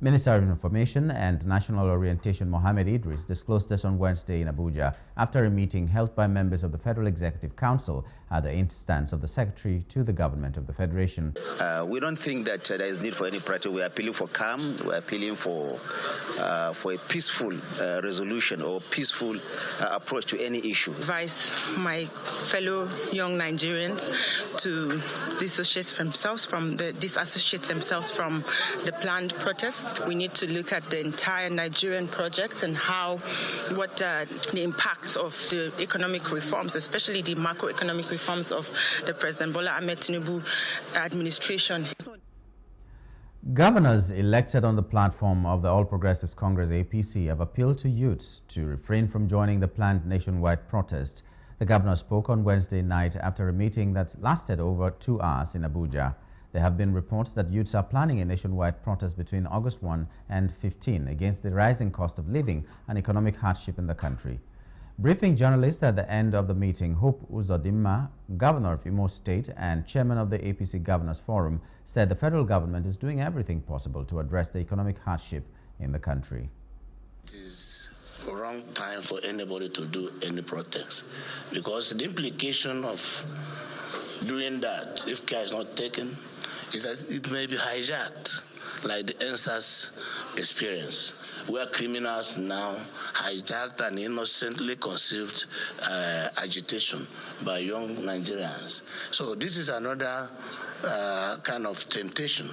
Minister of Information and National Orientation Mohammed Idris disclosed this on Wednesday in Abuja after a meeting held by members of the Federal Executive Council at the instance of the Secretary to the Government of the Federation. We don't think that there is need for any protest. We are appealing for calm. We are appealing for a peaceful resolution or peaceful approach to any issue. Advise my fellow young Nigerians to disassociate themselves from the planned protest. We need to look at the entire Nigerian project and what the impacts of the economic reforms, especially the macroeconomic reforms of the President Bola Ahmed Tinubu administration. Governors elected on the platform of the All Progressives Congress APC have appealed to youths to refrain from joining the planned nationwide protest. The governor spoke on Wednesday night after a meeting that lasted over 2 hours in Abuja. There have been reports that youths are planning a nationwide protest between August 1 and 15 against the rising cost of living and economic hardship in the country. Briefing journalists at the end of the meeting, Hope Uzodimma, Governor of Imo State and Chairman of the APC Governors Forum, said the federal government is doing everything possible to address the economic hardship in the country. It is the wrong time for anybody to do any protest because the implication of doing that, if care is not taken, is that it may be hijacked, like the NSAS experience, where criminals now hijacked and innocently conceived agitation by young Nigerians. So this is another kind of temptation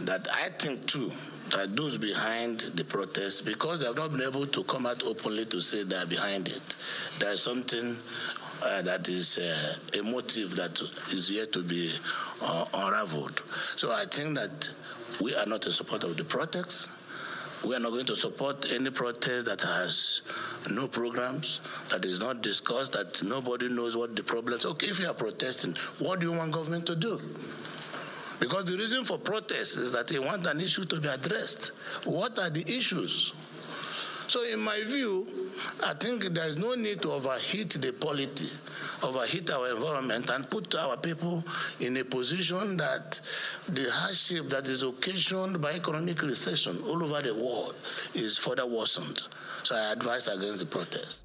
that I think too, that those behind the protest, because they have not been able to come out openly to say they are behind it, there is something that is a motive that is yet to be unraveled. So I think that we are not in support of the protest. We are not going to support any protest that has no programs, that is not discussed, that nobody knows what the problems are. Okay, if you are protesting, what do you want government to do? Because the reason for protest is that they want an issue to be addressed. What are the issues? So in my view, I think there is no need to overheat the polity, overheat our environment and put our people in a position that the hardship that is occasioned by economic recession all over the world is further worsened. So I advise against the protest.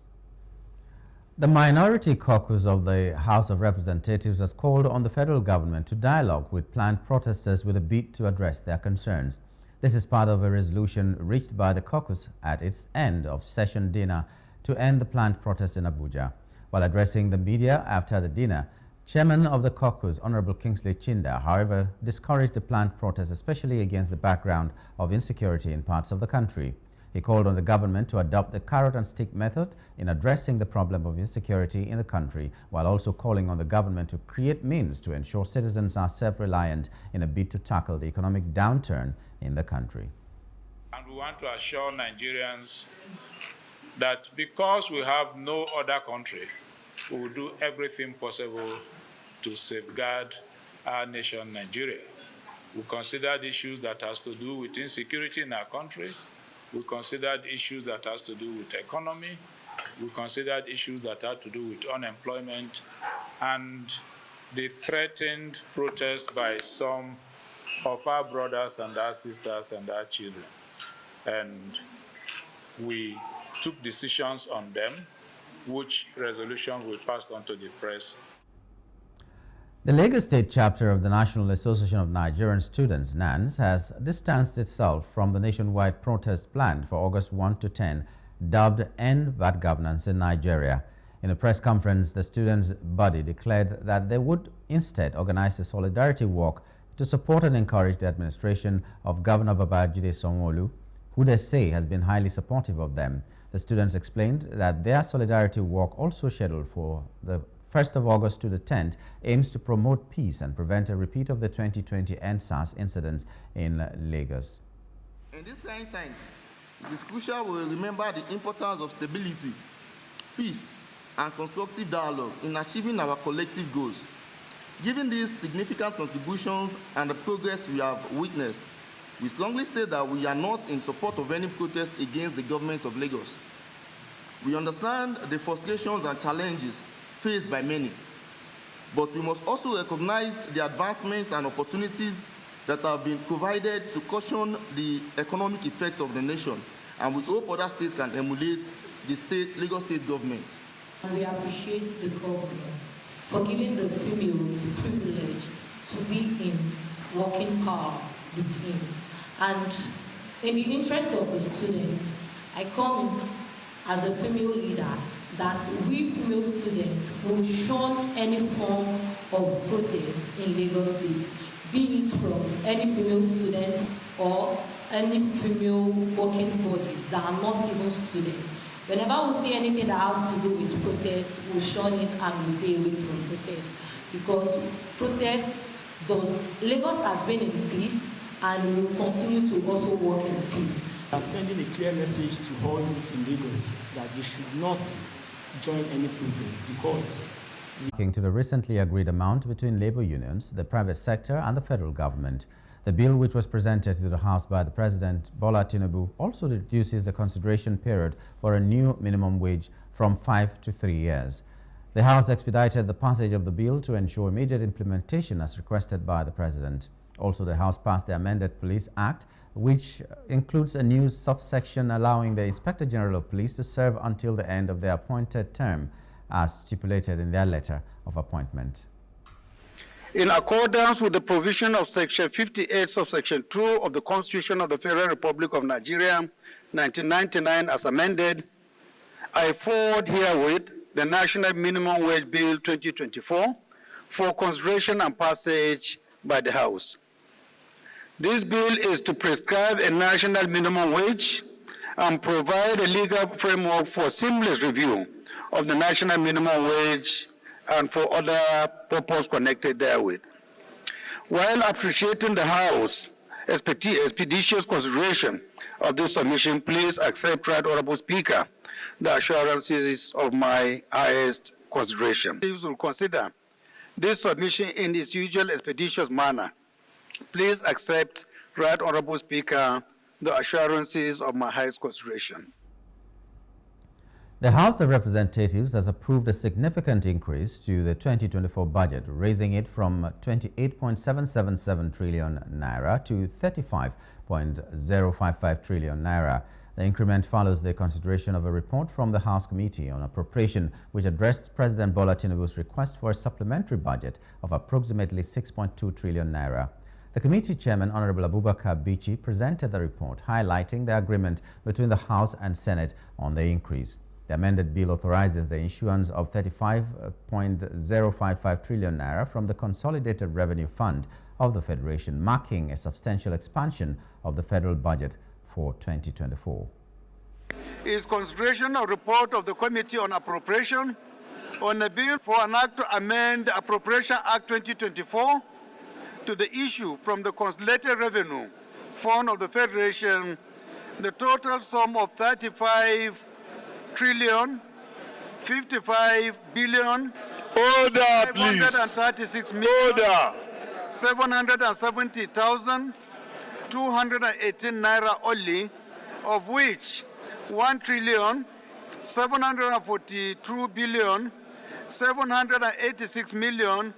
The minority caucus of the House of Representatives has called on the federal government to dialogue with planned protesters with a bid to address their concerns. This is part of a resolution reached by the caucus at its end of session dinner to end the planned protest in Abuja. While addressing the media after the dinner, Chairman of the caucus, Honorable Kingsley Chinda, however, discouraged the planned protest, especially against the background of insecurity in parts of the country. He called on the government to adopt the carrot and stick method in addressing the problem of insecurity in the country, while also calling on the government to create means to ensure citizens are self-reliant in a bid to tackle the economic downturn in the country. And we want to assure Nigerians that because we have no other country, we will do everything possible to safeguard our nation, Nigeria. We considered issues that has to do with insecurity in our country. We considered issues that has to do with economy. We considered issues that have to do with unemployment and the threatened protest by some of our brothers and our sisters and our children. And we took decisions on them, which resolution we passed on to the press. The Lagos State chapter of the National Association of Nigerian Students, NANS, has distanced itself from the nationwide protest planned for August 1 to 10, dubbed End Bad Governance in Nigeria. In a press conference, the students' body declared that they would instead organize a solidarity walk to support and encourage the administration of Governor Babajide Sanwo-Olu, who they say has been highly supportive of them. The students explained that their solidarity walk, also scheduled for the 1st of August to the 10th, aims to promote peace and prevent a repeat of the 2020 EndSARS incident in Lagos. In these trying times, It is crucial we remember the importance of stability, peace, and constructive dialogue in achieving our collective goals. Given these significant contributions and the progress we have witnessed, we strongly state that we are not in support of any protest against the government of Lagos. We understand the frustrations and challenges faced by many, but we must also recognize the advancements and opportunities that have been provided to cushion the economic effects of the nation, and we hope other states can emulate the Lagos State government. We appreciate the government for giving the females the privilege to be in working power with him. And in the interest of the students, I come in as a female leader that we female students will shun any form of protest in Lagos State, be it from any female student or any female working bodies that are not even students. Whenever we see anything that has to do with protest, we'll shun it and we'll stay away from protest. Because Lagos has been in peace and we will continue to also work in peace. I'm sending a clear message to all youth in Lagos that they should not join any protest because... Speaking to the recently agreed amount between labor unions, the private sector and the federal government. The bill, which was presented to the House by the President Bola Tinubu, also reduces the consideration period for a new minimum wage from 5 to 3 years. The House expedited the passage of the bill to ensure immediate implementation as requested by the President. Also, the House passed the amended Police Act, which includes a new subsection allowing the Inspector General of Police to serve until the end of their appointed term, as stipulated in their letter of appointment. In accordance with the provision of Section 58, subsection 2 of the Constitution of the Federal Republic of Nigeria, 1999, as amended, I forward herewith the National Minimum Wage Bill 2024 for consideration and passage by the House. This bill is to prescribe a national minimum wage and provide a legal framework for seamless review of the national minimum wage and for other purposes connected therewith. While appreciating the House expeditious consideration of this submission, please accept, Right Honorable Speaker, the assurances of my highest consideration. Please will consider this submission in its usual expeditious manner. Please accept, Right Honorable Speaker, the assurances of my highest consideration. The House of Representatives has approved a significant increase to the 2024 budget, raising it from 28.777 trillion naira to 35.055 trillion naira. The increment follows the consideration of a report from the House Committee on Appropriation, which addressed President Bola Tinubu's request for a supplementary budget of approximately 6.2 trillion naira. The committee chairman, Honorable Abubakar Bichi, presented the report, highlighting the agreement between the House and Senate on the increase. The amended bill authorizes the issuance of 35.055 trillion naira from the Consolidated Revenue Fund of the Federation, marking a substantial expansion of the federal budget for 2024. Is consideration of report of the Committee on Appropriation on a bill for an act to amend the Appropriation Act 2024 to the issue from the Consolidated Revenue Fund of the Federation the total sum of 35 trillion 55 billion Order, please. 536 million 770,218 naira only, of which 1 trillion 742 billion 786 million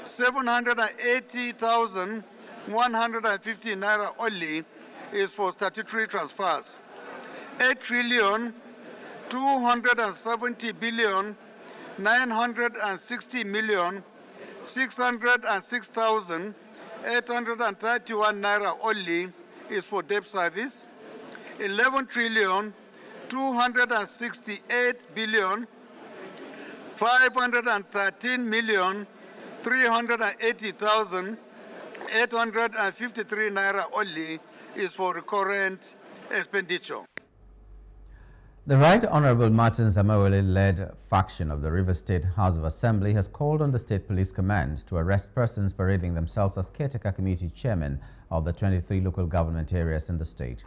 780,150 naira only is for statutory transfers. 8 trillion 270 billion 960 million 606,831 naira only is for debt service. 11 trillion 268 billion 513 million 380,853 naira only is for recurrent expenditure. The Right Honorable Martin Zamawele-led faction of the River State House of Assembly has called on the State Police Command to arrest persons parading themselves as caretaker committee chairman of the 23 local government areas in the state.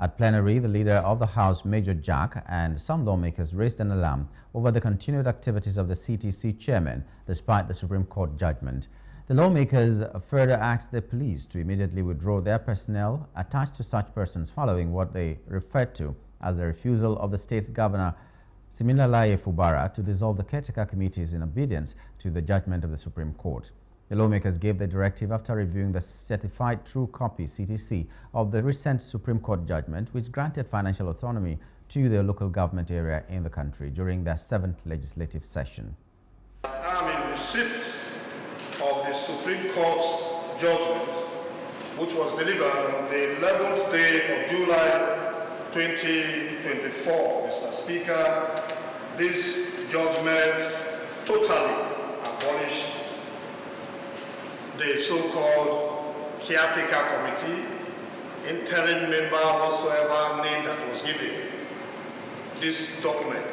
At plenary, the leader of the House, Major Jack, and some lawmakers raised an alarm over the continued activities of the CTC chairman despite the Supreme Court judgment. The lawmakers further asked the police to immediately withdraw their personnel attached to such persons following what they referred to as the refusal of the state's governor, Siminalayi Fubara, to dissolve the caretaker committees in obedience to the judgment of the Supreme Court. The lawmakers gave the directive after reviewing the certified true copy CTC of the recent Supreme Court judgment, which granted financial autonomy to the local government area in the country during their 7th legislative session. I am in receipt of the Supreme Court judgment, which was delivered on the 11th day of July 2024. Mr. Speaker, this judgment totally abolished the so-called caretaker committee, interim member whatsoever name that was given. This document,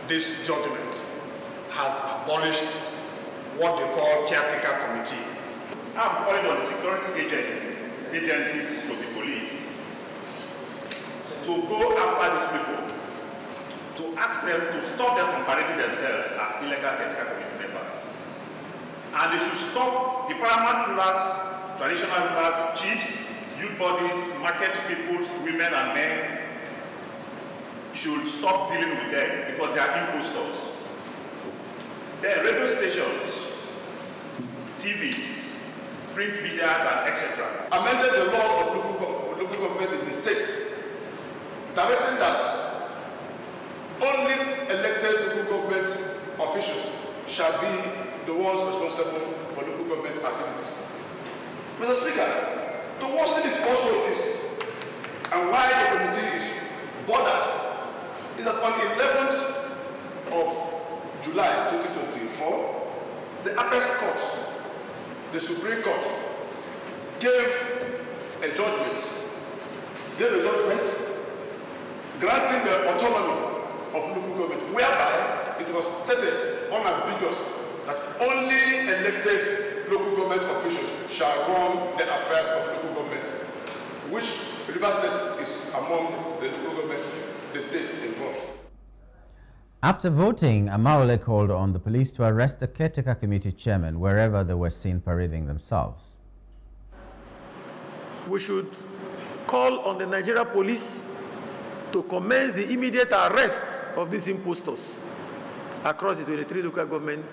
this judgment has abolished what they call caretaker committee. I'm calling on the security agencies to the police to go after these people, to ask them to stop them from parading themselves as illegal caretaker committee members. And they should stop the paramount rulers, traditional rulers, chiefs, youth bodies, market people, women and men should stop dealing with them because they are impostors. Then radio stations, TVs, print media, and etc. Amended the laws of local government in the state, directing that only elected local government officials shall be the ones responsible for local government activities. Mr. Speaker, to worsen it also is, and why the committee is bothered, is that on 11th of July 2024, the Apex Court, the Supreme Court, gave a judgment granting the autonomy of local government, whereby it was stated unambiguous that only elected local government officials shall run the affairs of local government, which Rivers State is among the local government, the states involved. After voting, Amaole called on the police to arrest the caretaker committee chairman wherever they were seen parading themselves. We should call on the Nigeria police to commence the immediate arrest of these impostors across the 23 local government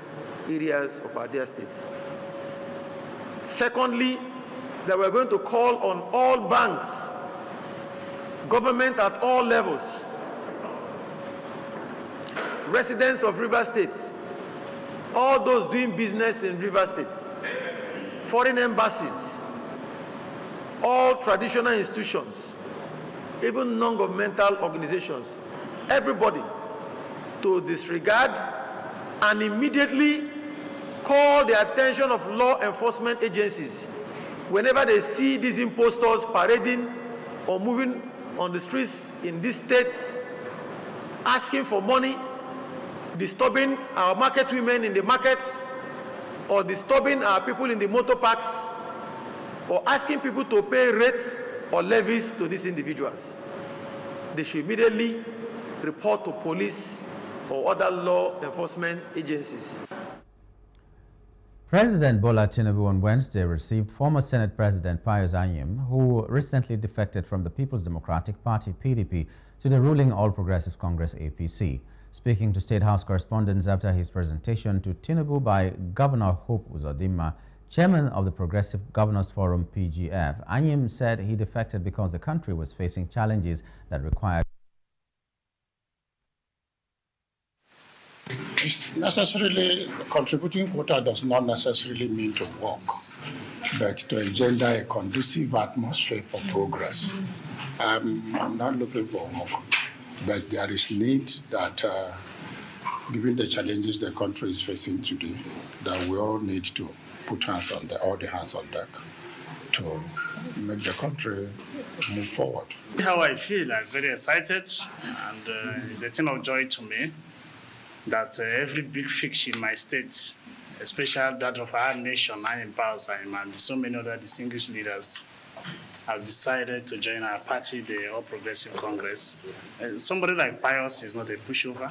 areas of our dear states. Secondly, that we're going to call on all banks, government at all levels, residents of River State, all those doing business in River State, foreign embassies, all traditional institutions, even non-governmental organizations, everybody to disregard and immediately call the attention of law enforcement agencies whenever they see these impostors parading or moving on the streets in these states, asking for money, disturbing our market women in the markets, or disturbing our people in the motor parks, or asking people to pay rates or levies to these individuals. They should immediately report to police or other law enforcement agencies. President Bola Tinubu on Wednesday received former Senate President Pius Anyim, who recently defected from the People's Democratic Party (PDP) to the ruling All Progressives Congress (APC). Speaking to State House correspondents after his presentation to Tinubu by Governor Hope Uzodinma, chairman of the Progressive Governors Forum (PGF), Anyim said he defected because the country was facing challenges that required. It's necessarily, contributing quota does not necessarily mean to work, but to engender a conducive atmosphere for progress. I'm not looking for work, but there is need that, given the challenges the country is facing today, that we all need to put hands on all the hands on deck to make the country move forward. How I feel, I'm very excited, and it's a thing of joy to me that every big fix in my state, especially that of our nation, and in Pius Anyim, and so many other distinguished leaders, have decided to join our party, the All Progressive Congress. Somebody like Pius is not a pushover.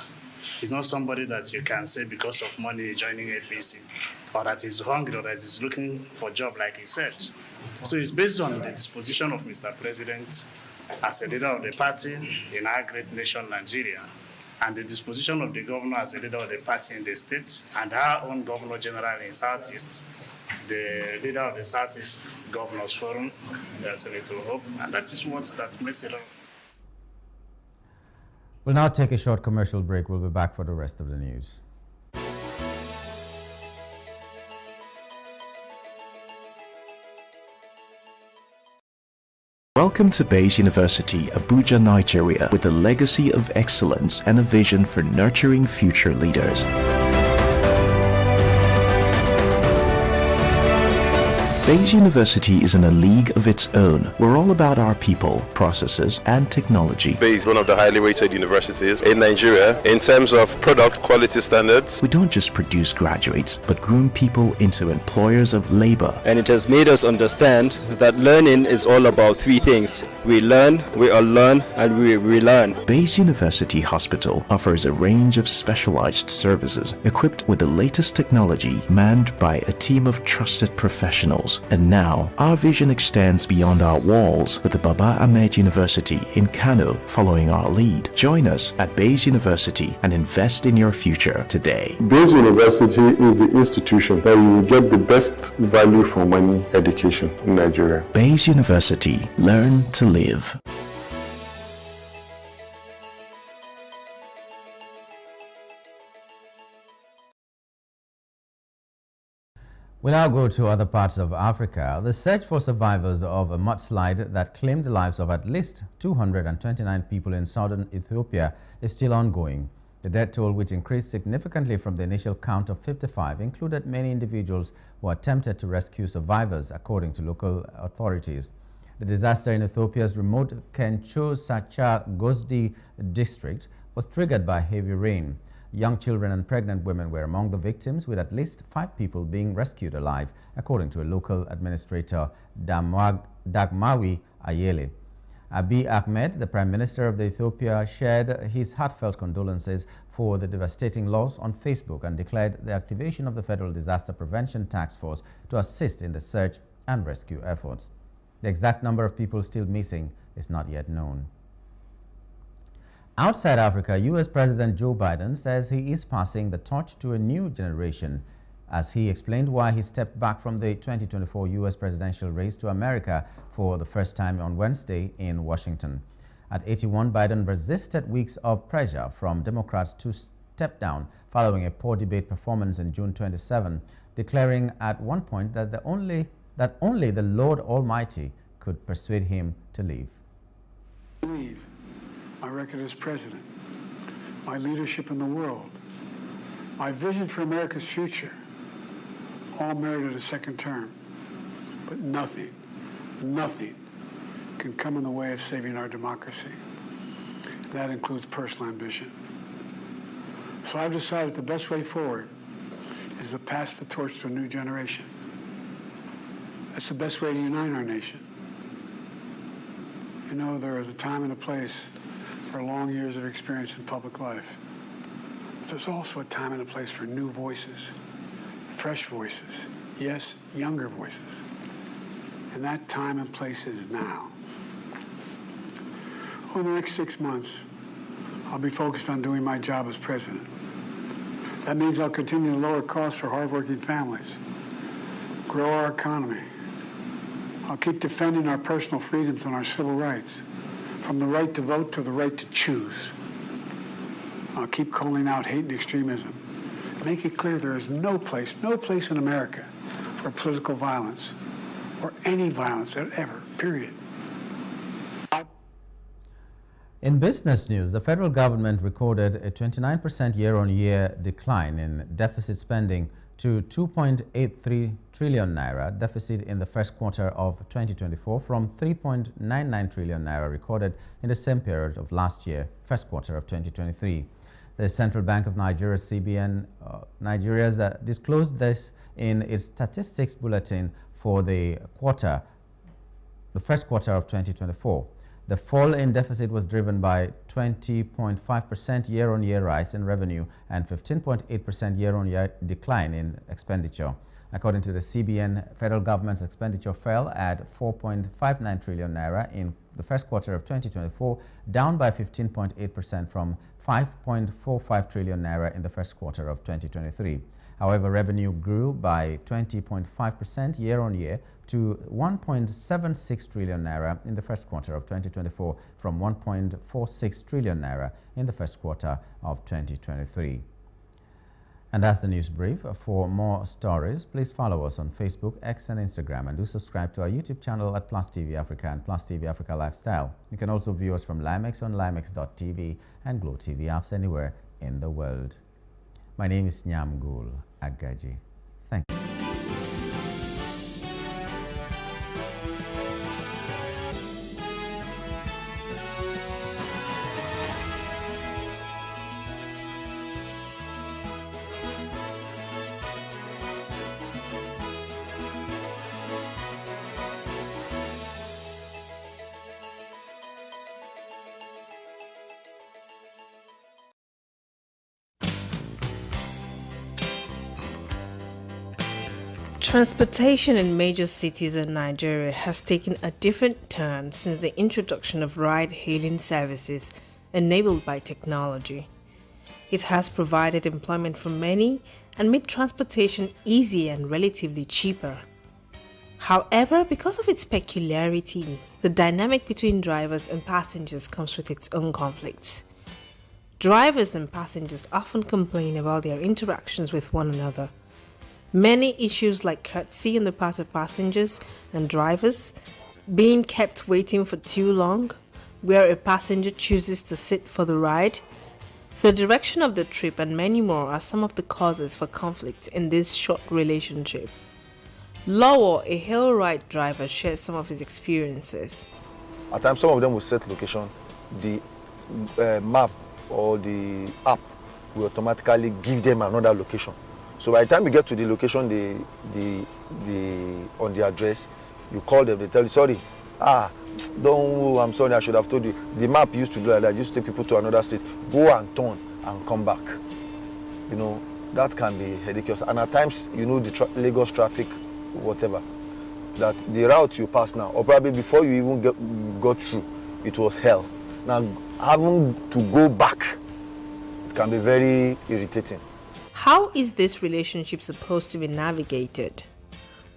He's not somebody that you can say because of money joining APC, or that he's hungry, or that he's looking for a job, like he said. So it's based on the disposition of Mr. President as a leader of the party in our great nation, Nigeria, and the disposition of the governor as a leader of the party in the state, and our own Governor General in Southeast, the leader of the Southeast Governors Forum, Senator Hope, and that is what that makes it. We'll now take a short commercial break. We'll be back for the rest of the news. Welcome to Bayes University, Abuja, Nigeria, with a legacy of excellence and a vision for nurturing future leaders. Bayes University is in a league of its own. We're all about our people, processes, and technology. Bayes is one of the highly rated universities in Nigeria in terms of product quality standards. We don't just produce graduates, but groom people into employers of labor. And it has made us understand that learning is all about three things. We learn, we unlearn, and we relearn. Bayes University Hospital offers a range of specialized services equipped with the latest technology, manned by a team of trusted professionals. And now, our vision extends beyond our walls with the Baba Ahmed University in Kano following our lead. Join us at Bayes University and invest in your future today. Bayes University is the institution that you will get the best value for money education in Nigeria. Bayes University. Learn to live. We now go to other parts of Africa. The search for survivors of a mudslide that claimed the lives of at least 229 people in southern Ethiopia is still ongoing. The death toll, which increased significantly from the initial count of 55, included many individuals who attempted to rescue survivors, according to local authorities. The disaster in Ethiopia's remote Kencho-Sacha-Gozdi district was triggered by heavy rain. Young children and pregnant women were among the victims, with at least 5 people being rescued alive, according to a local administrator, Dagmawi Ayele. Abiy Ahmed, the Prime Minister of Ethiopia, shared his heartfelt condolences for the devastating loss on Facebook and declared the activation of the Federal Disaster Prevention Task Force to assist in the search and rescue efforts. The exact number of people still missing is not yet known. Outside Africa, U.S. President Joe Biden says he is passing the torch to a new generation, as he explained why he stepped back from the 2024 U.S. presidential race to America for the first time on Wednesday in Washington. At 81, Biden resisted weeks of pressure from Democrats to step down following a poor debate performance in June 27, declaring at one point that only the Lord Almighty could persuade him to leave. My record as president, my leadership in the world, my vision for America's future, all merited a second term. But nothing can come in the way of saving our democracy. That includes personal ambition. So I've decided the best way forward is to pass the torch to a new generation. That's the best way to unite our nation. You know, there is a time and a place for long years of experience in public life. But there's also a time and a place for new voices, fresh voices, yes, younger voices. And that time and place is now. Over the next 6 months, I'll be focused on doing my job as president. That means I'll continue to lower costs for hardworking families, grow our economy. I'll keep defending our personal freedoms and our civil rights, from the right to vote to the right to choose. I'll keep calling out hate and extremism. Make it clear there is no place in America for political violence or any violence ever, period. In business news, the federal government recorded a 29% year-on-year decline in deficit spending to 2.83 trillion naira deficit in the first quarter of 2024 from 3.99 trillion naira recorded in the same period of last year, first quarter of 2023. The Central Bank of Nigeria, CBN, Nigeria's disclosed this in its statistics bulletin for the quarter the first quarter of 2024. The fall in deficit was driven by 20.5% year-on-year rise in revenue and 15.8% year-on-year decline in expenditure. According to the CBN, federal government's expenditure fell at 4.59 trillion naira in the first quarter of 2024, down by 15.8% from 5.45 trillion naira in the first quarter of 2023. However, revenue grew by 20.5% year-on-year to 1.76 trillion naira in the first quarter of 2024 from 1.46 trillion naira in the first quarter of 2023. And that's the news brief. For more stories, please follow us on Facebook, X and Instagram, and do subscribe to our YouTube channel at Plus TV Africa and Plus TV Africa Lifestyle. You can also view us from Limex on limex.tv and Glow TV apps anywhere in the world. My name is Nyamgul Agaji. Thank you. Transportation in major cities in Nigeria has taken a different turn since the introduction of ride-hailing services enabled by technology. It has provided employment for many and made transportation easier and relatively cheaper. However, because of its peculiarity, the dynamic between drivers and passengers comes with its own conflicts. Drivers and passengers often complain about their interactions with one another. Many issues like courtesy on the part of passengers and drivers, being kept waiting for too long, where a passenger chooses to sit for the ride, the direction of the trip, and many more are some of the causes for conflict in this short relationship. Lawo, a hail ride driver, shares some of his experiences. At times, some of them will set location. The map or the app will automatically give them another location. So by the time you get to the location, on the address, you call them, they tell you, sorry, I'm sorry, I should have told you. The map used to do like that, used to take people to another state, go and turn and come back. You know, that can be ridiculous. And at times, you know, the Lagos traffic, whatever, that the route you pass now, or probably before you even got through, it was hell. Now, having to go back, it can be very irritating. How is this relationship supposed to be navigated?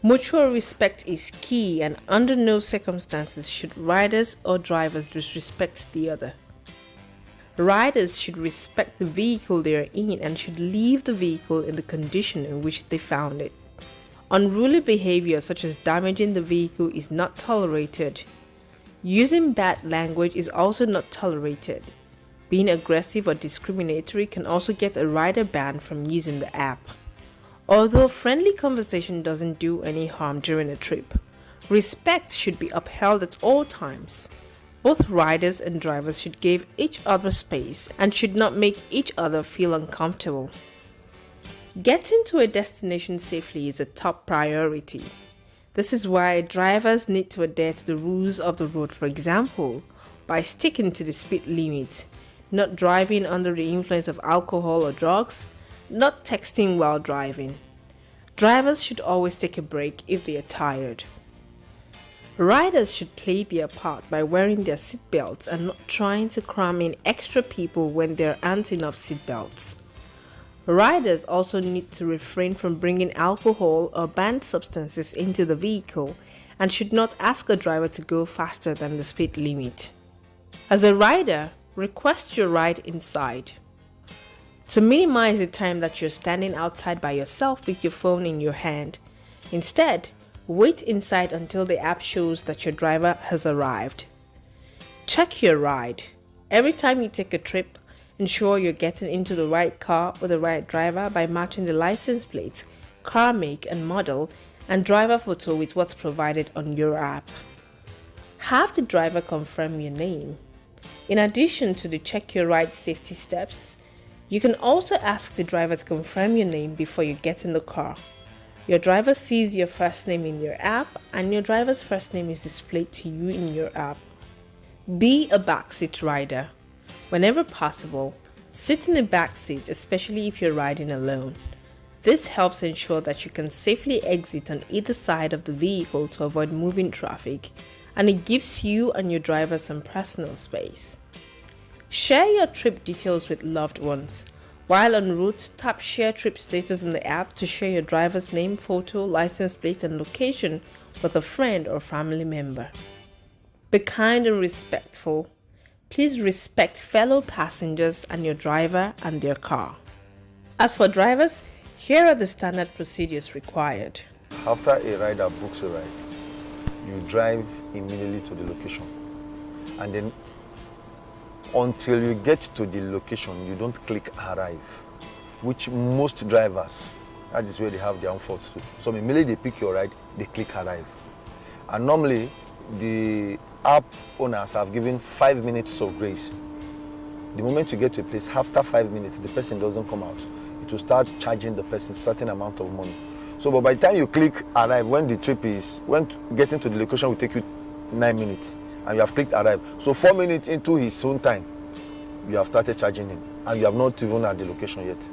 Mutual respect is key, and under no circumstances should riders or drivers disrespect the other. Riders should respect the vehicle they are in and should leave the vehicle in the condition in which they found it. Unruly behavior such as damaging the vehicle is not tolerated. Using bad language is also not tolerated. Being aggressive or discriminatory can also get a rider banned from using the app. Although friendly conversation doesn't do any harm during a trip, respect should be upheld at all times. Both riders and drivers should give each other space and should not make each other feel uncomfortable. Getting to a destination safely is a top priority. This is why drivers need to adhere to the rules of the road, for example, by sticking to the speed limit, not driving under the influence of alcohol or drugs, not texting while driving. Drivers should always take a break if they are tired. Riders should play their part by wearing their seatbelts and not trying to cram in extra people when there aren't enough seatbelts. Riders also need to refrain from bringing alcohol or banned substances into the vehicle and should not ask a driver to go faster than the speed limit. As a rider, request your ride inside. To minimize the time that you're standing outside by yourself with your phone in your hand, instead, wait inside until the app shows that your driver has arrived. Check your ride. Every time you take a trip, ensure you're getting into the right car or the right driver by matching the license plate, car make and model, and driver photo with what's provided on your app. Have the driver confirm your name. In addition to the check your ride safety steps, you can also ask the driver to confirm your name before you get in the car. Your driver sees your first name in your app, and your driver's first name is displayed to you in your app. Be a backseat rider. Whenever possible, sit in the back seat, especially if you're riding alone. This helps ensure that you can safely exit on either side of the vehicle to avoid moving traffic, and it gives you and your driver some personal space. Share your trip details with loved ones. While en route, tap Share Trip Status in the app to share your driver's name, photo, license plate, and location with a friend or family member. Be kind and respectful. Please respect fellow passengers and your driver and their car. As for drivers, here are the standard procedures required. After a rider books a ride, you drive immediately to the location. And then until you get to the location, you don't click arrive, which most drivers, that is where they have their own faults too. So immediately they pick your ride, they click arrive. And normally, the app owners have given 5 minutes of grace. The moment you get to a place, after 5 minutes, the person doesn't come out. It will start charging the person a certain amount of money. So, but by the time you click arrive, when the trip is, when getting to the location will take you 9 minutes, and you have clicked arrive. So 4 minutes into his own time, you have started charging him, and you have not even at the location yet.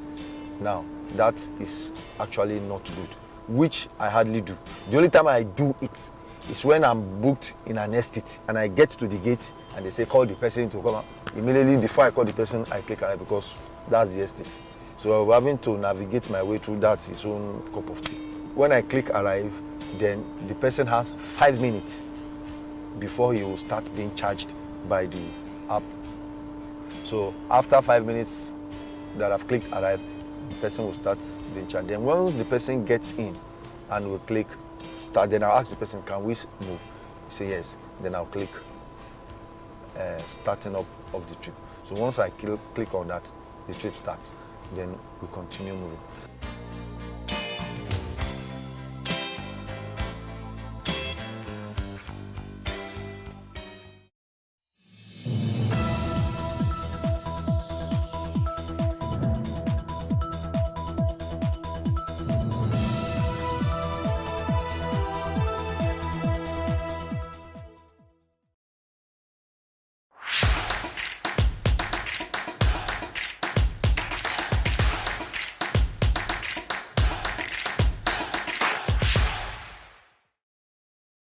Now, that is actually not good, which I hardly do. The only time I do it is when I'm booked in an estate, and I get to the gate, and they say, call the person to come out. Immediately before I call the person, I click arrive, because that's the estate. So having to navigate my way through that is its own cup of tea. When I click arrive, then the person has 5 minutes before he will start being charged by the app. So after 5 minutes that I've clicked arrive, the person will start being charged. Then once the person gets in and will click start, then I'll ask the person, can we move? He say yes. Then I'll click starting up of the trip. So once I click on that, the trip starts. Then we continue moving.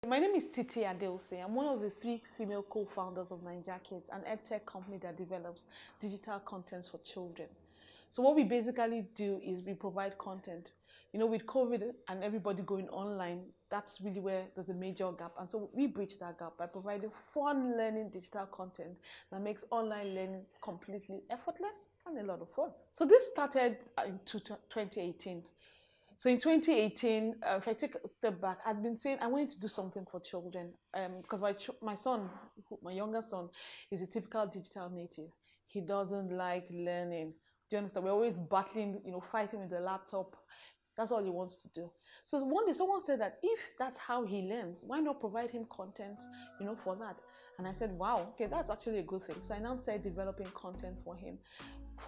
My name is Titi Adeose. I'm one of the 3 female co-founders of Naija Kids, an edtech company that develops digital content for children. So what we basically do is we provide content. You know, with COVID and everybody going online, that's really where there's a major gap. And so we bridge that gap by providing fun learning digital content that makes online learning completely effortless and a lot of fun. So this started in 2018. So in 2018, if I take a step back, I'd been saying I wanted to do something for children because my son, my younger son, is a typical digital native. He doesn't like learning. Do you understand? We're always battling, you know, fighting with the laptop. That's all he wants to do. So one day someone said that if that's how he learns, why not provide him content, you know, for that? And I said, wow, okay, that's actually a good thing. So I now started developing content for him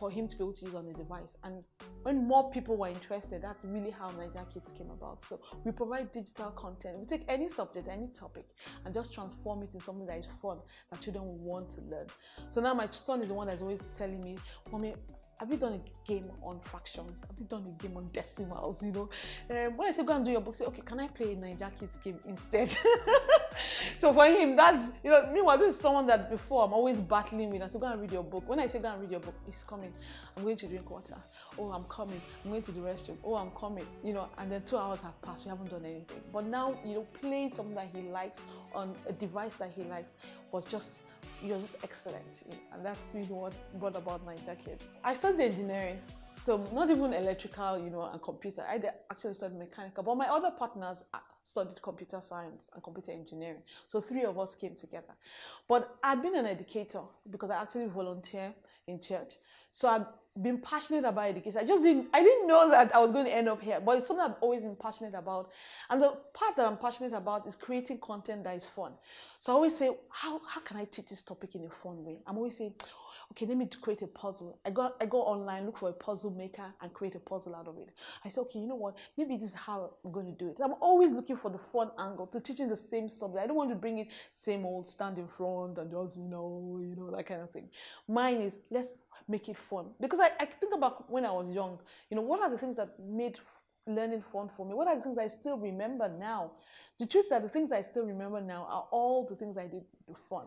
to be able to use on the device. And when more people were interested, that's really how Naija Kids came about. So we provide digital content. We take any subject, any topic, and just transform it in something that is fun, that children want to learn. So now my son is the one that's always telling me, Mommy, have you done a game on fractions? Have you done a game on decimals? You know, when I say go and do your book, say, okay, can I play a Naija Kids game instead? So for him, that's, you know, meanwhile, this is someone that before I'm always battling with. I say, go and read your book. When I say go and read your book, he's coming. I'm going to drink water. Oh, I'm coming. I'm going to the restroom. Oh, I'm coming. You know, and then 2 hours have passed. We haven't done anything. But now, you know, playing something that he likes on a device that he likes was just, you're just excellent, and that's really what brought about Naija Kids. I studied engineering, so not even electrical, you know, and computer. I actually studied mechanical, but my other partners studied computer science and computer engineering. So 3 of us came together. But I'd been an educator because I actually volunteer in church. So I've been passionate about education. I didn't know that I was going to end up here, but it's something I've always been passionate about. And the part that I'm passionate about is creating content that is fun. So I always say, how can I teach this topic in a fun way? I'm always saying, okay, let me create a puzzle. I go online, look for a puzzle maker and create a puzzle out of it. I said, okay, you know what? Maybe this is how I'm going to do it. I'm always looking for the fun angle to teaching the same subject. I don't want to bring it same old, stand in front and just, you know, that kind of thing. Mine is, let's make it fun. Because I think about when I was young, you know, what are the things that made learning fun for me? What are the things I still remember now? The truth is that the things I still remember now are all the things I did for fun.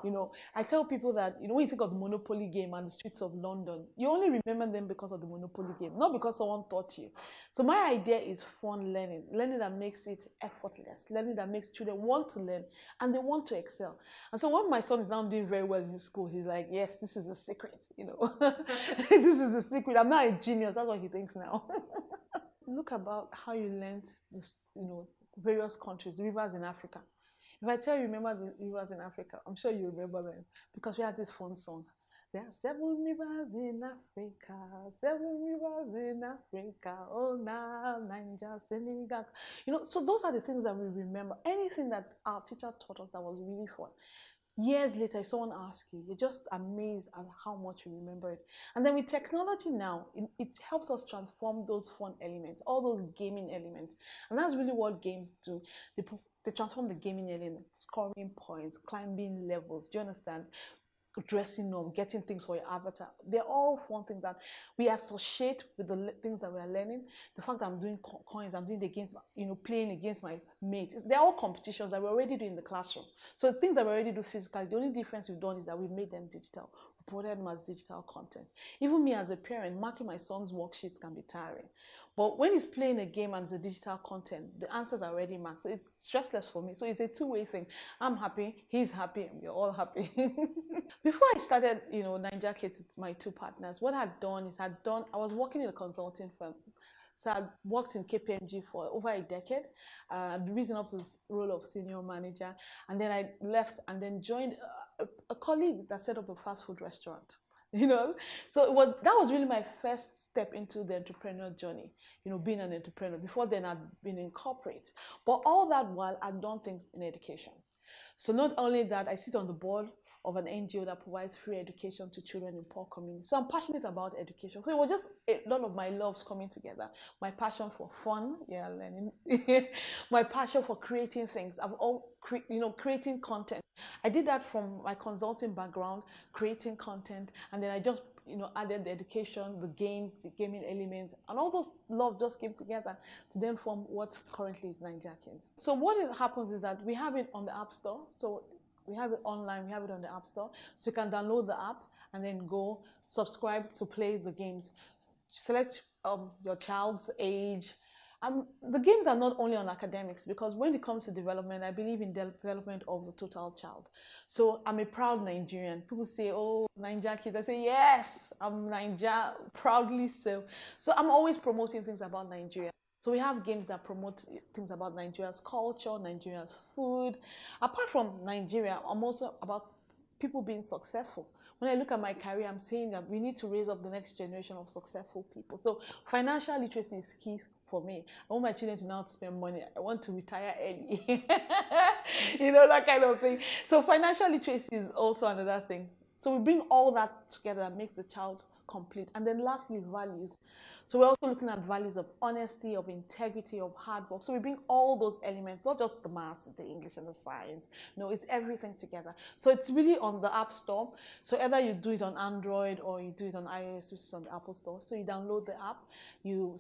You know, I tell people that, you know, when you think of the Monopoly game and the streets of London, you only remember them because of the Monopoly game, not because someone taught you. So my idea is fun learning, learning that makes it effortless, learning that makes children want to learn and they want to excel. And so when my son is now doing very well in school, he's like, yes, this is the secret, you know, this is the secret. I'm not a genius. That's what he thinks now. Look about how you learned this, you know, various countries, rivers in Africa. If I tell you, remember the rivers in Africa, I'm sure you remember them because we had this fun song. There are 7 rivers in Africa, 7 rivers in Africa, oh now, Niger, Senegal. You know, so those are the things that we remember. Anything that our teacher taught us that was really fun. Years later, if someone asks you, you're just amazed at how much you remember it. And then with technology now, it helps us transform those fun elements, all those gaming elements. And that's really what games do. They transform the gaming element, scoring points, climbing levels. Do you understand? Dressing up, getting things for your avatar. They're all fun things that we associate with the things that we are learning. The fact that I'm doing coins, I'm doing against, you know, playing against my mates. They're all competitions that we already do in the classroom. So the things that we already do physically, the only difference we've done is that we've made them digital. We provided them as digital content. Even me as a parent, marking my son's worksheets can be tiring. But when he's playing a game and it's a digital content, the answers are already marked. So it's stressless for me. So it's a two-way thing. I'm happy, he's happy, and we're all happy. Before I started, you know, Naija Kids with my 2 partners, what I'd done is I was working in a consulting firm. So I worked in KPMG for over a decade, risen up to the role of senior manager. And then I left and then joined a colleague that set up a fast food restaurant. You know, so that was really my first step into the entrepreneur journey, you know, being an entrepreneur. Before then, I'd been in corporate, but all that while I'd done things in education. So not only that, I sit on the board of an NGO that provides free education to children in poor communities. So I'm passionate about education. So it was just a lot of my loves coming together. My passion for fun, learning. My passion for creating things. Creating content. I did that from my consulting background, creating content, and then I just, you know, added the education, the games, the gaming elements, and all those loves just came together to then form what currently is Naija Kids. So what happens is that we have it on the App Store. So we have it online, we have it on the App Store. So you can download the app and then go subscribe to play the games. Select your child's age. The games are not only on academics, because when it comes to development, I believe in development of the total child. So I'm a proud Nigerian. People say, oh, Naija Kids. I say, yes, I'm Naija, proudly so. So I'm always promoting things about Nigeria. So we have games that promote things about Nigeria's culture, Nigeria's food. Apart from Nigeria, I'm also about people being successful. When I look at my career, I'm saying that we need to raise up the next generation of successful people. So financial literacy is key for me. I want my children to know how to spend money. I want to retire early. You know, that kind of thing. So financial literacy is also another thing. So we bring all that together that makes the child complete. And then lastly, values. So we're also looking at values of honesty, of integrity, of hard work. So we bring all those elements, not just the maths, the English and the science. No, it's everything together. So it's really on the App Store. So either you do it on Android or you do it on iOS, which is on the Apple Store. So you download the app, you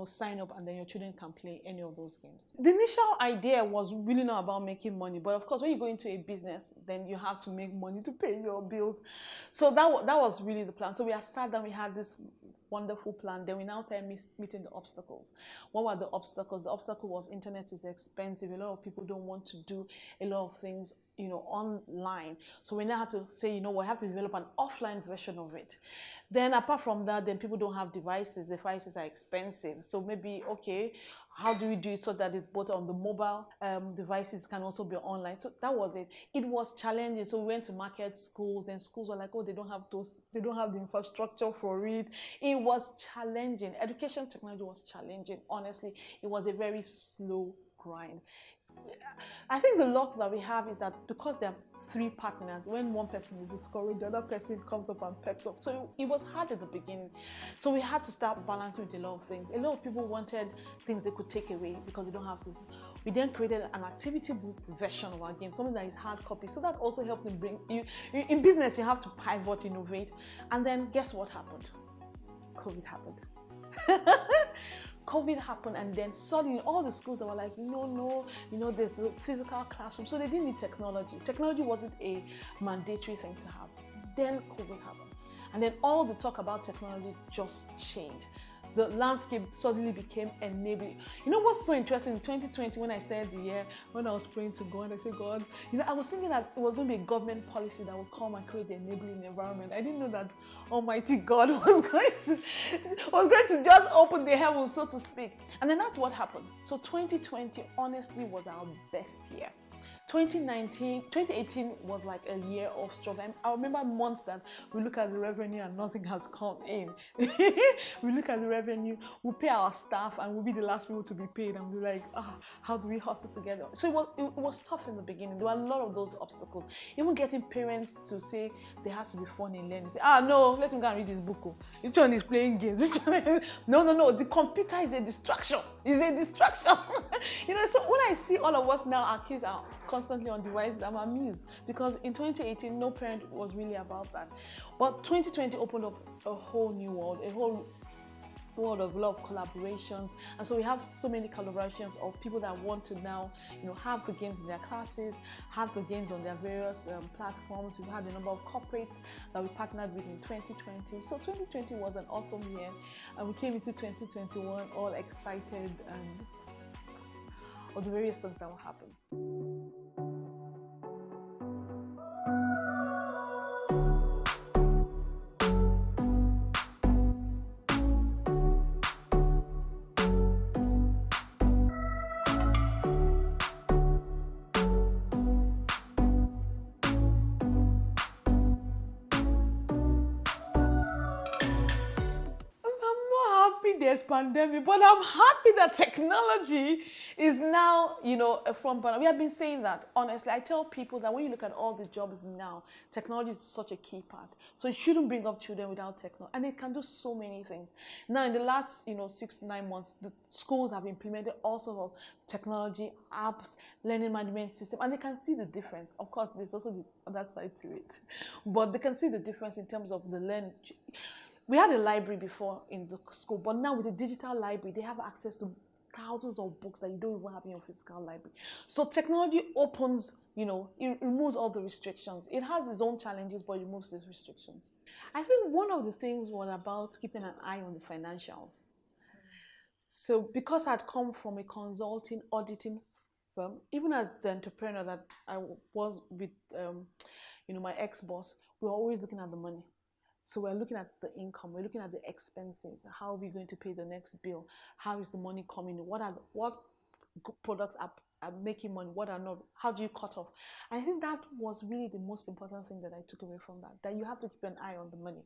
sign up, and then your children can play any of those games. The initial idea was really not about making money, but of course, when you go into a business, then you have to make money to pay your bills. So that was really the plan. So we sat down, we had this wonderful plan. Then we now started meeting the obstacles. What were the obstacles? The obstacle was internet is expensive. A lot of people don't want to do a lot of things, you know, online. So we now had to say, you know, we have to develop an offline version of it. Then apart from that, then people don't have devices. Devices are expensive. So maybe, okay, how do we do it so that it's both on the mobile devices, can also be online? So that was it. It was challenging. So we went to market schools, and schools were like, oh, they don't have the infrastructure for it. It was challenging. Education technology was challenging. Honestly, it was a very slow grind. I think the luck that we have is that because there are 3 partners, when one person is discouraged, the other person comes up and peps up. So it was hard at the beginning. So we had to start balancing with a lot of things. A lot of people wanted things they could take away because they don't have to. We then created an activity book version of our game, something that is hard copy. So that also helped them bring you. In business, you have to pivot, innovate. And then guess what happened? COVID happened. COVID happened, and then suddenly all the schools that were like, no, there's a physical classroom. So they didn't need technology. Technology wasn't a mandatory thing to have. Then COVID happened. And then all the talk about technology just changed. The landscape suddenly became enabling. You know what's so interesting? In 2020, when I started the year, when I was praying to God, I said, God, I was thinking that it was going to be a government policy that would come and create the enabling environment. I didn't know that Almighty God was going to just open the heavens, so to speak. And then that's what happened. So 2020 honestly was our best year. 2018 was like a year of struggle. And I remember months that we look at the revenue and nothing has come in. We look at the revenue, we pay our staff and we'll be the last people to be paid, and we're like, how do we hustle together? So it was tough in the beginning. There were a lot of those obstacles. Even getting parents to say there has to be fun in learning. Say, no, let him go and read this book. Each one is playing games. No, the computer is a distraction. It's a distraction. So when I see all of us now, our kids are constantly on devices, I'm amused, because in 2018 no parent was really about that. But 2020 opened up a whole new world, a whole world of a lot of collaborations, and so we have so many collaborations of people that want to now have the games in their classes, have the games on their various platforms. We've had a number of corporates that we partnered with in 2020. So 2020 was an awesome year, and we came into 2021 all excited and of the various things that will happen. There's pandemic, but I'm happy that technology is now, a front burner. We have been saying that, honestly. I tell people that when you look at all the jobs now, technology is such a key part. So you shouldn't bring up children without technology. And it can do so many things. Now, in the last, 6 to 9 months, the schools have implemented all sorts of technology, apps, learning management system, and they can see the difference. Of course, there's also the other side to it. But they can see the difference in terms of the learning. We had a library before in the school, but now with the digital library, they have access to thousands of books that you don't even have in your physical library. So technology opens, it removes all the restrictions. It has its own challenges, but it removes these restrictions. I think one of the things was about keeping an eye on the financials. So because I'd come from a consulting, auditing firm, even as the entrepreneur that I was with, my ex-boss, we were always looking at the money. So we're looking at the income, we're looking at the expenses. How are we going to pay the next bill? How is the money coming in? What products are making money, what are not? How do you cut off? I think that was really the most important thing that I took away from that you have to keep an eye on the money.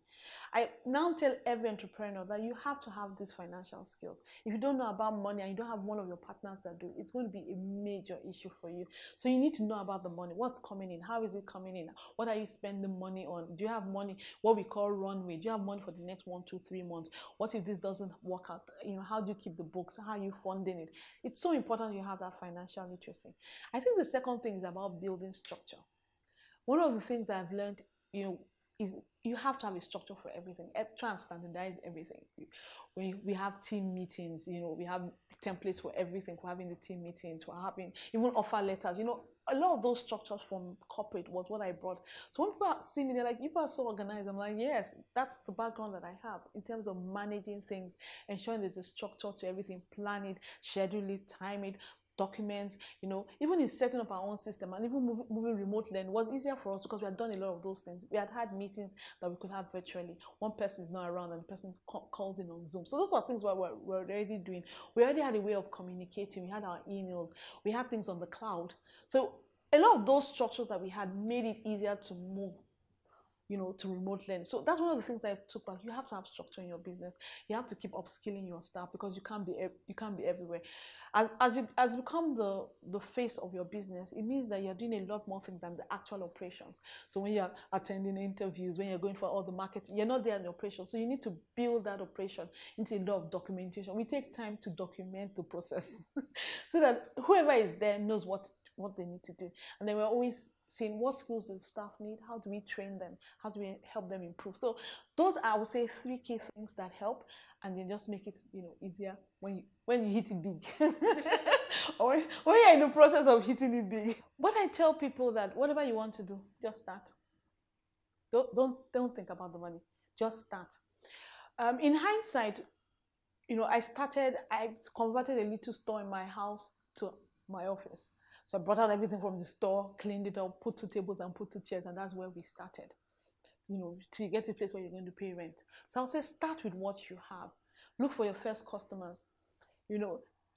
I now tell every entrepreneur that you have to have these financial skills. If you don't know about money and you don't have one of your partners that do, it's going to be a major issue for you. So you need to know about the money. What's coming in? How is it coming in? What are you spending money on? Do you have money, what we call runway? Do you have money for the next 1, 2, 3 months? What if this doesn't work out? How do you keep the books? How are you funding it? It's so important you have that financial literacy. I think the second thing is about building structure. One of the things I've learned, is you have to have a structure for everything. Try and standardize everything. We have team meetings, we have templates for everything. We're having the team meetings, we're having even offer letters. A lot of those structures from corporate was what I brought. So when people see me, they're like, you are so organized. I'm like, yes, that's the background that I have in terms of managing things, ensuring there's a structure to everything, plan it, schedule it, time it, documents, even in setting up our own system and even moving remotely, and it was easier for us because we had done a lot of those things. We had meetings that we could have virtually. One person is not around and the person calls in on Zoom. So those are things we're already doing. We already had a way of communicating. We had our emails. We had things on the cloud. So a lot of those structures that we had made it easier to move. to remote learning. So that's one of the things that I took back. You have to have structure in your business. You have to keep upskilling your staff because you can't be everywhere. As you become the face of your business, it means that you're doing a lot more things than the actual operations. So when you're attending interviews, when you're going for all the marketing, you're not there in the operation. So you need to build that operation into a lot of documentation. We take time to document the process so that whoever is there knows what they need to do. And then we're always seeing what skills the staff need, how do we train them, how do we help them improve. So those are, I would say, 3 key things that help, and then just make it easier when you hit it big or when you're in the process of hitting it big. But I tell people that whatever you want to do, just start. Don't think about the money, just start. In hindsight, I converted a little store in my house to my office. So I brought out everything from the store, cleaned it up, put 2 tables and put 2 chairs, and that's where we started. Till you get to a place where you're going to pay rent. So I'll say start with what you have. Look for your first customers.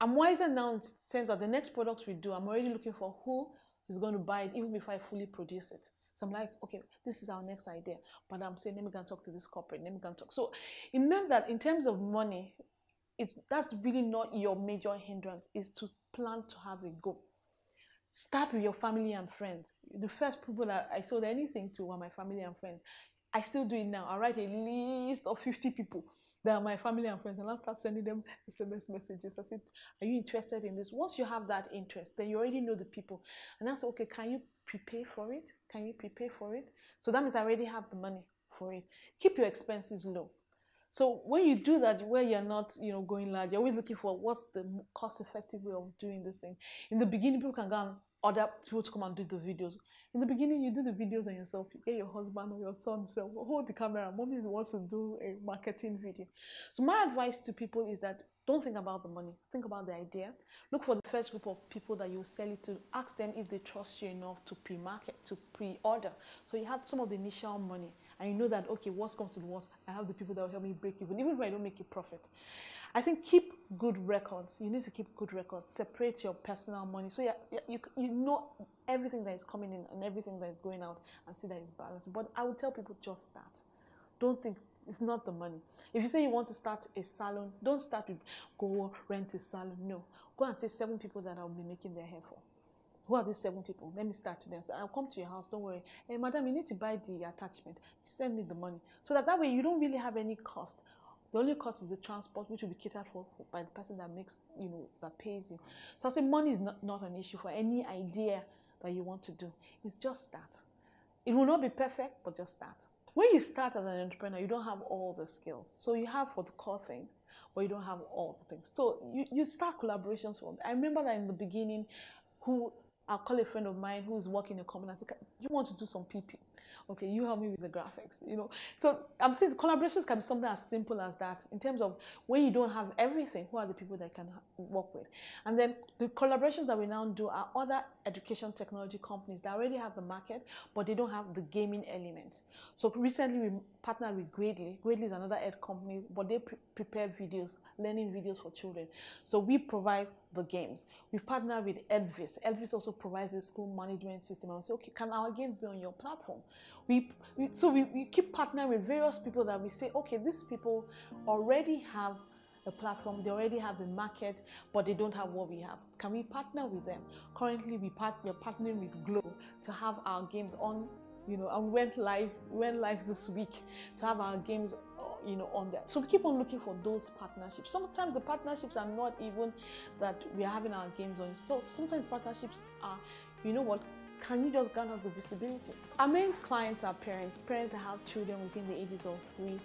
I'm wiser now in the sense that the next products we do, I'm already looking for who is going to buy it even before I fully produce it. So I'm like, okay, this is our next idea. But I'm saying, let me go and talk to this corporate, let me go and talk. So it meant that in terms of money, that's really not your major hindrance, is to plan to have a goal. Start with your family and friends. The first people that I sold anything to were my family and friends. I still do it now. I write a list of 50 people that are my family and friends, and I'll start sending them SMS messages. I said, are you interested in this? Once you have that interest, then you already know the people. And I said, okay, can you prepare for it? Can you prepare for it? So that means I already have the money for it. Keep your expenses low. So when you do that, where you're not, going large, you're always looking for what's the cost-effective way of doing this thing. In the beginning, people can go and order people to come and do the videos. In the beginning, you do the videos on yourself. You get your husband or your son to hold the camera. Mommy wants to do a marketing video. So my advice to people is that don't think about the money. Think about the idea. Look for the first group of people that you sell it to. Ask them if they trust you enough to pre-market, to pre-order. So you have some of the initial money. And you know that, okay, worst comes to the worst, I have the people that will help me break even if I don't make a profit. I think keep good records. You need to keep good records. Separate your personal money. So you know everything that is coming in and everything that is going out, and see that it's balanced. But I would tell people, just start. Don't think, it's not the money. If you say you want to start a salon, don't start with go rent a salon. No. Go and say 7 people that I'll be making their hair for. Who are these 7 people? Let me start to them. So I'll come to your house. Don't worry. Hey, madam, you need to buy the attachment. Send me the money. So that way you don't really have any cost. The only cost is the transport, which will be catered for by the person that makes, that pays you. So I say money is not an issue for any idea that you want to do. It's just start. It will not be perfect, but just start. When you start as an entrepreneur, you don't have all the skills. So you have for the core thing, but you don't have all the things. So you start collaborations from. I remember that in the beginning, I'll call a friend of mine who's working in a company. I said, you want to do some PP? Okay, you help me with the graphics, So I'm saying collaborations can be something as simple as that in terms of when you don't have everything, who are the people that you can work with? And then the collaborations that we now do are other education technology companies that already have the market, but they don't have the gaming element. So recently we partnered with Gradely. Gradely is another ed company, but they prepare videos, learning videos for children. So we provide the games. We've partnered with Edvis. Edvis also provides a school management system. And we say, okay, can our games be on your platform? We keep partnering with various people that we say, okay, these people already have a platform, they already have a market, but they don't have what we have. Can we partner with them? Currently, we're partnering with Glow to have our games on, and we went live this week to have our games on there. So we keep on looking for those partnerships. Sometimes the partnerships are not even that we are having our games on. So sometimes partnerships are, can you just garner the visibility? Our main clients are parents that have children within the ages of 3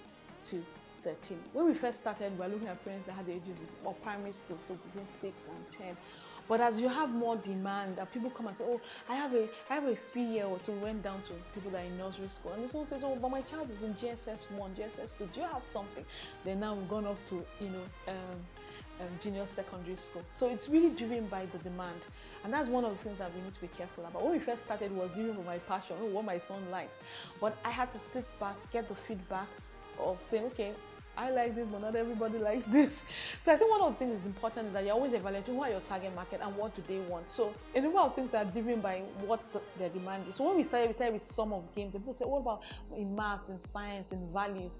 to 13. When we first started, we were looking at parents that had the ages of primary school, so between 6 and 10. But as you have more demand, that people come and say, oh, I have a 3-year-old, so we went down to people that are in nursery school. And someone says, oh, but my child is in GSS 1, GSS 2, do you have something? Then now we've gone up to, junior secondary school. So it's really driven by the demand. And that's one of the things that we need to be careful about. When we first started, it was driven by my passion, what my son likes. But I had to sit back, get the feedback of saying, okay, I like this, but not everybody likes this. So I think one of the things that's important is that you're always evaluating who are your target market and what do they want. So a number of things that are driven by what their demand is. So when we started with some of the games, people say, what about in maths, in science, in values?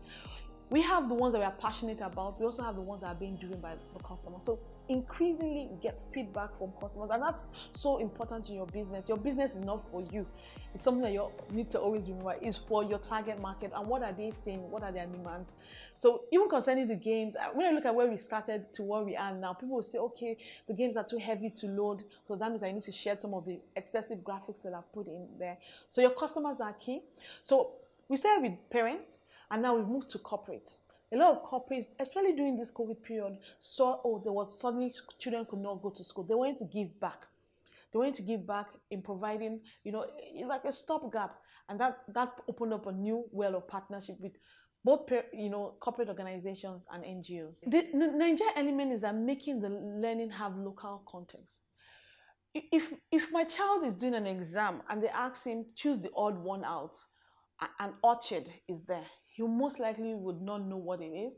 We have the ones that we are passionate about. We also have the ones that are being driven by the customer. So increasingly we get feedback from customers, and that's so important in your business. Your business is not for you. It's something that you need to always remember. It's for your target market, and what are they saying? What are their demands? So even concerning the games, when I look at where we started to where we are now, people will say, okay, the games are too heavy to load, so that means I need to shed some of the excessive graphics that I've put in there. So your customers are key. So we started with parents, and now we've moved to corporates. A lot of corporates, especially during this COVID period, saw, there was suddenly children could not go to school. They wanted to give back. They wanted to give back in providing, like a stopgap. And that opened up a new well of partnership with both, corporate organizations and NGOs. The Nigeria element is that making the learning have local context. If my child is doing an exam and they ask him, choose the odd one out, and Orchard is there, he most likely would not know what it is,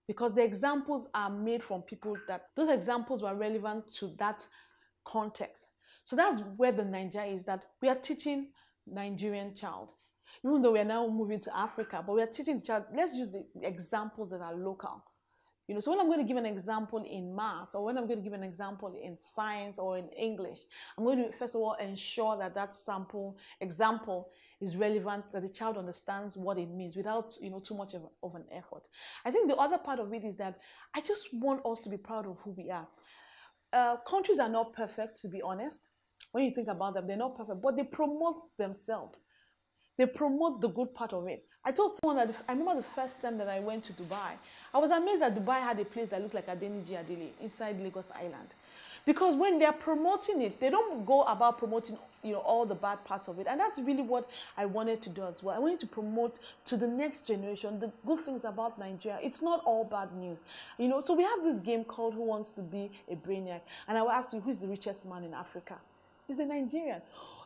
because the examples are made from people that those examples were relevant to that context. So that's where the Nigeria is, that we are teaching Nigerian child, even though we are now moving to Africa, but we are teaching the child, let's use the examples that are local. So when I'm going to give an example in maths, or when I'm going to give an example in science or in English, I'm going to first of all ensure that that example is relevant, that the child understands what it means without too much of an effort. I think the other part of it is that I just want us to be proud of who we are. Countries are not perfect, to be honest. When you think about them, they're not perfect, but they promote themselves. They promote the good part of it. I told someone that I remember the first time that I went to Dubai. I was amazed that Dubai had a place that looked like Adeniji Adele inside Lagos Island. Because when they're promoting it, they don't go about promoting all the bad parts of it. And that's really what I wanted to do as well. I wanted to promote to the next generation the good things about Nigeria. It's not all bad news. So we have this game called Who Wants to Be a Brainiac? And I will ask you, who's the richest man in Africa? He's a Nigerian.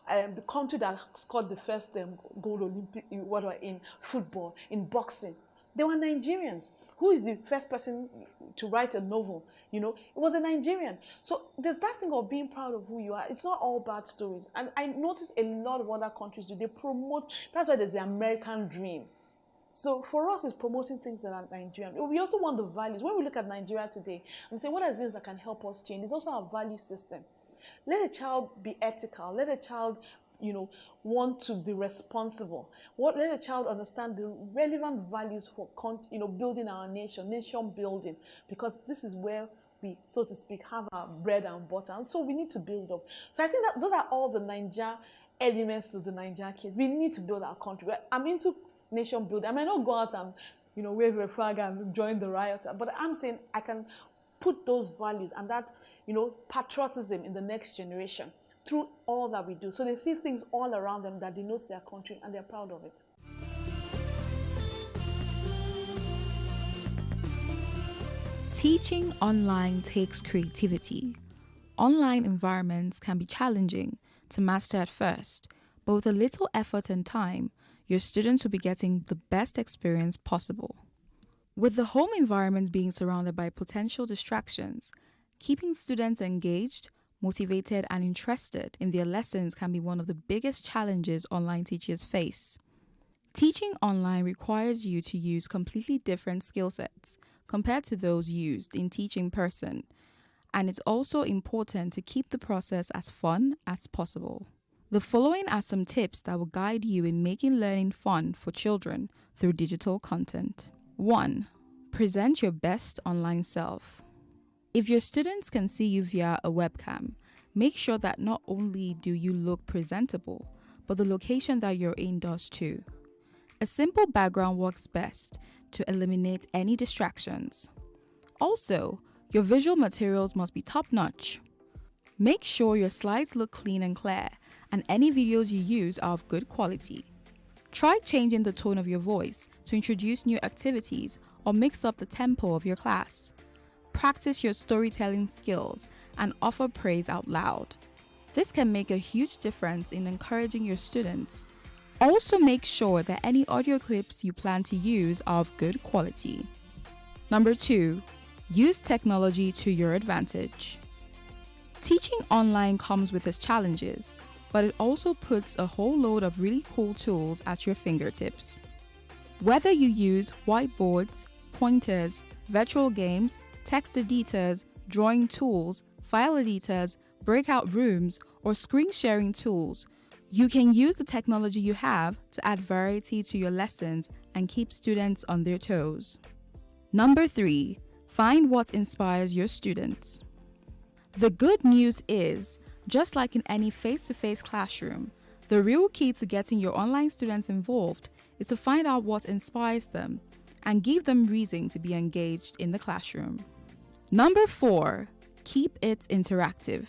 The country that scored the first gold Olympic in football, in boxing, they were Nigerians. Who is the first person to write a novel? It was a Nigerian. So there's that thing of being proud of who you are. It's not all bad stories. And I noticed a lot of other countries do. They promote, that's why there's the American dream. So for us, it's promoting things that are Nigerian. We also want the values. When we look at Nigeria today, I'm saying, what are the things that can help us change? There's also our value system. Let a child be ethical. Let a child, want to be responsible. Let a child understand the relevant values for, building our nation building, because this is where we, so to speak, have our bread and butter. And so we need to build up. So I think that those are all the Nigeria elements of the Nigeria kids. We need to build our country. I'm into nation building. I might not go out and, wave a flag and join the riot, but I'm saying I can put those values and that, patriotism in the next generation through all that we do. So they see things all around them that denotes their country and they're proud of it. Teaching online takes creativity. Online environments can be challenging to master at first, but with a little effort and time, your students will be getting the best experience possible. With the home environment being surrounded by potential distractions, keeping students engaged, motivated, and interested in their lessons can be one of the biggest challenges online teachers face. Teaching online requires you to use completely different skill sets compared to those used in teaching in person, and it's also important to keep the process as fun as possible. The following are some tips that will guide you in making learning fun for children through digital content. 1. Present your best online self. If your students can see you via a webcam, make sure that not only do you look presentable, but the location that you're in does too. A simple background works best to eliminate any distractions. Also, your visual materials must be top-notch. Make sure your slides look clean and clear, and any videos you use are of good quality. Try changing the tone of your voice to introduce new activities or mix up the tempo of your class. Practice your storytelling skills and offer praise out loud. This can make a huge difference in encouraging your students. Also make sure that any audio clips you plan to use are of good quality. Number 2, use technology to your advantage. Teaching online comes with its challenges, but it also puts a whole load of really cool tools at your fingertips. Whether you use whiteboards, pointers, virtual games, text editors, drawing tools, file editors, breakout rooms, or screen sharing tools, you can use the technology you have to add variety to your lessons and keep students on their toes. Number 3, find what inspires your students. The good news is, just like in any face-to-face classroom, the real key to getting your online students involved is to find out what inspires them and give them reason to be engaged in the classroom. Number 4, keep it interactive.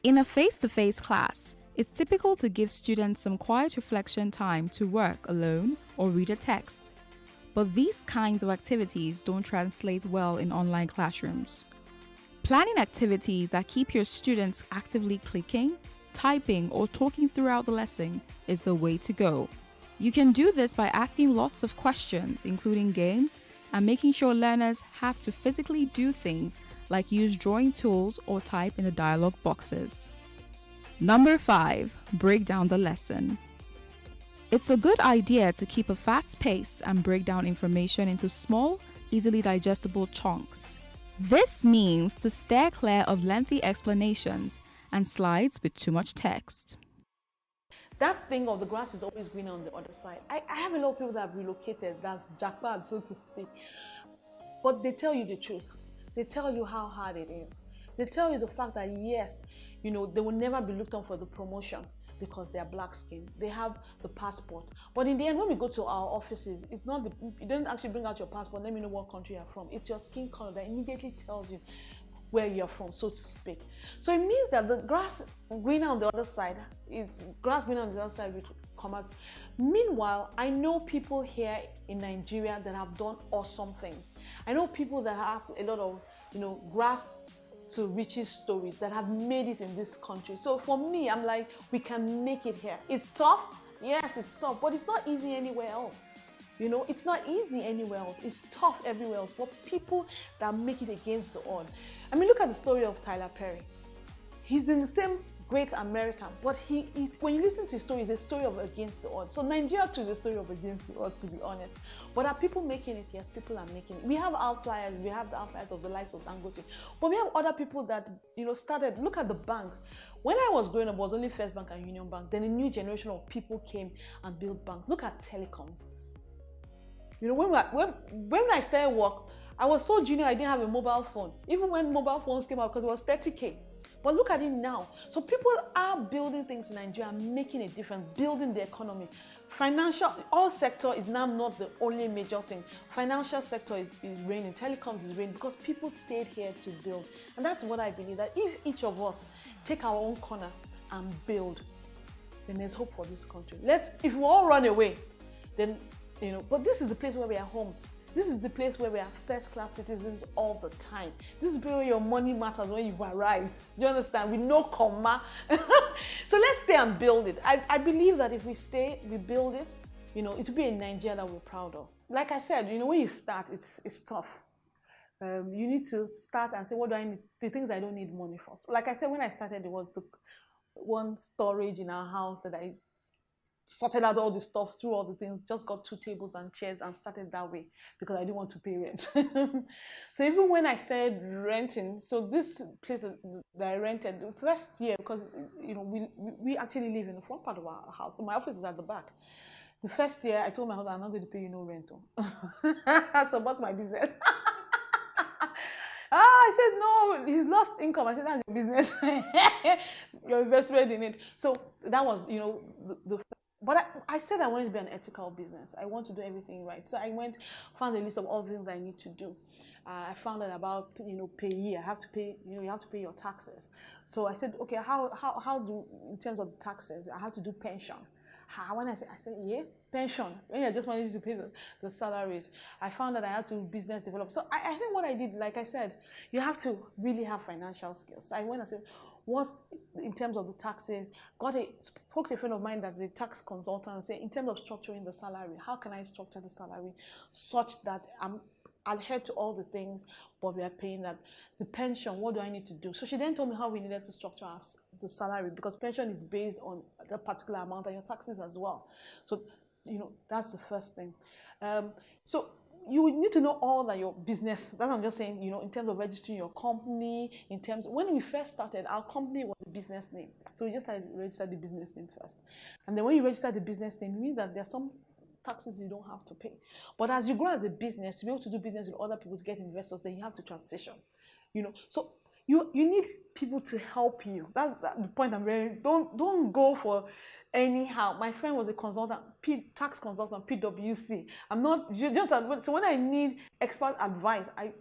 In a face-to-face class, it's typical to give students some quiet reflection time to work alone or read a text. But these kinds of activities don't translate well in online classrooms. Planning activities that keep your students actively clicking, typing, or talking throughout the lesson is the way to go. You can do this by asking lots of questions, including games, and making sure learners have to physically do things like use drawing tools or type in the dialog boxes. Number 5, break down the lesson. It's a good idea to keep a fast pace and break down information into small, easily digestible chunks. This means to steer clear of lengthy explanations and slides with too much text. That thing of the grass is always greener on the other side. I have a lot of people that have relocated, that's jackpot, so to speak. But they tell you the truth. They tell you how hard it is. They tell you the fact that yes, they will never be looked on for the promotion because they are black skinned. They have the passport. But in the end, when we go to our offices, it's not you don't actually bring out your passport, let me know what country you're from. It's your skin color that immediately tells you where you're from, so to speak. So it means that the grass greener on the other side, it's grass greener on the other side with commas. Meanwhile, I know people here in Nigeria that have done awesome things. I know people that have a lot of, grass to riches stories that have made it in this country. So for me, I'm like, we can make it here. It's tough. Yes, it's tough, but it's not easy anywhere else. It's not easy anywhere else. It's tough everywhere else. But people that make it against the odds. I mean, look at the story of Tyler Perry. He's in the same great American, but when you listen to his story, it's a story of against the odds. So Nigeria too is a story of against the odds, to be honest. But are people making it? Yes, people are making it. We have outliers. We have the outliers of the likes of Dangote. But we have other people that, started. Look at the banks. When I was growing up, it was only First Bank and Union Bank. Then a new generation of people came and built banks. Look at telecoms. When I started work, I was so junior, I didn't have a mobile phone. Even when mobile phones came out, because it was 30K. But look at it now. So people are building things in Nigeria, making a difference, building the economy. All sector is now not the only major thing. Financial sector is reigning, telecoms is reigning, because people stayed here to build. And that's what I believe, that if each of us take our own corner and build, then there's hope for this country. If we all run away, then, but this is the place where we are home. This is the place where we are first-class citizens all the time. This is where your money matters when you've arrived. Do you understand? With no comma. So let's stay and build it. I believe that if we stay, we build it, it will be a Nigeria that we're proud of. Like I said, when you start, it's tough. You need to start and say, what do I need? The things I don't need money for. So like I said, when I started, there was the one storage in our house that I sorted out all the stuff, through all the things, just got 2 tables and chairs and started that way because I didn't want to pay rent. So even when I started renting, so this place that I rented, the first year, because we actually live in the front part of our house, so my office is at the back. The first year, I told my husband, I'm not going to pay you no rent. So what's my business? He says, no, he's lost income. I said, that's your business. Your investment in it. So that was, but I said I wanted to be an ethical business. I want to do everything right. So I found a list of all the things I need to do. I found out about, payee. I have to pay, you have to pay your taxes. So I said, okay, how do, in terms of taxes, I have to do pension. When I said, yeah, pension. When I just wanted to pay the salaries, I found that I had to business develop. So I think what I did, like I said, you have to really have financial skills. I went and said, what's in terms of the taxes? Spoke to a friend of mine that's a tax consultant and said, in terms of structuring the salary, how can I structure the salary such that adhered to all the things, but we are paying that. The pension, what do I need to do? So she then told me how we needed to structure the salary, because pension is based on a particular amount and your taxes as well. So, that's the first thing. So you need to know all that your business, that's what I'm just saying, in terms of registering your company, when we first started, our company was a business name. So we just had to register the business name first. And then when you register the business name, it means that there's some taxes you don't have to pay. But as you grow as a business, to be able to do business with other people, to get investors, then you have to transition. So you need people to help you. That's the point I'm very, don't go for anyhow. My friend was a consultant, tax consultant, PwC. I'm not, so when I need expert advice, I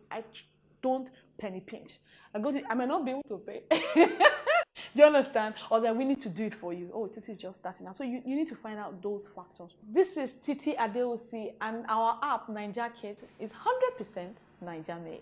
don't penny pinch. I may not be able to pay. Do you understand? Or that we need to do it for you. Oh, Titi is just starting out. So you need to find out those factors. This is Titi Adeosi, and our app, Naija Kit, is 100% Naija made.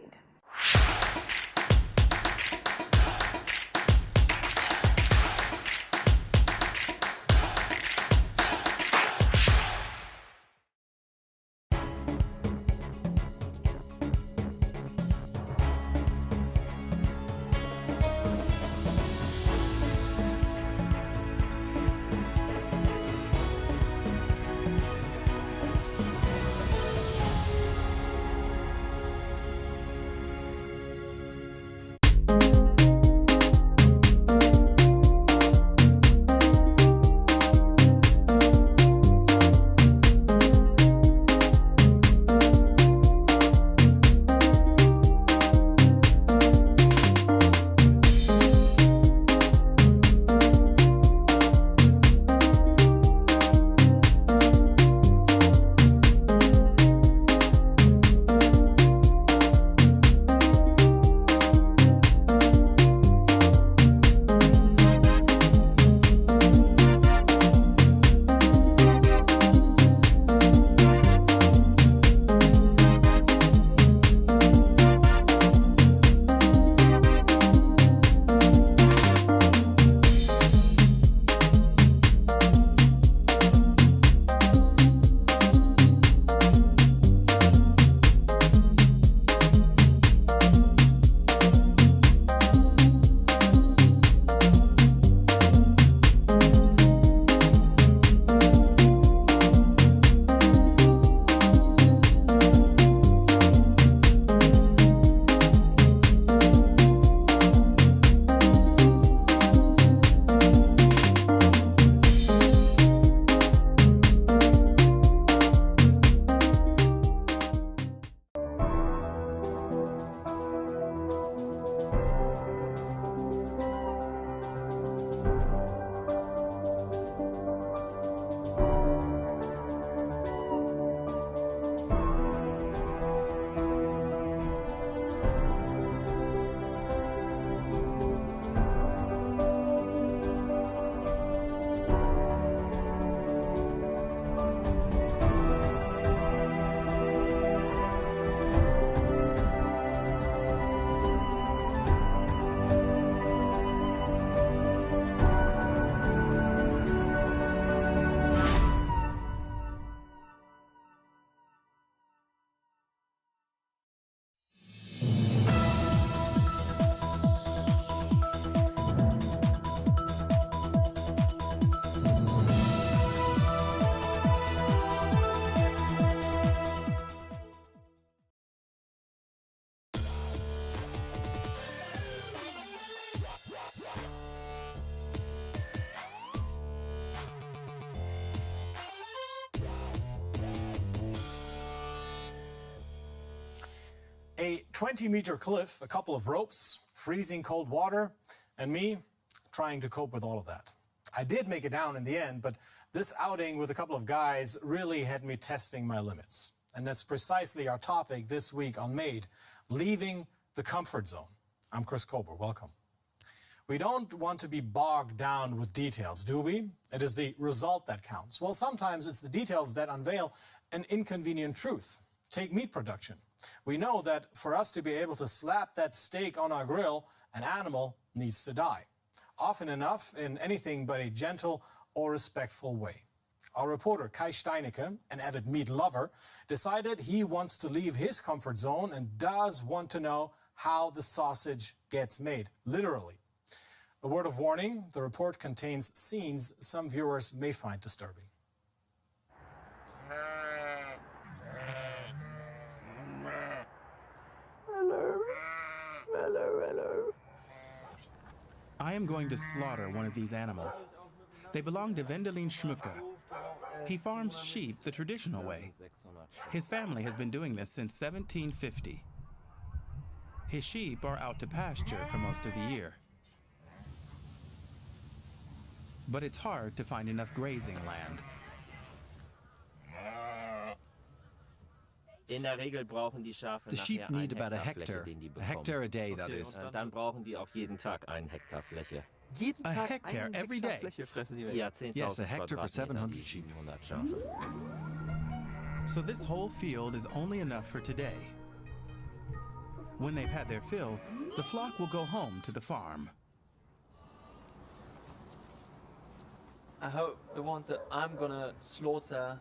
A 20-meter cliff, a couple of ropes, freezing cold water, and me trying to cope with all of that. I did make it down in the end, but this outing with a couple of guys really had me testing my limits. And that's precisely our topic this week on Made, leaving the comfort zone. I'm Chris Kober, welcome. We don't want to be bogged down with details, do we? It is the result that counts. Well, sometimes it's the details that unveil an inconvenient truth. Take meat production. We know that for us to be able to slap that steak on our grill, an animal needs to die. Often enough in anything but a gentle or respectful way. Our reporter Kai Steinecke, an avid meat lover, decided he wants to leave his comfort zone and does want to know how the sausage gets made, literally. A word of warning, the report contains scenes some viewers may find disturbing. Hello. I am going to slaughter one of these animals. They belong to Wendelin Schmucke. He farms sheep the traditional way. His family has been doing this since 1750. His sheep are out to pasture for most of the year. But it's hard to find enough grazing land. The sheep need about a hectare a day, that is. A hectare every day? Yes, a hectare for 700 sheep. So this whole field is only enough for today. When they've had their fill, the flock will go home to the farm. I hope the ones that I'm gonna slaughter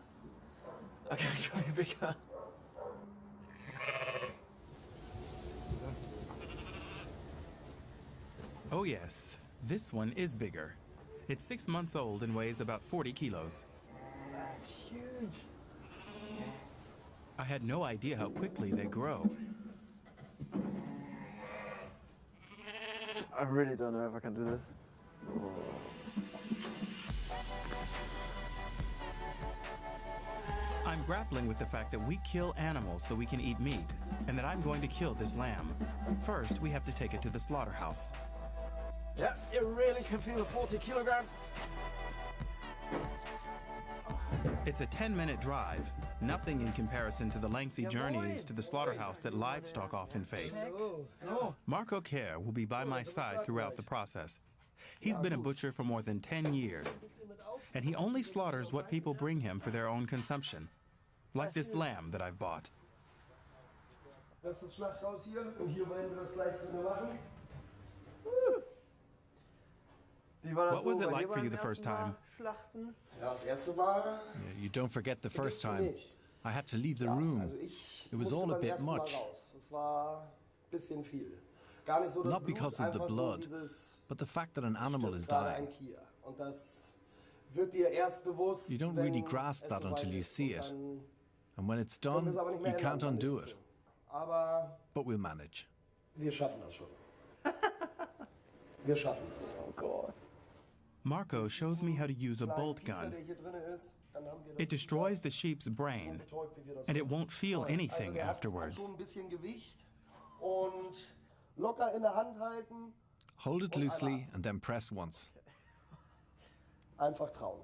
are going to be bigger. Oh yes, this one is bigger. It's 6 months old and weighs about 40 kilos. That's huge. I had no idea how quickly they grow. I really don't know if I can do this. I'm grappling with the fact that we kill animals so we can eat meat, and that I'm going to kill this lamb. First, we have to take it to the slaughterhouse. Yeah, you really can feel the 40 kilograms. It's a 10-minute drive, nothing in comparison to the lengthy journeys to the slaughterhouse that livestock often face. Marco Kerr will be by my side throughout the process. He's been a butcher for more than 10 years, and he only slaughters what people bring him for their own consumption, like this lamb that I've bought. Das ist das Schlachthaus hier und hier wollen wir das gleich drin machen. What was it like for you the first time? Ja, das erste war. You don't forget the first time. I had to leave the room. It was all a bit much. Es war ein bisschen viel. Gar nicht so das Not because of the blood, but the fact that an animal is dying. Und das wird dir erst bewusst, You don't really grasp that until you see it. And when it's done, you can't undo it. But we'll manage. Wir schaffen das schon. Wir schaffen das. Oh God. Marco shows me how to use a bolt gun. It destroys the sheep's brain, and it won't feel anything afterwards. Hold it loosely and then press once. Einfach trauen.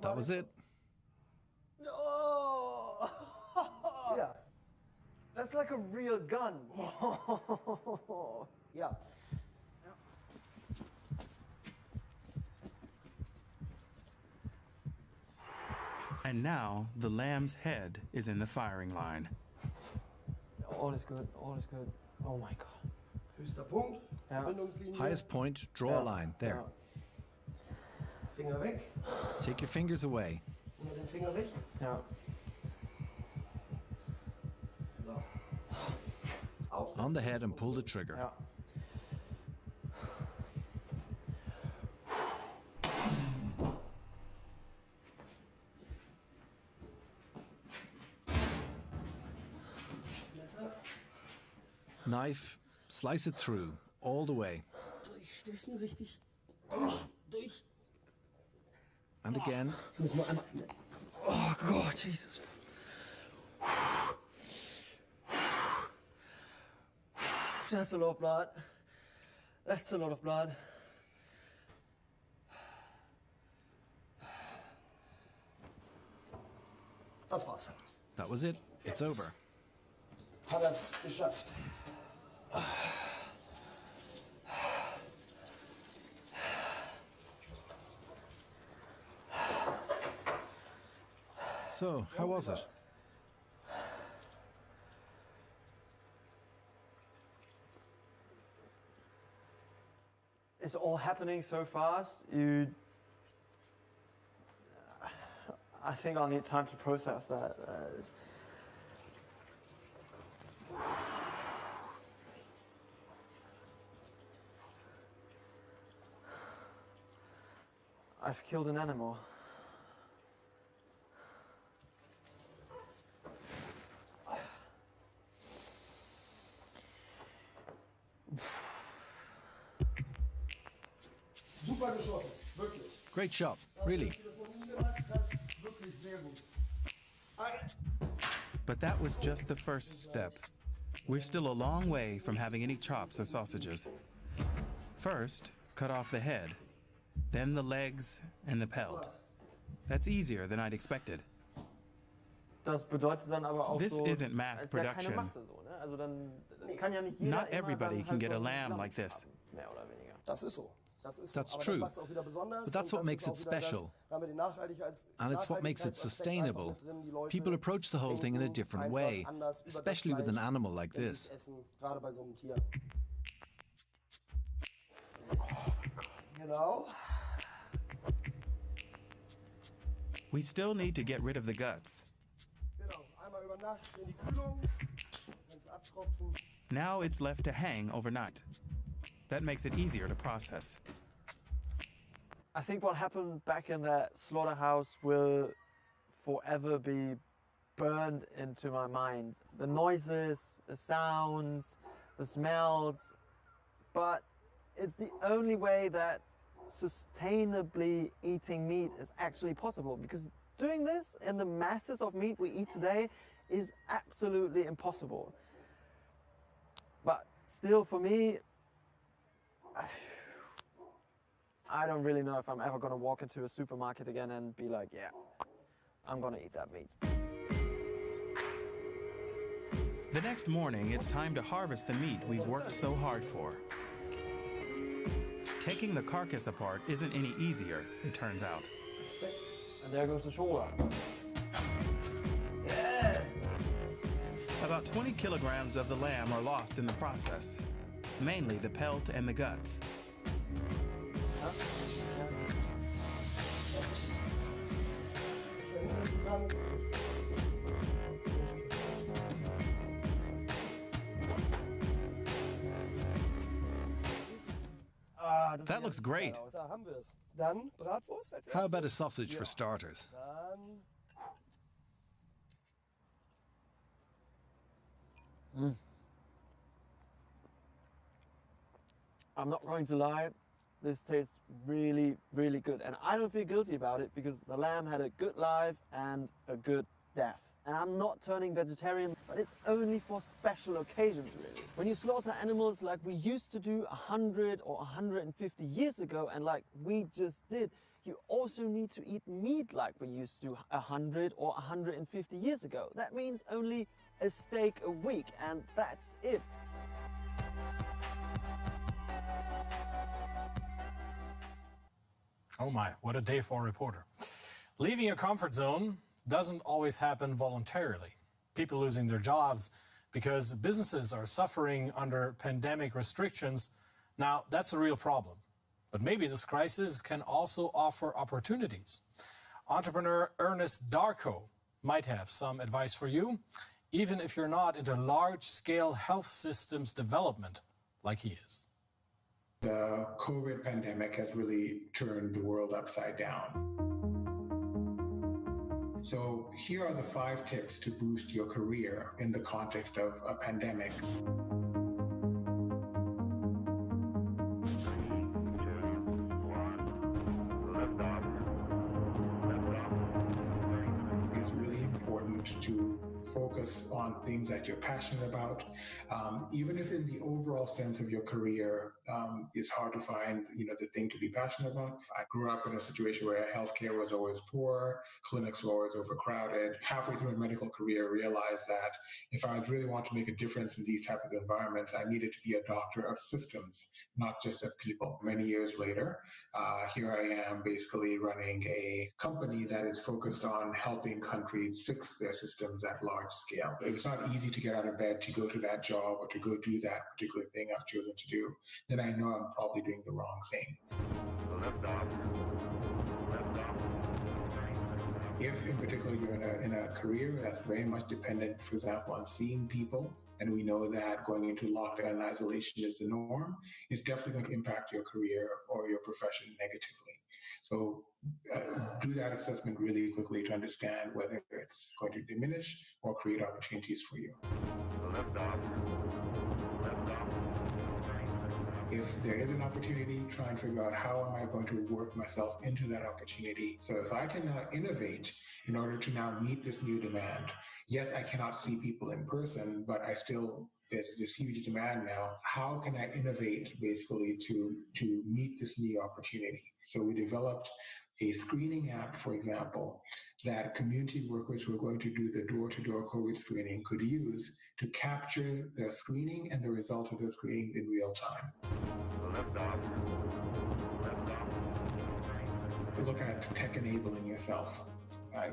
That was it. Oh! Yeah. That's like a real gun. Yeah. And now the lamb's head is in the firing line. All is good, all is good. Oh my God. Höchster Punkt. Highest point, draw a line. There. Finger weg. Take your fingers away. Immer den Finger weg. Ja. So. On the head and pull the trigger. Ja. Knife, slice it through, all the way. Durchstechen, richtig. Durch. And again. Müssen wir einmal. Oh God, Jesus. That's a lot of blood. That's a lot of blood. Das war's. That was it. It's over. Hat er's geschafft. So, how was it? it's all happening so fast. I think I'll need time to process that. I've killed an animal. Super geschossen, wirklich. Great shot, really. Wirklich sehr gut. But that was just the first step. We're still a long way from having any chops or sausages. First, cut off the head, then the legs and the pelt. That's easier than I'd expected. Das bedeutet dann aber auch This so, isn't mass es ist ja keine production. Masse so, ne? Also dann das kann ja nicht jeder Not immer everybody dann can halt get so a ein lamb Lamm like this. haben, mehr oder weniger. Das ist so. Das ist so. That's Aber true. das macht's auch wieder besonders. But that's Und what das makes ist it auch wieder das, special. da haben wir die And it's what makes it sustainable. People approach the whole thing in a different way, especially with an animal like this. Essen, gerade bei so einem Tier. Genau. We still need to get rid of the guts. Genau. Einmal über Nacht in die Kühlung, wenn's abtropfen. Now it's left to hang overnight. That makes it easier to process. I think what happened back in that slaughterhouse will forever be burned into my mind. The noises, the sounds, the smells, but it's the only way that sustainably eating meat is actually possible, because doing this in the masses of meat we eat today is absolutely impossible. But still, for me, I don't really know if I'm ever going to walk into a supermarket again and be like, yeah, I'm going to eat that meat. The next morning, it's time to harvest the meat we've worked so hard for. Taking the carcass apart isn't any easier, it turns out. And there goes the shoulder. Yes! About 20 kilograms of the lamb are lost in the process, mainly the pelt and the guts. That looks great. Da haben wir es. Dann Bratwurst als erstes. How about a sausage for starters? Dann I'm not going to lie, this tastes really, really good. And I don't feel guilty about it because the lamb had a good life and a good death. And I'm not turning vegetarian, but it's only for special occasions, really. When you slaughter animals like we used to do 100 or 150 years ago, and like we just did, you also need to eat meat like we used to 100 or 150 years ago. That means only a steak a week, and that's it. Oh my, what a day for a reporter. Leaving your comfort zone doesn't always happen voluntarily. People losing their jobs because businesses are suffering under pandemic restrictions. Now, that's a real problem. But maybe this crisis can also offer opportunities. Entrepreneur Ernest Darko might have some advice for you, even if you're not into large-scale health systems development like he is. The COVID pandemic has really turned the world upside down. So here are the 5 tips to boost your career in the context of a pandemic. It's really important to focus on things that you're passionate about. Even if in the overall sense of your career, it's hard to find, the thing to be passionate about. I grew up in a situation where healthcare was always poor, clinics were always overcrowded. Halfway through my medical career, I realized that if I really want to make a difference in these types of environments, I needed to be a doctor of systems, not just of people. Many years later, here I am basically running a company that is focused on helping countries fix their systems at large. large scale. If it's not easy to get out of bed to go to that job or to go do that particular thing I've chosen to do, then I know I'm probably doing the wrong thing. If in particular you're in a career that's very much dependent, for example, on seeing people, and we know that going into lockdown and isolation is the norm, it's definitely going to impact your career or your profession negatively. So do that assessment really quickly to understand whether it's going to diminish or create opportunities for you. If there is an opportunity, try and figure out how am I going to work myself into that opportunity. So if I can now innovate in order to now meet this new demand, yes, I cannot see people in person, but there's this huge demand now. How can I innovate basically to meet this new opportunity? So we developed a screening app, for example, that community workers who are going to do the door-to-door COVID screening could use to capture the screening and the result of the screening in real time. Look at tech enabling yourself,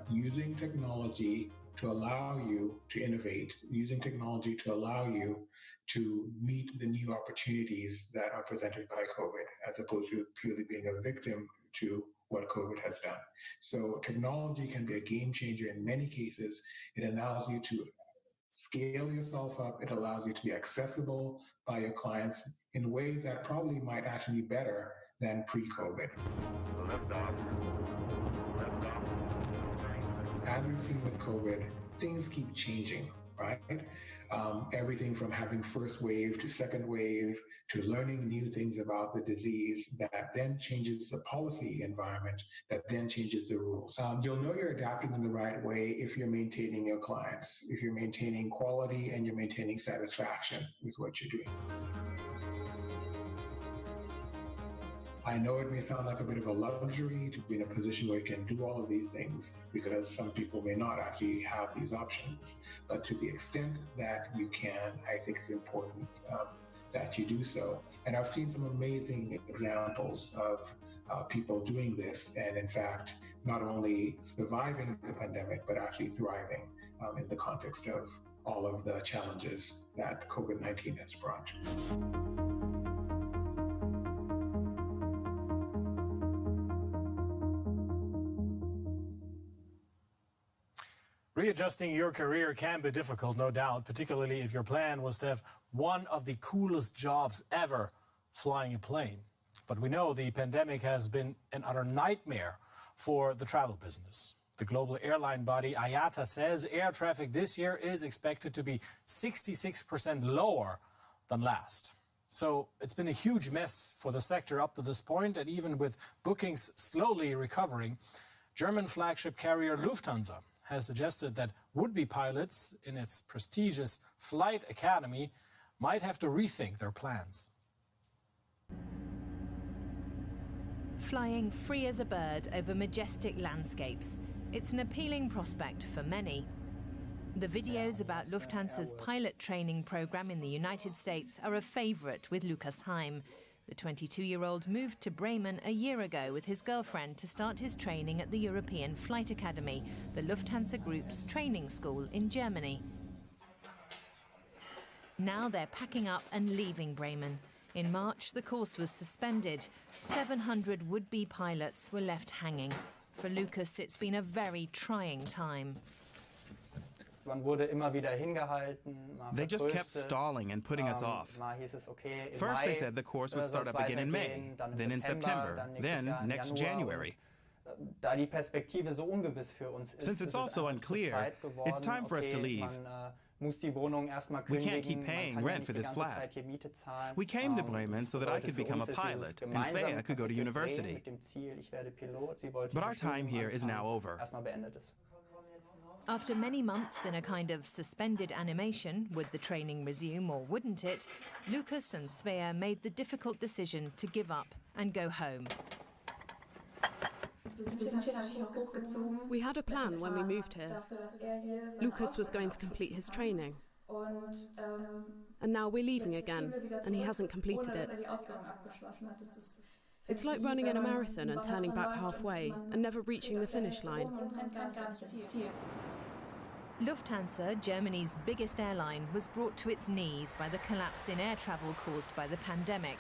using technology to allow you to innovate, using technology to allow you to meet the new opportunities that are presented by COVID, as opposed to purely being a victim to what COVID has done. So technology can be a game changer in many cases. It allows you to scale yourself up. It allows you to be accessible by your clients in ways that probably might actually be better than pre-COVID. As we've seen with COVID, things keep changing, right? Everything from having first wave to second wave to learning new things about the disease that then changes the policy environment, that then changes the rules. You'll know you're adapting in the right way if you're maintaining your clients, if you're maintaining quality and you're maintaining satisfaction with what you're doing. I know it may sound like a bit of a luxury to be in a position where you can do all of these things because some people may not actually have these options. But to the extent that you can, I think it's important that you do so. And I've seen some amazing examples of people doing this and in fact, not only surviving the pandemic, but actually thriving in the context of all of the challenges that COVID-19 has brought. Readjusting your career can be difficult, no doubt, particularly if your plan was to have one of the coolest jobs ever, flying a plane. But we know the pandemic has been an utter nightmare for the travel business. The global airline body IATA says air traffic this year is expected to be 66% lower than last. So it's been a huge mess for the sector up to this point, and even with bookings slowly recovering, German flagship carrier Lufthansa has suggested that would-be pilots in its prestigious Flight Academy might have to rethink their plans. Flying free as a bird over majestic landscapes. It's an appealing prospect for many. The videos about Lufthansa's pilot training program in the United States are a favorite with Lukas Heim. The 22-year-old moved to Bremen a year ago with his girlfriend to start his training at the European Flight Academy, the Lufthansa Group's training school in Germany. Now they're packing up and leaving Bremen. In March, the course was suspended. 700 would-be pilots were left hanging. For Lukas, it's been a very trying time. They just kept stalling and putting us off. First they said the course would start up again in May, then in September, then next January. Since it's also unclear, it's time for us to leave. We can't keep paying rent for this flat. We came to Bremen so that I could become a pilot and Svea could go to university. But our time here is now over. After many months in a kind of suspended animation, would the training resume or wouldn't it, Lukas and Svea made the difficult decision to give up and go home. We had a plan when we moved here. Lukas was going to complete his training. And now we're leaving again, and he hasn't completed it. It's like running in a marathon and turning back halfway and never reaching the finish line. Lufthansa, Germany's biggest airline, was brought to its knees by the collapse in air travel caused by the pandemic.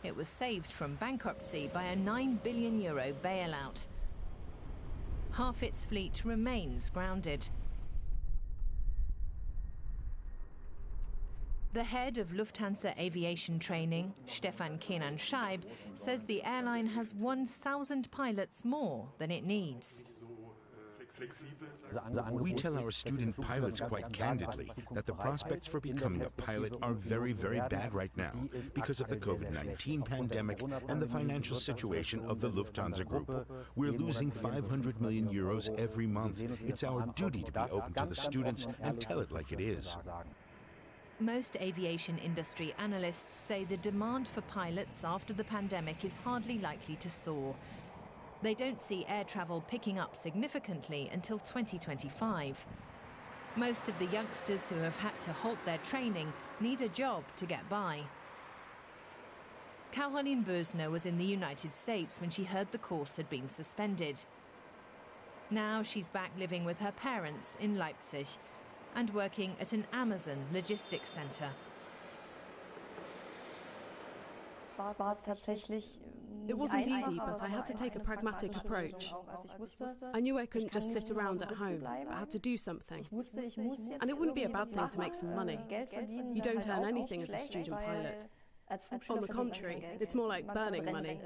It was saved from bankruptcy by a €9 billion bailout. Half its fleet remains grounded. The head of Lufthansa Aviation Training, Stefan Kenan-Scheib, says the airline has 1,000 pilots more than it needs. We tell our student pilots quite candidly that the prospects for becoming a pilot are very, very bad right now because of the COVID-19 pandemic and the financial situation of the Lufthansa Group. We're losing €500 million every month. It's our duty to be open to the students and tell it like it is. Most aviation industry analysts say the demand for pilots after the pandemic is hardly likely to soar. They don't see air travel picking up significantly until 2025. Most of the youngsters who have had to halt their training need a job to get by. Caroline Bösner was in the United States when she heard the course had been suspended. Now she's back living with her parents in Leipzig and working at an Amazon logistics center. It wasn't easy, but I had to take a pragmatic approach. I knew I couldn't just sit around at home. I had to do something. And it wouldn't be a bad thing to make some money. You don't earn anything as a student pilot. On the contrary, it's more like burning money.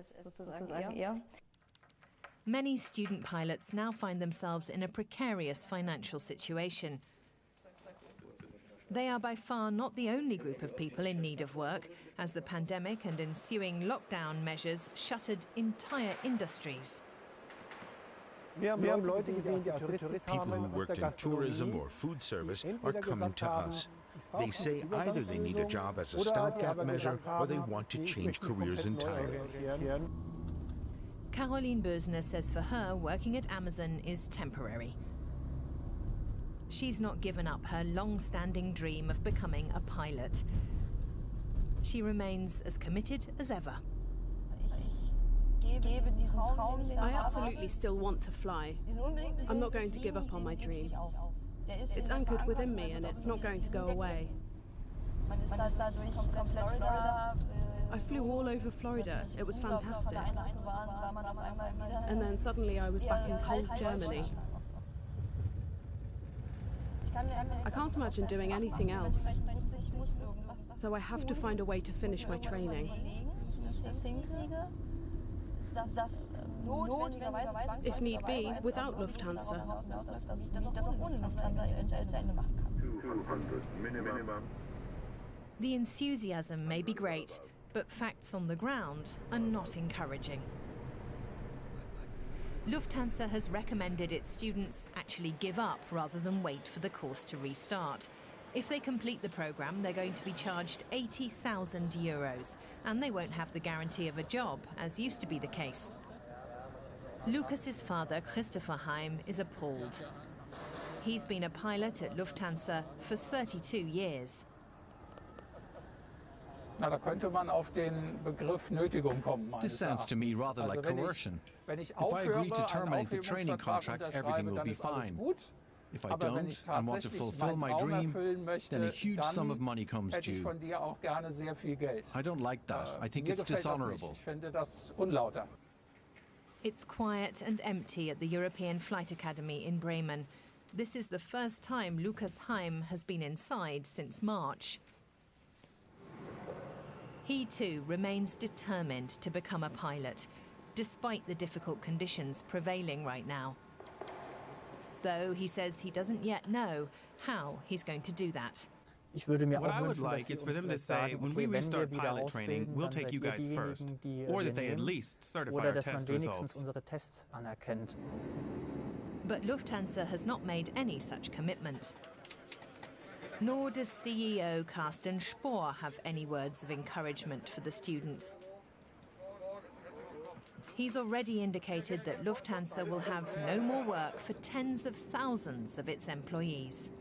Many student pilots now find themselves in a precarious financial situation. They are by far not the only group of people in need of work, as the pandemic and ensuing lockdown measures shuttered entire industries. People who worked in tourism or food service are coming to us. They say either they need a job as a stopgap measure or they want to change careers entirely. Caroline Bösner says for her, working at Amazon is temporary. She's not given up her long-standing dream of becoming a pilot. She remains as committed as ever. I absolutely still want to fly. I'm not going to give up on my dream. It's anchored within me and it's not going to go away. I flew all over Florida. It was fantastic. And then suddenly I was back in cold Germany. I can't imagine doing anything else. So I have to find a way to finish my training. If need be, without Lufthansa. The enthusiasm may be great, but facts on the ground are not encouraging. Lufthansa has recommended its students actually give up rather than wait for the course to restart. If they complete the programme, they're going to be charged €80,000, and they won't have the guarantee of a job, as used to be the case. Lucas's father, Christopher Heim, is appalled. He's been a pilot at Lufthansa for 32 years. This sounds to me rather like coercion. If I agree to terminate the training contract, everything will be fine. If I don't and want to fulfill my dream, then a huge sum of money comes due. I don't like that. I think it's dishonorable. It's quiet and empty at the European Flight Academy in Bremen. This is the first time Lukas Heim has been inside since March. He too remains determined to become a pilot, despite the difficult conditions prevailing right now. Though he says he doesn't yet know how he's going to do that. What I would like is for them to say, when we restart pilot training, we'll take you guys first, or that they at least certify our test results. But Lufthansa has not made any such commitment. Nor does CEO Carsten Spohr have any words of encouragement for the students. He's already indicated that Lufthansa will have no more work for tens of thousands of its employees.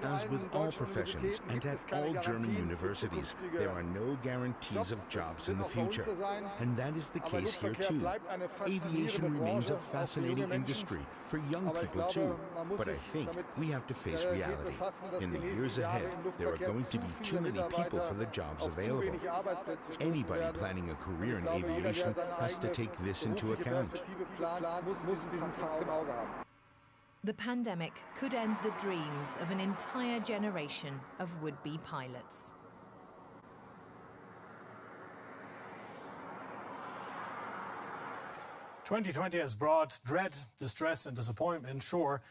As with all professions and at all German universities, there are no guarantees of jobs in the future. And that is the case here too. Aviation remains a fascinating industry for young people too. But I think we have to face reality. In the years ahead, there are going to be too many people for the jobs available. Anybody planning a career in aviation has to take this into account. The pandemic could end the dreams of an entire generation of would-be pilots. "2020 has brought dread, distress, and disappointment, sure,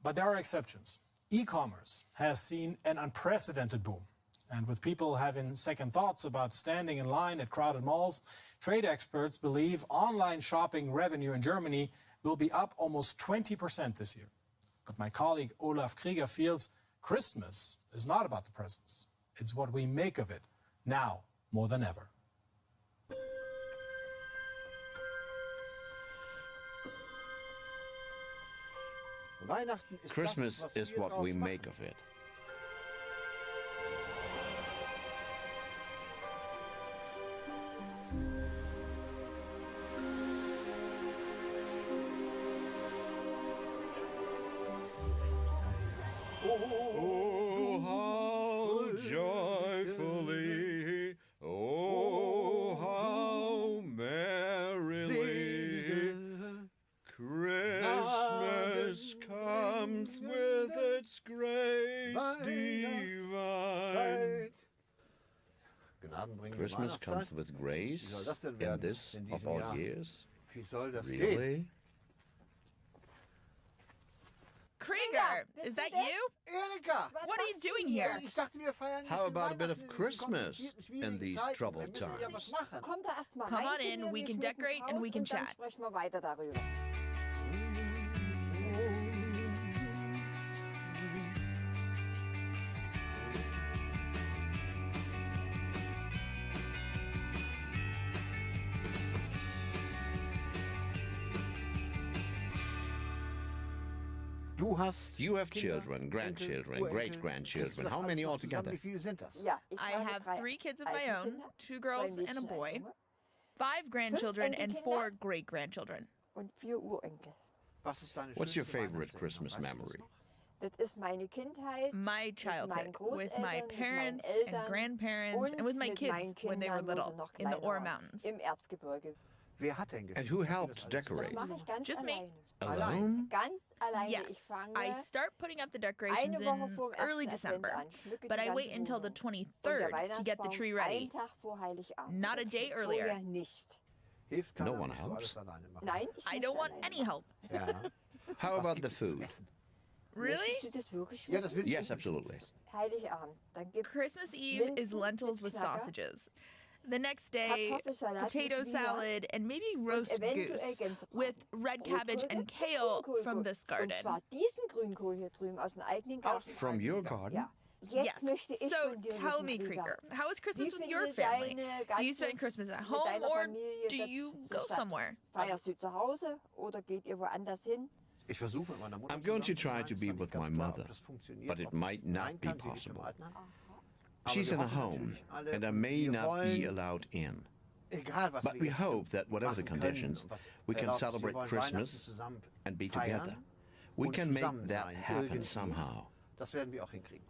but there are exceptions. E-commerce has seen an unprecedented boom. And with people having second thoughts about standing in line at crowded malls, trade experts believe online shopping revenue in Germany will be up almost 20% this year. But my colleague Olaf Krieger feels Christmas is not about the presents. It's what we make of it, now more than ever. Christmas is what we make of it. Oh, how joyfully, oh, how merrily, Christmas comes with its grace divine. Christmas comes with grace in this of all years? Really? Krieger, is that you? What are you doing here? How about a bit of Christmas in these troubled times? Come on in, we can decorate and we can chat. You have children, grandchildren, great-grandchildren. How many altogether? I have 3 kids of my own, 2 girls and a boy, 5 grandchildren and 4 great-grandchildren. What's your favorite Christmas memory? My childhood, with my parents and grandparents and with my kids when they were little, in the Ore Mountains. And who helped decorate? Just me. Alone? Yes, I start putting up the decorations in early December, but I wait until the 23rd to get the tree ready. Not a day earlier. No one helps? I don't want any help. How about the food? Really? Yes, absolutely. Christmas Eve is lentils with sausages. The next day, potato salad and maybe roast goose with red cabbage and kale from this garden. From your garden? Yes. So tell me, Krieger, how is Christmas with your family? Do you spend Christmas at home or do you go somewhere? I'm going to try to be with my mother, but it might not be possible. She's in a home, and I may not be allowed in. But we hope that whatever the conditions, we can celebrate Christmas and be together. We can make that happen somehow.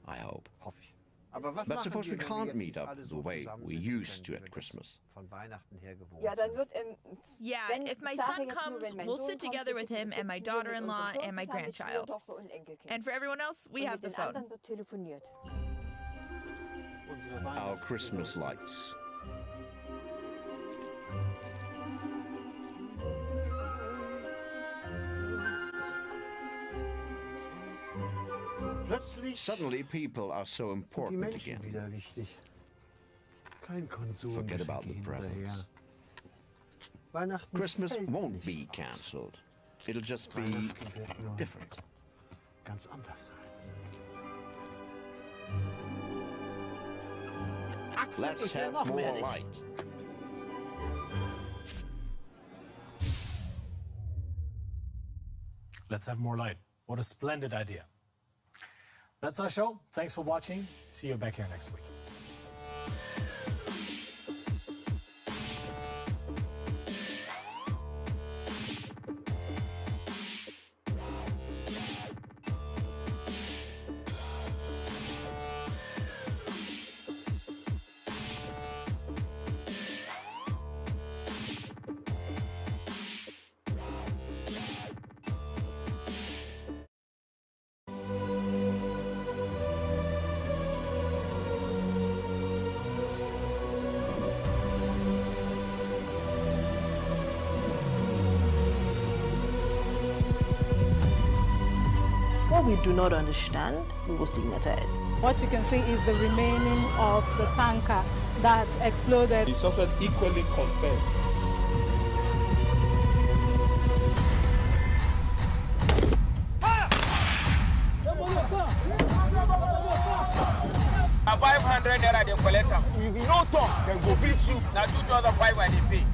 I hope. But suppose we can't meet up the way we used to at Christmas. Yeah, if my son comes, we'll sit together with him and my daughter-in-law and my grandchild. And for everyone else, we have the phone. Our Christmas lights. Suddenly people are so important again. Forget about the presents. Christmas won't be cancelled. It'll just be different. Let's have more light. Let's have more light. What a splendid idea. That's our show. Thanks for watching. See you back here next week. What we do not understand, we will stigmatize. What you can see is the remaining of the tanker that exploded. The suspect equally confessed. A 500 naira they collect am. If you no talk, dem go beat you. Na 2,500 they pay.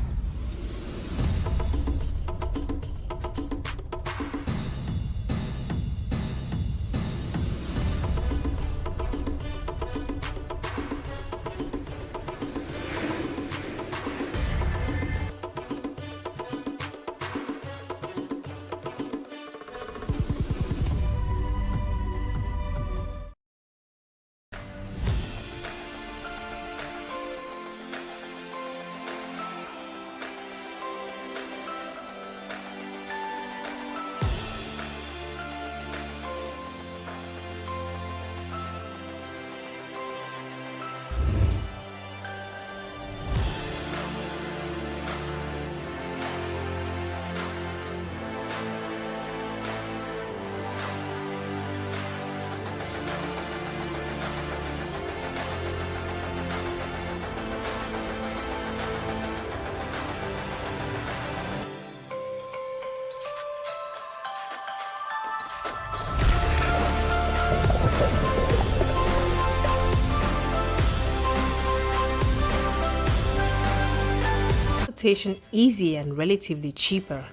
Easy and relatively cheaper.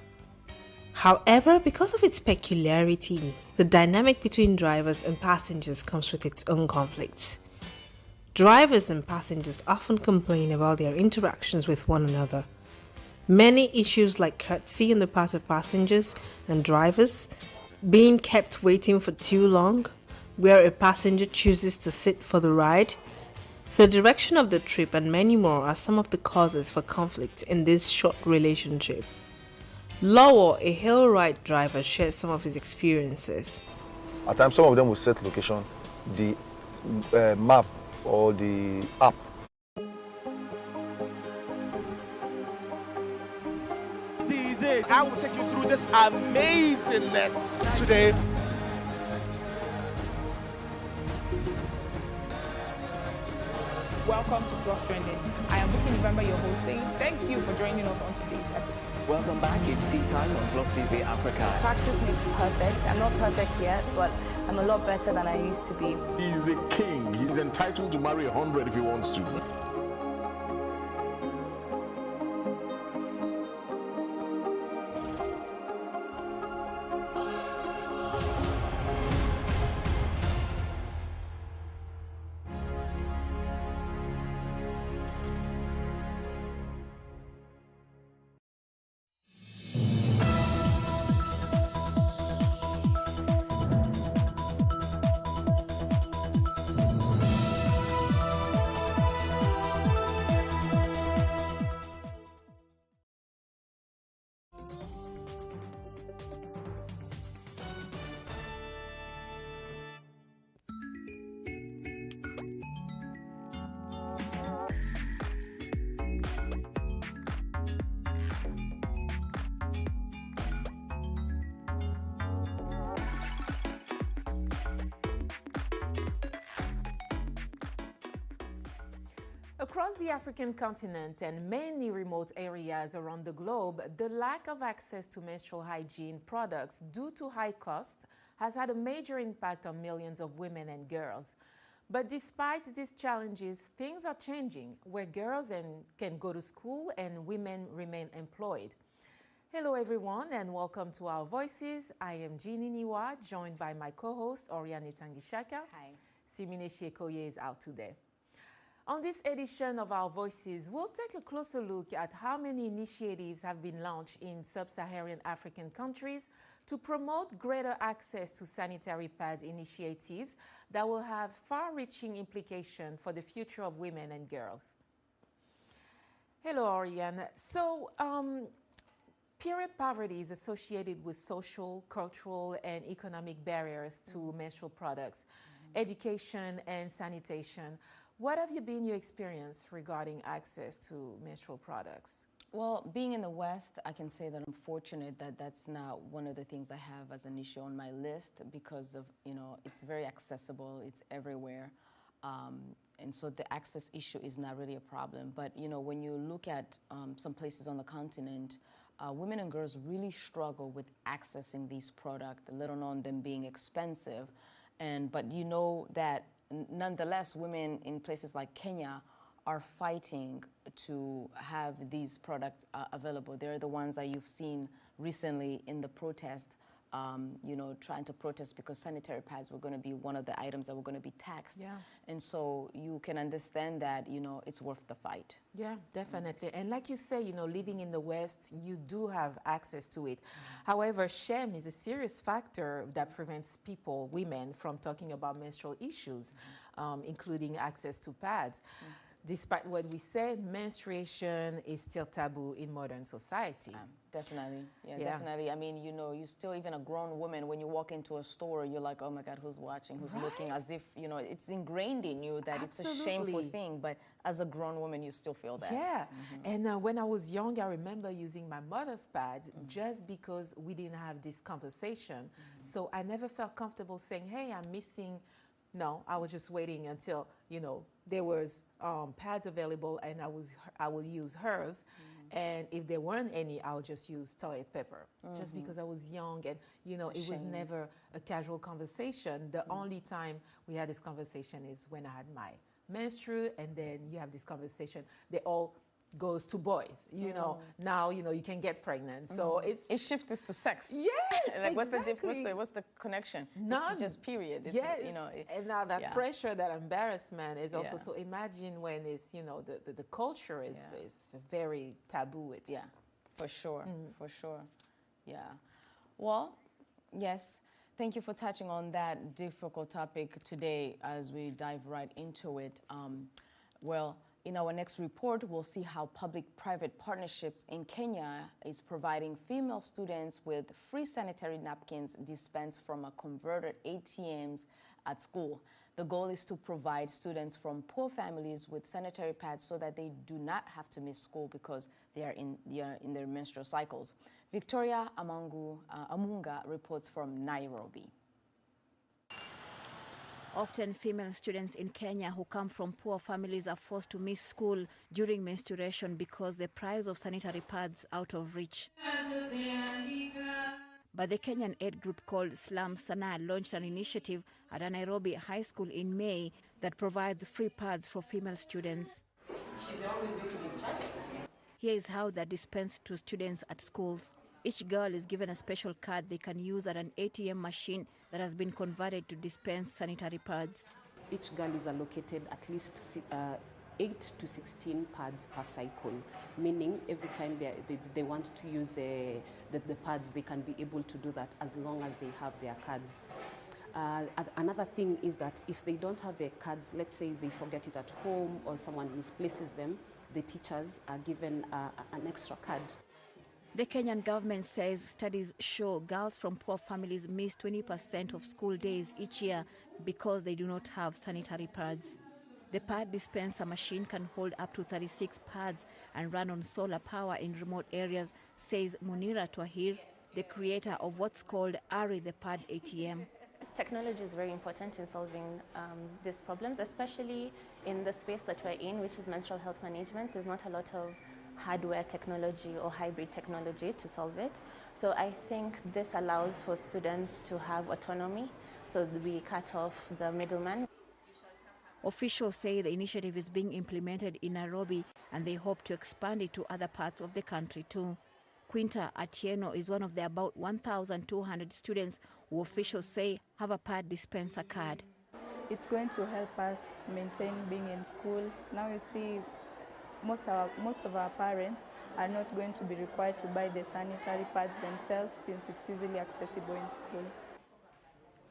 However, because of its peculiarity, the dynamic between drivers and passengers comes with its own conflicts. Drivers and passengers often complain about their interactions with one another. Many issues like courtesy on the part of passengers and drivers, being kept waiting for too long, where a passenger chooses to sit for the ride, the direction of the trip, and many more are some of the causes for conflict in this short relationship. Lawa, a hill ride driver, shares some of his experiences. At times, some of them will set location, the map or the app. I will take you through this amazingness today. Welcome to Plus Trending. I am Buki November, your host, saying thank you for joining us on today's episode. Welcome back. It's tea time on Plus TV Africa. Practice makes perfect. I'm not perfect yet, but I'm a lot better than I used to be. He's a king. He's entitled to marry 100 if he wants to. Across the African continent and many remote areas around the globe, the lack of access to menstrual hygiene products due to high costs has had a major impact on millions of women and girls. But despite these challenges, things are changing, where girls can go to school and women remain employed. Hello everyone and welcome to Our Voices. I am Jeannie Niwa, joined by my co-host Oriane Tangishaka. Hi. Simine Shekoye is out today. On this edition of Our Voices, we'll take a closer look at how many initiatives have been launched in sub-Saharan African countries to promote greater access to sanitary pads initiatives that will have far-reaching implications for the future of women and girls. Hello, Oriane. So, period poverty is associated with social, cultural, and economic barriers to menstrual products, education, and sanitation. What have been your experience regarding access to menstrual products? Well, being in the West, I can say that I'm fortunate that that's not one of the things I have as an issue on my list because of, it's very accessible, it's everywhere. And so the access issue is not really a problem. But, when you look at some places on the continent, women and girls really struggle with accessing these products, let alone them being expensive. But you know that nonetheless, women in places like Kenya are fighting to have these products available. They're the ones that you've seen recently in the protest, trying to protest because sanitary pads were going to be one of the items that were going to be taxed. Yeah. And so you can understand that, it's worth the fight. Yeah, definitely. And like you say, living in the West, you do have access to it. However, shame is a serious factor that prevents people, women, from talking about menstrual issues, including access to pads. Despite what we say, menstruation is still taboo in modern society. Definitely, definitely. I mean, you still, even a grown woman, when you walk into a store, you're like, oh my God, who's watching, who's looking, as if, it's ingrained in you that it's a shameful thing, but as a grown woman, you still feel that. Yeah, and when I was young, I remember using my mother's pads just because we didn't have this conversation. So I never felt comfortable saying, hey, I'm missing. No, I was just waiting until, there was pads available and I will use hers. And if there weren't any, I would just use toilet paper, just because I was young and, it was never a casual conversation. The only time we had this conversation is when I had my menstrual, and then you have this conversation. They all goes to boys, now, you can get pregnant. So it shifts to sex. Yes, like exactly. What's the connection? None. This is just period. It's, yes. And now that pressure, that embarrassment is also, so imagine when it's, the culture is very taboo. It's for sure, for sure. Yeah. Well, yes. Thank you for touching on that difficult topic today as we dive right into it. In our next report, we'll see how public-private partnerships in Kenya is providing female students with free sanitary napkins dispensed from a converted ATMs at school. The goal is to provide students from poor families with sanitary pads so that they do not have to miss school because they are in their menstrual cycles. Victoria Amunga reports from Nairobi. Often female students in Kenya who come from poor families are forced to miss school during menstruation because the price of sanitary pads out of reach. But the Kenyan aid group called Slum Sana launched an initiative at a Nairobi high school in May that provides free pads for female students. Here is how they're dispensed to students at schools. Each girl is given a special card they can use at an ATM machine that has been converted to dispense sanitary pads. Each girl is allocated at least 8 to 16 pads per cycle, meaning every time they want to use the pads, they can be able to do that as long as they have their cards. Another thing is that if they don't have their cards, let's say they forget it at home or someone misplaces them, the teachers are given an extra card. The Kenyan government says studies show girls from poor families miss 20% of school days each year because they do not have sanitary pads. The pad dispenser machine can hold up to 36 pads and run on solar power in remote areas, says Munira Twahir, the creator of what's called Ari the Pad ATM. Technology is very important in solving these problems, especially in the space that we're in, which is menstrual health management. There's not a lot of hardware technology or hybrid technology to solve it. So I think this allows for students to have autonomy, so we cut off the middleman. Officials say the initiative is being implemented in Nairobi and they hope to expand it to other parts of the country too. Quinta Atieno is one of the about 1,200 students who officials say have a pad dispenser card. It's going to help us maintain being in school. Now you see most of our parents are not going to be required to buy the sanitary pads themselves since it's easily accessible in school.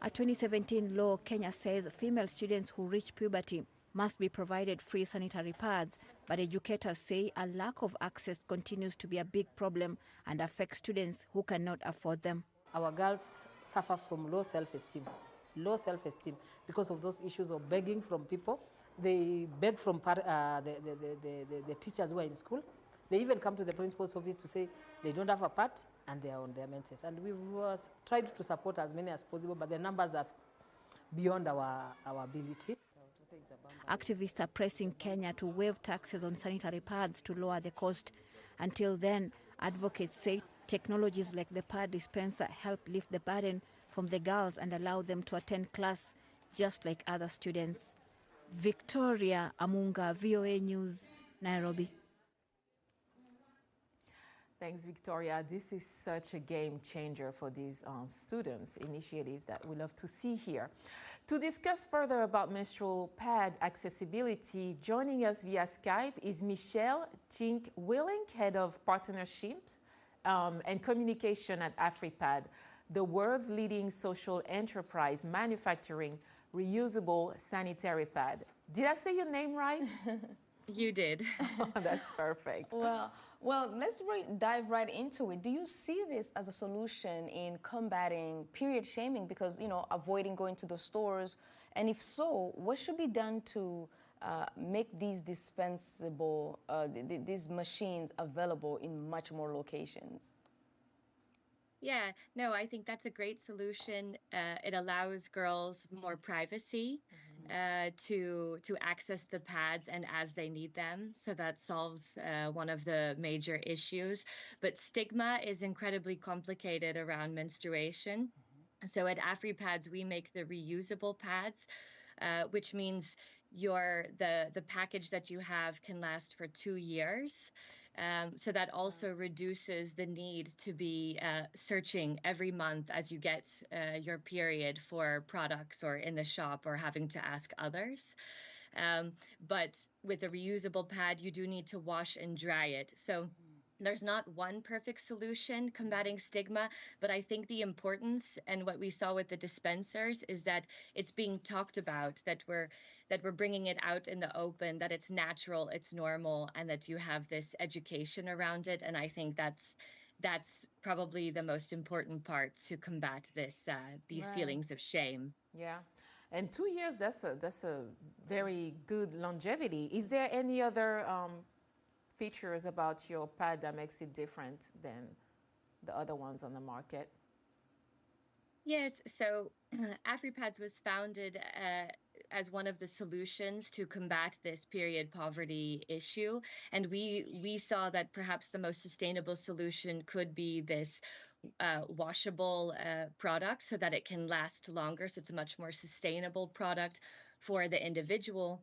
A 2017 law, Kenya says female students who reach puberty must be provided free sanitary pads, but educators say a lack of access continues to be a big problem and affects students who cannot afford them. Our girls suffer from low self-esteem because of those issues of begging from people. They beg from the teachers who are in school. They even come to the principal's office to say they don't have a pad and they are on their menses. And we've tried to support as many as possible, but the numbers are beyond our ability. Activists are pressing Kenya to waive taxes on sanitary pads to lower the cost. Until then, advocates say technologies like the pad dispenser help lift the burden from the girls and allow them to attend class just like other students. Victoria Amunga, VOA News, Nairobi. Thanks, Victoria. This is such a game changer for these students' initiatives that we love to see here. To discuss further about menstrual pad accessibility, joining us via Skype is Michelle Chink-Willink, Head of Partnerships and Communication at AfriPad, the world's leading social enterprise manufacturing reusable sanitary pad. Did I say your name right? You did. Oh, that's perfect. Well, let's dive right into it. Do you see this as a solution in combating period shaming? Because, avoiding going to the stores. And if so, what should be done to make these dispensable, these machines available in much more locations? Yeah, no, I think that's a great solution. It allows girls more privacy to access the pads and as they need them. So that solves one of the major issues. But stigma is incredibly complicated around menstruation. So at AfriPads, we make the reusable pads, which means the package that you have can last for 2 years. So that also reduces the need to be searching every month as you get your period for products or in the shop or having to ask others. But with a reusable pad, you do need to wash and dry it. So there's not one perfect solution combating stigma, but I think the importance and what we saw with the dispensers is that it's being talked about, that we're bringing it out in the open, that it's natural, it's normal, and that you have this education around it. And I think that's probably the most important part to combat this these Right. feelings of shame. Yeah. And 2 years, that's a very good longevity. Is there any other features about your pad that makes it different than the other ones on the market? Yes, so AfriPads was founded as one of the solutions to combat this period poverty issue. And we saw that perhaps the most sustainable solution could be this washable product so that it can last longer. So it's a much more sustainable product for the individual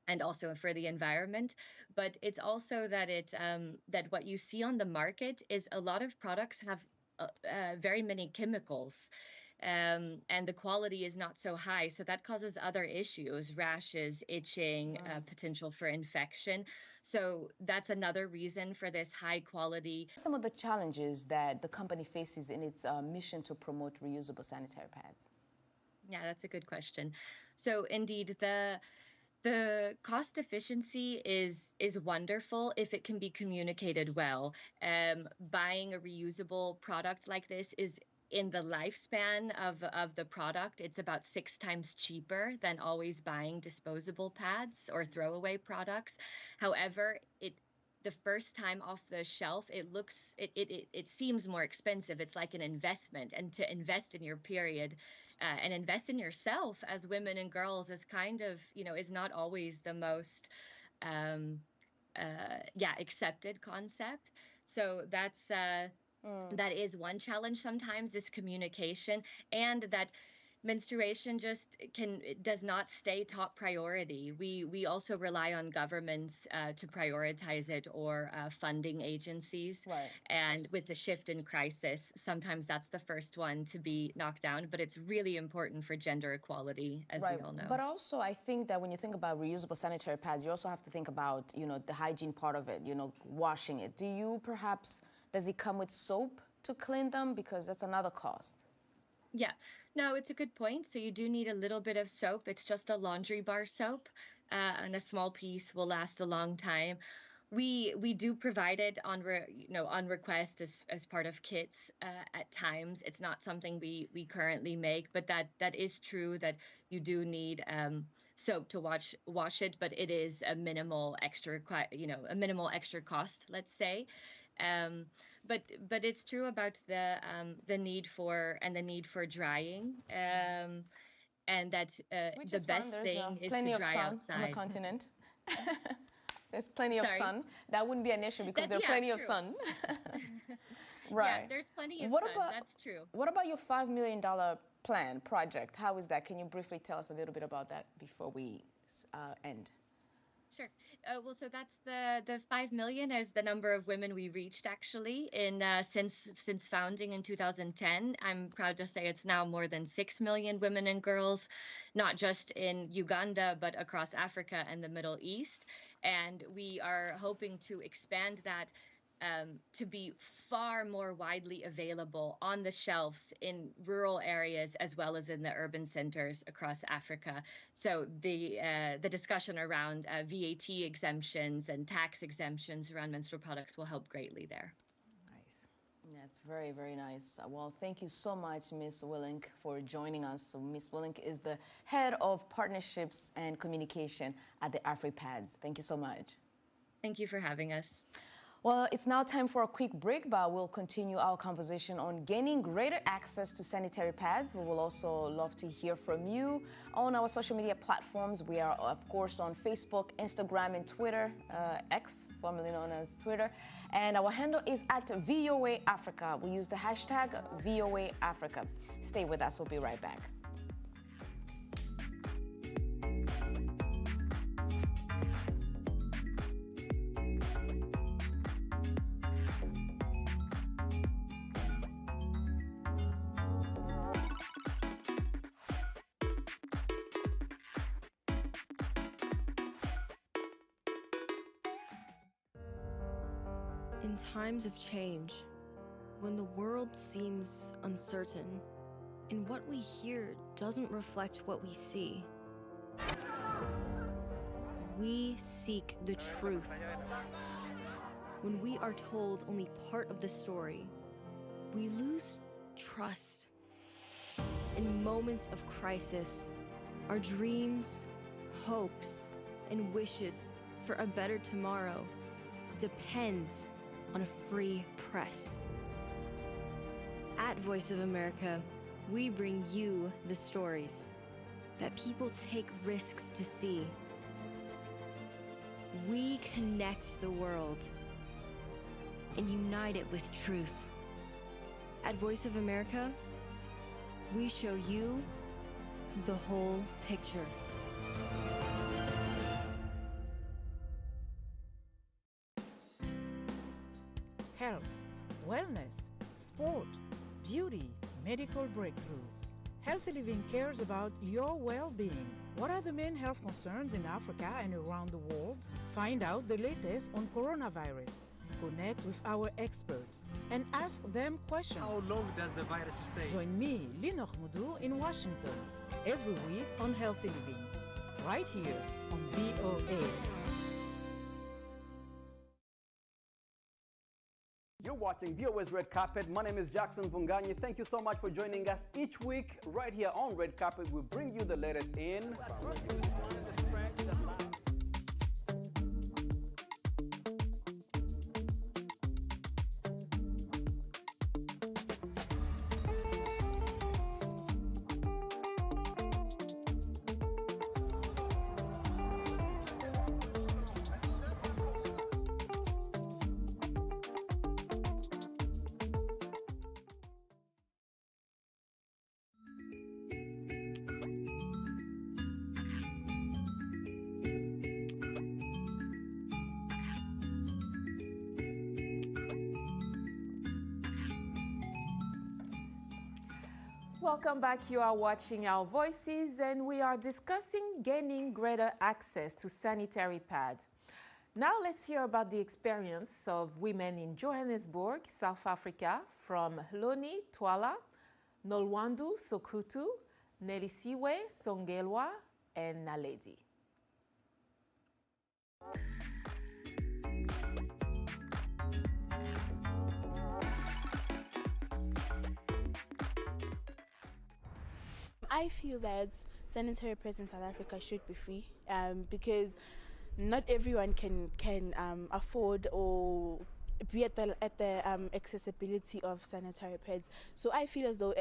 and also for the environment. But it's also that that what you see on the market is a lot of products have very many chemicals. And the quality is not so high. So that causes other issues, rashes, itching, potential for infection. So that's another reason for this high quality. Some of the challenges that the company faces in its mission to promote reusable sanitary pads. Yeah, that's a good question. So indeed, the cost efficiency is wonderful if it can be communicated well. Buying a reusable product like this is in the lifespan of the product, it's about 6 times cheaper than always buying disposable pads or throwaway products. However, the first time off the shelf, it seems more expensive. It's like an investment, and to invest in your period and invest in yourself as women and girls is kind of, is not always the most accepted concept. So that is one challenge sometimes, this communication, and that menstruation just does not stay top priority. We also rely on governments to prioritize it, or funding agencies. Right. And with the shift in crisis, sometimes that's the first one to be knocked down, but it's really important for gender equality, as we all know. But also, I think that when you think about reusable sanitary pads, you also have to think about, the hygiene part of it, washing it. Does it come with soap to clean them? Because that's another cost. Yeah, no, it's a good point. So you do need a little bit of soap. It's just a laundry bar soap, and a small piece will last a long time. We do provide it on request as part of kits at times. It's not something we currently make, but that is true that you do need soap to wash it, but it is a minimal extra cost, let's say. But it's true about the need for drying, and that the best thing is to dry outside. On the continent. There's plenty of sun. That wouldn't be an issue because there's plenty of sun. Right. Yeah, there's plenty of sun. That's true. What about your $5 million project? How is that? Can you briefly tell us a little bit about that before we end? Sure. Well, so that's the 5 million is the number of women we reached actually since founding in 2010. I'm proud to say it's now more than 6 million women and girls, not just in Uganda, but across Africa and the Middle East. And we are hoping to expand that to be far more widely available on the shelves in rural areas as well as in the urban centers across Africa. So the discussion around VAT exemptions and tax exemptions around menstrual products will help greatly there. Nice. That's very, very nice. Well, thank you so much, Ms. Willink, for joining us. So Ms. Willink is the head of partnerships and communication at the AfriPads. Thank you so much. Thank you for having us. Well, it's now time for a quick break, but we'll continue our conversation on gaining greater access to sanitary pads. We will also love to hear from you on our social media platforms. We are, of course, on Facebook, Instagram, and Twitter, X, formerly known as Twitter. And our handle is at VOA Africa. We use the hashtag VOA Africa. Stay with us. We'll be right back. In times of change, when the world seems uncertain, and what we hear doesn't reflect what we see, we seek the truth. When we are told only part of the story, we lose trust. In moments of crisis, our dreams, hopes, and wishes for a better tomorrow depends on a free press. At Voice of America, we bring you the stories that people take risks to see. We connect the world and unite it with truth. At Voice of America, we show you the whole picture. Health, wellness, sport, beauty, medical breakthroughs. Healthy Living cares about your well-being. What are the main health concerns in Africa and around the world? Find out the latest on coronavirus. Connect with our experts and ask them questions. How long does the virus stay? Join me, Linor Moudou, in Washington, every week on Healthy Living, right here on VOA. You're watching VOA's Red Carpet. My name is Jackson Vunganyi. Thank you so much for joining us each week. Right here on Red Carpet, we bring you the latest in Welcome back. You are watching Our Voices, and we are discussing gaining greater access to sanitary pads. Now let's hear about the experience of women in Johannesburg, South Africa, from Loni Twala, Nolwandu Sokutu, Nelisiwe Songelwa, and Naledi. I feel that sanitary pads in South Africa should be free because not everyone can afford or be at the accessibility of sanitary pads. So I feel as though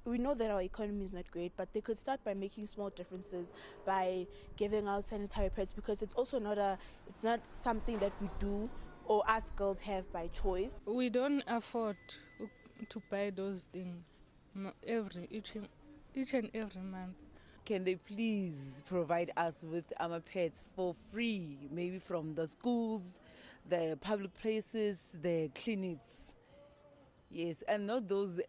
we know that our economy is not great, but they could start by making small differences by giving out sanitary pads, because it's also it's not something that we do or us girls have by choice. We don't afford to buy those things each and every month. Can they please provide us with pads for free, maybe from the schools, the public places, the clinics? Yes, and not those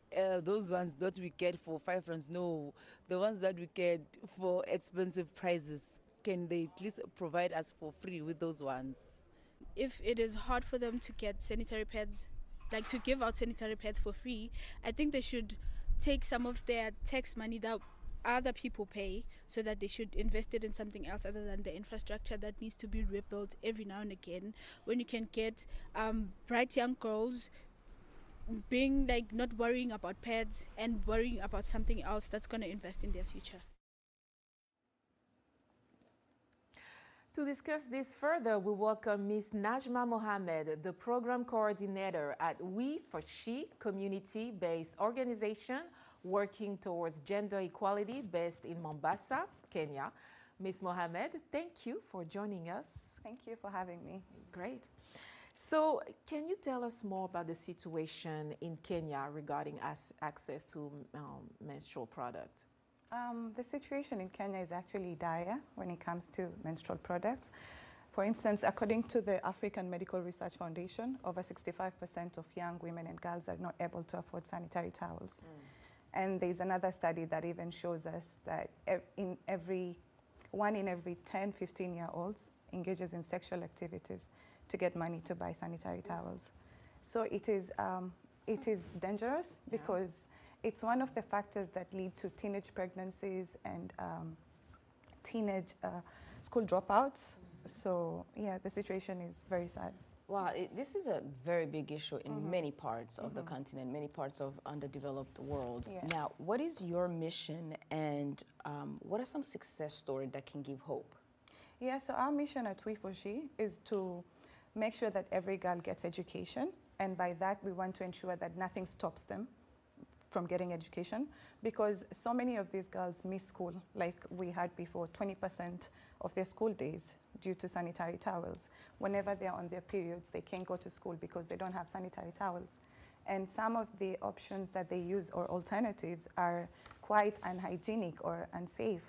ones that we get for 5 rands. No, the ones that we get for expensive prices. Can they at least provide us for free with those ones? If it is hard for them to get sanitary pads, like to give out sanitary pads for free, I think they should take some of their tax money that other people pay, so that they should invest it in something else other than the infrastructure that needs to be rebuilt every now and again, when you can get bright young girls being not worrying about pads and worrying about something else that's going to invest in their future. To discuss this further, we welcome Ms. Najma Mohammed, the program coordinator at We for She community-based organization working towards gender equality based in Mombasa, Kenya. Ms. Mohammed, thank you for joining us. Thank you for having me. Great. So can you tell us more about the situation in Kenya regarding access to menstrual products? The situation in Kenya is actually dire when it comes to menstrual products. For instance, according to the African Medical Research Foundation, over 65% of young women and girls are not able to afford sanitary towels. And there's another study that even shows us that one in every 10, 15-year-olds engages in sexual activities to get money to buy sanitary towels. So it is dangerous because it's one of the factors that lead to teenage pregnancies and teenage school dropouts. So yeah, the situation is very sad. Wow, this is a very big issue in many parts of the continent, many parts of underdeveloped world. Yeah. Now, what is your mission, and what are some success stories that can give hope? Yeah, so our mission at We for She is to make sure that every girl gets education, and by that we want to ensure that nothing stops them from getting education, because so many of these girls miss school, like we had before, 20% of their school days due to sanitary towels. Whenever they're on their periods, they can't go to school because they don't have sanitary towels. And some of the options that they use or alternatives are quite unhygienic or unsafe.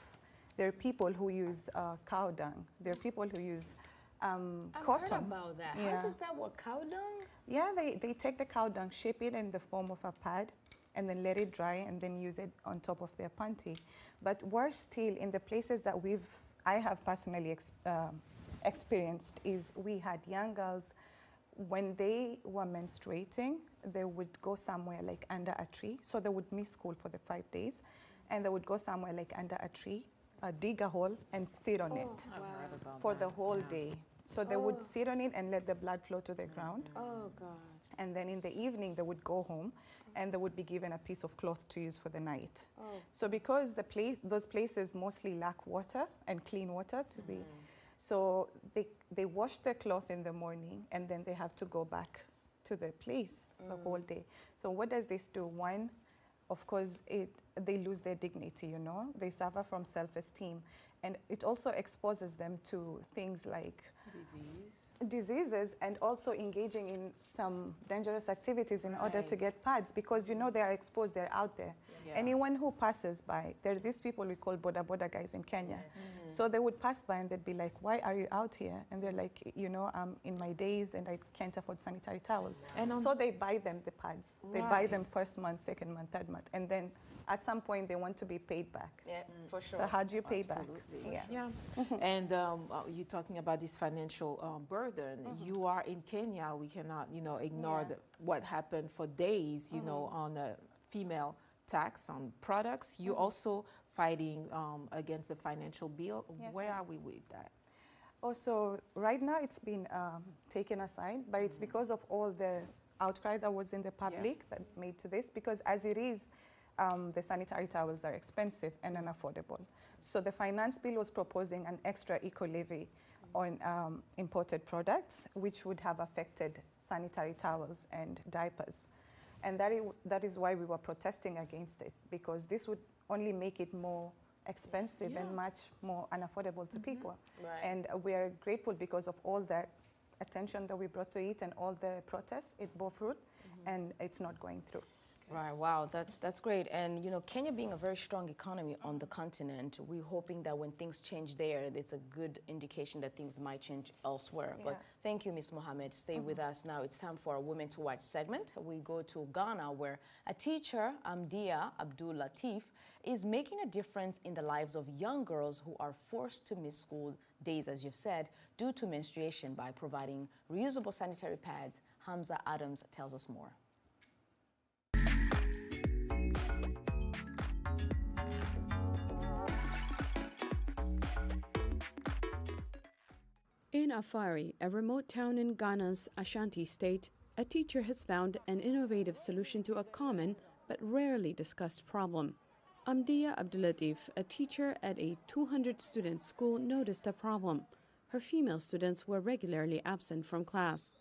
There are people who use cow dung. There are people who use cotton. I've heard about that. Yeah. How does that work? Cow dung? Yeah, they take the cow dung, shape it in the form of a pad, and then let it dry and then use it on top of their panty. But worse still, in the places that I have personally experienced, is we had young girls, when they were menstruating, they would go somewhere like under a tree. So they would miss school for the 5 days, and they would go somewhere like under a tree, dig a hole and sit on it for the whole day. So they would sit on it and let the blood flow to the ground. Oh, God. And then in the evening, they would go home and they would be given a piece of cloth to use for the night. Oh. So because those places mostly lack water and clean water to be, so they wash their cloth in the morning and then they have to go back to the place the whole day. So what does this do? One, of course, they lose their dignity, they suffer from self-esteem. And it also exposes them to things like diseases, and also engaging in some dangerous activities in order to get pads, because you know they are exposed, they're out there. Yeah. Anyone who passes by, there's these people we call boda guys in Kenya. So they would pass by and they'd be like, why are you out here? And they're like, you know, I'm in my days and I can't afford sanitary towels. And so they buy them the pads. They buy them first month, second month, third month, and then at some point they want to be paid back. Yeah, for sure. So how do you pay back? Yeah. And you're talking about this financial burden. You are in Kenya. We cannot, you know, ignore what happened for days, you know, on a female tax on products. You're also fighting against the financial bill. Where are we with that? Also, right now it's been taken aside, but it's because of all the outcry that was in the public that made to this, because as it is, the sanitary towels are expensive and unaffordable. So the finance bill was proposing an extra eco-levy on imported products, which would have affected sanitary towels and diapers. And that is why we were protesting against it, because this would only make it more expensive and much more unaffordable to people. Right. And we are grateful because of all that attention that we brought to it and all the protests, it bore fruit, and it's not going through. Right, wow, that's great. And you know, Kenya being a very strong economy on the continent, we're hoping that when things change there, it's a good indication that things might change elsewhere. But thank you, Ms. Mohammed. Stay with us now. It's time for our Women to Watch segment. We go to Ghana, where a teacher, Amdia Abdul Latif, is making a difference in the lives of young girls who are forced to miss school days, as you've said, due to menstruation by providing reusable sanitary pads. Hamza Adams tells us more. In Afari, a remote town in Ghana's Ashanti state, a teacher has found an innovative solution to a common but rarely discussed problem. Amdia Abdulatif, a teacher at a 200-student school, noticed a problem. Her female students were regularly absent from class.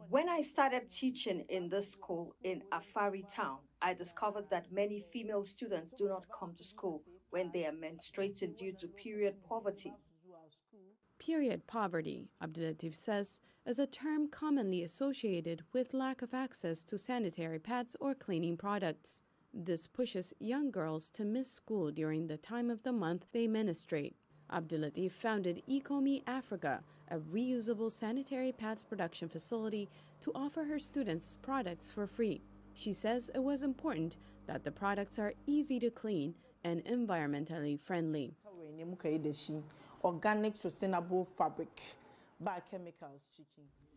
When I started teaching in this school in Afari town, I discovered that many female students do not come to school when they are menstruating due to period poverty. Period poverty, Abdulatif says, is a term commonly associated with lack of access to sanitary pads or cleaning products. This pushes young girls to miss school during the time of the month they menstruate. Abdulatif founded Ecomi Africa, a reusable sanitary pads production facility, to offer her students products for free. She says it was important that the products are easy to clean and environmentally friendly. Organic sustainable fabric by chemicals.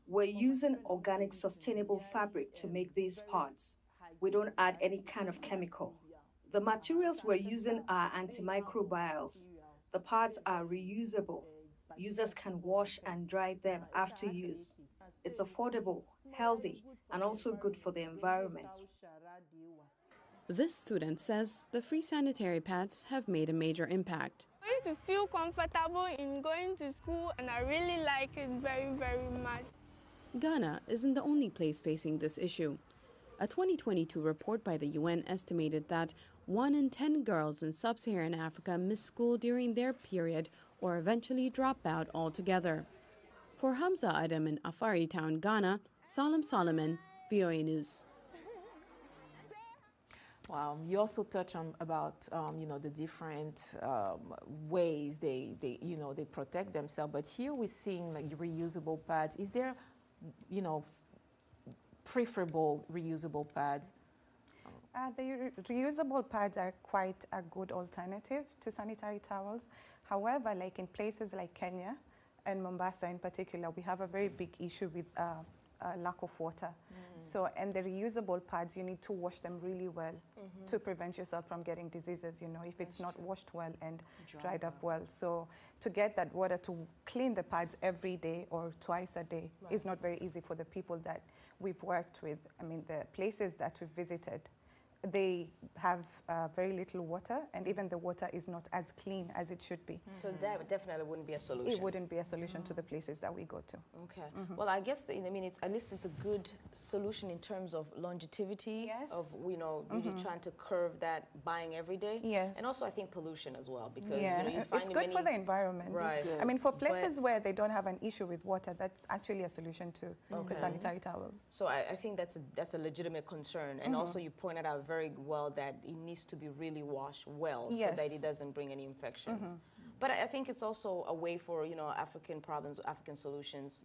We're using organic sustainable fabric to make these pads. We don't add any kind of chemical. The materials we're using are antimicrobials. The pads are reusable. Users can wash and dry them after use. It's affordable, healthy, and also good for the environment. This student says the free sanitary pads have made a major impact. I'm going to feel comfortable in going to school, and I really like it very, very much. Ghana isn't the only place facing this issue. A 2022 report by the UN estimated that 1 in 10 girls in sub-Saharan Africa miss school during their period or eventually drop out altogether. For Hamza Adam in Afari Town, Ghana, Salim Solomon, VOA News. Wow. You also touch on about you know, the different ways they protect themselves. But here we're seeing like reusable pads. Is there, you know, preferable reusable pads? The reusable pads are quite a good alternative to sanitary towels. However, like in places like Kenya and Mombasa in particular, we have a very big issue with lack of water. So, and the reusable pads, you need to wash them really well to prevent yourself from getting diseases, you know, if it's not washed well and dried up well. So to get that water to clean the pads every day or twice a day is not very easy for the people that we've worked with. I mean, the places that we've visited, they have very little water, and even the water is not as clean as it should be. So that definitely wouldn't be a solution. It wouldn't be a solution to the places that we go to. Okay. Well, I guess at least it's a good solution in terms of longevity. Yes. Of really trying to curb that buying every day. Yes. And also I think pollution as well, because you find it's good for the environment. Right. I mean, for places where they don't have an issue with water, that's actually a solution to the sanitary towels. So I think that's a legitimate concern, and also you pointed out very well that it needs to be really washed well so that it doesn't bring any infections. But I think it's also a way for African problems, African solutions,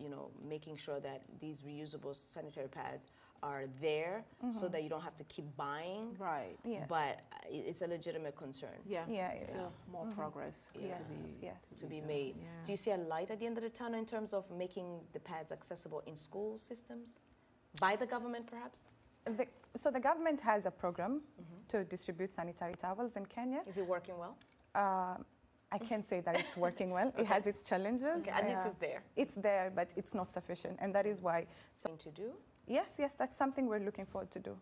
making sure that these reusable sanitary pads are there so that you don't have to keep buying. Right. Yes. But it's a legitimate concern. Yeah. Still more progress to be made. Yeah. Do you see a light at the end of the tunnel in terms of making the pads accessible in school systems by the government, perhaps? So the government has a program to distribute sanitary towels in Kenya. Is it working well? I can't say that it's working well. It has its challenges. Okay. And it's there. It's there, but it's not sufficient, and that is why. To do? Yes, that's something we're looking forward to do.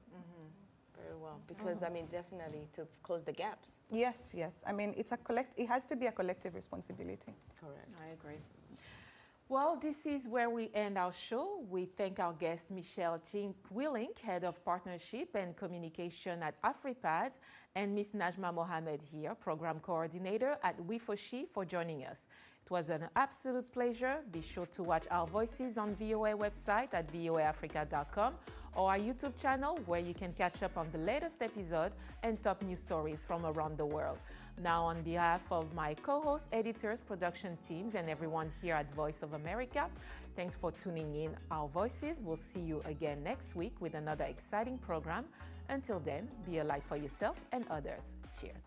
Very well, because I mean, definitely to close the gaps. Yes. I mean, it has to be a collective responsibility. Correct. I agree. Well, this is where we end our show. We thank our guest, Michelle Chink-Willink, Head of Partnership and Communication at AfriPad, and Ms. Najma Mohammed here, Program Coordinator at We4She, for joining us. It was an absolute pleasure. Be sure to watch Our Voices on VOA website at voaafrica.com or our YouTube channel, where you can catch up on the latest episode and top news stories from around the world. Now, on behalf of my co-host, editors, production teams, and everyone here at Voice of America, thanks for tuning in Our Voices. We'll see you again next week with another exciting program. Until then, be a light for yourself and others. Cheers.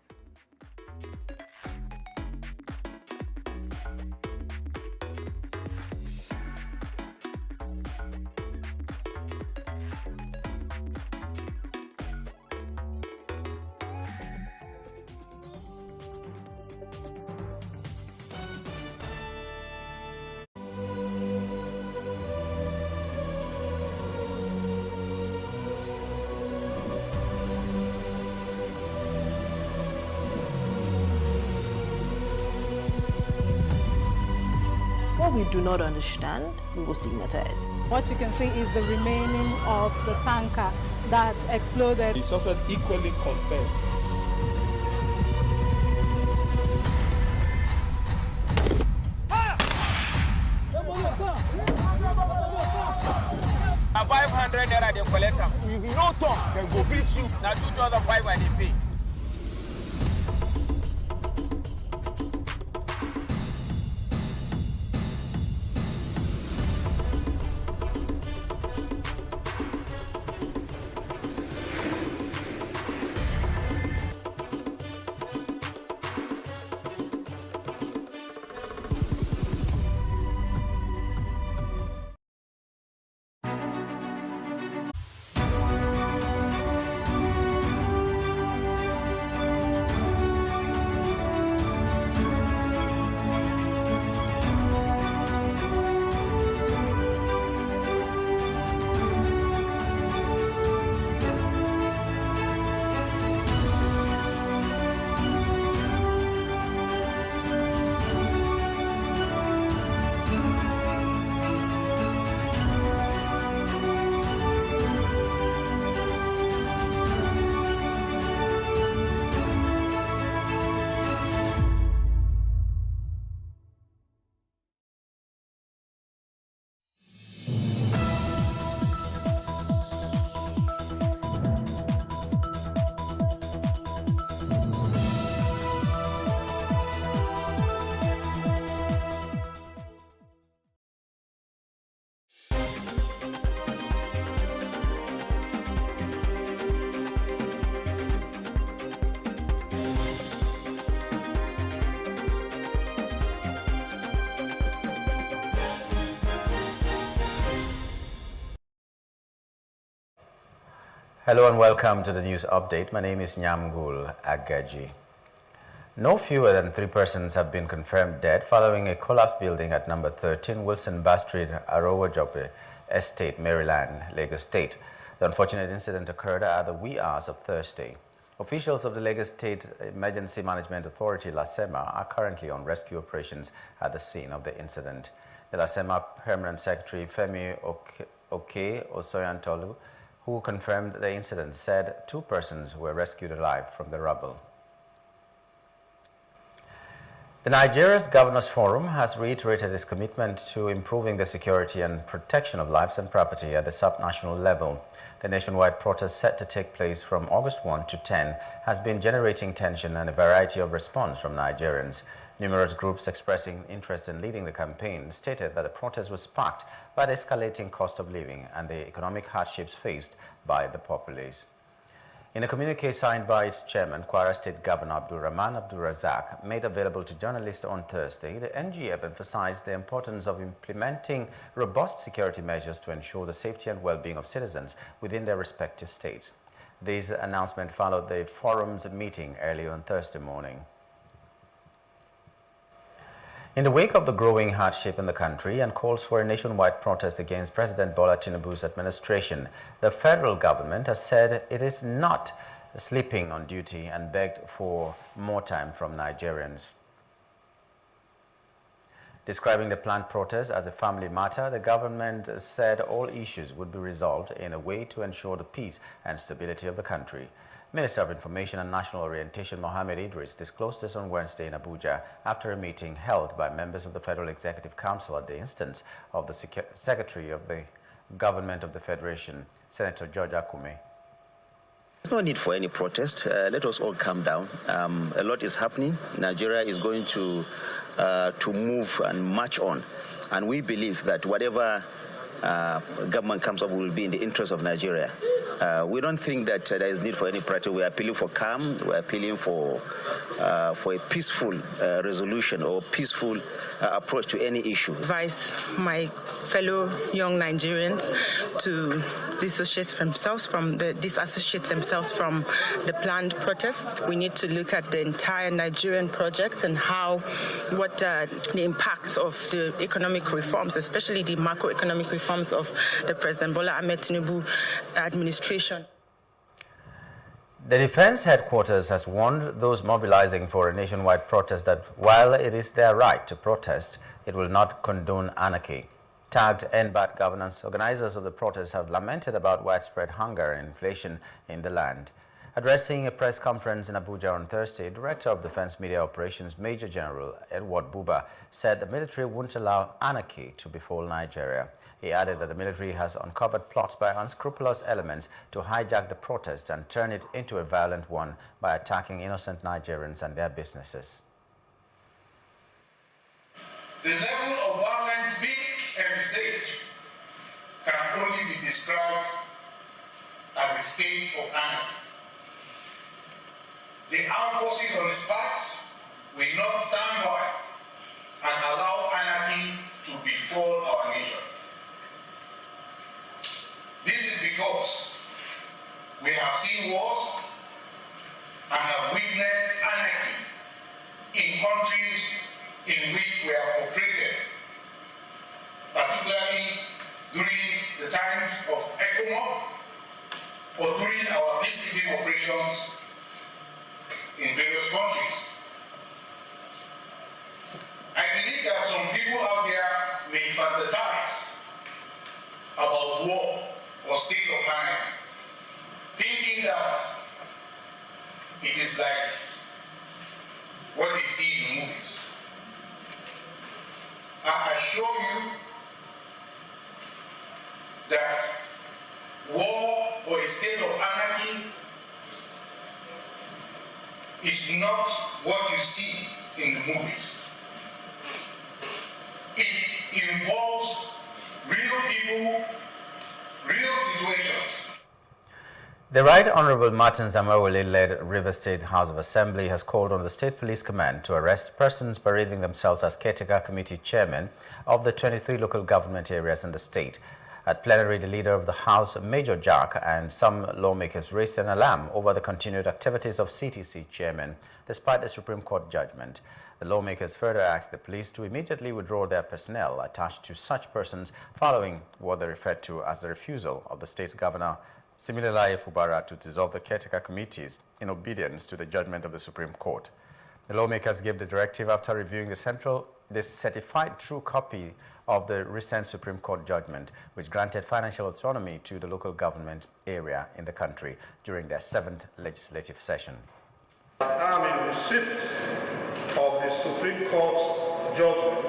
What we do not understand, we will stigmatize. What you can see is the remaining of the tanker that exploded. The suspect equally confessed. Now 500 naira they collect them. If you no talk, they go beat you. Now 2,500 they pay. Hello and welcome to the news update. My name is Nyamgul Agaji. No fewer than 3 persons have been confirmed dead following a collapsed building at number 13 Wilson Bass Street, Arowa Joppe Estate, Maryland, Lagos State. The unfortunate incident occurred at the wee hours of Thursday. Officials of the Lagos State Emergency Management Authority, LASEMA, are currently on rescue operations at the scene of the incident. The LASEMA Permanent Secretary Femi Oke Osoyantolu, who confirmed the incident, said 2 persons were rescued alive from the rubble. The Nigeria's Governors Forum has reiterated its commitment to improving the security and protection of lives and property at the subnational level. The nationwide protest set to take place from August 1 to 10 has been generating tension and a variety of response from Nigerians. Numerous groups expressing interest in leading the campaign stated that the protest was sparked by the escalating cost of living and the economic hardships faced by the populace. In a communique signed by its chairman, Kwara State Governor Abdul Rahman Abdul Razak, made available to journalists on Thursday, the NGF emphasized the importance of implementing robust security measures to ensure the safety and well-being of citizens within their respective states. This announcement followed the forum's meeting early on Thursday morning. In the wake of the growing hardship in the country and calls for a nationwide protest against President Bola Tinubu's administration, the federal government has said it is not sleeping on duty and begged for more time from Nigerians. Describing the planned protest as a family matter, the government said all issues would be resolved in a way to ensure the peace and stability of the country. Minister of Information and National Orientation Mohammed Idris disclosed this on Wednesday in Abuja after a meeting held by members of the Federal Executive Council at the instance of the Secretary of the Government of the Federation, Senator George Akume. There's no need for any protest. Let us all calm down. A lot is happening. Nigeria is going to move and march on. And we believe that whatever government comes up will be in the interest of Nigeria. We don't think that there is need for any protest. We are appealing for calm. We are appealing for a peaceful resolution or peaceful approach to any issue. Advise my fellow young Nigerians to disassociate themselves from the planned protest. We need to look at the entire Nigerian project and what the impacts of the economic reforms, especially the macroeconomic reforms of the President Bola Ahmed Tinubu administration. The Defense Headquarters has warned those mobilizing for a nationwide protest that while it is their right to protest, it will not condone anarchy. Tagged End Bad Governance, organizers of the protest have lamented about widespread hunger and inflation in the land. Addressing a press conference in Abuja on Thursday, Director of Defense Media Operations Major General Edward Buba said the military won't allow anarchy to befall Nigeria. He added that the military has uncovered plots by unscrupulous elements to hijack the protest and turn it into a violent one by attacking innocent Nigerians and their businesses. The level of violence being envisaged can only be described as a state of anarchy. The armed forces on its part will not stand by and allow anarchy to befall our nation. This is because we have seen wars and have witnessed anarchy in countries in which we have operated, particularly during the times of ECOMOG or during our peacekeeping operations in various countries. I believe that some people out there may fantasize about war or state of anarchy, thinking that it is like what they see in the movies. I assure you that war or a state of anarchy is not what you see in the movies. It involves real people, real situations. The Right Honorable Martin Zamawele-led River State House of Assembly has called on the State Police Command to arrest persons parading themselves as caretaker committee chairman of the 23 local government areas in the state. At plenary, the leader of the House, Major Jack, and some lawmakers raised an alarm over the continued activities of CTC chairman, despite the Supreme Court judgment. The lawmakers further asked the police to immediately withdraw their personnel attached to such persons following what they referred to as the refusal of the state's governor Similarly, Fubara to dissolve the caretaker committees in obedience to the judgment of the Supreme Court. The lawmakers gave the directive after reviewing the certified true copy of the recent Supreme Court judgment, which granted financial autonomy to the local government area in the country during their 7th legislative session. I am in receipt of the Supreme Court judgment,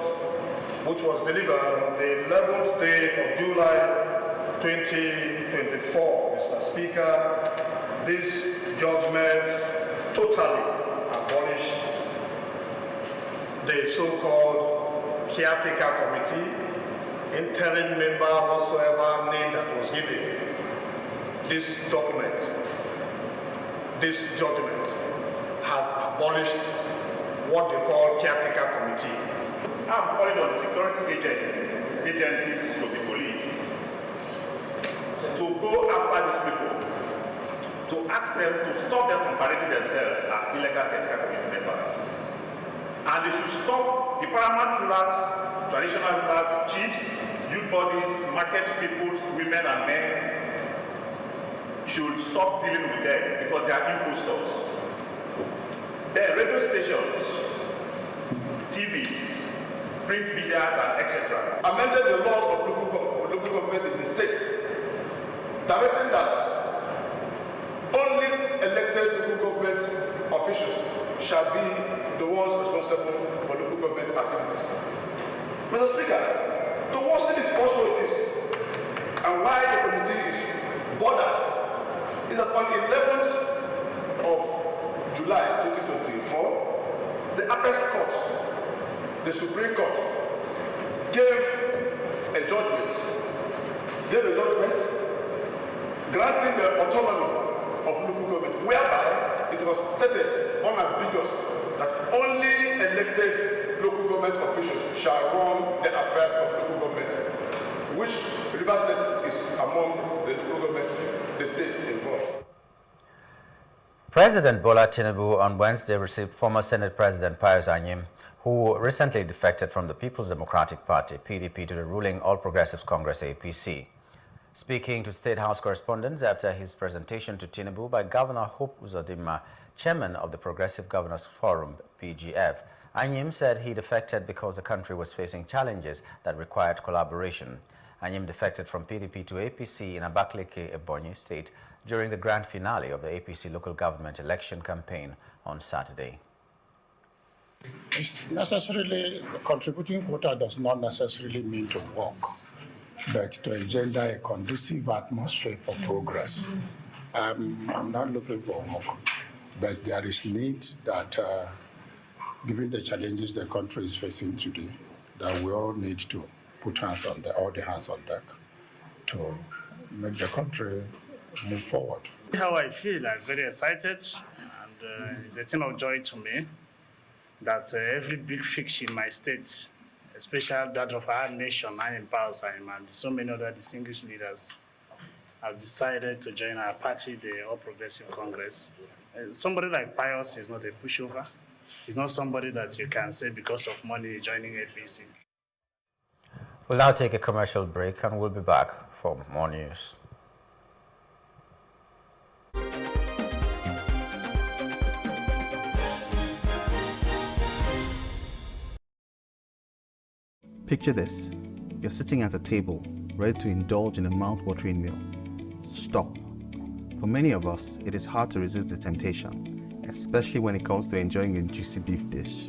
which was delivered on the 11th day of July 2024. Mr. Speaker, this judgment totally abolished the so-called caretaker committee, interim member whatsoever name that was given. This document, this judgment has abolished what they call caretaker committee. I'm calling on the security agencies to the police to go after these people, to ask them to stop them from parading themselves as illegal caretaker committee members. And they should stop the paramount rulers, traditional rulers, chiefs, youth bodies, market people, women and men should stop dealing with them because they are impostors. Then radio stations, TVs, print media, and etc. Amended the laws of local government in the state, directing that only elected local government officials shall be the ones responsible for local government activities. Mr. Speaker, the worst thing it also is, and why the committee is bothered, is that on 11th of July 2024, the Apex Court, the Supreme Court, gave a judgment granting the autonomy of local government, whereby it was stated unambiguous that only elected local government officials shall run the affairs of local government, which Rivers State is among the local government, the states involved. President Bola Tinubu on Wednesday received former Senate President Pius Anyim, who recently defected from the People's Democratic Party, PDP, to the ruling All Progressives Congress, APC. Speaking to State House correspondents after his presentation to Tinubu by Governor Hope Uzodinma, chairman of the Progressive Governors Forum, PGF, Anyim said he defected because the country was facing challenges that required collaboration. Anyim defected from PDP to APC in Abakaliki, Ebonyi State, during the grand finale of the APC local government election campaign on Saturday. It's necessarily, contributing quota does not necessarily mean to work, but to engender a conducive atmosphere for progress. I'm not looking for work, but there is need that, given the challenges the country is facing today, that we all need to put hands on all the hands on deck to make the country move forward. How I feel, I'm very excited, and it's a thing of joy to me that every big fix in my state, especially that of our nation, and so many other distinguished leaders have decided to join our party, the All Progressive Congress. Somebody like Pius is not a pushover. He's not somebody that you can say because of money joining APC. We'll now take a commercial break and we'll be back for more news. Picture this. You're sitting at a table, ready to indulge in a mouth-watering meal. Stop. For many of us, it is hard to resist the temptation, especially when it comes to enjoying a juicy beef dish.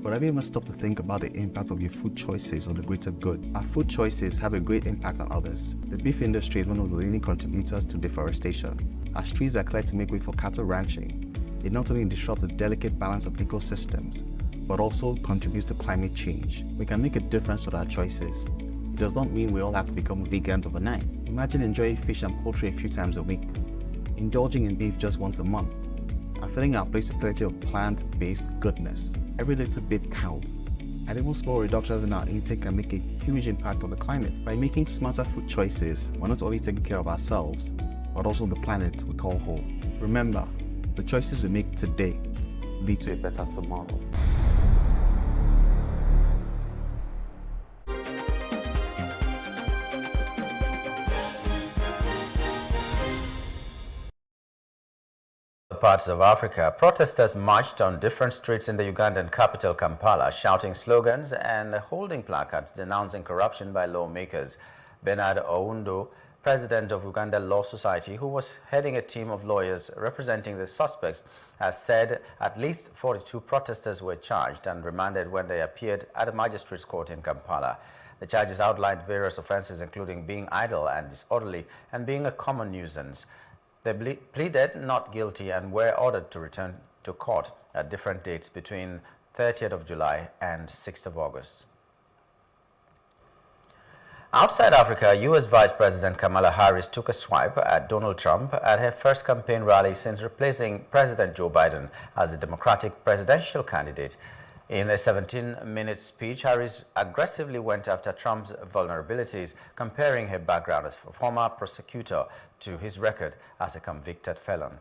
But have you ever stopped to think about the impact of your food choices on the greater good? Our food choices have a great impact on others. The beef industry is one of the leading contributors to deforestation. As trees are cleared to make way for cattle ranching, it not only disrupts the delicate balance of ecosystems, but also contributes to climate change. We can make a difference with our choices. It does not mean we all have to become vegans overnight. Imagine enjoying fish and poultry a few times a week, indulging in beef just once a month, and filling our plates with plenty of plant-based goodness. Every little bit counts. And even small reductions in our intake can make a huge impact on the climate. By making smarter food choices, we're not only taking care of ourselves, but also the planet we call home. Remember, the choices we make today lead to a better tomorrow. parts of Africa, protesters marched on different streets in the Ugandan capital, Kampala, shouting slogans and holding placards denouncing corruption by lawmakers. Bernard Oundo, president of Uganda Law Society, who was heading a team of lawyers representing the suspects, has said at least 42 protesters were charged and remanded when they appeared at a magistrate's court in Kampala. The charges outlined various offenses, including being idle and disorderly and being a common nuisance. They pleaded not guilty and were ordered to return to court at different dates between 30th of July and 6th of August. Outside Africa, U.S. Vice President Kamala Harris took a swipe at Donald Trump at her first campaign rally since replacing President Joe Biden as the Democratic presidential candidate. In a 17-minute speech, Harris aggressively went after Trump's vulnerabilities, comparing her background as a former prosecutor to his record as a convicted felon.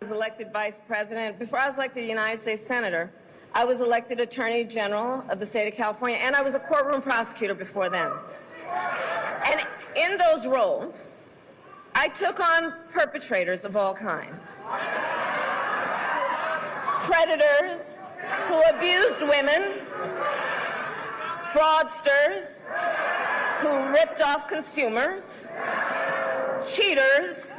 I was elected vice president. Before I was elected United States Senator, I was elected Attorney General of the state of California, and I was a courtroom prosecutor before then. And in those roles, I took on perpetrators of all kinds. Predators who abused women, fraudsters who ripped off consumers, cheaters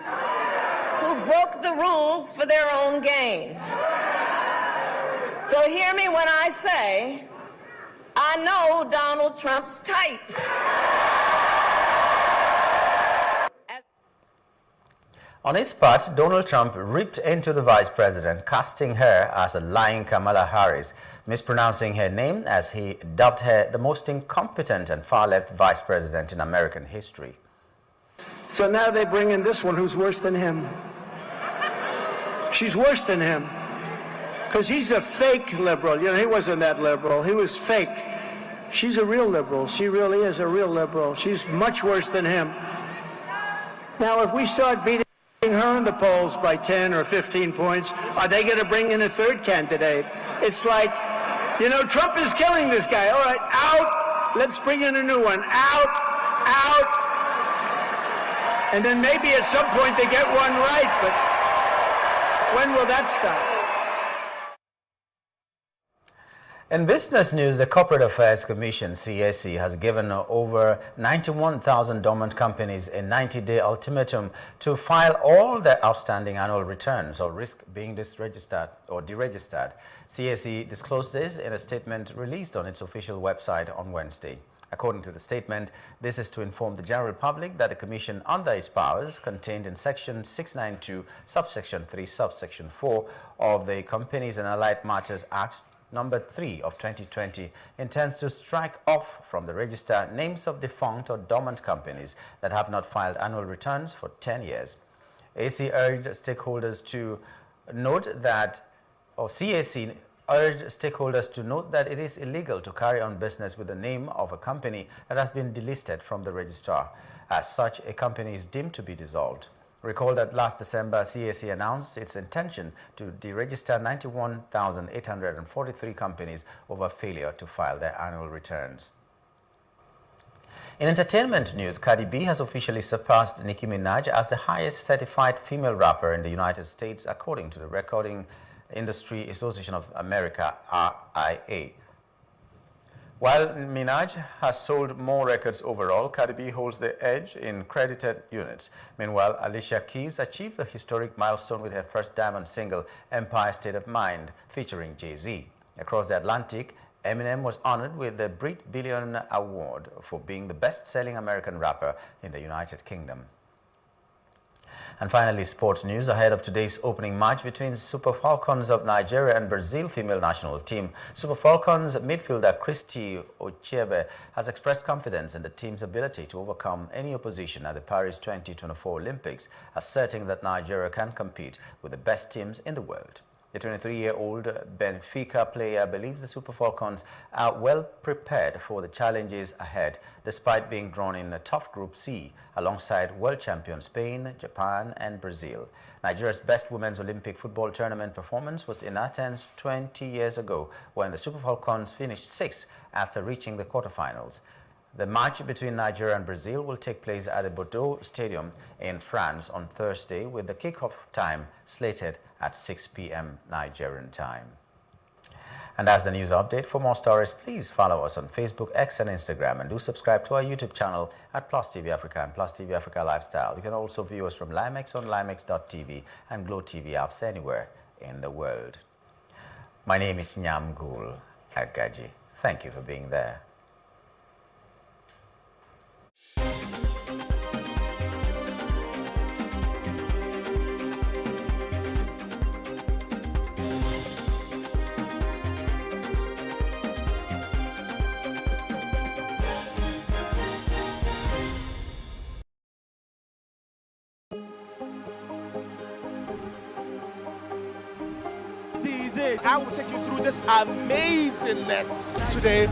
who broke the rules for their own gain. So hear me when I say, I know Donald Trump's type. On his part, Donald Trump ripped into the vice president, casting her as a lying Kamala Harris, mispronouncing her name as he dubbed her the most incompetent and far-left vice president in American history. So now they bring in this one who's worse than him. She's worse than him. Because he's a fake liberal. You know, he wasn't that liberal. He was fake. She's a real liberal. She really is a real liberal. She's much worse than him. Now, if we start beating her in the polls by 10 or 15 points, are they going to bring in a third candidate? It's like, you know, Trump is killing this guy. All right, out. Let's bring in a new one. Out. Out. And then maybe at some point they get one right, but when will that stop? In business news, the Corporate Affairs Commission, CAC, has given over 91,000 dormant companies a 90-day ultimatum to file all their outstanding annual returns or risk being disregistered or deregistered. CAC disclosed this in a statement released on its official website on Wednesday. According to the statement, this is to inform the general public that the Commission, under its powers contained in Section 692, subsection 3, subsection 4 of the Companies and Allied Matters Act, Number 3 of 2020, intends to strike off from the register names of defunct or dormant companies that have not filed annual returns for 10 years. AC urged stakeholders to note that, CAC urged stakeholders to note that it is illegal to carry on business with the name of a company that has been delisted from the registrar. As such, a company is deemed to be dissolved. Recall that last December, CAC announced its intention to deregister 91,843 companies over failure to file their annual returns. In entertainment news, Cardi B has officially surpassed Nicki Minaj as the highest certified female rapper in the United States, according to the Recording Industry Association of America, RIA. While Minaj has sold more records overall, Cardi B holds the edge in credited units. Meanwhile, Alicia Keys achieved a historic milestone with her first diamond single, Empire State of Mind, featuring Jay-Z. Across the Atlantic, Eminem was honored with the Brit Billion Award for being the best-selling American rapper in the United Kingdom. And finally, sports news. Ahead of today's opening match between Super Falcons of Nigeria and Brazil female national team, Super Falcons midfielder Christy Ochebe has expressed confidence in the team's ability to overcome any opposition at the Paris 2024 Olympics, asserting that Nigeria can compete with the best teams in the world. The 23-year-old Benfica player believes the Super Falcons are well prepared for the challenges ahead, despite being drawn in a tough Group C alongside world champions Spain, Japan and Brazil. Nigeria's best women's Olympic football tournament performance was in Athens 20 years ago, when the Super Falcons finished sixth after reaching the quarterfinals. The match between Nigeria and Brazil will take place at the Bordeaux Stadium in France on Thursday, with the kickoff time slated at 6 p.m. Nigerian time. And that's the news update. For more stories, please follow us on Facebook, X, and Instagram, and do subscribe to our YouTube channel at Plus TV Africa and Plus TV Africa Lifestyle. You can also view us from Limex on limex.tv and Glow TV apps anywhere in the world. My name is Nyamgul Agaji. Thank you for being there. I will take you through this amazingness today.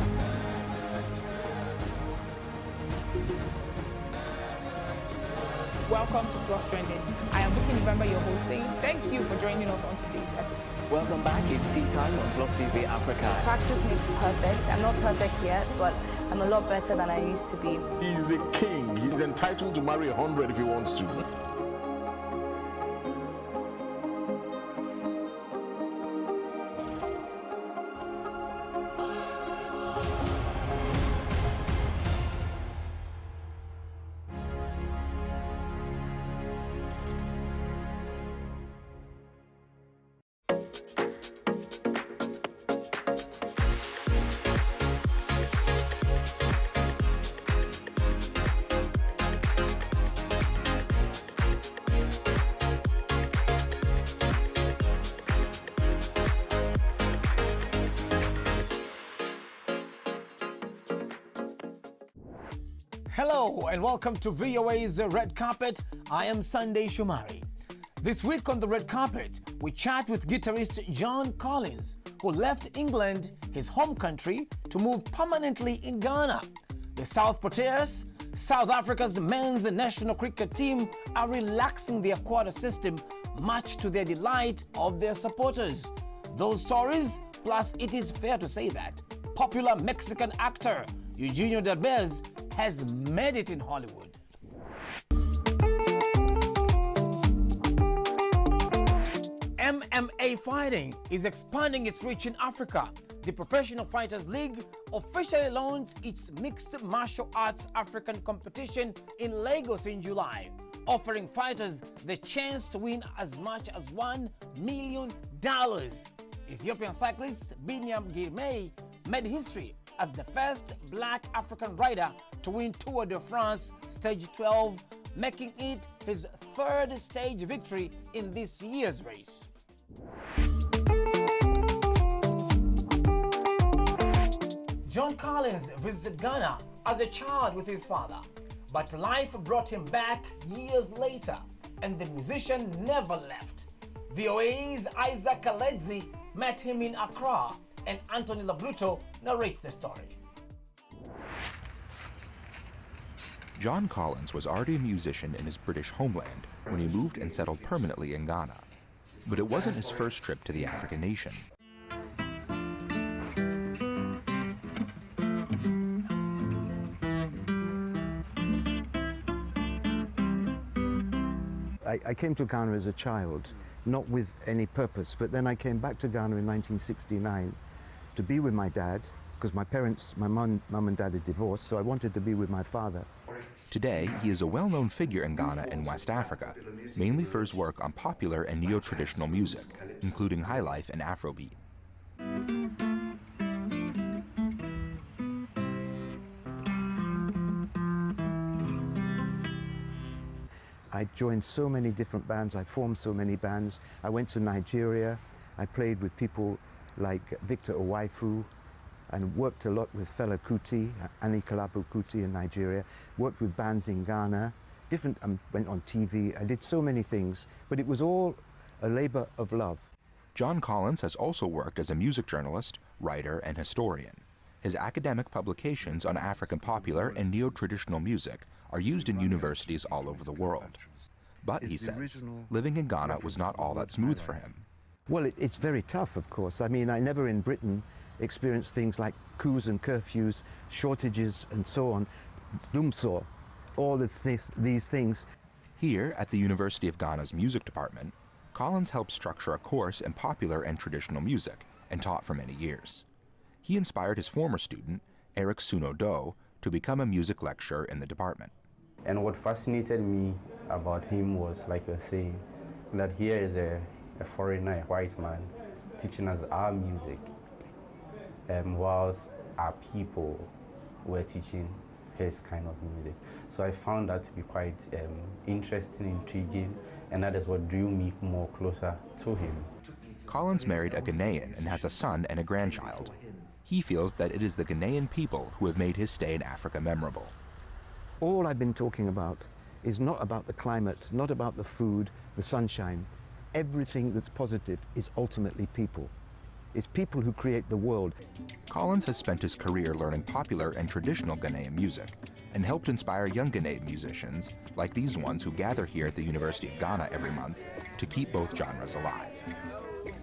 Welcome to Plus Trending. I am Buki November, your host, saying thank you for joining us on today's episode. Welcome back. It's tea time on Plus TV Africa. Practice makes perfect. I'm not perfect yet, but I'm a lot better than I used to be. He's a king. He's entitled to marry 100 if he wants to. Hello and welcome to VOA's Red Carpet. I am Sunday Shumari. This week on the Red Carpet, we chat with guitarist John Collins, who left England, his home country, to move permanently in Ghana. The South Proteas, South Africa's men's national cricket team, are relaxing their quota system, much to the delight of their supporters. Those stories, plus it is fair to say that popular Mexican actor Eugenio Derbez has made it in Hollywood. MMA fighting is expanding its reach in Africa. The Professional Fighters League officially launched its Mixed Martial Arts African competition in Lagos in July, offering fighters the chance to win as much as $1 million. Ethiopian cyclist Binyam Girmay made history as the first black African rider to win Tour de France Stage 12, making it his third stage victory in this year's race. John Collins visited Ghana as a child with his father, but life brought him back years later, and the musician never left. VOA's Isaac Kaledzi met him in Accra, and Anthony Labruto narrates the story. John Collins was already a musician in his British homeland when he moved and settled permanently in Ghana. But it wasn't his first trip to the African nation. I came to Ghana as a child, not with any purpose, but then I came back to Ghana in 1969 to be with my dad, because my parents, my mum and dad had divorced, so I wanted to be with my father. Today, he is a well-known figure in Ghana and West Africa, mainly for his work on popular and neo-traditional music, including highlife and Afrobeat. I joined so many different bands, I formed so many bands. I went to Nigeria, I played with people like Victor Owaifu, and worked a lot with Fela Kuti, Anikulapo Kuti in Nigeria, worked with bands in Ghana, went on TV, I did so many things, but it was all a labor of love. John Collins has also worked as a music journalist, writer, and historian. His academic publications on African popular and neo-traditional music are used in universities all over the world. But, he says, living in Ghana was not all that smooth for him. Well, it's very tough, of course. I mean, I never in Britain experienced things like coups and curfews, shortages, and so on. Dumso, all these things. Here, at the University of Ghana's music department, Collins helped structure a course in popular and traditional music and taught for many years. He inspired his former student, Eric Suno Do, to become a music lecturer in the department. And what fascinated me about him was, like you're saying, that here is a foreigner, a white man, teaching us our music, whilst our people were teaching his kind of music. So I found that to be quite interesting, intriguing, and that is what drew me more closer to him. Collins married a Ghanaian and has a son and a grandchild. He feels that it is the Ghanaian people who have made his stay in Africa memorable. All I've been talking about is not about the climate, not about the food, the sunshine. Everything that's positive is ultimately people. It's people who create the world. Collins has spent his career learning popular and traditional Ghanaian music and helped inspire young Ghanaian musicians like these ones who gather here at the University of Ghana every month to keep both genres alive.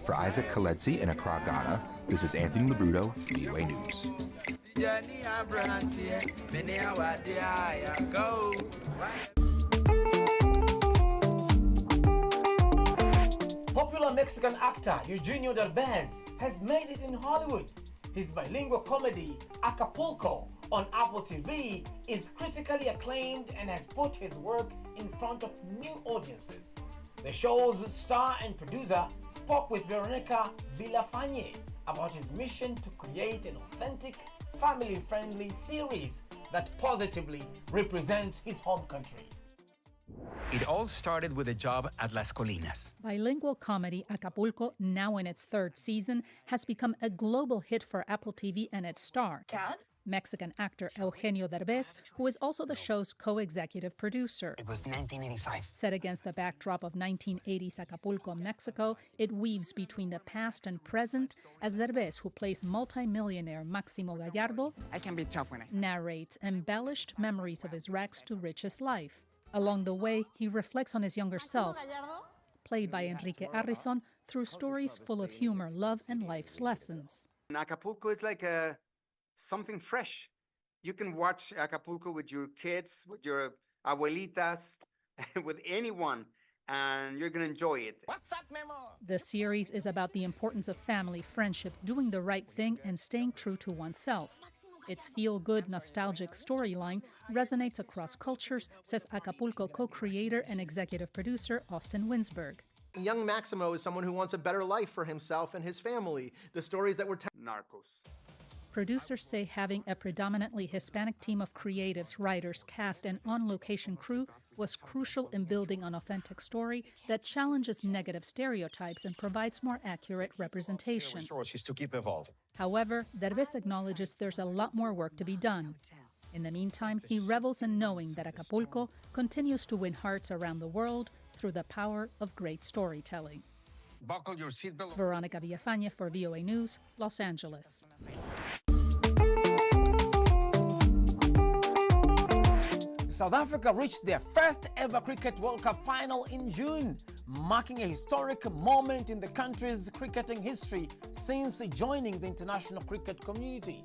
For Isaac Kaledzi in Accra, Ghana, this is Anthony Labruto, VOA News. Popular Mexican actor Eugenio Derbez has made it in Hollywood. His bilingual comedy, Acapulco, on Apple TV is critically acclaimed and has put his work in front of new audiences. The show's star and producer spoke with Veronica Villafañe about his mission to create an authentic, family-friendly series that positively represents his home country. It all started with a job at Las Colinas. Bilingual comedy Acapulco, now in its third season, has become a global hit for Apple TV and its star, Dad? Mexican actor Eugenio Derbez, who is also the show's co-executive producer. It was 1985. Set against the backdrop of 1980s Acapulco, Mexico, it weaves between the past and present as Derbez, who plays multi-millionaire Máximo Gallardo, I can be tough when I... narrates embellished memories of his rags-to-riches life. Along the way, he reflects on his younger self, played by Enrique Arrison, through stories full of humor, love, and life's lessons. In Acapulco, it's like something fresh. You can watch Acapulco with your kids, with your abuelitas, with anyone, and you're going to enjoy it. What's up, Memo? The series is about the importance of family, friendship, doing the right thing, and staying true to oneself. Its feel-good, nostalgic storyline resonates across cultures, says Acapulco co-creator and executive producer Austin Winsberg. Young Maximo is someone who wants a better life for himself and his family. The stories that were Narcos. Producers say having a predominantly Hispanic team of creatives, writers, cast, and on-location crew was crucial in building an authentic story that challenges negative stereotypes and provides more accurate representation. Resources to keep evolving. However, Derbez acknowledges there's a lot more work to be done. In the meantime, he revels in knowing that Acapulco continues to win hearts around the world through the power of great storytelling. Buckle your seatbelt. Veronica Villafañe for VOA News, Los Angeles. South Africa reached their first ever Cricket World Cup final in June, marking a historic moment in the country's cricketing history since joining the international cricket community.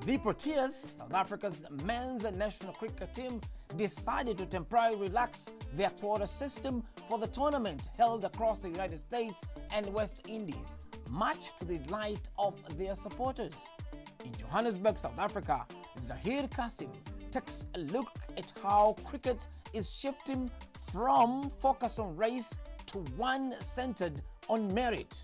The Proteas, South Africa's men's national cricket team, decided to temporarily relax their quota system for the tournament held across the United States and West Indies, much to the delight of their supporters. In Johannesburg, South Africa, Zahir Kasim takes a look at how cricket is shifting from focus on race to one centered on merit.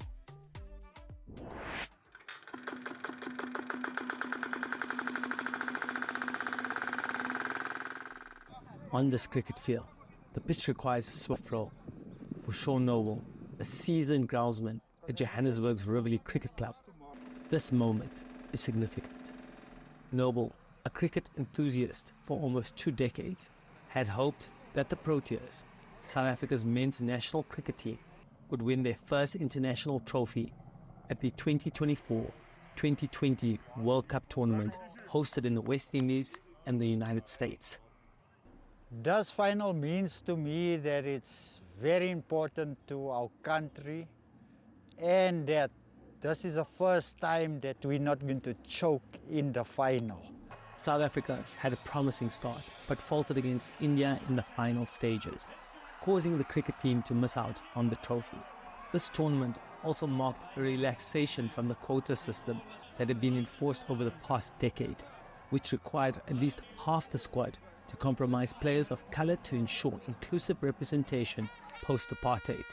On this cricket field, the pitch requires a swift flow. For Sean Noble, a seasoned groundsman at Johannesburg's Rivoli Cricket Club, this moment is significant. Noble, a cricket enthusiast for almost 2 decades, had hoped that the Proteas, South Africa's men's national cricket team, would win their first international trophy at the 2024-2020 World Cup tournament hosted in the West Indies and the United States. This final means to me that it's very important to our country and that this is the first time that we're not going to choke in the final. South Africa had a promising start, but faltered against India in the final stages, causing the cricket team to miss out on the trophy. This tournament also marked a relaxation from the quota system that had been enforced over the past decade, which required at least half the squad to compromise players of colour to ensure inclusive representation post-apartheid.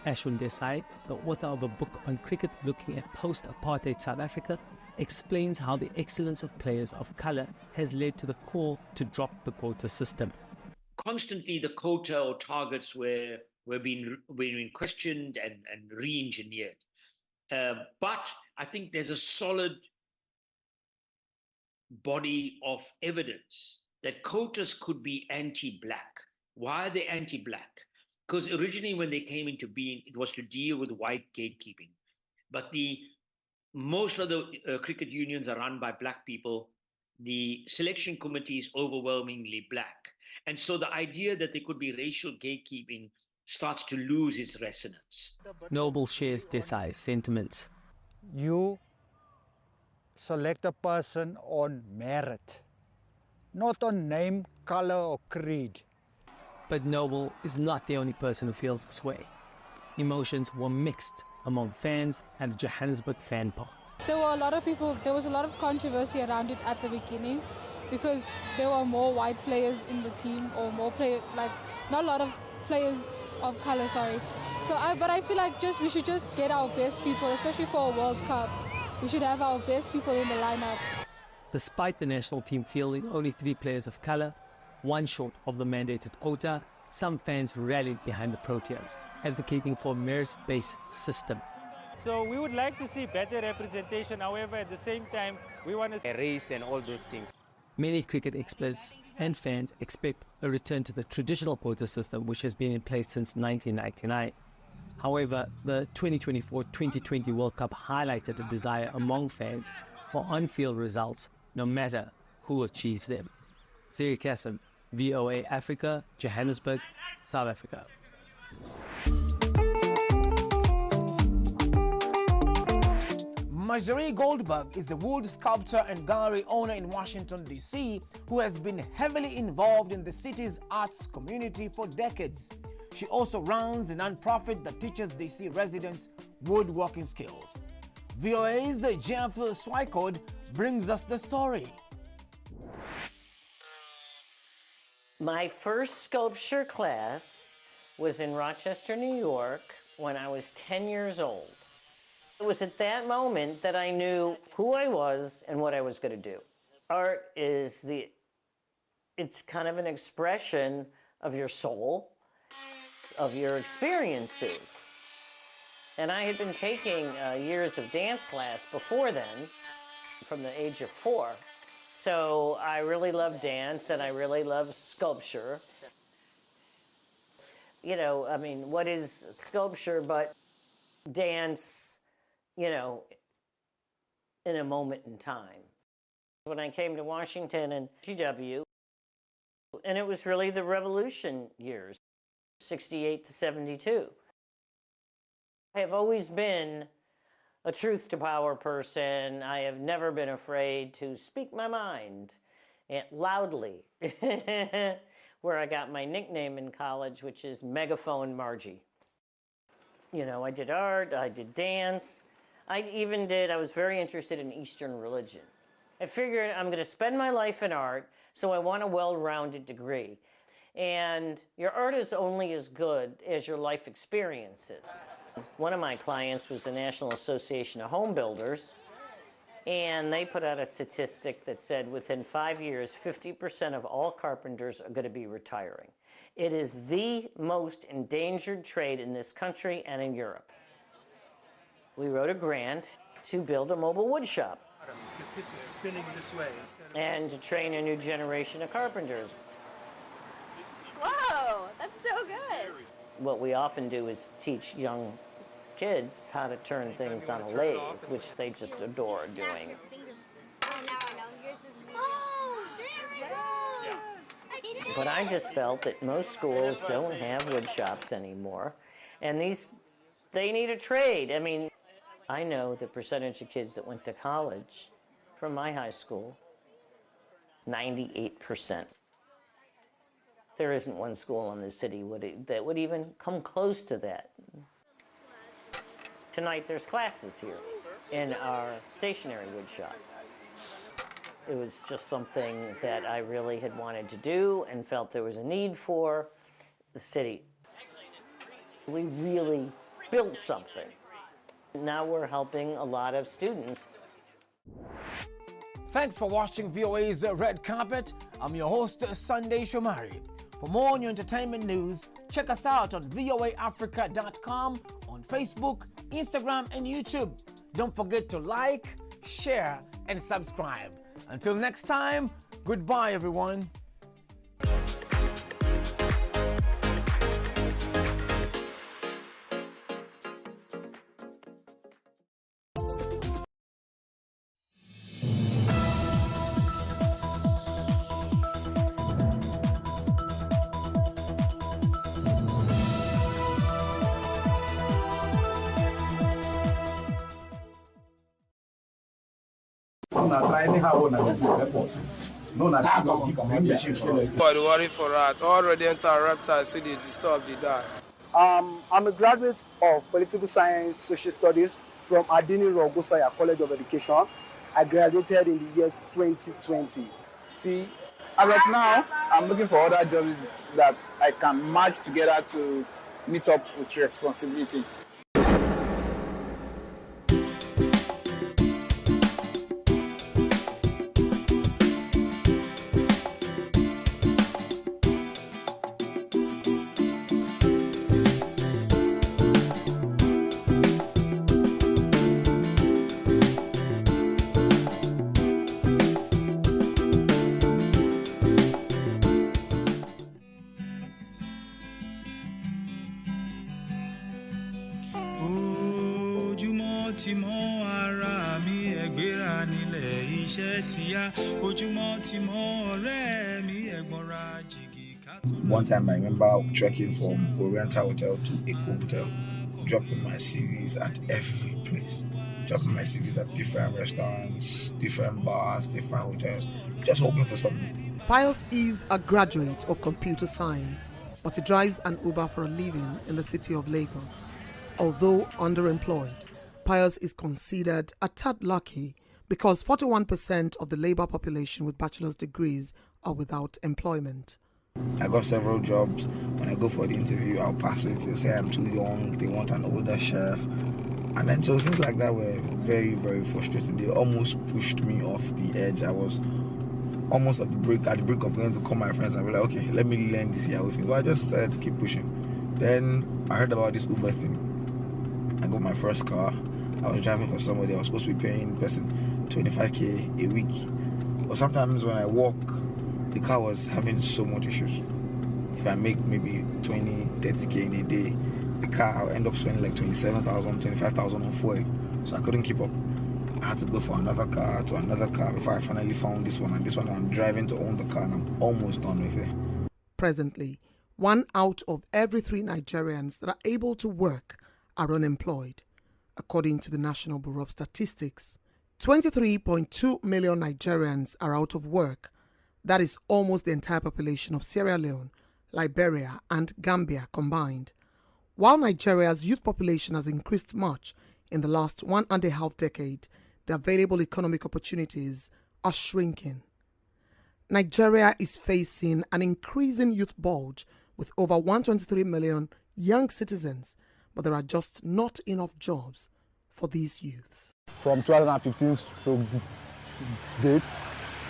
Ashwin Desai, the author of a book on cricket looking at post-apartheid South Africa, explains how the excellence of players of colour has led to the call to drop the quota system. Constantly the quota or targets were being questioned and re-engineered. But I think there's a solid body of evidence that quotas could be anti-black. Why are they anti-black? Because originally when they came into being, it was to deal with white gatekeeping. But most of the cricket unions are run by black people. The selection committee is overwhelmingly black. And so the idea that there could be racial gatekeeping starts to lose its resonance. Noble shares Desai's sentiments. You select a person on merit, not on name, color, or creed. But Noble is not the only person who feels this way. Emotions were mixed among fans at the Johannesburg fan park. There was a lot of controversy around it at the beginning because there were more white players in the team, or not a lot of players of color, sorry. But I feel like we should just get our best people, especially for a World Cup. We should have our best people in the lineup. Despite the national team fielding only 3 players of colour, one short of the mandated quota, some fans rallied behind the Proteas, advocating for a merit-based system. So we would like to see better representation. However, at the same time, we want to race and all those things. Many cricket experts and fans expect a return to the traditional quota system, which has been in place since 1999. However, the 2024-2020 World Cup highlighted a desire among fans for on-field results, no matter who achieves them. Ziri Kassim, VOA Africa, Johannesburg, South Africa. Marjorie Goldberg is a wood sculptor and gallery owner in Washington, D.C., who has been heavily involved in the city's arts community for decades. She also runs a nonprofit that teaches D.C. residents woodworking skills. VOA's Jeff Swikod brings us the story. My first sculpture class was in Rochester, New York, when I was 10 years old. It was at that moment that I knew who I was and what I was going to do. Art is it's kind of an expression of your soul, of your experiences. And I had been taking years of dance class before then, from the age of 4. So I really love dance and I really love sculpture. You know, I mean, what is sculpture but dance, you know, in a moment in time. When I came to Washington and GW, and it was really the revolution years, 68 to 72. I have always been a truth to power person. I have never been afraid to speak my mind loudly, where I got my nickname in college, which is Megaphone Margie. You know, I did art, I did dance. I was very interested in Eastern religion. I figured I'm going to spend my life in art, so I want a well-rounded degree. And your art is only as good as your life experiences. One of my clients was the National Association of Home Builders, and they put out a statistic that said within 5 years, 50% of all carpenters are going to be retiring. It is the most endangered trade in this country and in Europe. We wrote a grant to build a mobile wood shop. This is spinning this way. And to train a new generation of carpenters. Whoa, that's so good. What we often do is teach young kids how to turn things on a lathe, which they just adore doing. But I just felt that most schools don't have wood shops anymore, and they need a trade. I mean, I know the percentage of kids that went to college from my high school, 98%. There isn't one school in the city that would even come close to that. tonight there's classes here in our stationery wood shop. It was just something that I really had wanted to do and felt there was a need for. The city, we really built something. Now we're helping a lot of students. Thanks for watching VOA's Red Carpet. I'm your host, Sunday Shomari. For more on your entertainment news, check us out on voaafrica.com, on Facebook, Instagram, and YouTube. Don't forget to like, share, and subscribe. Until next time, goodbye, everyone. But worry for that. All rodents and reptiles, so they disturb the die. I'm a graduate of Political Science Social Studies from Adini Rogosaya College of Education. I graduated in the year 2020. See, as of now, I'm looking for other jobs that I can merge together to meet up with responsibility. One time I remember trekking from Oriental Hotel to Eko Hotel, dropping my CVs at every place, dropping my CVs at different restaurants, different bars, different hotels, just hoping for something. Pius is a graduate of computer science, but he drives an Uber for a living in the city of Lagos. Although underemployed, Pius is considered a tad lucky because 41% of the labor population with bachelor's degrees are without employment. I got several jobs. When I go for the interview, I'll pass it. They'll say I'm too young, they want an older chef. And then so things like that were very, very frustrating. They almost pushed me off the edge. I was almost at the brink of going to call my friends and be like, okay, let me learn this year with me. But I just decided to keep pushing. Then I heard about this Uber thing. I got my first car. I was driving for somebody. I was supposed to be paying the person 25K a week. But sometimes when I walk, the car was having so much issues. If I make maybe 20, 30K in a day, the car, I'll end up spending like 27,000, 25,000 on fuel. So I couldn't keep up. I had to go for another car to another car before I finally found this one. And this one I'm driving to own the car and I'm almost done with it. Presently, 1 out of every 3 Nigerians that are able to work are unemployed. According to the National Bureau of Statistics, 23.2 million Nigerians are out of work. That is almost the entire population of Sierra Leone, Liberia, and Gambia combined. While Nigeria's youth population has increased much in the last 1.5 decades, the available economic opportunities are shrinking. Nigeria is facing an increasing youth bulge with over 123 million young citizens, but there are just not enough jobs for these youths. From 2015 to date,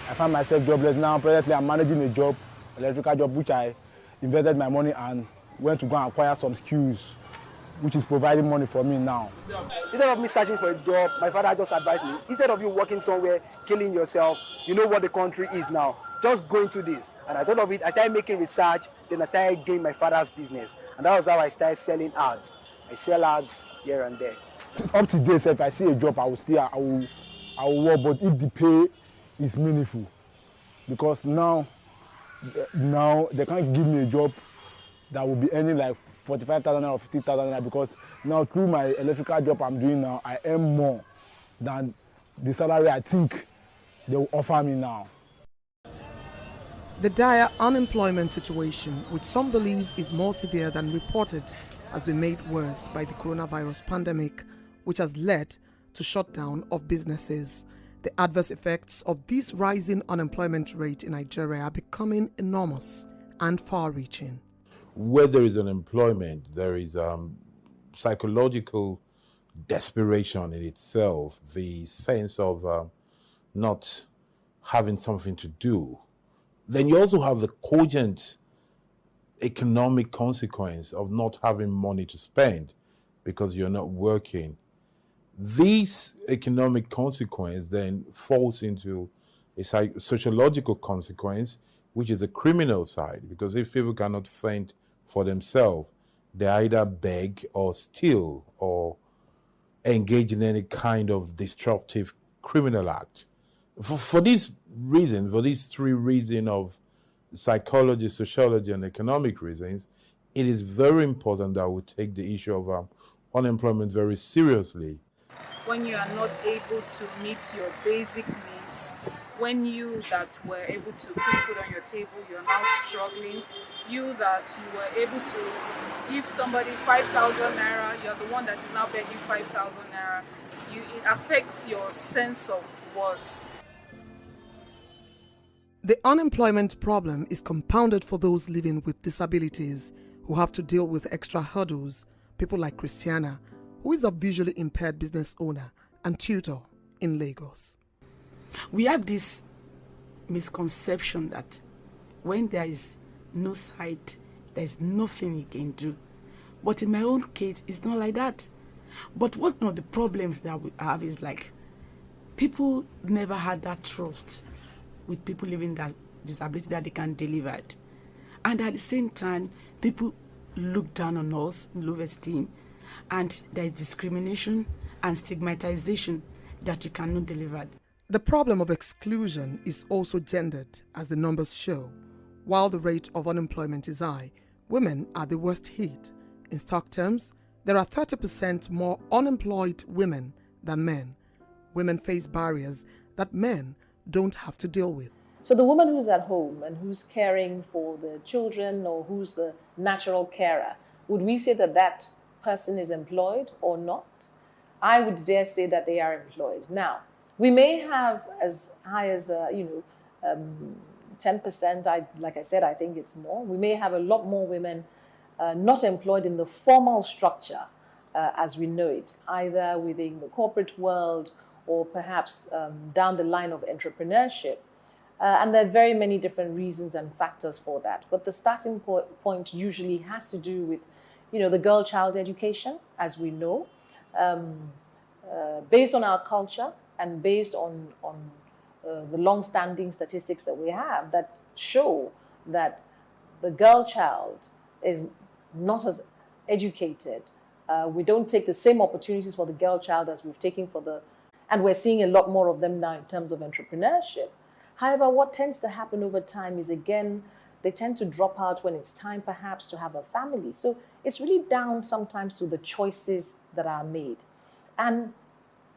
I found myself jobless. Now presently I'm managing a job, electrical job, which I invested my money and went to go and acquire some skills, which is providing money for me now. Instead of me searching for a job, my father just advised me, instead of you working somewhere, killing yourself, you know what the country is now, just go into this. And I thought of it, I started making research, then I started doing my father's business. And that was how I started selling ads. I sell ads here and there. Up to date, if I see a job, I will work, but if the pay is meaningful, because now they can't give me a job that will be earning like 45,000 or 50,000, because now through my electrical job I'm doing now, I earn more than the salary I think they will offer me now. The dire unemployment situation, which some believe is more severe than reported, has been made worse by the coronavirus pandemic, which has led to shutdown of businesses. The adverse effects of this rising unemployment rate in Nigeria are becoming enormous and far-reaching. Where there is unemployment, there is psychological desperation in itself, the sense of not having something to do. Then you also have the cogent economic consequence of not having money to spend because you're not working. This economic consequence then falls into a sociological consequence, which is a criminal side, because if people cannot fend for themselves, they either beg or steal or engage in any kind of disruptive criminal act. For these reasons, for these three reasons of psychology, sociology, and economic reasons, it is very important that we take the issue of unemployment very seriously. When you are not able to meet your basic needs, when you that were able to put food on your table, you're now struggling, you that you were able to give somebody 5,000 naira, you're the one that is now begging 5,000 naira, it affects your sense of worth. The unemployment problem is compounded for those living with disabilities who have to deal with extra hurdles, people like Christiana, who is a visually impaired business owner and tutor in Lagos. We have this misconception that when there is no sight, there is nothing you can do. But in my own case, it's not like that. But one of the problems that we have is like people never had that trust with people living that disability that they can deliver it. And at the same time, people look down on us, low esteem, and there is discrimination and stigmatization that you cannot deliver. The problem of exclusion is also gendered, as the numbers show. While the rate of unemployment is high, women are the worst hit. In stock terms, there are 30% more unemployed women than men. Women face barriers that men don't have to deal with. So the woman who's at home and who's caring for the children or who's the natural carer, would we say that that person is employed or not? I would dare say that they are employed. Now, we may have as high as 10%. Like I said, I think it's more. We may have a lot more women not employed in the formal structure as we know it, either within the corporate world or perhaps down the line of entrepreneurship. And there are very many different reasons and factors for that. But the starting point usually has to do with, the girl-child education, as we know, based on our culture and based on the long-standing statistics that we have that show that the girl-child is not as educated. We don't take the same opportunities for the girl-child as we've taken for the, and we're seeing a lot more of them now in terms of entrepreneurship. However, what tends to happen over time is, again, they tend to drop out when it's time perhaps to have a family. So it's really down sometimes to the choices that are made. And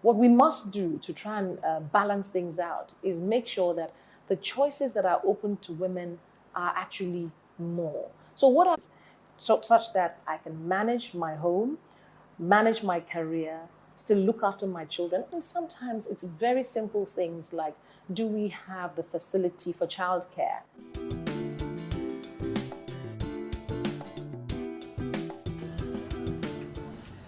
what we must do to try and balance things out is make sure that the choices that are open to women are actually more. So what are such that I can manage my home, manage my career, still look after my children. And sometimes it's very simple things like, do we have the facility for childcare?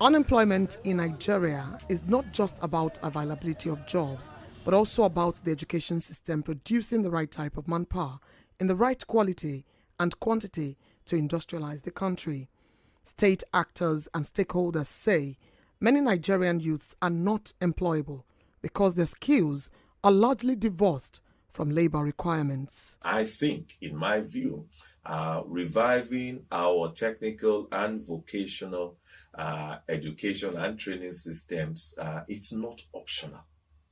Unemployment in Nigeria is not just about availability of jobs, but also about the education system producing the right type of manpower in the right quality and quantity to industrialize the country. State actors and stakeholders say many Nigerian youths are not employable because their skills are largely divorced from labor requirements. I think, in my view, reviving our technical and vocational education and training systems, it's not optional.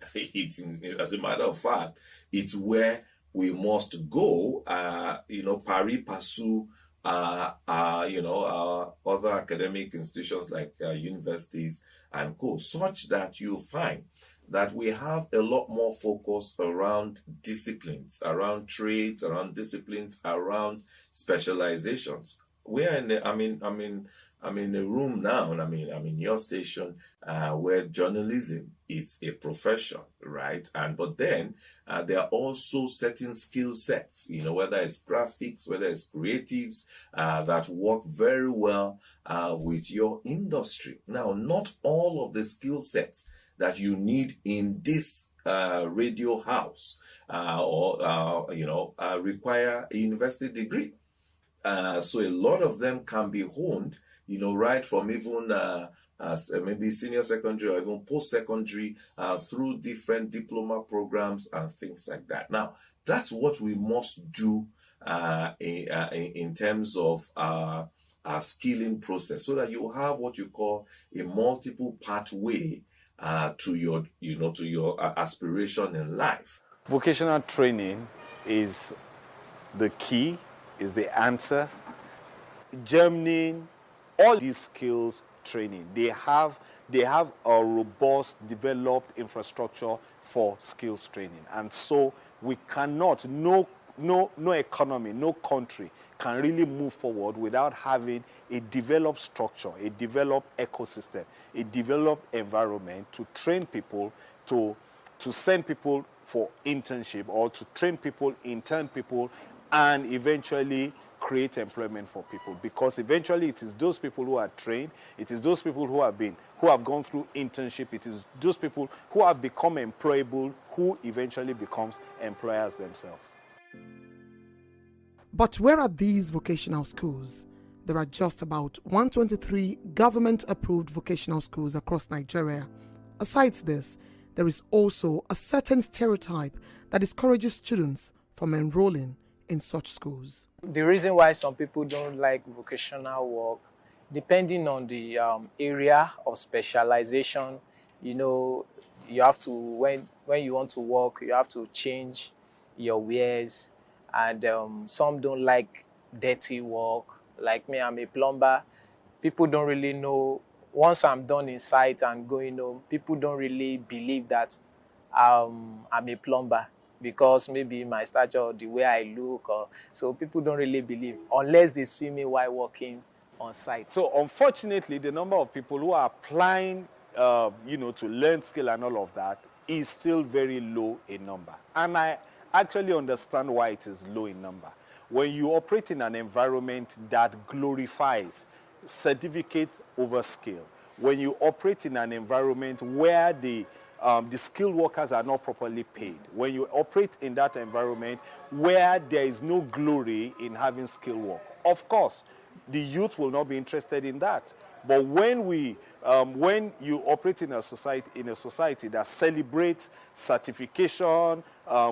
As a matter of fact, it's where we must go, pari passu, our other academic institutions like universities and co, such that you find that we have a lot more focus around disciplines, around trades, around disciplines, around specializations. we're in the, I'm in a room now, and I'm in your station, where journalism is a profession, right? But then there are also certain skill sets, whether it's graphics, whether it's creatives, that work very well with your industry. Now, not all of the skill sets that you need in this radio house require a university degree. So a lot of them can be honed, right from even as maybe senior secondary or even post-secondary through different diploma programs and things like that. Now, that's what we must do in terms of our skilling process, so that you have what you call a multiple pathway to your aspiration in life. Vocational training is the key, is the answer. Germany, all these skills training, they have a robust, developed infrastructure for skills training. And so we cannot, no economy, no country can really move forward without having a developed structure, a developed ecosystem, a developed environment to train people, to send people for internship, or to train people, intern people, and eventually create employment for people. Because eventually it is those people who are trained, it is those people who have gone through internship, it is those people who have become employable, who eventually becomes employers themselves. But where are these vocational schools? There are just about 123 government-approved vocational schools across Nigeria. Aside this, there is also a certain stereotype that discourages students from enrolling in such schools. The reason why some people don't like vocational work, depending on the area of specialization, you have to, when you want to work, you have to change your wares, and some don't like dirty work. Like me, I'm a plumber. People don't really know. Once I'm done in site and going home, people don't really believe that I'm a plumber, because maybe my stature or the way I look, so people don't really believe unless they see me while working on site. So unfortunately, the number of people who are applying, to learn skill and all of that is still very low in number. And I actually understand why it is low in number. When you operate in an environment that glorifies certificate over skill, when you operate in an environment where the skilled workers are not properly paid, when you operate in that environment where there is no glory in having skilled work, of course, the youth will not be interested in that. But when you operate in a society that celebrates certification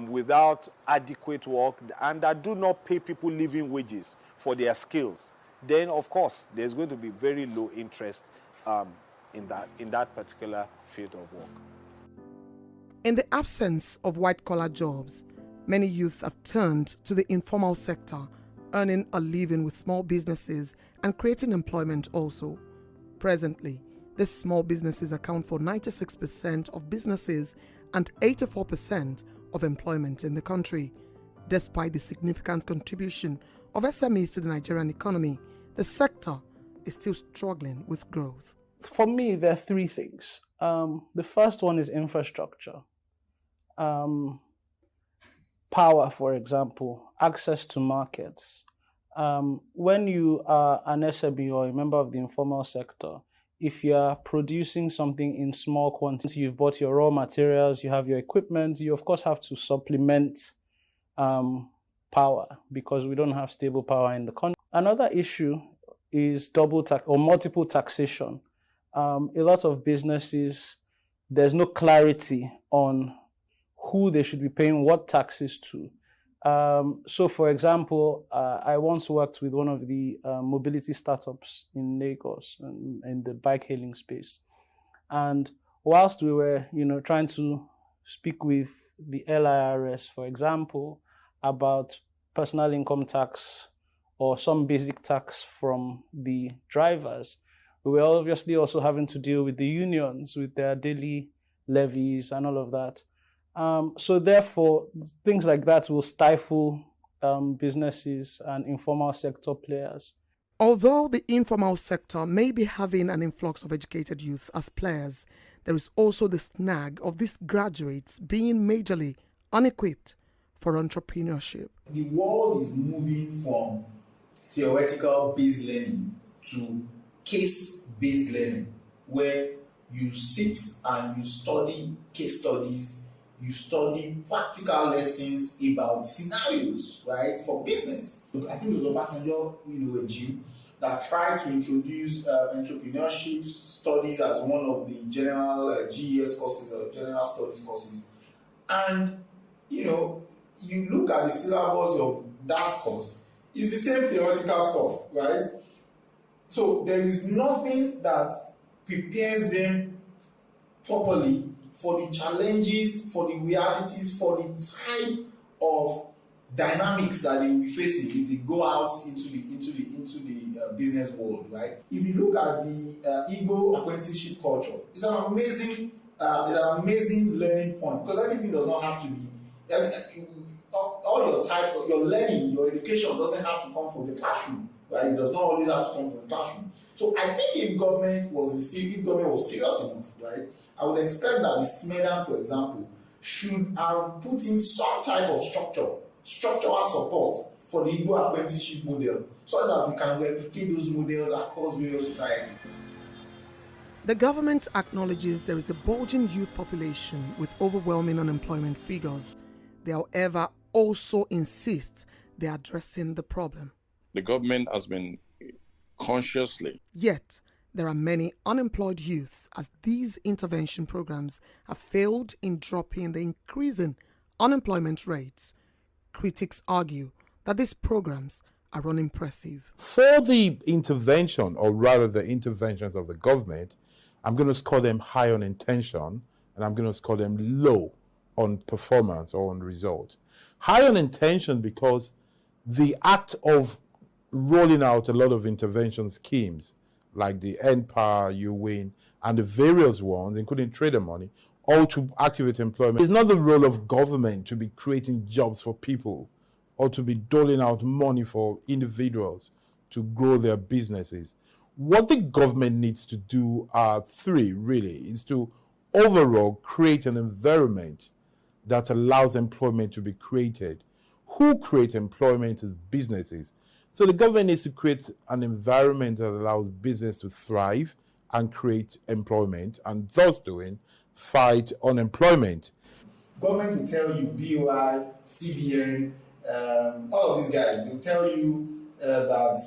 without adequate work, and that do not pay people living wages for their skills, then of course there's going to be very low interest in that particular field of work. In the absence of white-collar jobs, many youths have turned to the informal sector, earning a living with small businesses and creating employment also. Presently, these small businesses account for 96% of businesses and 84% of employment in the country. Despite the significant contribution of SMEs to the Nigerian economy, the sector is still struggling with growth. For me, there are three things. The first one is infrastructure. Power, for example, access to markets. When you are an SME or a member of the informal sector, if you are producing something in small quantities, you've bought your raw materials, you have your equipment, you of course have to supplement power, because we don't have stable power in the country. Another issue is double tax or multiple taxation. A lot of businesses, there's no clarity on who they should be paying what taxes to. So for example, I once worked with one of the mobility startups in Lagos in the bike hailing space. And whilst we were, trying to speak with the LIRS, for example, about personal income tax or some basic tax from the drivers, we were obviously also having to deal with the unions, with their daily levies and all of that. So therefore, things like that will stifle businesses and informal sector players. Although the informal sector may be having an influx of educated youth as players, there is also the snag of these graduates being majorly unequipped for entrepreneurship. The world is moving from theoretical based learning to case based learning, where you sit and you study case studies, you study practical lessons about scenarios, right, for business. I think it was Obasanjo, regime that tried to introduce entrepreneurship studies as one of the general GES courses or general studies courses. And, you look at the syllabus of that course, it's the same theoretical stuff, right? So there is nothing that prepares them properly for the challenges, for the realities, for the type of dynamics that they will be facing if they go out into the business world, right? If you look at the Igbo apprenticeship culture, it's an amazing learning point, because everything does not have to be. All your learning, your education doesn't have to come from the classroom, right? It does not always have to come from the classroom. So I think if government was serious enough, right, I would expect that the SMEDAN, for example, should have put in some type of structural support for the Igbo apprenticeship model, so that we can replicate those models across various societies. The government acknowledges there is a bulging youth population with overwhelming unemployment figures. They, however, also insist they are addressing the problem. The government has been consciously. Yet, there are many unemployed youths as these intervention programs have failed in dropping the increasing unemployment rates. Critics argue that these programs are unimpressive. For the intervention, or rather the interventions of the government, I'm going to score them high on intention and I'm going to score them low on performance or on result. High on intention because the act of rolling out a lot of intervention schemes like the NPower, UWIN, and the various ones, including trader money, all to activate employment. It's not the role of government to be creating jobs for people or to be doling out money for individuals to grow their businesses. What the government needs to do are three, really, is to overall create an environment that allows employment to be created. Who create employment is businesses. So the government needs to create an environment that allows business to thrive and create employment, and thus doing, fight unemployment. Government will tell you, BOI, CBN, all of these guys, they'll tell you that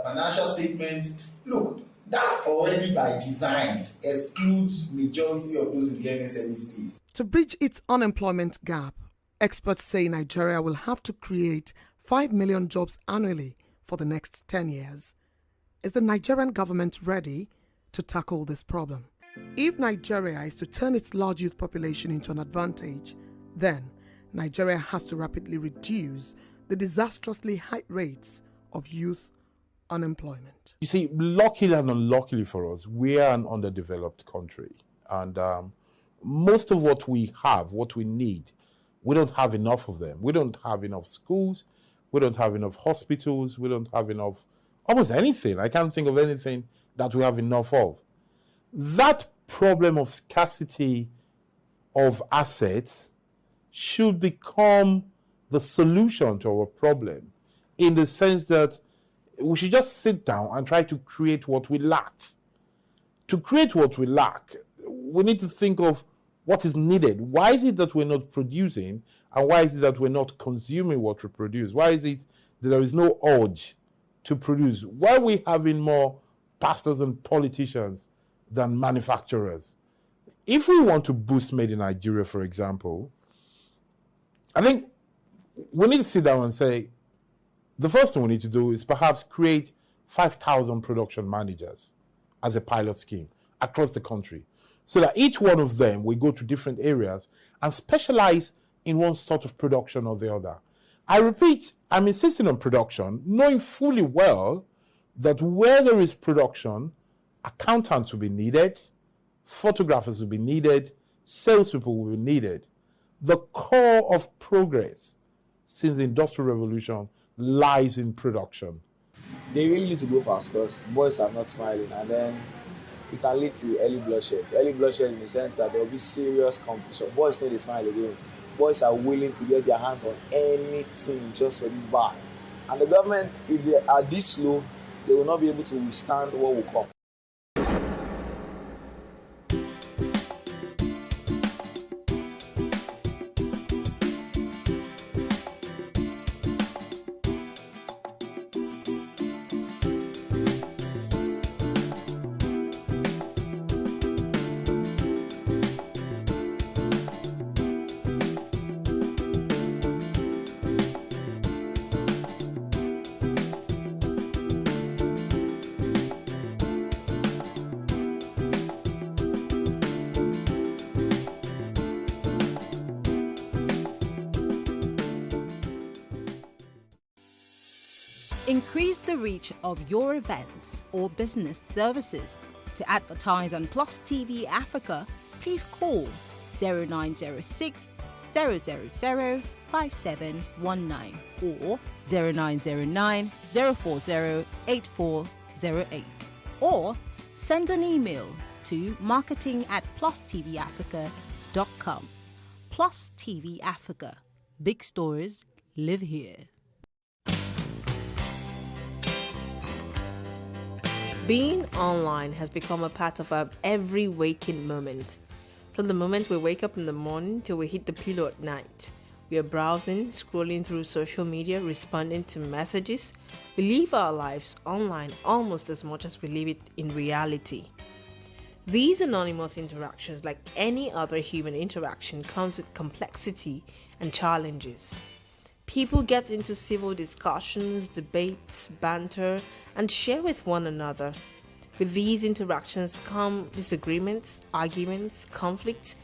financial statements, look, that already by design excludes majority of those in the MSME space. To bridge its unemployment gap, experts say Nigeria will have to create 5 million jobs annually for the next 10 years. Is the Nigerian government ready to tackle this problem? If Nigeria is to turn its large youth population into an advantage, then Nigeria has to rapidly reduce the disastrously high rates of youth unemployment. You see, luckily and unluckily for us, we are an underdeveloped country. And most of what we have, what we need, we don't have enough of them. We don't have enough schools. We don't have enough hospitals. We don't have enough, almost anything. I can't think of anything that we have enough of. That problem of scarcity of assets should become the solution to our problem, in the sense that we should just sit down and try to create what we lack. To create what we lack, we need to think of what is needed. Why is it that we're not producing, and why is it that we're not consuming what we produce? Why is it that there is no urge to produce? Why are we having more pastors and politicians than manufacturers? If we want to boost Made in Nigeria, for example, I think we need to sit down and say, the first thing we need to do is perhaps create 5,000 production managers as a pilot scheme across the country, so that each one of them will go to different areas and specialize in one sort of production or the other. I repeat, I'm insisting on production, knowing fully well that where there is production, accountants will be needed, photographers will be needed, salespeople will be needed. The core of progress since the Industrial Revolution lies in production. they really need to go fast because boys are not smiling, and then it can lead to early bloodshed. Early bloodshed in the sense that there will be serious competition. Boys know they smile again. Boys are willing to get their hands on anything just for this bar. And the government, if they are this slow, they will not be able to withstand what will come. Increase the reach of your events or business services. To advertise on Plus TV Africa, please call 0906 000 5719 or 0909 040 8408, or send an email to marketing@plustvafrica.com. Plus TV Africa. Big stories live here. Being online has become a part of our every waking moment. From the moment we wake up in the morning till we hit the pillow at night, we are browsing, scrolling through social media, responding to messages. We live our lives online almost as much as we live it in reality. These anonymous interactions, like any other human interaction, comes with complexity and challenges. People get into civil discussions, debates, banter, and share with one another. With these interactions come disagreements, arguments, conflicts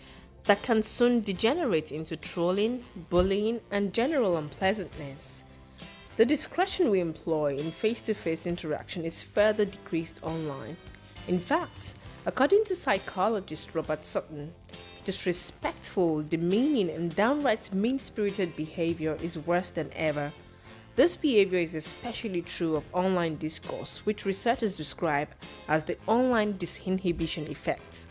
that can soon degenerate into trolling, bullying, and general unpleasantness. The discretion we employ in face-to-face interaction is further decreased online. In fact, according to psychologist Robert Sutton, disrespectful, demeaning, and downright mean-spirited behavior is worse than ever. This behavior is especially true of online discourse, which researchers describe as the online disinhibition effect.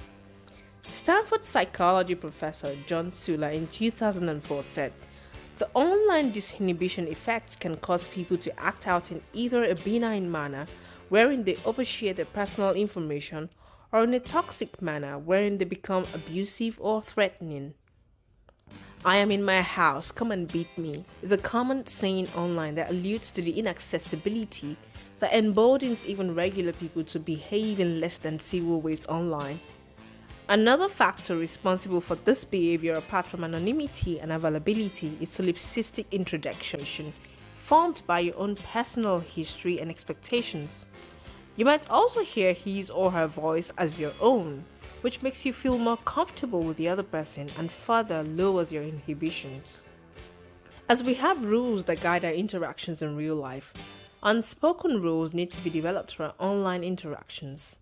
Stanford psychology professor John Sula in 2004 said, "The online disinhibition effect can cause people to act out in either a benign manner, wherein they overshare their personal information, or in a toxic manner wherein they become abusive or threatening." "I am in my house, come and beat me" is a common saying online that alludes to the inaccessibility that emboldens even regular people to behave in less than civil ways online. Another factor responsible for this behavior, apart from anonymity and availability, is solipsistic introduction, formed by your own personal history and expectations. You might also hear his or her voice as your own, which makes you feel more comfortable with the other person and further lowers your inhibitions. As we have rules that guide our interactions in real life, unspoken rules need to be developed for our online interactions.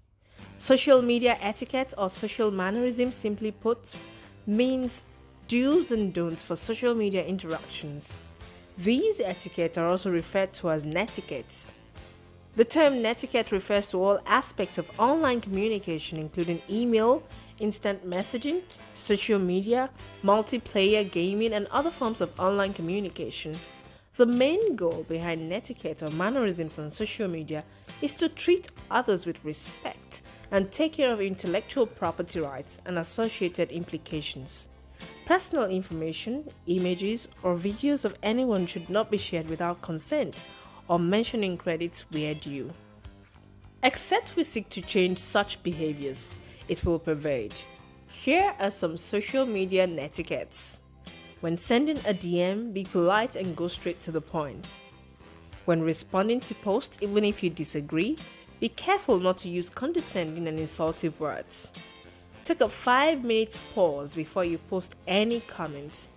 Social media etiquette, or social mannerism simply put, means do's and don'ts for social media interactions. These etiquettes are also referred to as netiquettes. The term netiquette refers to all aspects of online communication, including email, instant messaging, social media, multiplayer gaming, and other forms of online communication. The main goal behind netiquette or mannerisms on social media is to treat others with respect and take care of intellectual property rights and associated implications. Personal information, images, or videos of anyone should not be shared without consent or mentioning credits where due. Except we seek to change such behaviors, it will pervade. Here are some social media netiquettes. When sending a DM, be polite and go straight to the point. When responding to posts, even if you disagree, be careful not to use condescending and insultive words. Take a 5-minute pause before you post any comments.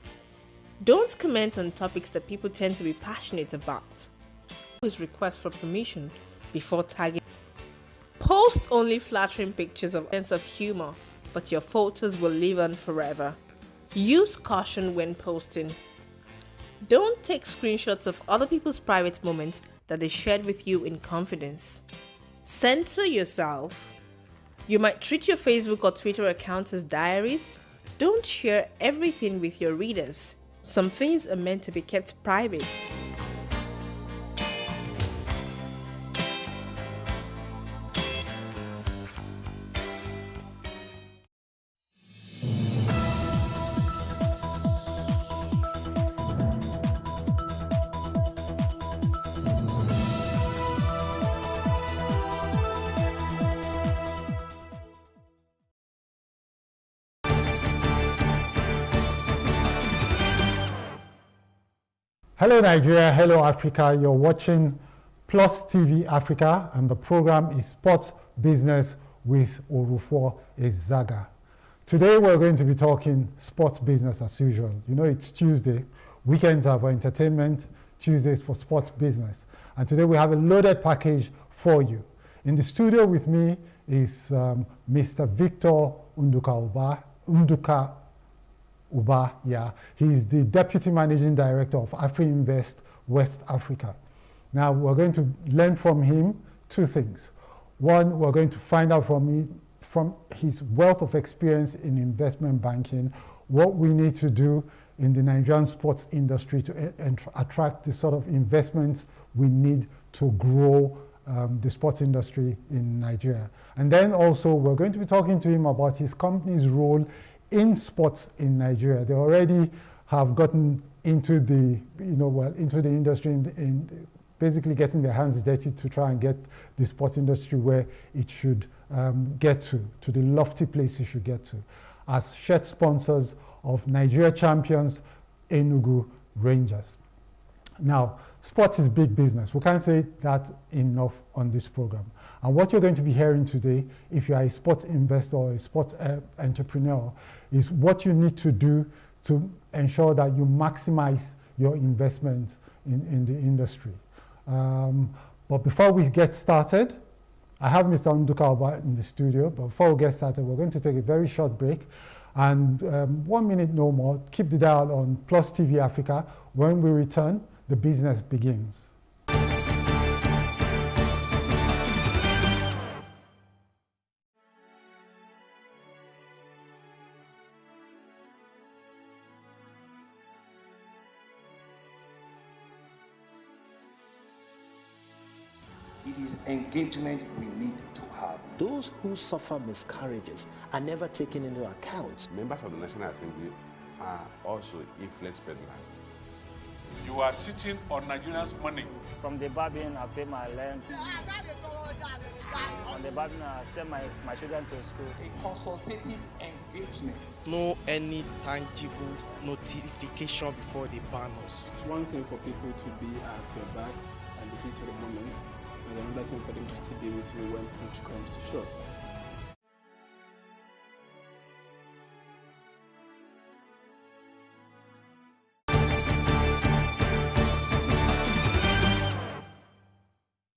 Don't comment on topics that people tend to be passionate about. Always request for permission before tagging. Post only flattering pictures of sense of humor, but your photos will live on forever. Use caution when posting. Don't take screenshots of other people's private moments that is shared with you in confidence. Censor yourself. You might treat your Facebook or Twitter accounts as diaries. Don't share everything with your readers. Some things are meant to be kept private. Hello Nigeria, hello Africa. You're watching Plus TV Africa, and the program is Sports Business with Orufo Ezaga. Today we're going to be talking sports business as usual. You know, it's Tuesday. Weekends are for entertainment, Tuesdays for sports business. And today we have a loaded package for you. In the studio with me is Mr. Victor Unduka Uba, yeah. He's the Deputy Managing Director of AfriInvest West Africa. Now, we're going to learn from him two things. One, we're going to find out from his wealth of experience in investment banking, what we need to do in the Nigerian sports industry to attract the sort of investments we need to grow the sports industry in Nigeria. And then also, we're going to be talking to him about his company's role in sports in Nigeria. They already have gotten into the, into the industry in basically getting their hands dirty to try and get the sports industry where it should get to the lofty place it should get to, as shirt sponsors of Nigeria champions Enugu Rangers. Now, sports is big business. We can't say that enough on this program. And what you're going to be hearing today, if you are a sports investor or a sports entrepreneur, is what you need to do to ensure that you maximize your investments in the industry. But before we get started, I have Mr. Unduka Uba in the studio, but before we get started, we're going to take a very short break. And 1 minute no more, keep the dial on Plus TV Africa. When we return, the business begins. It is engagement we need to have. Those who suffer miscarriages are never taken into account. Members of the National Assembly are also influence peddlers. You are sitting on Nigerians' money. From the Babin, I pay my rent. From the Babin, I send my children to school. A consultative engagement. No any tangible notification before they ban us. It's one thing for people to be at your back and the heat of the moment, and another thing for them to still be with you when push comes to shove.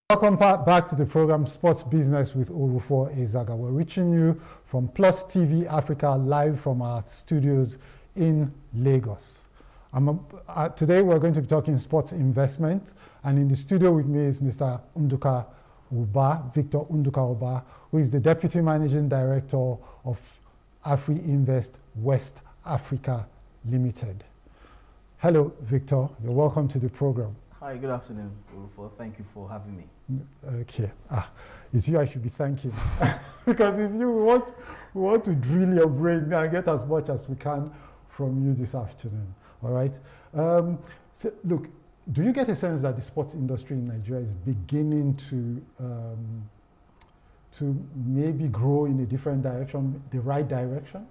Welcome back to the program Sports Business with Orufo Ezaga. We're reaching you from Plus TV Africa live from our studios in Lagos. Today we're going to be talking sports investment, and in the studio with me is Mr. Unduka Uba, Victor Unduka Uba, who is the Deputy Managing Director of AfriInvest West Africa Limited. Hello, Victor. You're welcome to the program. Hi, good afternoon, Orufo. Thank you for having me. Okay. It's you I should be thanking. Because it's you. We want to drill your brain and get as much as we can from you this afternoon. All right? So look, do you get a sense that the sports industry in Nigeria is beginning to maybe grow in a different direction, the right direction?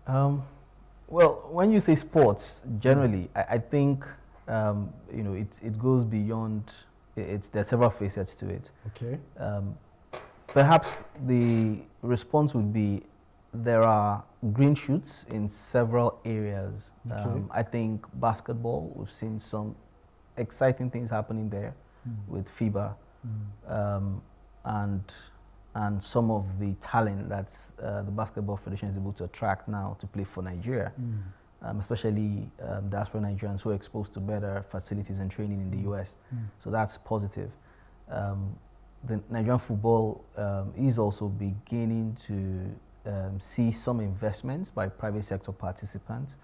Well, when you say sports, generally, I think it goes beyond. There are several facets to it. Okay. Perhaps the response would be there are green shoots in several areas. Okay. I think basketball, we've seen some exciting things happening there with FIBA and some of the talent that the Basketball Federation is able to attract now to play for Nigeria. especially diaspora Nigerians who are exposed to better facilities and training in the US. So that's positive. The Nigerian football is also beginning to see some investments by private sector participants,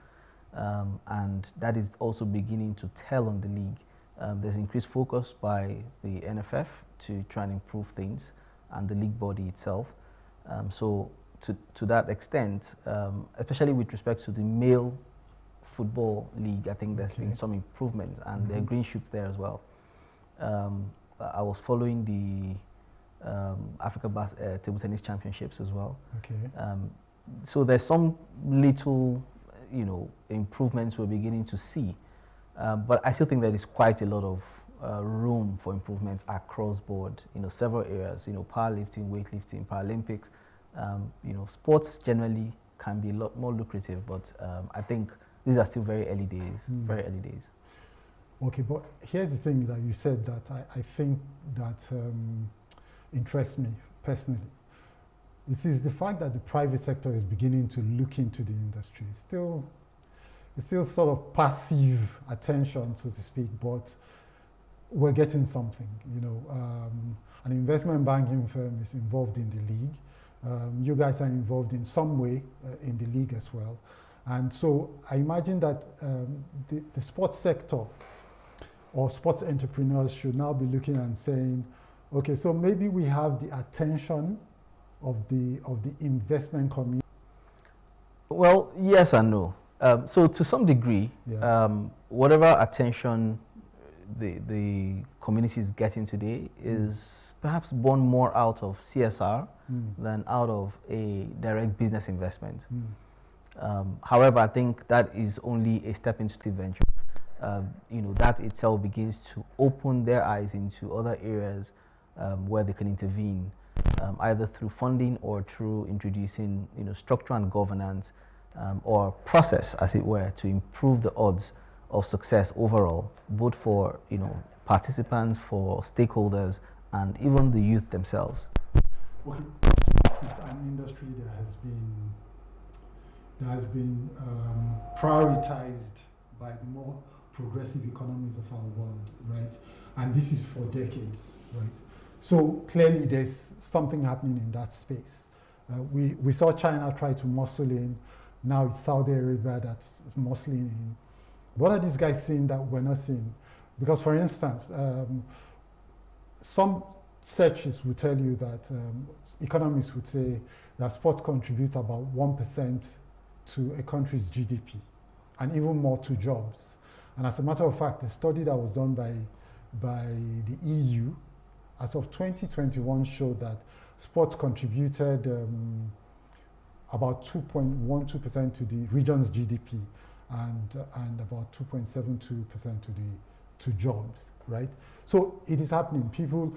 and that is also beginning to tell on the league. There's increased focus by the NFF to try and improve things, and the league body itself. So to that extent, especially with respect to the male football league, I think there's been some improvements, and there are green shoots there as well. I was following the Africa Table Tennis Championships as well. So there's some little, improvements we're beginning to see, but I still think there is quite a lot of room for improvement across board. Several areas. Powerlifting, weightlifting, Paralympics. Sports generally can be a lot more lucrative, but I think these are still very early days. Very early days. Okay, but here's the thing that you said that I think that interests me personally. It is the fact that the private sector is beginning to look into the industry. It's still sort of passive attention, so to speak, but we're getting something. An investment banking firm is involved in the league. You guys are involved in some way in the league as well. And so I imagine that the sports sector or sports entrepreneurs should now be looking and saying, okay, so maybe we have the attention of the investment community. Well, yes and no. So to some degree, whatever attention the community is getting today is perhaps born more out of CSR than out of a direct business investment. However, I think that is only a step into the venture. That itself begins to open their eyes into other areas where they can intervene, either through funding or through introducing, structure and governance or process, as it were, to improve the odds of success overall, both for participants, for stakeholders, and even the youth themselves. Okay, sports is an industry that has been prioritized by the more progressive economies of our world, right? And this is for decades, right? So clearly there's something happening in that space. We saw China try to muscle in. Now it's Saudi Arabia that's muscling in. What are these guys seeing that we're not seeing? Because for instance, some searches would tell you that economists would say that sports contribute about 1% to a country's GDP and even more to jobs. And as a matter of fact, the study that was done by the EU as of 2021 showed that sports contributed about 2.12% to the region's GDP and about 2.72% to jobs, right? So it is happening. People,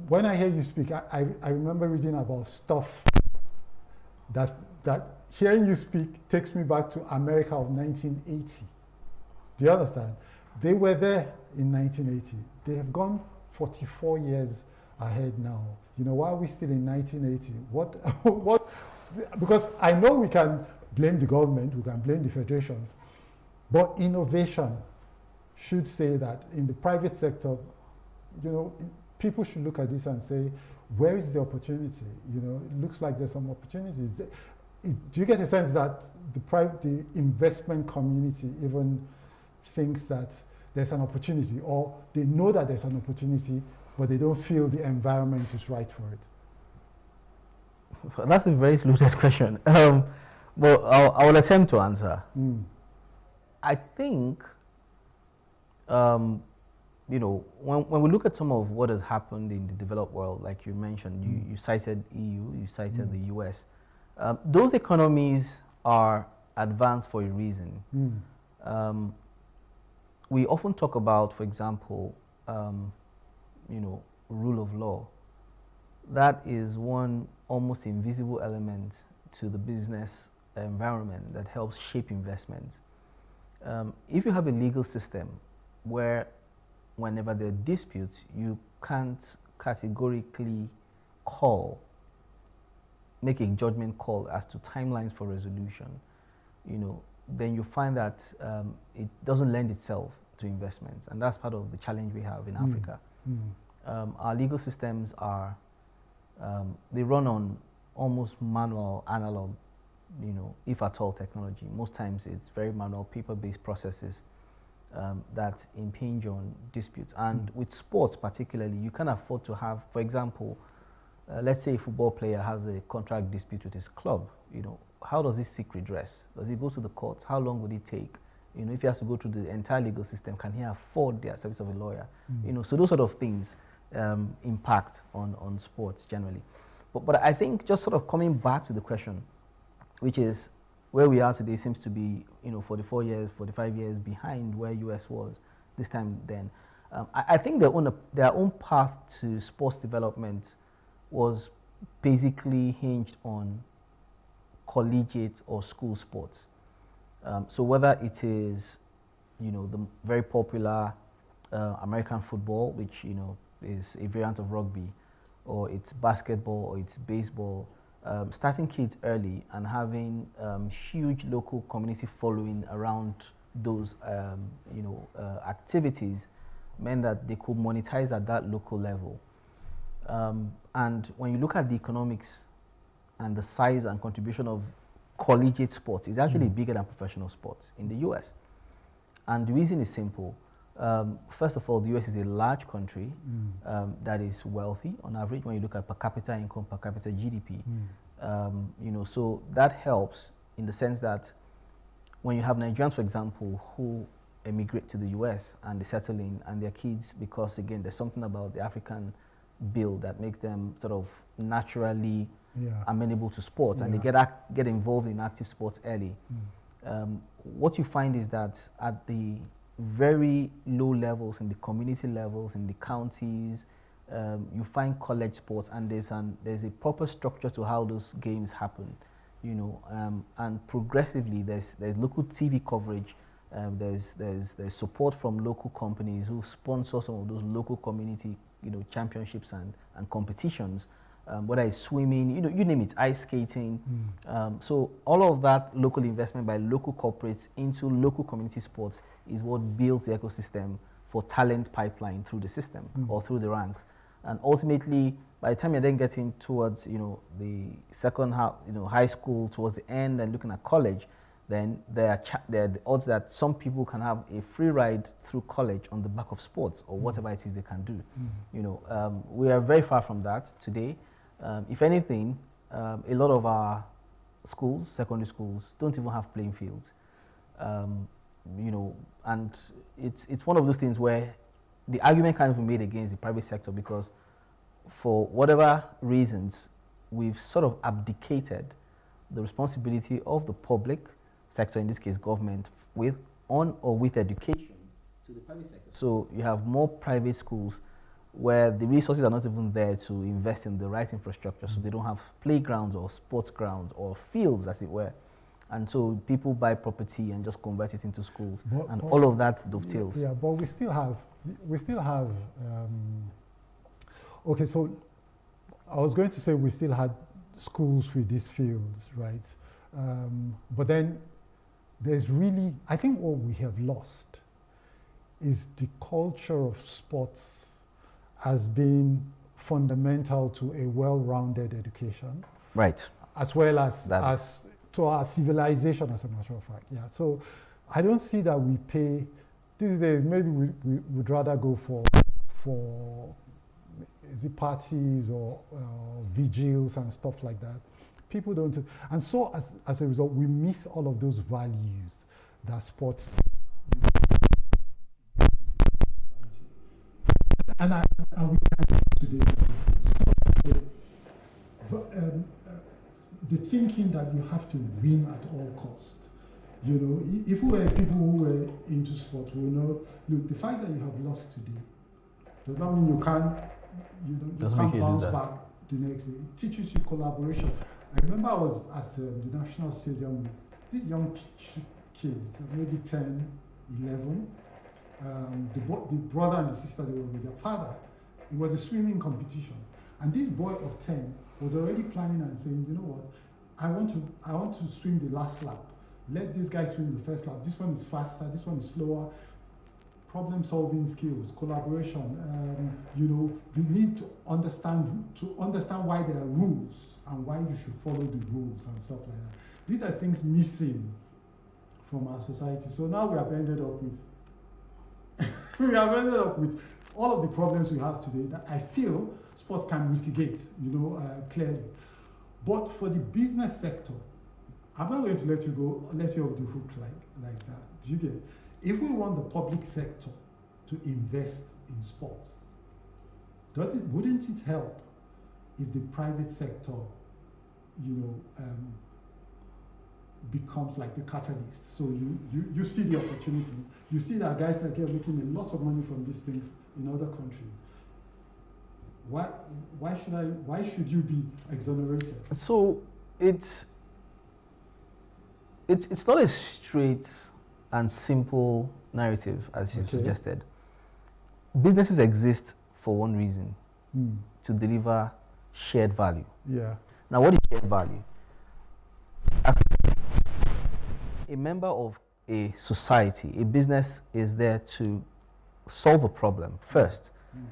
when I hear you speak, I remember reading about stuff that hearing you speak takes me back to America of 1980. Do you understand? They were there in 1980. They have gone 44 years ahead now. Why are we still in 1980? What? Because I know we can blame the government, we can blame the federations, but innovation should say that in the private sector, people should look at this and say, where is the opportunity? It looks like there's some opportunities. Do you get a sense that the investment community even thinks that there's an opportunity, or they know that there's an opportunity, but they don't feel the environment is right for it? That's a very loaded question. Well, I will attempt to answer. I think, when we look at some of what has happened in the developed world, like you mentioned, you cited EU, you cited the US. Those economies are advanced for a reason. We often talk about, for example, rule of law. That is one almost invisible element to the business environment that helps shape investments. If you have a legal system where whenever there are disputes, you can't categorically make a judgment call as to timelines for resolution, then you find that it doesn't lend itself to investments, and that's part of the challenge we have in Africa. Our legal systems are, they run on almost manual, analog, if at all, technology. Most times it's very manual, paper-based processes that impinge on disputes. And with sports particularly, you can't afford to have, for example, let's say a football player has a contract dispute with his club. How does he seek redress? Does he go to the courts? How long would it take? If he has to go through the entire legal system, can he afford the service of a lawyer? So those sort of things impact on sports generally. But I think just sort of coming back to the question, which is where we are today seems to be 44 years, 45 years behind where US was this time then. I think their own path to sports development was basically hinged on collegiate or school sports. So whether it is, the very popular American football, which is a variant of rugby, or it's basketball, or it's baseball, starting kids early and having huge local community following around those activities meant that they could monetize at that local level. And when you look at the economics and the size and contribution of collegiate sports, it's actually bigger than professional sports in the US. And the reason is simple. First of all, the US is a large country that is wealthy on average when you look at per capita income, per capita GDP. So that helps in the sense that when you have Nigerians, for example, who emigrate to the US and they settle in and their kids, because again, there's something about the African build that makes them sort of naturally amenable to sports, and they get involved in active sports early. What you find is that at the very low levels, in the community levels, in the counties, you find college sports, and there's a proper structure to how those games happen, and progressively there's local TV coverage, there's support from local companies who sponsor some of those local community championships and competitions, whether it's swimming, you name it, ice skating. So all of that local investment by local corporates into local community sports is what builds the ecosystem for talent pipeline through the system or through the ranks. And ultimately, by the time you're then getting towards the second half, high school, towards the end, and looking at college, then there are the odds that some people can have a free ride through college on the back of sports or whatever it is they can do. We are very far from that today. If anything, a lot of our schools, secondary schools, don't even have playing fields. And it's one of those things where the argument can't be made against the private sector, because for whatever reasons, we've sort of abdicated the responsibility of the public sector, in this case government, on or with education to the private sector. So you have more private schools where the resources are not even there to invest in the right infrastructure, so they don't have playgrounds or sports grounds or fields, as it were. And so people buy property and just convert it into schools, and all of that dovetails. Yeah, but we still have, okay, so I was going to say we still had schools with these fields, right? But then there's really, I think what we have lost is the culture of sports as being fundamental to a well-rounded education. Right. As well as to our civilization, as a matter of fact. Yeah. So I don't see that we pay, these days maybe we would rather go for is it parties or vigils and stuff like that. People don't, and so as a result, we miss all of those values that sports. And we can see today the thinking that you have to win at all costs. If we were people who were into sports, we know, look, the fact that you have lost today does not mean you can't bounce back the next day. It teaches you collaboration. I remember I was at the National Stadium with these young kids, maybe 10, 11. The brother and the sister, they were with their father. It was a swimming competition. And this boy of 10 was already planning and saying, you know what, I want to swim the last lap. Let this guy swim the first lap. This one is faster, this one is slower. Problem solving skills, collaboration, you need to understand why there are rules and why you should follow the rules and stuff like that. These are things missing from our society. So now we have ended up with all of the problems we have today that I feel sports can mitigate, clearly. But for the business sector, I'm not going to let you go, let you off the hook like that. Do you get it? If we want the public sector to invest in sports, wouldn't it help if the private sector, becomes like the catalyst? So you see the opportunity. You see that guys like you are making a lot of money from these things in other countries. Why should you be exonerated? So it's not a straight and simple narrative, as you've suggested. Businesses exist for one reason, to deliver shared value. Yeah. Now, what is shared value? As a member of a society, a business is there to solve a problem first,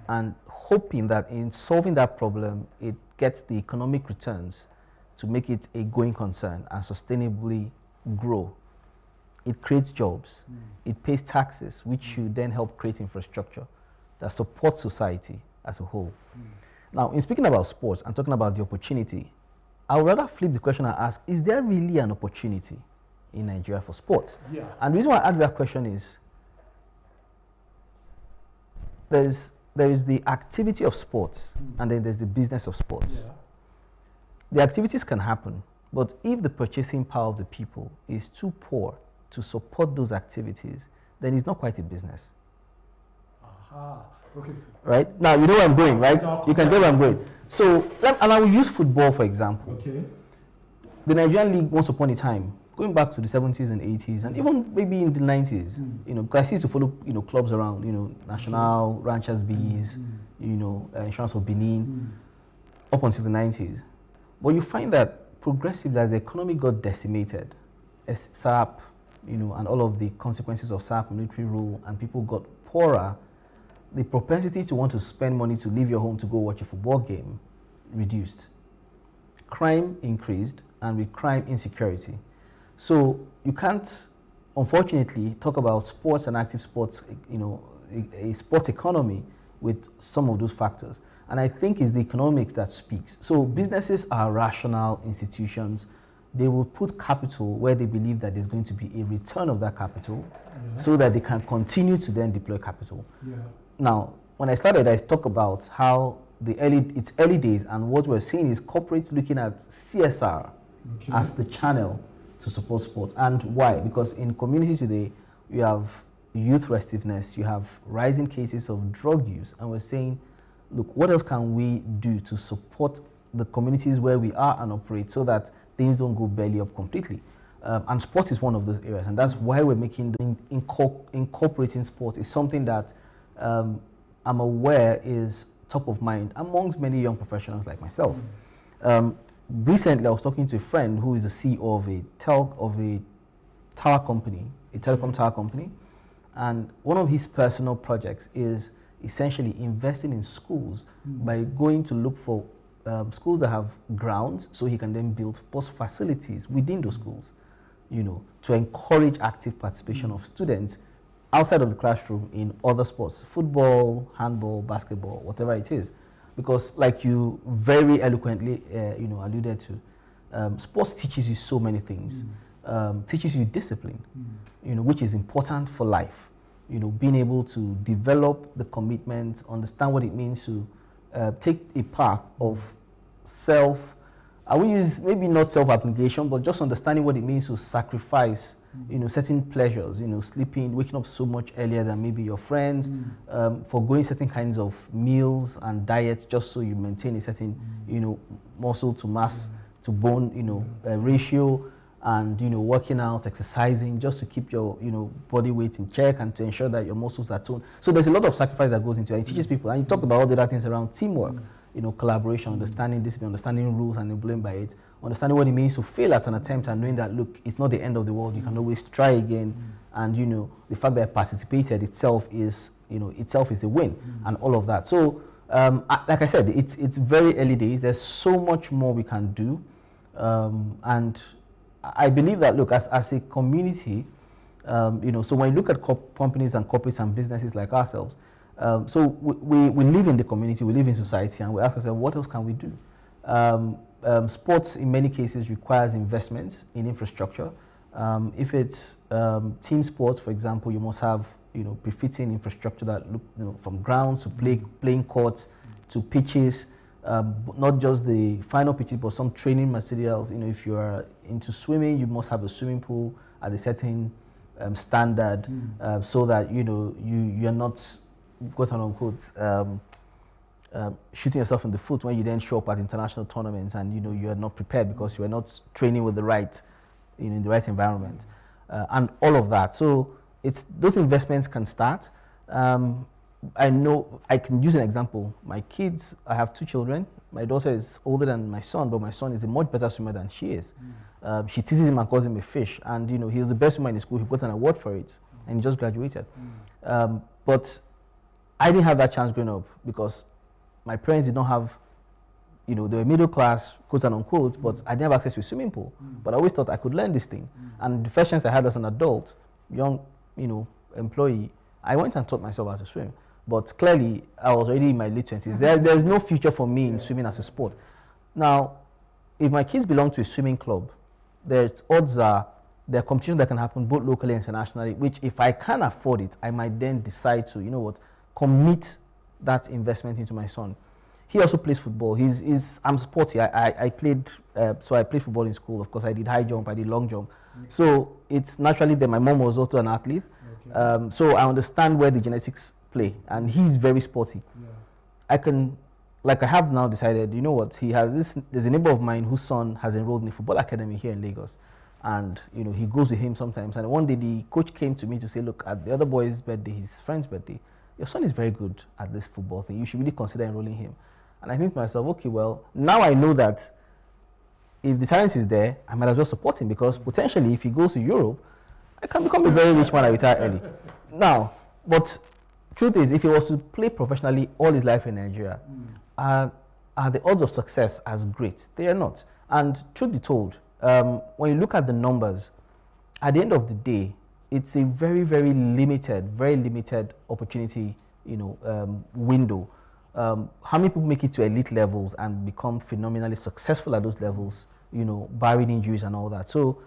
and hoping that in solving that problem, it gets the economic returns to make it a going concern and sustainably grow. It creates jobs, it pays taxes, which should then help create infrastructure that supports society as a whole. Now, in speaking about sports and talking about the opportunity, I would rather flip the question and ask, is there really an opportunity in Nigeria for sports? Yeah. And the reason why I ask that question is, there is the activity of sports, and then there's the business of sports. Yeah. The activities can happen, but if the purchasing power of the people is too poor to support those activities, then it's not quite a business. Aha. Okay. Right? Now, you know where I'm going, right? You can get where I'm going. So, and I will use football, for example. Okay. The Nigerian league, once upon a time, going back to the 70s and 80s, and even maybe in the 90s, because I used to follow, clubs around, National, Ranchers Bees, Insurance of Benin, up until the 90s. But you find that progressively, as the economy got decimated, as SAP, and all of the consequences of SAP, military rule, and people got poorer, the propensity to want to spend money to leave your home to go watch a football game reduced. Crime increased, and with crime, insecurity. So you can't, unfortunately, talk about sports and active sports, a sports economy with some of those factors. And I think it's the economics that speaks. So businesses are rational institutions. They will put capital where they believe that there's going to be a return of that capital, so that they can continue to then deploy capital. Yeah. Now, when I started, I talked about how it's early days, and what we're seeing is corporates looking at CSR as the channel to support sports. And why? Because in communities today, you have youth restiveness, you have rising cases of drug use, and we're saying, look, what else can we do to support the communities where we are and operate so that things don't go belly up completely? And sports is one of those areas, and that's why we're making incorporating sports is something that I'm aware is top of mind amongst many young professionals like myself. Recently, I was talking to a friend who is the CEO of a tower company, a telecom tower company, and one of his personal projects is essentially investing in schools by going to look for schools that have grounds, so he can then build sports facilities within those schools, to encourage active participation of students outside of the classroom in other sports, football, handball, basketball, whatever it is. Because like you very eloquently alluded to, sports teaches you so many things. Teaches you discipline, which is important for life. Being able to develop the commitment, understand what it means to take a path of I will use maybe not self-abnegation, but just understanding what it means to sacrifice certain pleasures, sleeping, waking up so much earlier than maybe your friends, forgoing certain kinds of meals and diets just so you maintain a certain, muscle to mass to bone, ratio, and, working out, exercising just to keep your, body weight in check and to ensure that your muscles are toned. So there's a lot of sacrifice that goes into it. It teaches people, and you talked about all the other things around teamwork, collaboration, understanding discipline, understanding rules and implementing by it. understanding what it means to fail at an attempt and knowing that, look, it's not the end of the world. You can always try again. And, you know, the fact that I participated itself is, you know, itself is a win and all of that. So, like I said, it's very early days. There's so much more we can do. And I believe that, look, as a community, you know, so when you look at companies and corporates and businesses like ourselves, so we live in the community, we live in society, and we ask ourselves, what else can we do? Sports, in many cases, requires investments in infrastructure. If it's team sports, for example, you must have, you know, befitting infrastructure that look, you know, from grounds to playing courts to pitches, not just the final pitches, but some training materials. You know, if you are into swimming, you must have a swimming pool at a certain standard, so that, you know, you're not, quote unquote, shooting yourself in the foot when you then show up at international tournaments and, you know, you are not prepared because you are not training with the right, you know, in the right environment, and all of that. So those investments can start. I know I can use an example. My kids, I have 2 children. My daughter is older than my son, but my son is a much better swimmer than she is. She teases him and calls him a fish, and, you know, he's the best swimmer in the school. He got an award for it, and he just graduated. But I didn't have that chance growing up because my parents did not have, you know, they were middle class, quote unquote, but I didn't have access to a swimming pool. But I always thought I could learn this thing. And the first chance I had as an adult, young, you know, employee, I went and taught myself how to swim. But clearly, I was already in my late 20s. There's no future for me in swimming as a sport. Now, if my kids belong to a swimming club, there's odds are there are competitions that can happen both locally and internationally, which if I can afford it, I might then decide to, you know what, commit that investment into my son. He also plays football. I'm sporty. I played football in school. Of course, I did high jump, I did long jump. So it's naturally that my mom was also an athlete. So I understand where the genetics play, and he's very sporty. I have now decided, you know what, there's a neighbor of mine whose son has enrolled in the football academy here in Lagos. And, you know, he goes with him sometimes. And one day the coach came to me to say, look, at the other boy's birthday, his friend's birthday, your son is very good at this football thing. You should really consider enrolling him. And I think to myself, okay, well, now I know that if the talent is there, I might as well support him, because potentially if he goes to Europe, I can become a very rich man and retire early. Now, but truth is, if he was to play professionally all his life in Nigeria, are the odds of success as great? They are not. And truth be told, when you look at the numbers, at the end of the day, it's a very, very limited opportunity, you know, window. How many people make it to elite levels and become phenomenally successful at those levels, you know, barring injuries and all that? So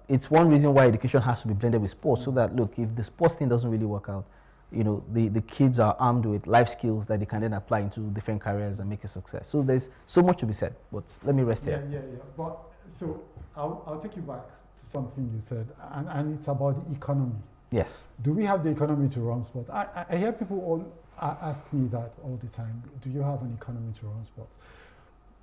it's one reason why education has to be blended with sports, so that, look, if the sports thing doesn't really work out, you know, the kids are armed with life skills that they can then apply into different careers and make a success. So there's so much to be said, but let me rest here. Yeah. But so I'll take you back to something you said, and it's about the economy. Yes. Do we have the economy to run sport? I hear people all ask me that all the time. Do you have an economy to run sport?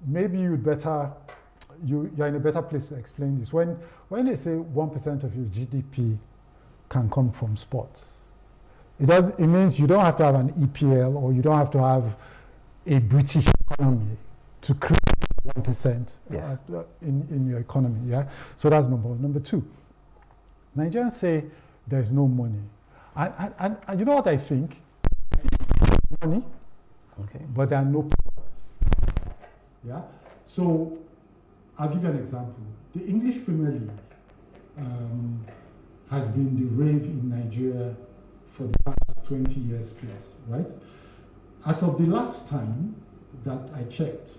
Maybe you're in a better place to explain this. When they say 1% of your GDP can come from sports, it means you don't have to have an EPL, or you don't have to have a British economy to create 1% yes. In your economy. Yeah. So that's number one. Number two, Nigerians say there's no money, and you know what I think? There's money, okay, but there are no products. Yeah. So I'll give you an example. The English Premier League has been the rave in Nigeria for the past 20 years plus, right? As of the last time that I checked,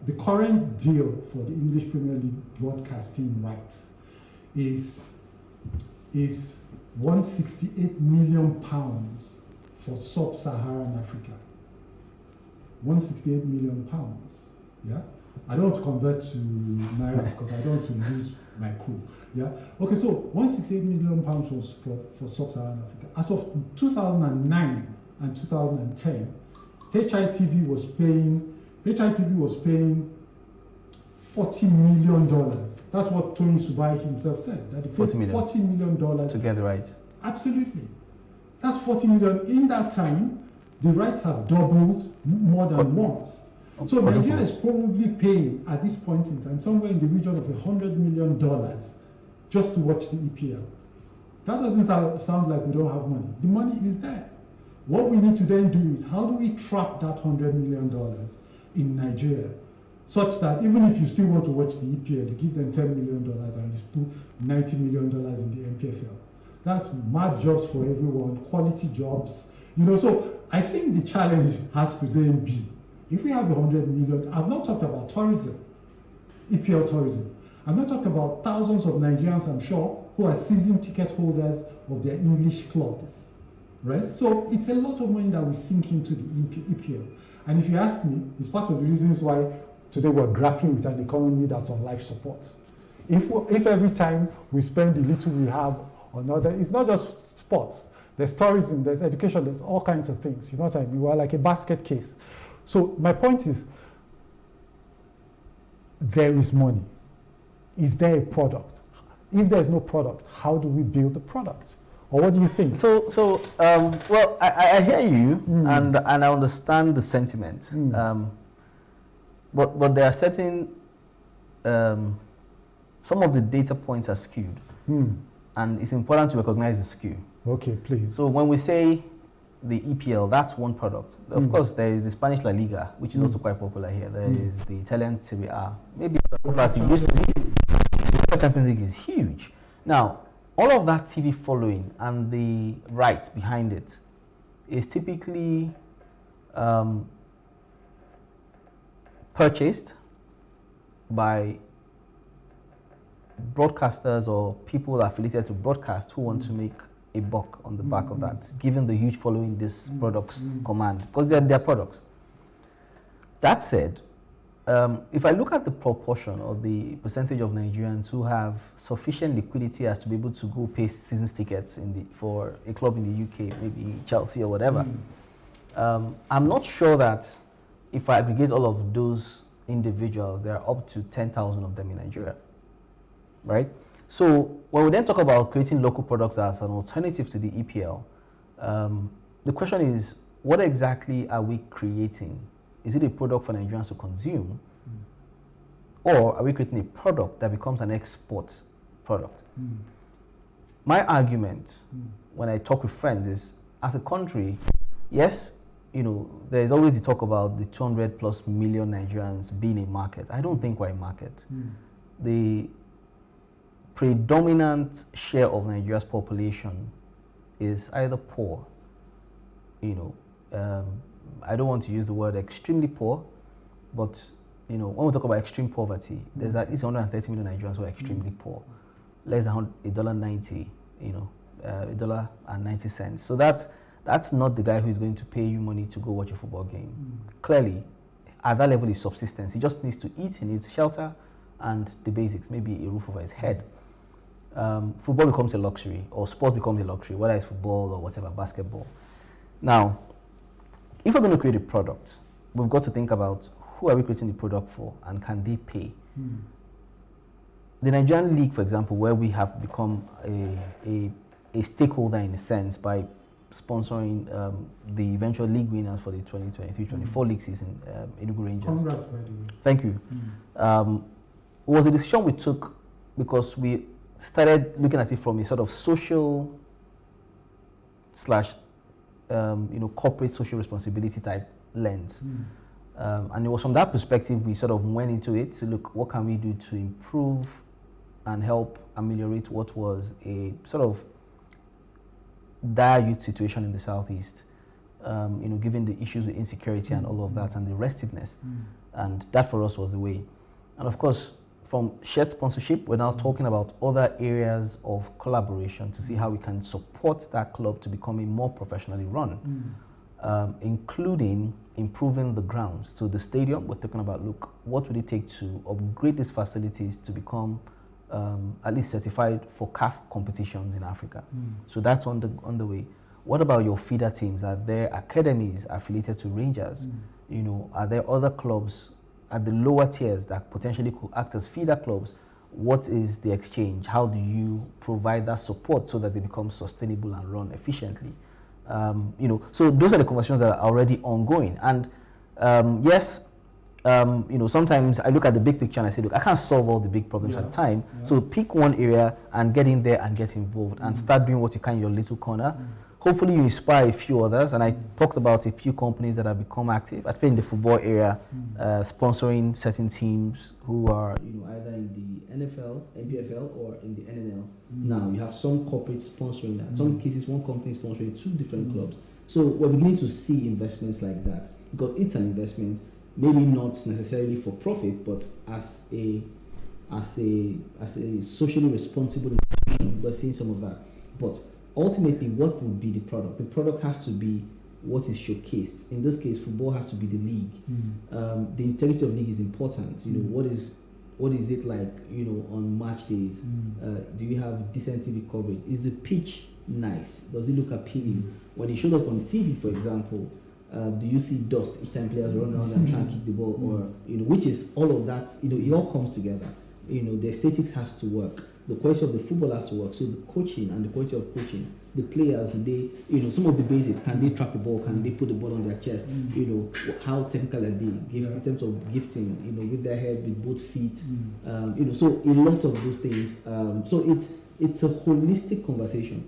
the current deal for the English Premier League broadcasting rights is 168 million pounds for sub-Saharan Africa. 168 million pounds, yeah? I don't want to convert to Naira because I don't want to lose my cool, yeah? Okay, so 168 million pounds was for sub-Saharan Africa. As of 2009 and 2010, HITV was paying $40 million. That's what Tony Subai himself said. That $40 million to get the right. Absolutely. That's $40 million. In that time, the rights have doubled more than once. So Nigeria is probably paying at this point in time somewhere in the region of $100 million just to watch the EPL. That doesn't sound like we don't have money. The money is there. What we need to then do is, how do we trap that $100 million in Nigeria, such that even if you still want to watch the EPL, you give them $10 million and you put $90 million in the MPFL. That's mad jobs for everyone, quality jobs. So I think the challenge has to then be, if we have $100 million, I've not talked about tourism, EPL tourism. I've not talked about thousands of Nigerians, I'm sure, who are season ticket holders of their English clubs, right? So it's a lot of money that we sink into the EPL. And if you ask me, it's part of the reasons why today we're grappling with an economy that's on life support. If every time we spend the little we have on other, it's not just sports. There's tourism, there's education, there's all kinds of things. You know what I mean? We're like a basket case. So my point is, there is money. Is there a product? If there's no product, how do we build the product? Or what do you think? Well, I hear you, and I understand the sentiment. But there are certain, some of the data points are skewed. And it's important to recognize the skew. Okay, please. So when we say the EPL, that's one product. Of course, there is the Spanish La Liga, which is also quite popular here. There is the Italian Serie A. Maybe as it used to be. The Champions League is huge. Now, all of that TV following and the rights behind it is typically purchased by broadcasters or people affiliated to broadcast who want to make a buck on the back of that, given the huge following these products command, because they're products. That said, if I look at the proportion or the percentage of Nigerians who have sufficient liquidity as to be able to go pay season tickets for a club in the UK, maybe Chelsea or whatever, I'm not sure that if I aggregate all of those individuals, there are up to 10,000 of them in Nigeria, right? So when we then talk about creating local products as an alternative to the EPL, the question is, what exactly are we creating? Is it a product for Nigerians to consume? Or are we creating a product that becomes an export product? My argument when I talk with friends is, as a country, yes, there's always the talk about the 200 plus million Nigerians being a market. I don't think we're a market. The predominant share of Nigeria's population is either poor, I don't want to use the word extremely poor, but when we talk about extreme poverty, there's at least 130 million Nigerians who are extremely poor, less than $1.90, $1.90. So that's not the guy who is going to pay you money to go watch a football game. Clearly, at that level is subsistence. He just needs to eat, he needs shelter, and the basics, maybe a roof over his head. Football becomes a luxury, or sport becomes a luxury, whether it's football or whatever, basketball. Now, if we're going to create a product, we've got to think about who are we creating the product for, and can they pay? The Nigerian League, for example, where we have become a stakeholder in a sense by sponsoring the eventual league winners for the 2023-24 league season, Enugu Rangers. Congrats, by the way. Thank you. It was a decision we took because we started looking at it from a sort of social / corporate social responsibility type lens. And it was from that perspective we sort of went into it to look, what can we do to improve and help ameliorate what was a sort of dire youth situation in the Southeast, given the issues with insecurity and all of that and the restiveness. And that for us was the way. And of course, from shared sponsorship, we're now talking about other areas of collaboration to see how we can support that club to become a more professionally run, including improving the grounds. So the stadium, we're talking about, look, what would it take to upgrade these facilities to become at least certified for CAF competitions in Africa? So that's on the way. What about your feeder teams? Are there academies affiliated to Rangers? Are there other clubs at the lower tiers that potentially could act as feeder clubs? What is the exchange? How do you provide that support so that they become sustainable and run efficiently? So those are the conversations that are already ongoing. And yes, sometimes I look at the big picture and I say, look, I can't solve all the big problems at a time. Yeah. So pick one area and get in there and get involved and start doing what you can in your little corner. Hopefully you inspire a few others, and I talked about a few companies that have become active, especially in the football area, sponsoring certain teams who are either in the NFL, NPFL, or in the NNL. Now you have some corporates sponsoring that. Some cases, one company sponsoring 2 different clubs. So we're beginning to see investments like that, because it's an investment, maybe not necessarily for profit, but as a socially responsible institution. We're seeing some of that, but ultimately, what would be the product? The product has to be what is showcased. In this case, football has to be the league. The integrity of league is important. What is it like? On match days, do you have decent TV coverage? Is the pitch nice? Does it look appealing? When it shows up on TV, for example, do you see dust each time players run around and try and kick the ball, or which is all of that? It all comes together. The aesthetics has to work. The quality of the football has to work. So the coaching and the quality of coaching, the players, some of the basics, can they trap the ball? Can they put the ball on their chest? How technical are they? In terms of gifting, with their head, with both feet. So a lot of those things. So it's a holistic conversation.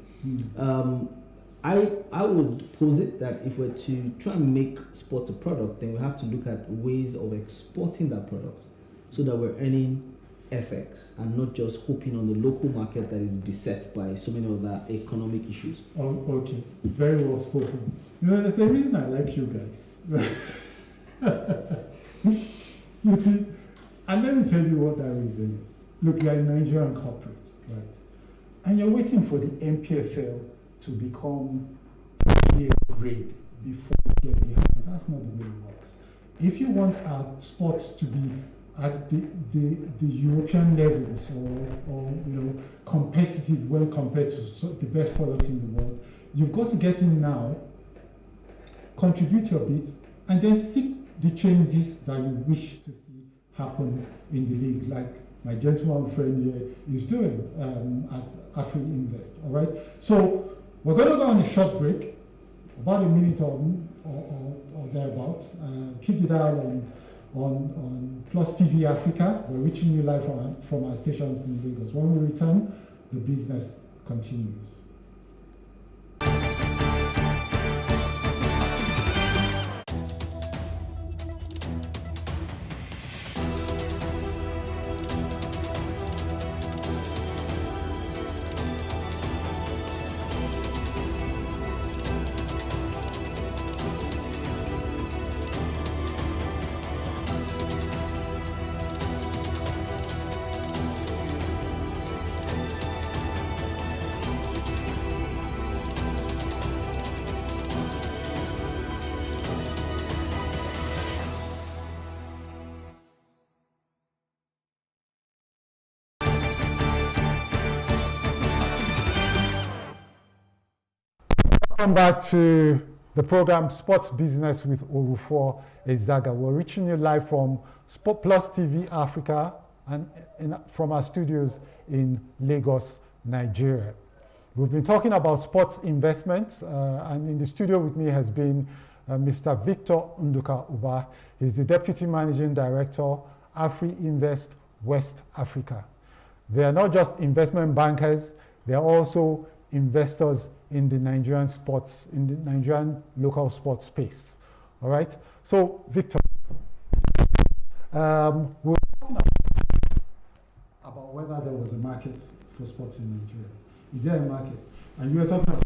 I would pose it that if we're to try and make sports a product, then we have to look at ways of exporting that product so that we're earning FX and not just hoping on the local market that is beset by so many other economic issues. Oh, okay. Very well spoken. There's the reason I like you guys. You see, and let me tell you what that reason is. Look, you're a Nigerian corporate, right? And you're waiting for the NPFL to become a grade before you get behind it. That's not the way it works. If you want our sports to be at the European levels or competitive when compared to the best products in the world, you've got to get in now, contribute your bit, and then seek the changes that you wish to see happen in the league, like my gentleman friend here is doing at Afri Invest. All right. So we're going to go on a short break, about a minute or thereabouts. Keep the dial on Plus TV Africa. We're reaching you live from our stations in Lagos. When we return, the business continues. Welcome back to the program Sports Business with Orufo Ezaga. We're reaching you live from Sport Plus TV Africa and from our studios in Lagos, Nigeria. We've been talking about sports investments, and in the studio with me has been Mr. Victor Nduka Uba. He's the Deputy Managing Director, Afri Invest West Africa. They are not just investment bankers, they are also investors in the Nigerian sports, in the Nigerian local sports space. All right. So, Victor, we're talking about whether there was a market for sports in Nigeria. Is there a market? And you were talking about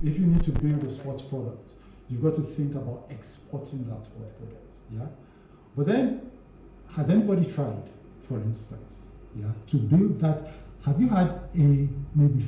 if you need to build a sports product, you've got to think about exporting that sports product. Yeah. But then, has anybody tried, for instance, to build that? Have you had maybe